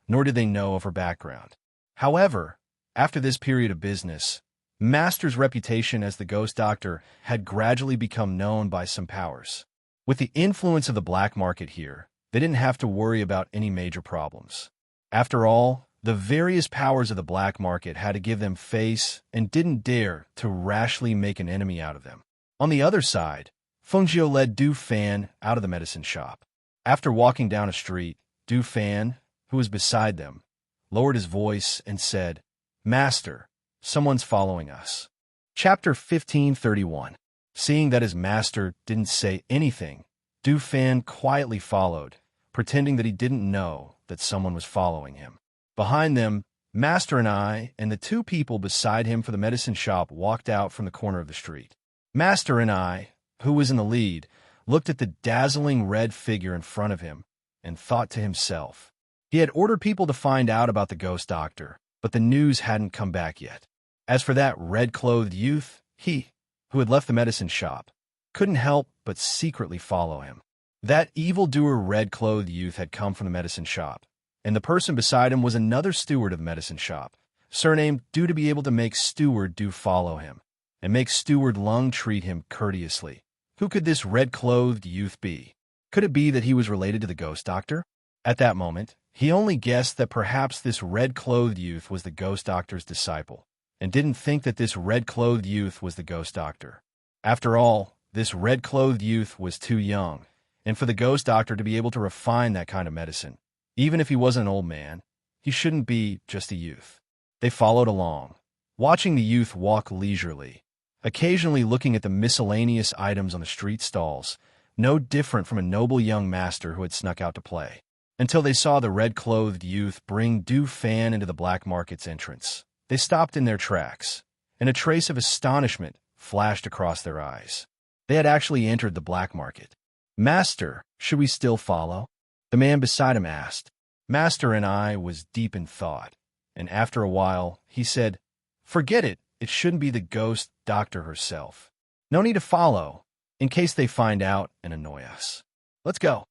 nor did they know of her background. However, after this period of business, Master's reputation as the ghost doctor had gradually become known by some powers. With the influence of the black market here, they didn't have to worry about any major problems. After all, the various powers of the black market had to give them face and didn't dare to rashly make an enemy out of them. On the other side, Fengjiu led Du Fan out of the medicine shop. After walking down a street, Du Fan, who was beside them, lowered his voice and said, "Master, someone's following us." Chapter 1531. Seeing that his master didn't say anything, Du Fan quietly followed, pretending that he didn't know that someone was following him. Behind them, Master and I and the 2 people beside him for the medicine shop walked out from the corner of the street. Master and I, who was in the lead, looked at the dazzling red figure in front of him and thought to himself. He had ordered people to find out about the ghost doctor, but the news hadn't come back yet. As for that red-clothed youth, he, who had left the medicine shop, couldn't help but secretly follow him. That evildoer red-clothed youth had come from the medicine shop, and the person beside him was another steward of the medicine shop, surnamed due to be able to make Steward Do follow him, and make Steward Lung treat him courteously. Who could this red-clothed youth be? Could it be that he was related to the ghost doctor? At that moment, he only guessed that perhaps this red-clothed youth was the ghost doctor's disciple, and didn't think that this red-clothed youth was the ghost doctor. After all, this red-clothed youth was too young, and for the ghost doctor to be able to refine that kind of medicine, even if he wasn't an old man, he shouldn't be just a youth. They followed along, watching the youth walk leisurely, occasionally looking at the miscellaneous items on the street stalls, no different from a noble young master who had snuck out to play, until they saw the red-clothed youth bring Du Fan into the black market's entrance. They stopped in their tracks, and a trace of astonishment flashed across their eyes. They had actually entered the black market. "Master, should we still follow?" the man beside him asked. Master and I was deep in thought, and after a while, he said, "Forget it. It shouldn't be the ghost doctor herself. No need to follow, in case they find out and annoy us. Let's go."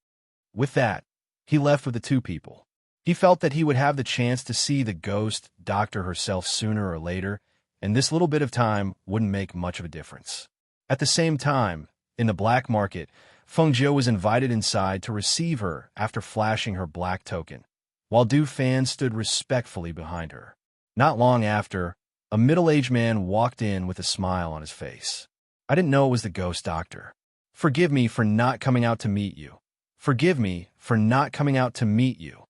With that, he left with the 2 people. He felt that he would have the chance to see the ghost doctor herself sooner or later, and this little bit of time wouldn't make much of a difference. At the same time, In the black market, Feng Jiu was invited inside to receive her after flashing her black token, while Du Fan stood respectfully behind her. Not long after, a middle-aged man walked in with a smile on his face. I didn't know it was the ghost doctor. Forgive me for not coming out to meet you. Forgive me for not coming out to meet you.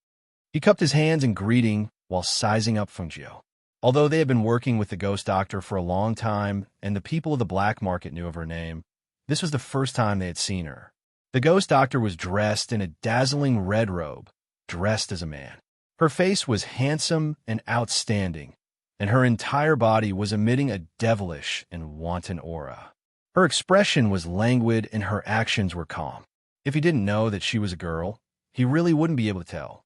He cupped his hands in greeting while sizing up Feng Jiu. Although they had been working with the ghost doctor for a long time and the people of the black market knew of her name, this was the first time they had seen her. The ghost doctor was dressed in a dazzling red robe, dressed as a man. Her face was handsome and outstanding, and her entire body was emitting a devilish and wanton aura. Her expression was languid and her actions were calm. If he didn't know that she was a girl, he really wouldn't be able to tell,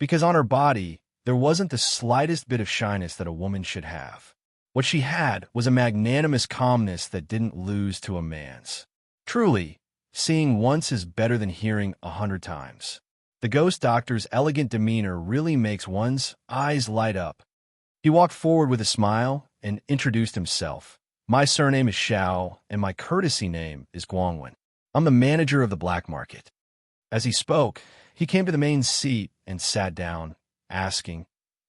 because on her body, there wasn't the slightest bit of shyness that a woman should have. What she had was a magnanimous calmness that didn't lose to a man's. Truly, seeing once is better than hearing 100 times. The ghost doctor's elegant demeanor really makes one's eyes light up. He walked forward with a smile and introduced himself. My surname is Xiao, and my courtesy name is Guangwen. I'm the manager of the black market. As he spoke, he came to the main seat and sat down, asking,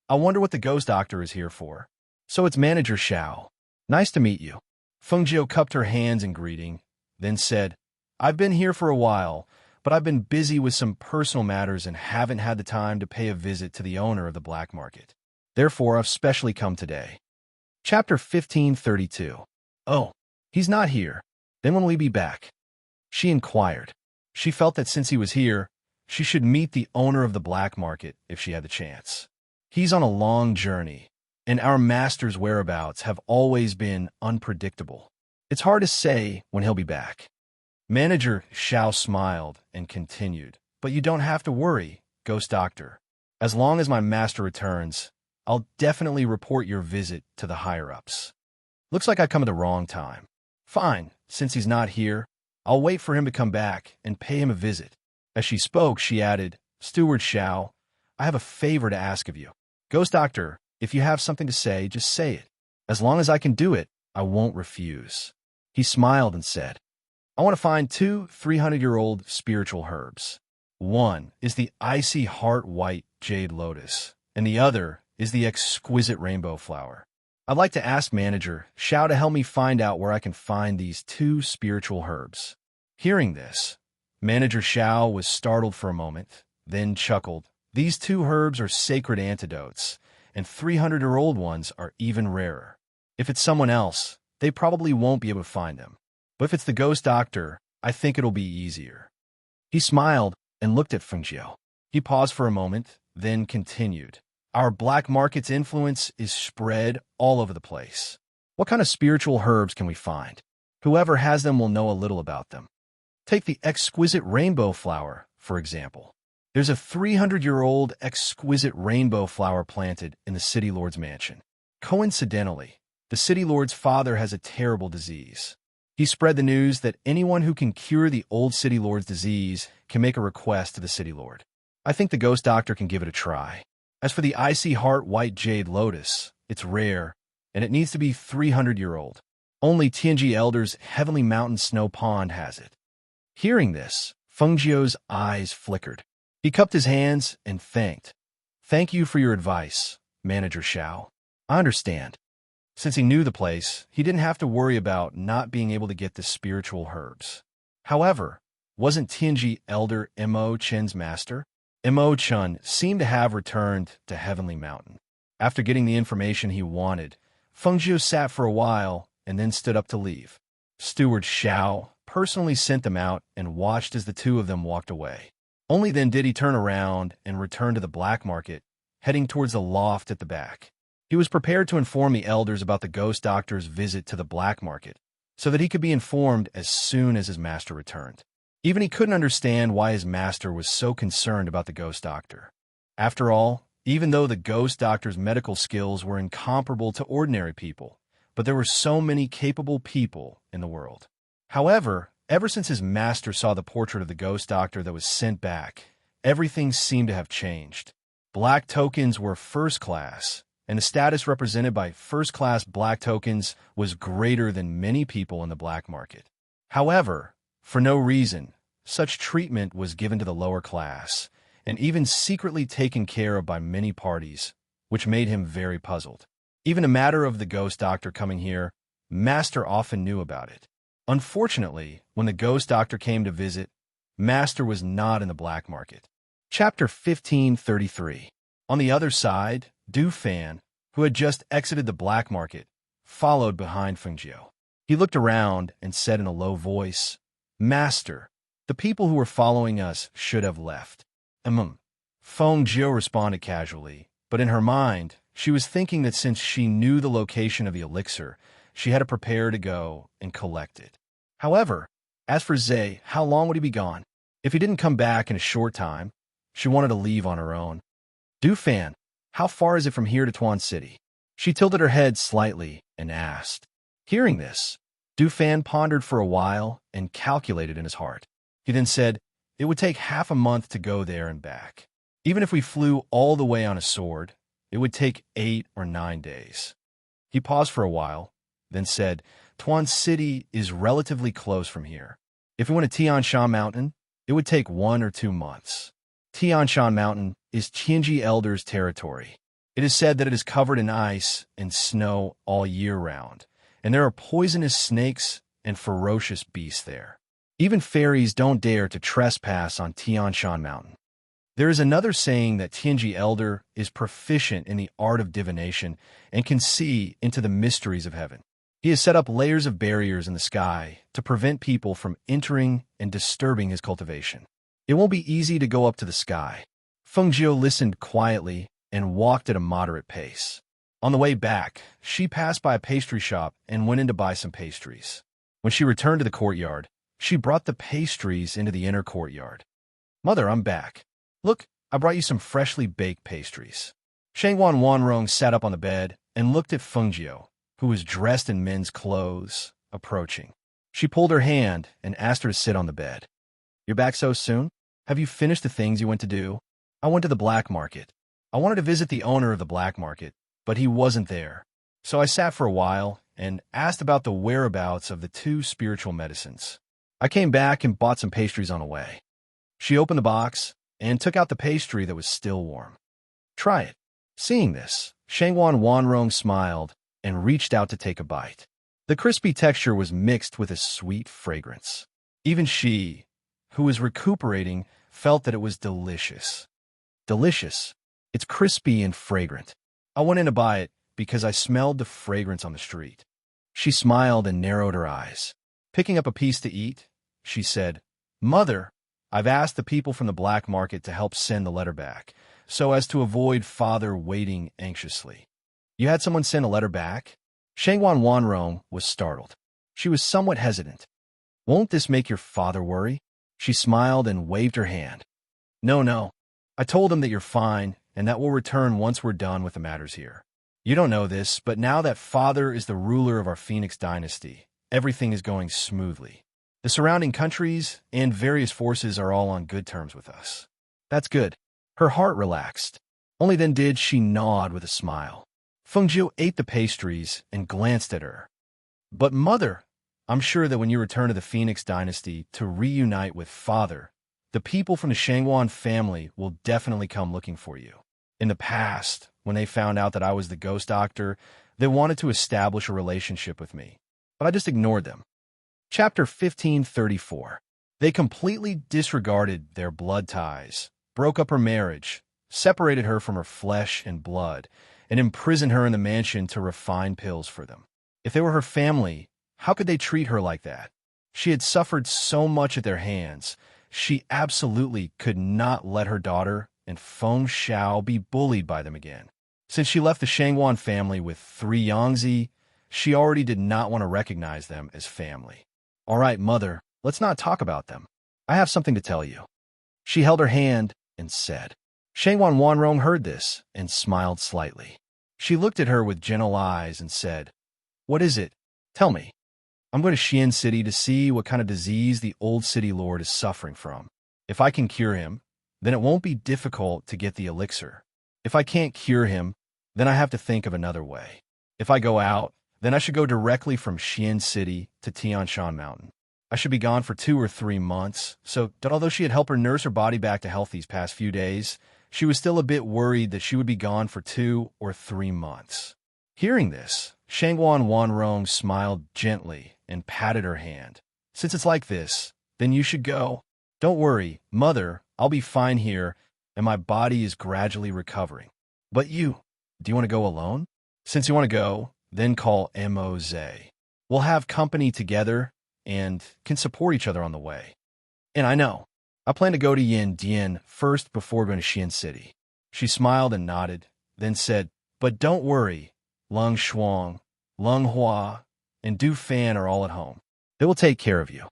I wonder what the ghost doctor is here for. So it's Manager Xiao. Nice to meet you. Feng Jiu cupped her hands in greeting, then said, I've been here for a while, but I've been busy with some personal matters and haven't had the time to pay a visit to the owner of the black market. Therefore, I've specially come today. Chapter 1532. Oh, he's not here. Then when will he be back? She inquired. She felt that since he was here, she should meet the owner of the black market if she had the chance. He's on a long journey, and our master's whereabouts have always been unpredictable. It's hard to say when he'll be back. Manager Xiao smiled and continued, but you don't have to worry, Ghost Doctor. As long as my master returns, I'll definitely report your visit to the higher-ups. Looks like I come at the wrong time. Fine, since he's not here, I'll wait for him to come back and pay him a visit. As she spoke, she added, Steward Xiao, I have a favor to ask of you. Ghost Doctor, if you have something to say, just say it. As long as I can do it, I won't refuse. He smiled and said, I want to find 2 300-year-old spiritual herbs. One is the icy heart white jade lotus, and the other is the exquisite rainbow flower. I'd like to ask Manager Xiao to help me find out where I can find these 2 spiritual herbs. Hearing this, Manager Xiao was startled for a moment, then chuckled. These 2 herbs are sacred antidotes, and 300-year-old ones are even rarer. If it's someone else, they probably won't be able to find them. But if it's the Ghost Doctor, I think it'll be easier. He smiled and looked at Feng Jiu. He paused for a moment, then continued. Our black market's influence is spread all over the place. What kind of spiritual herbs can we find? Whoever has them will know a little about them. Take the exquisite rainbow flower, for example. There's a 300-year-old exquisite rainbow flower planted in the City Lord's mansion. Coincidentally, the City Lord's father has a terrible disease. He spread the news that anyone who can cure the old City Lord's disease can make a request to the City Lord. I think the Ghost Doctor can give it a try. As for the icy heart white jade lotus, it's rare, and it needs to be 300-year-old. Only Tianji Elder's Heavenly Mountain Snow Pond has it. Hearing this, Feng Jiu's eyes flickered. He cupped his hands and thanked. Thank you for your advice, Manager Xiao. I understand. Since he knew the place, he didn't have to worry about not being able to get the spiritual herbs. However, wasn't Tianji Elder Mo Chen's master? Mo Chen seemed to have returned to Heavenly Mountain. After getting the information he wanted, Feng Jiu sat for a while and then stood up to leave. Steward Xiao personally sent them out and watched as the 2 of them walked away. Only then did he turn around and return to the black market, heading towards the loft at the back. He was prepared to inform the elders about the Ghost Doctor's visit to the black market, so that he could be informed as soon as his master returned. Even he couldn't understand why his master was so concerned about the Ghost Doctor. After all, even though the Ghost Doctor's medical skills were incomparable to ordinary people, but there were so many capable people in the world. However, ever since his master saw the portrait of the Ghost Doctor that was sent back, everything seemed to have changed. Black tokens were first class, and the status represented by first-class black tokens was greater than many people in the black market. However, For no reason, such treatment was given to the lower class, and even secretly taken care of by many parties, which made him very puzzled. Even a matter of the ghost doctor coming here, Master often knew about it. Unfortunately, when the ghost doctor came to visit, Master was not in the black market. Chapter 1533. On the other side, Du Fan, who had just exited the black market, followed behind Feng Jiu. He looked around and said in a low voice, "Master, the people who were following us should have left." Feng Jiu responded casually, but in her mind, she was thinking that since she knew the location of the elixir, she had to prepare to go and collect it. However, as for Zhe, how long would he be gone? If he didn't come back in a short time, she wanted to leave on her own. Du Fan, how far is it from here to Tuan City? She tilted her head slightly and asked. Hearing this, Du Fan pondered for a while and calculated in his heart. He then said, it would take half a month to go there and back. Even if we flew all the way on a sword, it would take 8 or 9 days. He paused for a while, then said, Tuan City is relatively close from here. If we went to Tian Shan Mountain, it would take 1 or 2 months. Tian Shan Mountain is Tianji Elder's territory. It is said that it is covered in ice and snow all year round, and there are poisonous snakes and ferocious beasts there. Even fairies don't dare to trespass on Tian Shan Mountain. There is another saying that Tianji Elder is proficient in the art of divination and can see into the mysteries of heaven. He has set up layers of barriers in the sky to prevent people from entering and disturbing his cultivation. It won't be easy to go up to the sky. Feng Jiu listened quietly and walked at a moderate pace. On the way back, she passed by a pastry shop and went in to buy some pastries. When she returned to the courtyard, she brought the pastries into the inner courtyard. Mother, I'm back. Look, I brought you some freshly baked pastries. Shangwan Wanrong sat up on the bed and looked at Feng Jiu, who was dressed in men's clothes, approaching. She pulled her hand and asked her to sit on the bed. You're back so soon? Have you finished the things you went to do? I went to the black market. I wanted to visit the owner of the black market, but he wasn't there. So I sat for a while and asked about the whereabouts of the 2 spiritual medicines. I came back and bought some pastries on the way. She opened the box and took out the pastry that was still warm. Try it. Seeing this, Shangwan Wanrong smiled and reached out to take a bite. The crispy texture was mixed with a sweet fragrance. Even she, who was recuperating, felt that it was delicious. Delicious. It's crispy and fragrant. I went in to buy it because I smelled the fragrance on the street. She smiled and narrowed her eyes. Picking up a piece to eat, she said, Mother, I've asked the people from the black market to help send the letter back, so as to avoid Father waiting anxiously. You had someone send a letter back? Shangwan Wanrong was startled. She was somewhat hesitant. Won't this make your father worry? She smiled and waved her hand. No. I told him that you're fine and that we'll return once we're done with the matters here. You don't know this, but now that Father is the ruler of our Phoenix dynasty, everything is going smoothly. The surrounding countries and various forces are all on good terms with us. That's good. Her heart relaxed. Only then did she nod with a smile. Feng Jiu ate the pastries and glanced at her. But Mother, I'm sure that when you return to the Phoenix dynasty to reunite with Father, the people from the Shangwan family will definitely come looking for you. In the past, when they found out that I was the ghost doctor, they wanted to establish a relationship with me, but I just ignored them. Chapter 1534. They completely disregarded their blood ties, broke up her marriage, separated her from her flesh and blood, and imprisoned her in the mansion to refine pills for them. If they were her family, how could they treat her like that? She had suffered so much at their hands, she absolutely could not let her daughter and Feng Xiao be bullied by them again. Since she left the Shangwan family with 3 Yangtze, she already did not want to recognize them as family. All right, Mother, let's not talk about them. I have something to tell you. She held her hand and said. Shangwan Wanrong heard this and smiled slightly. She looked at her with gentle eyes and said, What is it? Tell me. I'm going to Xian City to see what kind of disease the old city lord is suffering from. If I can cure him, then it won't be difficult to get the elixir. If I can't cure him, then I have to think of another way. If I go out, then I should go directly from Xian City to Tian Shan Mountain. I should be gone for 2 or 3 months. So, although she had helped her nurse her body back to health these past few days, she was still a bit worried that she would be gone for 2 or 3 months. Hearing this, Shangguan Wanrong smiled gently and patted her hand. Since it's like this, then you should go. Don't worry, mother, I'll be fine here, and my body is gradually recovering. But do you want to go alone? Since you want to go, then call Moze. We'll have company together and can support each other on the way. And I plan to go to Yandian first before going to Xian City. She smiled and nodded, then said, but don't worry, Lung Shuang, Lung Hua, and Du Fan are all at home. They will take care of you.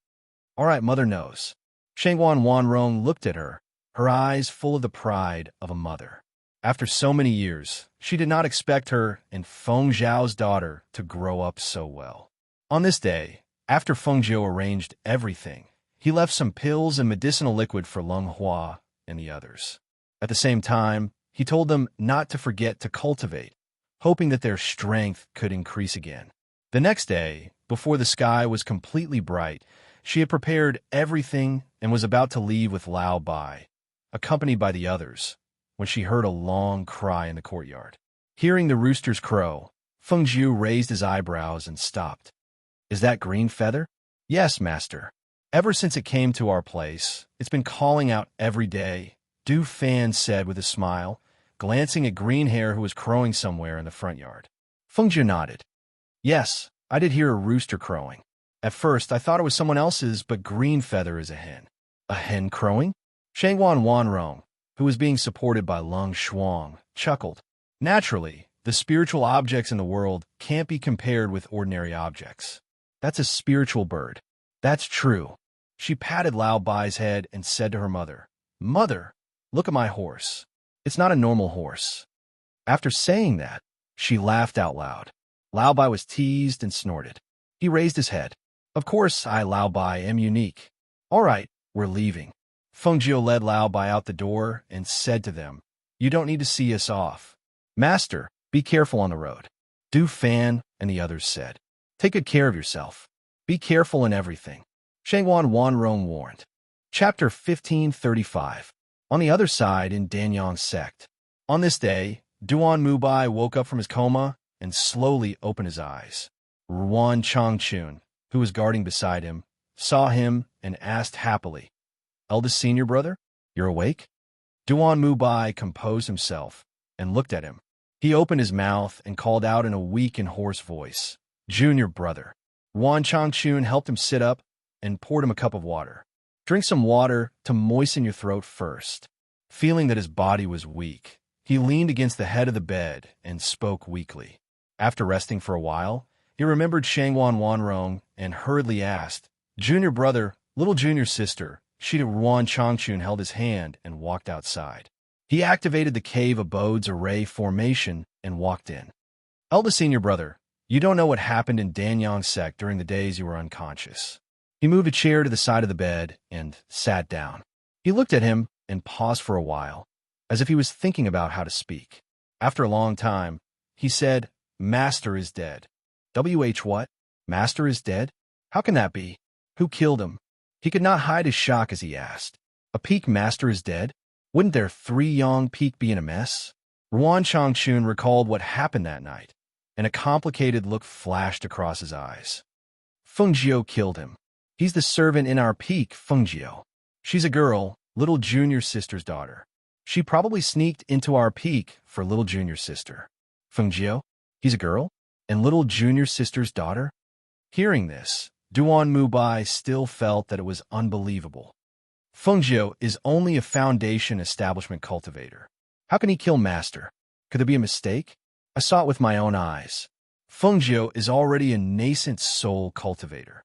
All right, mother knows. Shangguan Wanrong looked at her, her eyes full of the pride of a mother. After so many years, she did not expect her and Feng Zhao's daughter to grow up so well. On this day, after Feng Zhao arranged everything, he left some pills and medicinal liquid for Lung Hua and the others. At the same time, he told them not to forget to cultivate, hoping that their strength could increase again. The next day, before the sky was completely bright, she had prepared everything and was about to leave with Lao Bai, accompanied by the others, when she heard a long cry in the courtyard. Hearing the roosters crow, Feng Zhu raised his eyebrows and stopped. Is that Green Feather? Yes, master. Ever since it came to our place, it's been calling out every day, Du Fan said with a smile, glancing at Green Hair who was crowing somewhere in the front yard. Feng Zhu nodded. Yes, I did hear a rooster crowing. At first, I thought it was someone else's, but Green Feather is a hen. A hen crowing? Shangguan Wanrong, who was being supported by Lung Shuang, chuckled. Naturally, the spiritual objects in the world can't be compared with ordinary objects. That's a spiritual bird. That's true. She patted Lao Bai's head and said to her mother, Mother, look at my horse. It's not a normal horse. After saying that, she laughed out loud. Lao Bai was teased and snorted. He raised his head. Of course, I, Lao Bai, am unique. All right, we're leaving. Feng Zhou led Lao Bai out the door and said to them, You don't need to see us off. Master, be careful on the road. Du Fan and the others said, Take good care of yourself. Be careful in everything. Shangguan Wanrong warned. Chapter 1535. On the other side in Danyang's sect. On this day, Duan Mubai woke up from his coma and slowly opened his eyes. Ruan Changchun, who was guarding beside him, saw him and asked happily, Eldest senior brother, you're awake? Duan Mubai composed himself and looked at him. He opened his mouth and called out in a weak and hoarse voice, Junior brother. Ruan Changchun helped him sit up and poured him a cup of water. Drink some water to moisten your throat first. Feeling that his body was weak, he leaned against the head of the bed and spoke weakly. After resting for a while, he remembered Shangguan Wanrong and hurriedly asked, Junior brother, little junior sister. Ruan Changchun held his hand and walked outside. He activated the cave abode's array formation and walked in. Eldest senior brother, you don't know what happened in Danyang's sect during the days you were unconscious. He moved a chair to the side of the bed and sat down. He looked at him and paused for a while, as if he was thinking about how to speak. After a long time, he said, Master is dead. What? Master is dead? How can that be? Who killed him? He could not hide his shock as he asked. A peak master is dead? Wouldn't their 3 young peak be in a mess? Ruan Changchun recalled what happened that night, and a complicated look flashed across his eyes. Feng Zhao killed him. He's the servant in our peak, Feng Zhao. She's a girl, little junior sister's daughter. She probably sneaked into our peak for little junior sister. Feng Zhao? He's a girl? And little junior sister's daughter? Hearing this, Duan Mubai still felt that it was unbelievable. Feng Zhao is only a foundation establishment cultivator. How can he kill master? Could there be a mistake? I saw it with my own eyes. Feng Zhao is already a nascent soul cultivator.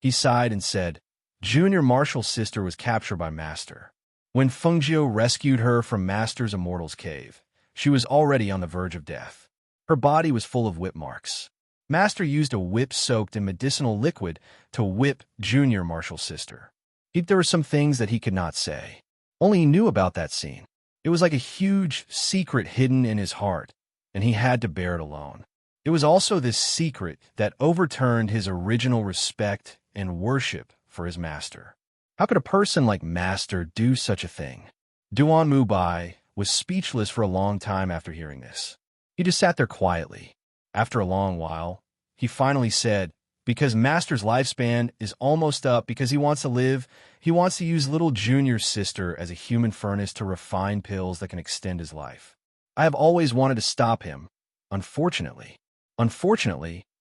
He sighed and said, Junior Marshall's sister was captured by Master. When Feng Zhao rescued her from Master's Immortal's cave, she was already on the verge of death. Her body was full of whip marks. Master used a whip soaked in medicinal liquid to whip Junior Marshall's sister. There were some things that he could not say. Only he knew about that scene. It was like a huge secret hidden in his heart, and he had to bear it alone. It was also this secret that overturned his original respect and worship for his master. How could a person like Master do such a thing? Duan Mubai was speechless for a long time after hearing this. He just sat there quietly. After a long while, he finally said, because Master's lifespan is almost up, because he wants to live, he wants to use little Junior's sister as a human furnace to refine pills that can extend his life. I have always wanted to stop him. Unfortunately,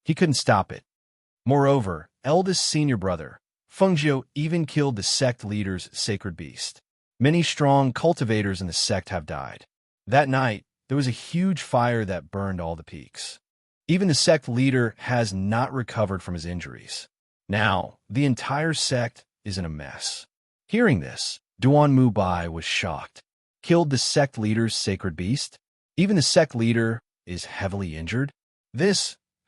he couldn't stop it. Moreover, eldest senior brother, Fengjiu even killed the sect leader's sacred beast. Many strong cultivators in the sect have died. That night, there was a huge fire that burned all the peaks. Even the sect leader has not recovered from his injuries. Now, the entire sect is in a mess. Hearing this, Duan Mubai was shocked. Killed the sect leader's sacred beast? Even the sect leader is heavily injured?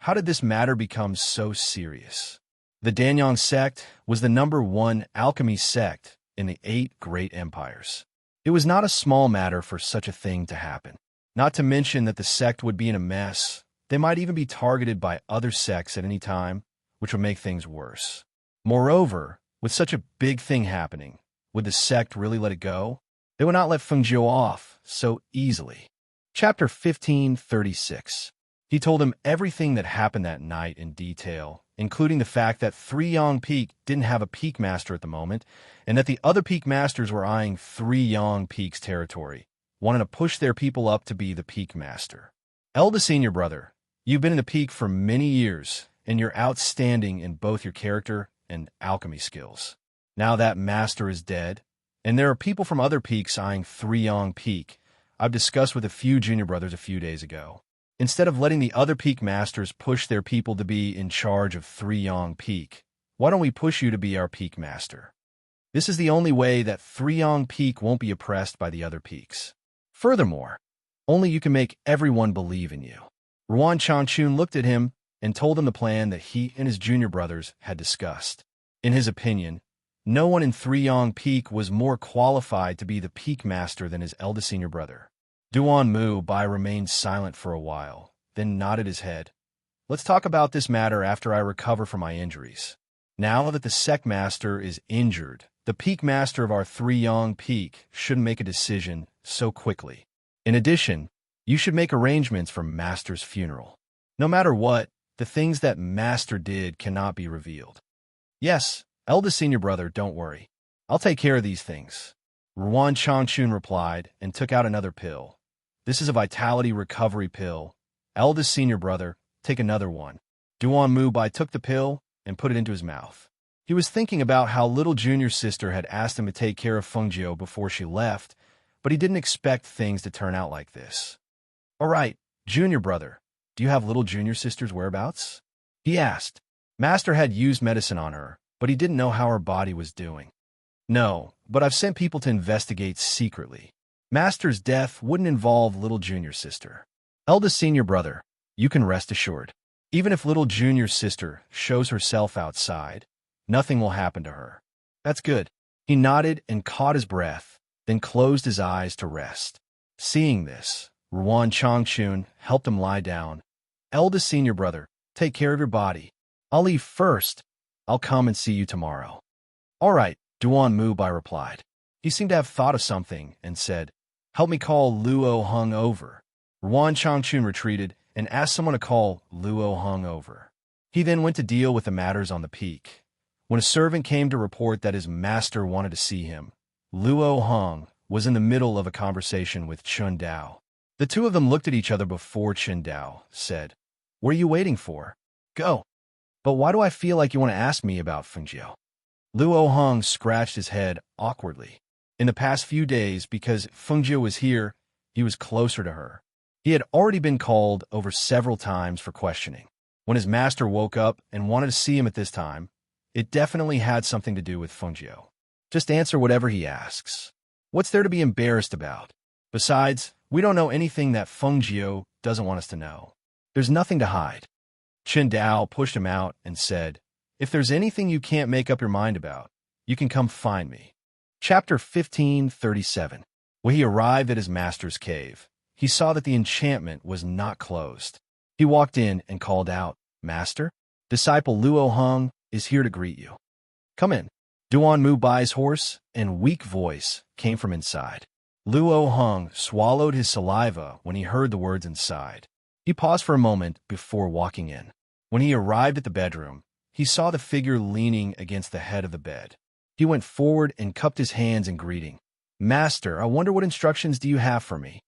How did this matter become so serious? The Danyang sect was the #1 alchemy sect in the 8 great empires. It was not a small matter for such a thing to happen. Not to mention that the sect would be in a mess. They might even be targeted by other sects at any time, which would make things worse. Moreover, with such a big thing happening, would the sect really let it go? They would not let Fengjiu off so easily. Chapter 1536. He told him everything that happened that night in detail, including the fact that Three Yang Peak didn't have a peak master at the moment, and that the other peak masters were eyeing Three Yang Peak's territory, wanting to push their people up to be the peak master. Eldest senior brother, you've been in the peak for many years, and you're outstanding in both your character and alchemy skills. Now that master is dead, and there are people from other peaks eyeing Three Yang Peak, I've discussed with a few junior brothers a few days ago. Instead of letting the other peak masters push their people to be in charge of Three Yang Peak, why don't we push you to be our peak master? This is the only way that Three Yang Peak won't be oppressed by the other peaks. Furthermore, only you can make everyone believe in you. Ruan Changchun looked at him and told him the plan that he and his junior brothers had discussed. In his opinion, no one in Three Yang Peak was more qualified to be the peak master than his eldest senior brother. Duan Mubai remained silent for a while, then nodded his head. Let's talk about this matter after I recover from my injuries. Now that the sect master is injured, the peak master of our Three Yang Peak shouldn't make a decision so quickly. In addition, you should make arrangements for Master's funeral. No matter what, the things that Master did cannot be revealed. Yes, eldest senior brother, don't worry. I'll take care of these things. Ruan Changchun replied and took out another pill. This is a vitality recovery pill. Eldest senior brother, take another one. Duan Mubai took the pill and put it into his mouth. He was thinking about how little junior sister had asked him to take care of Fengjiu before she left, but he didn't expect things to turn out like this. All right, junior brother, do you have little junior sister's whereabouts? He asked. Master had used medicine on her, but he didn't know how her body was doing. No, but I've sent people to investigate secretly. Master's death wouldn't involve little junior sister. Eldest senior brother, you can rest assured. Even if little junior sister shows herself outside, nothing will happen to her. That's good. He nodded and caught his breath, then closed his eyes to rest. Seeing this, Ruan Changchun helped him lie down. Eldest senior brother, take care of your body. I'll leave first. I'll come and see you tomorrow. All right, Duan Mubai replied. He seemed to have thought of something and said, help me call Luo Hung over. Ruan Changchun retreated and asked someone to call Luo Hung over. He then went to deal with the matters on the peak. When a servant came to report that his master wanted to see him, Luo Hung was in the middle of a conversation with Chun Dao. The two of them looked at each other before Chun Dao said, what are you waiting for? Go. But why do I feel like you want to ask me about Fengjiu? Luo Hung scratched his head awkwardly. In the past few days, because Fengjiu was here, he was closer to her. He had already been called over several times for questioning. When his master woke up and wanted to see him at this time, it definitely had something to do with Fengjiu. Just answer whatever he asks. What's there to be embarrassed about? Besides, we don't know anything that Fengjiu doesn't want us to know. There's nothing to hide. Chen Dao pushed him out and said, if there's anything you can't make up your mind about, you can come find me. Chapter 1537. When he arrived at his master's cave, he saw that the enchantment was not closed. He walked in and called out, Master, disciple Luo Hung is here to greet you. Come in. Duan Mu Bai's hoarse and weak voice came from inside. Luo Hung swallowed his saliva when he heard the words inside. He paused for a moment before walking in. When he arrived at the bedroom, he saw the figure leaning against the head of the bed. He went forward and cupped his hands in greeting. "Master, I wonder what instructions do you have for me?"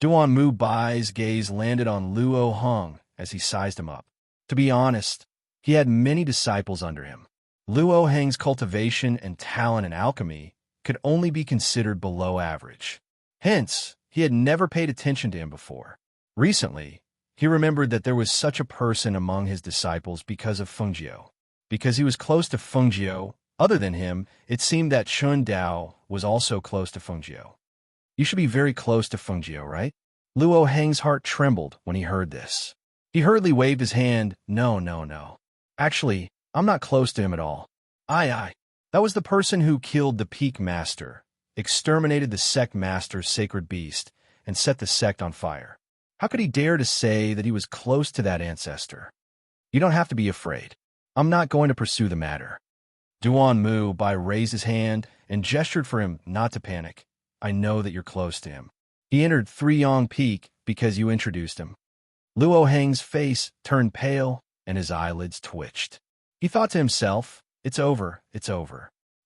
Duan Mu Bai's gaze landed on Luo Hung as he sized him up. To be honest, he had many disciples under him. Luo Heng's cultivation and talent in alchemy could only be considered below average. Hence, he had never paid attention to him before. Recently, he remembered that there was such a person among his disciples because of Fengjiu. Because he was close to Fengjiu, other than him, it seemed that Chun Dao was also close to Fengjiu. You should be very close to Fengjiu, right? Luo Heng's heart trembled when he heard this. He hurriedly waved his hand. No. Actually, I'm not close to him at all. Aye. That was the person who killed the Peak Master, exterminated the sect master's sacred beast, and set the sect on fire. How could he dare to say that he was close to that ancestor? You don't have to be afraid. I'm not going to pursue the matter. Duan Mu Bai raised his hand and gestured for him not to panic. I know that you're close to him. He entered Three Yong Peak because you introduced him. Luo Heng's face turned pale and his eyelids twitched. He thought to himself, it's over.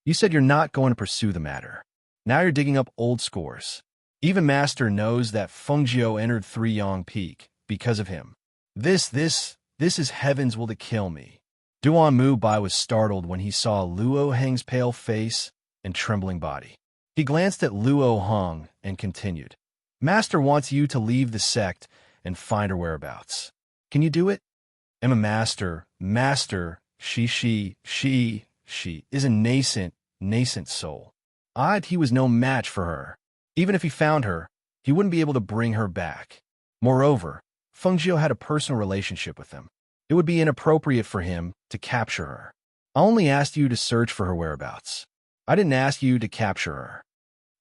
You said you're not going to pursue the matter. Now you're digging up old scores. Even Master knows that Fengjiu entered Three Yong Peak because of him. This is heaven's will to kill me. Duan Mu Bai was startled when he saw Luo Heng's pale face and trembling body. He glanced at Luo Heng and continued, Master wants you to leave the sect and find her whereabouts. Can you do it? Emma Master, she is a nascent soul. He was no match for her. Even if he found her, he wouldn't be able to bring her back. Moreover, Fengjiu had a personal relationship with him. It would be inappropriate for him to capture her. I only asked you to search for her whereabouts. I didn't ask you to capture her.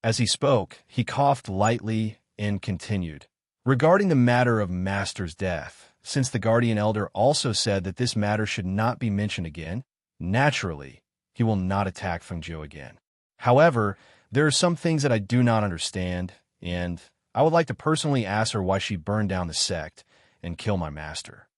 As he spoke, he coughed lightly and continued. Regarding the matter of Master's death, since the Guardian Elder also said that this matter should not be mentioned again, naturally, he will not attack Fengjiu again. However, there are some things that I do not understand, and I would like to personally ask her why she burned down the sect and kill my master.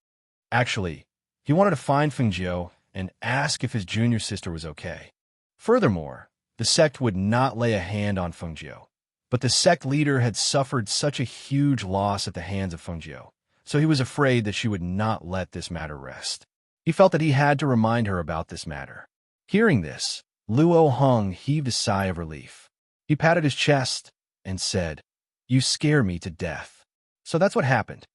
Actually, he wanted to find Fengjiu and ask if his junior sister was okay. Furthermore, the sect would not lay a hand on Fengjiu, but the sect leader had suffered such a huge loss at the hands of Fengjiu, so he was afraid that she would not let this matter rest. He felt that he had to remind her about this matter. Hearing this, Luo Heng heaved a sigh of relief. He patted his chest and said, You scare me to death. So that's what happened.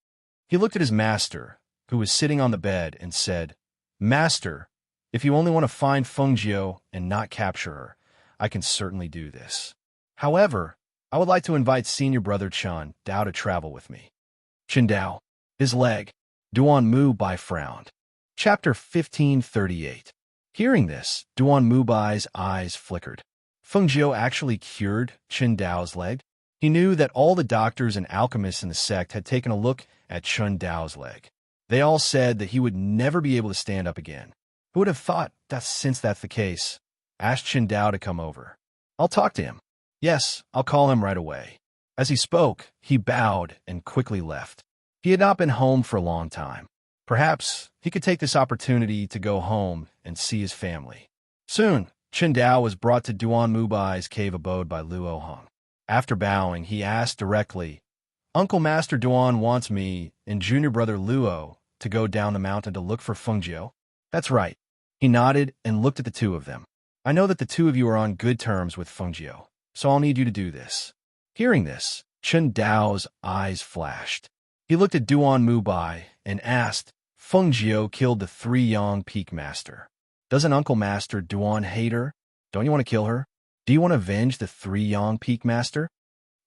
He looked at his master, who was sitting on the bed, and said, Master, if you only want to find Fengjiu and not capture her, I can certainly do this. However, I would like to invite senior brother Chun Dao to travel with me. Chun Dao, his leg. Duan Mu Bai frowned. Chapter 1538. Hearing this, Duan Mu Bai's eyes flickered. Fengjiu actually cured Chun Dao's leg? He knew that all the doctors and alchemists in the sect had taken a look at Chun Dao's leg. They all said that he would never be able to stand up again. Who would have thought that since that's the case? Ask Chun Dao to come over. I'll talk to him. Yes, I'll call him right away. As he spoke, he bowed and quickly left. He had not been home for a long time. Perhaps he could take this opportunity to go home and see his family. Soon, Chun Dao was brought to Duan Mu Bai's cave abode by Luo Heng. After bowing, he asked directly, Uncle Master Duan wants me and junior brother Luo to go down the mountain to look for Fengjiu? That's right. He nodded and looked at the two of them. I know that the two of you are on good terms with Fengjiu, so I'll need you to do this. Hearing this, Chun Dao's eyes flashed. He looked at Duan Mu Bai and asked, Fengjiu killed the Three Yong Peak Master. Doesn't Uncle Master Duan hate her? Don't you want to kill her? Do you want to avenge the Three Yong Peak Master?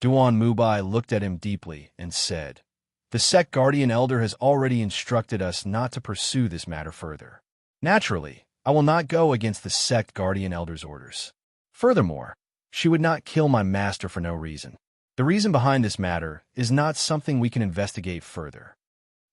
Duan Mu Bai looked at him deeply and said, The sect Guardian Elder has already instructed us not to pursue this matter further. Naturally, I will not go against the sect Guardian Elder's orders. Furthermore, she would not kill my master for no reason. The reason behind this matter is not something we can investigate further.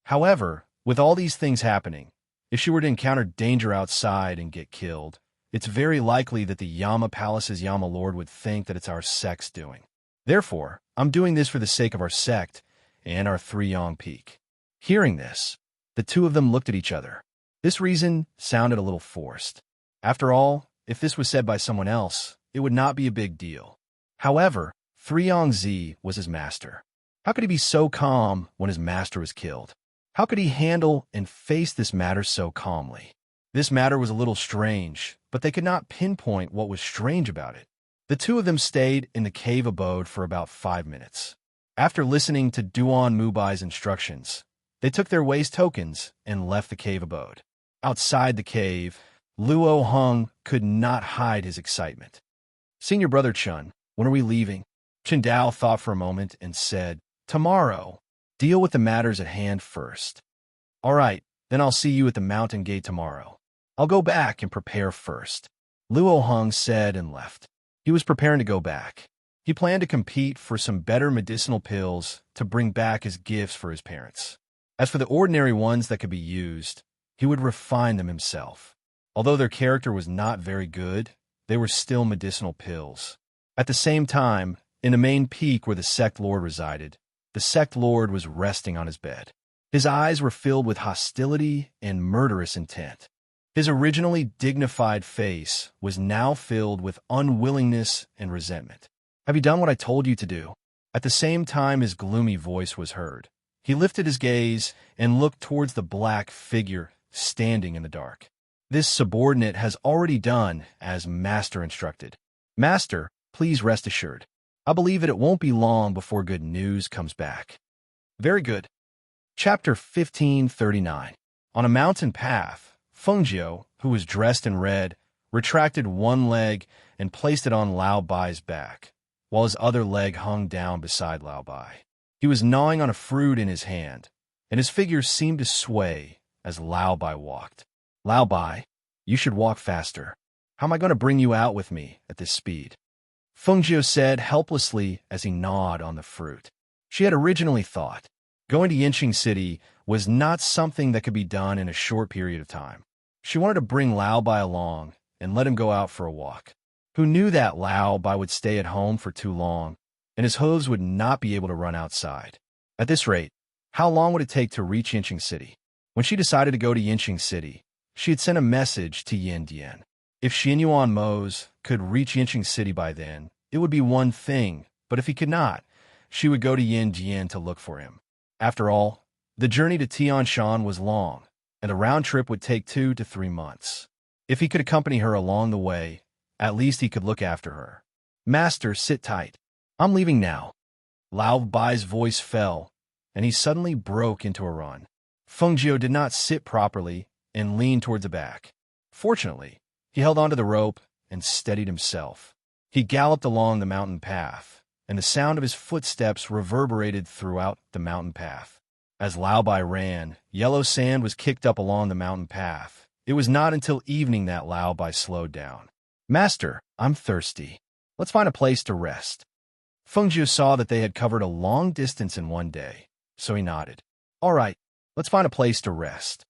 However, with all these things happening, if she were to encounter danger outside and get killed, it's very likely that the Yama Palace's Yama Lord would think that it's our sect's doing. Therefore, I'm doing this for the sake of our sect and our Three-Yong Peak." Hearing this, the two of them looked at each other. This reason sounded a little forced. After all, if this was said by someone else, it would not be a big deal. However, Three-Yong-zi was his master. How could he be so calm when his master was killed? How could he handle and face this matter so calmly? This matter was a little strange, but they could not pinpoint what was strange about it. The two of them stayed in the cave abode for about 5 minutes. After listening to Duan Mubai's instructions, they took their waste tokens and left the cave abode. Outside the cave, Luo Hung could not hide his excitement. "Senior brother Chun, when are we leaving?" Chen Dao thought for a moment and said, "Tomorrow. Deal with the matters at hand first." "All right, then I'll see you at the mountain gate tomorrow. I'll go back and prepare first," Luo Hung said and left. He was preparing to go back. He planned to compete for some better medicinal pills to bring back as gifts for his parents. As for the ordinary ones that could be used, he would refine them himself. Although their character was not very good, they were still medicinal pills. At the same time, in the main peak where the sect lord resided, the sect lord was resting on his bed. His eyes were filled with hostility and murderous intent. His originally dignified face was now filled with unwillingness and resentment. "Have you done what I told you to do?" At the same time his gloomy voice was heard. He lifted his gaze and looked towards the black figure standing in the dark. This subordinate has already done as Master instructed. "Master, please rest assured. I believe that it won't be long before good news comes back." Very good. Chapter 1539. On a mountain path, Fengjiu, who was dressed in red, retracted one leg and placed it on Lao Bai's back, while his other leg hung down beside Lao Bai. He was gnawing on a fruit in his hand, and his figure seemed to sway as Lao Bai walked. "Lao Bai, you should walk faster. How am I going to bring you out with me at this speed?" Fengjiu said helplessly as he gnawed on the fruit. She had originally thought going to Yinqing City was not something that could be done in a short period of time. She wanted to bring Lao Bai along and let him go out for a walk. Who knew that Lao Bai would stay at home for too long, and his hooves would not be able to run outside? At this rate, how long would it take to reach Yinqing City? When she decided to go to Yinqing City, she had sent a message to Yin Dian. If Xinyuan Mose could reach Yinqing City by then, it would be one thing, but if he could not, she would go to Yin Dian to look for him. After all, the journey to Tianshan was long, and the round trip would take 2 to 3 months. If he could accompany her along the way, at least he could look after her. "Master, sit tight. I'm leaving now." Lao Bai's voice fell, and he suddenly broke into a run. Fengjiu did not sit properly and leaned towards the back. Fortunately, he held onto the rope and steadied himself. He galloped along the mountain path, and the sound of his footsteps reverberated throughout the mountain path. As Lao Bai ran, yellow sand was kicked up along the mountain path. It was not until evening that Lao Bai slowed down. "Master, I'm thirsty. Let's find a place to rest." Fengjiu saw that they had covered a long distance in one day, so he nodded. "All right, let's find a place to rest."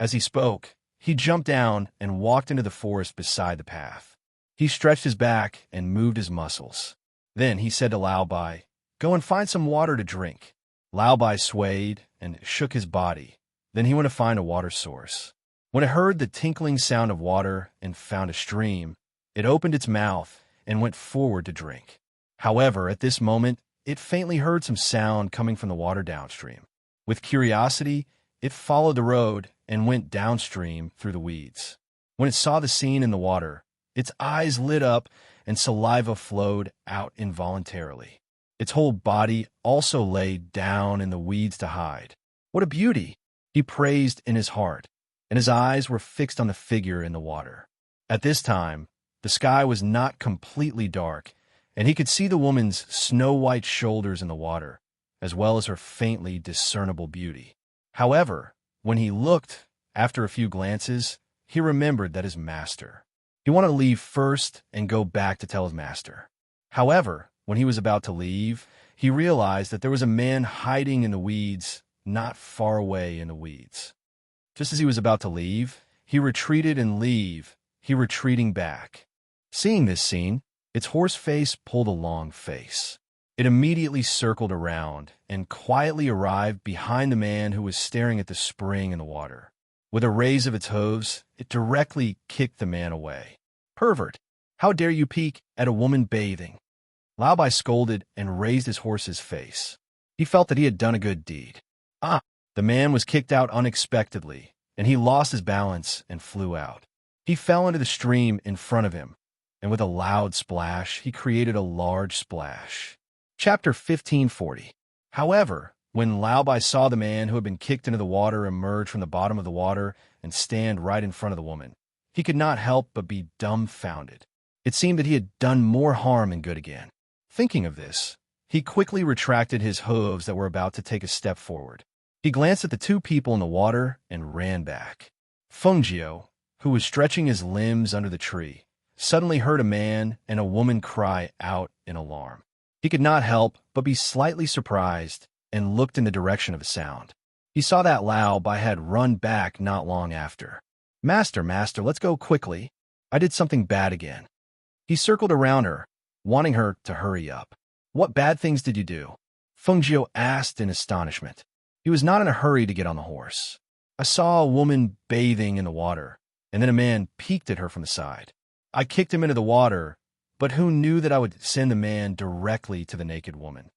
As he spoke, he jumped down and walked into the forest beside the path. He stretched his back and moved his muscles. Then he said to Lao Bai, "Go and find some water to drink." Lao Bai swayed and shook his body. Then he went to find a water source. When it heard the tinkling sound of water and found a stream, it opened its mouth and went forward to drink. However, at this moment, it faintly heard some sound coming from the water downstream. With curiosity, it followed the road and went downstream through the weeds. When it saw the scene in the water, its eyes lit up and saliva flowed out involuntarily. Its whole body also lay down in the weeds to hide. "What a beauty!" he praised in his heart, and his eyes were fixed on the figure in the water. At this time, the sky was not completely dark, and he could see the woman's snow-white shoulders in the water, as well as her faintly discernible beauty. However, when he looked, after a few glances, he remembered that his master. He wanted to leave first and go back to tell his master. However, when he was about to leave, he realized that there was a man hiding in the weeds, not far away in the weeds. Just as he was about to leave, he retreated and he retreating back. Seeing this scene, its horse face pulled a long face. It immediately circled around and quietly arrived behind the man who was staring at the spring in the water. With a raise of its hooves, it directly kicked the man away. "Pervert! How dare you peek at a woman bathing?" Lao Bai scolded and raised his horse's face. He felt that he had done a good deed. Ah! The man was kicked out unexpectedly, and he lost his balance and flew out. He fell into the stream in front of him, and with a loud splash, he created a large splash. Chapter 1540. However, when Lao Bai saw the man who had been kicked into the water emerge from the bottom of the water and stand right in front of the woman, he could not help but be dumbfounded. It seemed that he had done more harm than good again. Thinking of this, he quickly retracted his hooves that were about to take a step forward. He glanced at the two people in the water and ran back. Fengjiu, who was stretching his limbs under the tree, suddenly heard a man and a woman cry out in alarm. He could not help but be slightly surprised and looked in the direction of the sound. He saw that Lao Bai had run back not long after. Master, let's go quickly. I did something bad again." He circled around her, wanting her to hurry up. "What bad things did you do?" Fengjiu asked in astonishment. He was not in a hurry to get on the horse. "I saw a woman bathing in the water, and then a man peeked at her from the side. I kicked him into the water, but who knew that I would send the man directly to the naked woman?"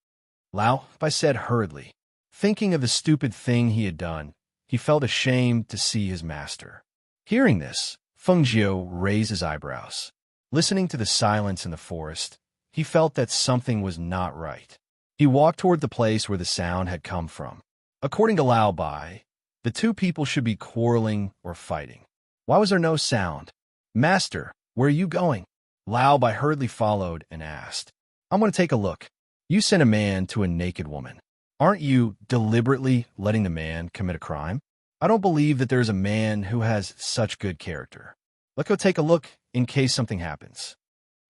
Lao Bai said hurriedly. Thinking of the stupid thing he had done, he felt ashamed to see his master. Hearing this, Fengjiu raised his eyebrows. Listening to the silence in the forest, he felt that something was not right. He walked toward the place where the sound had come from. According to Lao Bai, the two people should be quarreling or fighting. Why was there no sound? "Master, where are you going?" Lao Bai hurriedly followed and asked. "I'm going to take a look. You sent a man to a naked woman. Aren't you deliberately letting the man commit a crime? I don't believe that there's a man who has such good character. Let's go take a look in case something happens."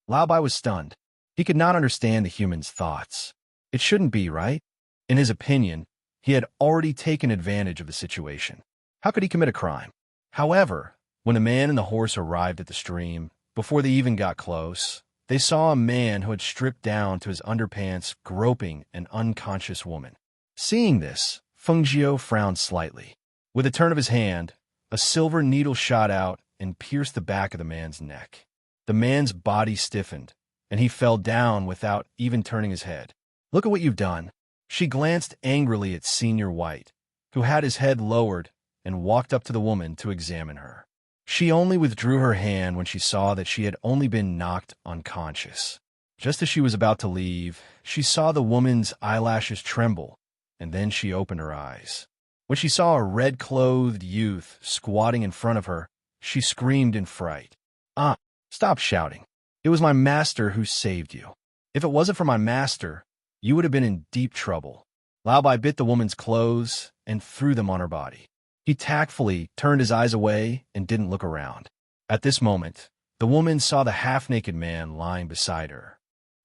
Lao Bai was stunned. He could not understand the human's thoughts. It shouldn't be, right? In his opinion, he had already taken advantage of the situation. How could he commit a crime? However, when the man and the horse arrived at the stream, before they even got close, they saw a man who had stripped down to his underpants groping an unconscious woman. Seeing this, Fengjiu frowned slightly. With a turn of his hand, a silver needle shot out and pierced the back of the man's neck. The man's body stiffened, and he fell down without even turning his head. "Look at what you've done." She glanced angrily at Senior White, who had his head lowered and walked up to the woman to examine her. She only withdrew her hand when she saw that she had only been knocked unconscious. Just as she was about to leave, she saw the woman's eyelashes tremble, and then she opened her eyes. When she saw a red-clothed youth squatting in front of her, she screamed in fright. "Ah, stop shouting. It was my master who saved you. If it wasn't for my master, you would have been in deep trouble." Lao Bai bit the woman's clothes and threw them on her body. He tactfully turned his eyes away and didn't look around. At this moment, the woman saw the half-naked man lying beside her.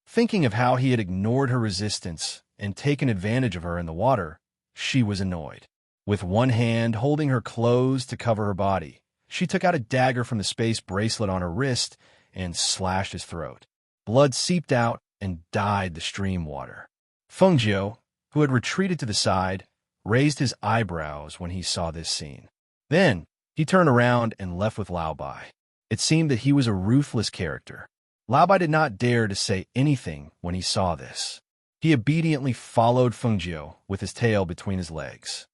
Thinking of how he had ignored her resistance and taken advantage of her in the water, she was annoyed. With one hand holding her clothes to cover her body, she took out a dagger from the space bracelet on her wrist and slashed his throat. Blood seeped out and dyed the stream water. Fengjiu, who had retreated to the side, raised his eyebrows when he saw this scene. Then, he turned around and left with Lao Bai. It seemed that he was a ruthless character. Lao Bai did not dare to say anything when he saw this. He obediently followed Fengjiu with his tail between his legs.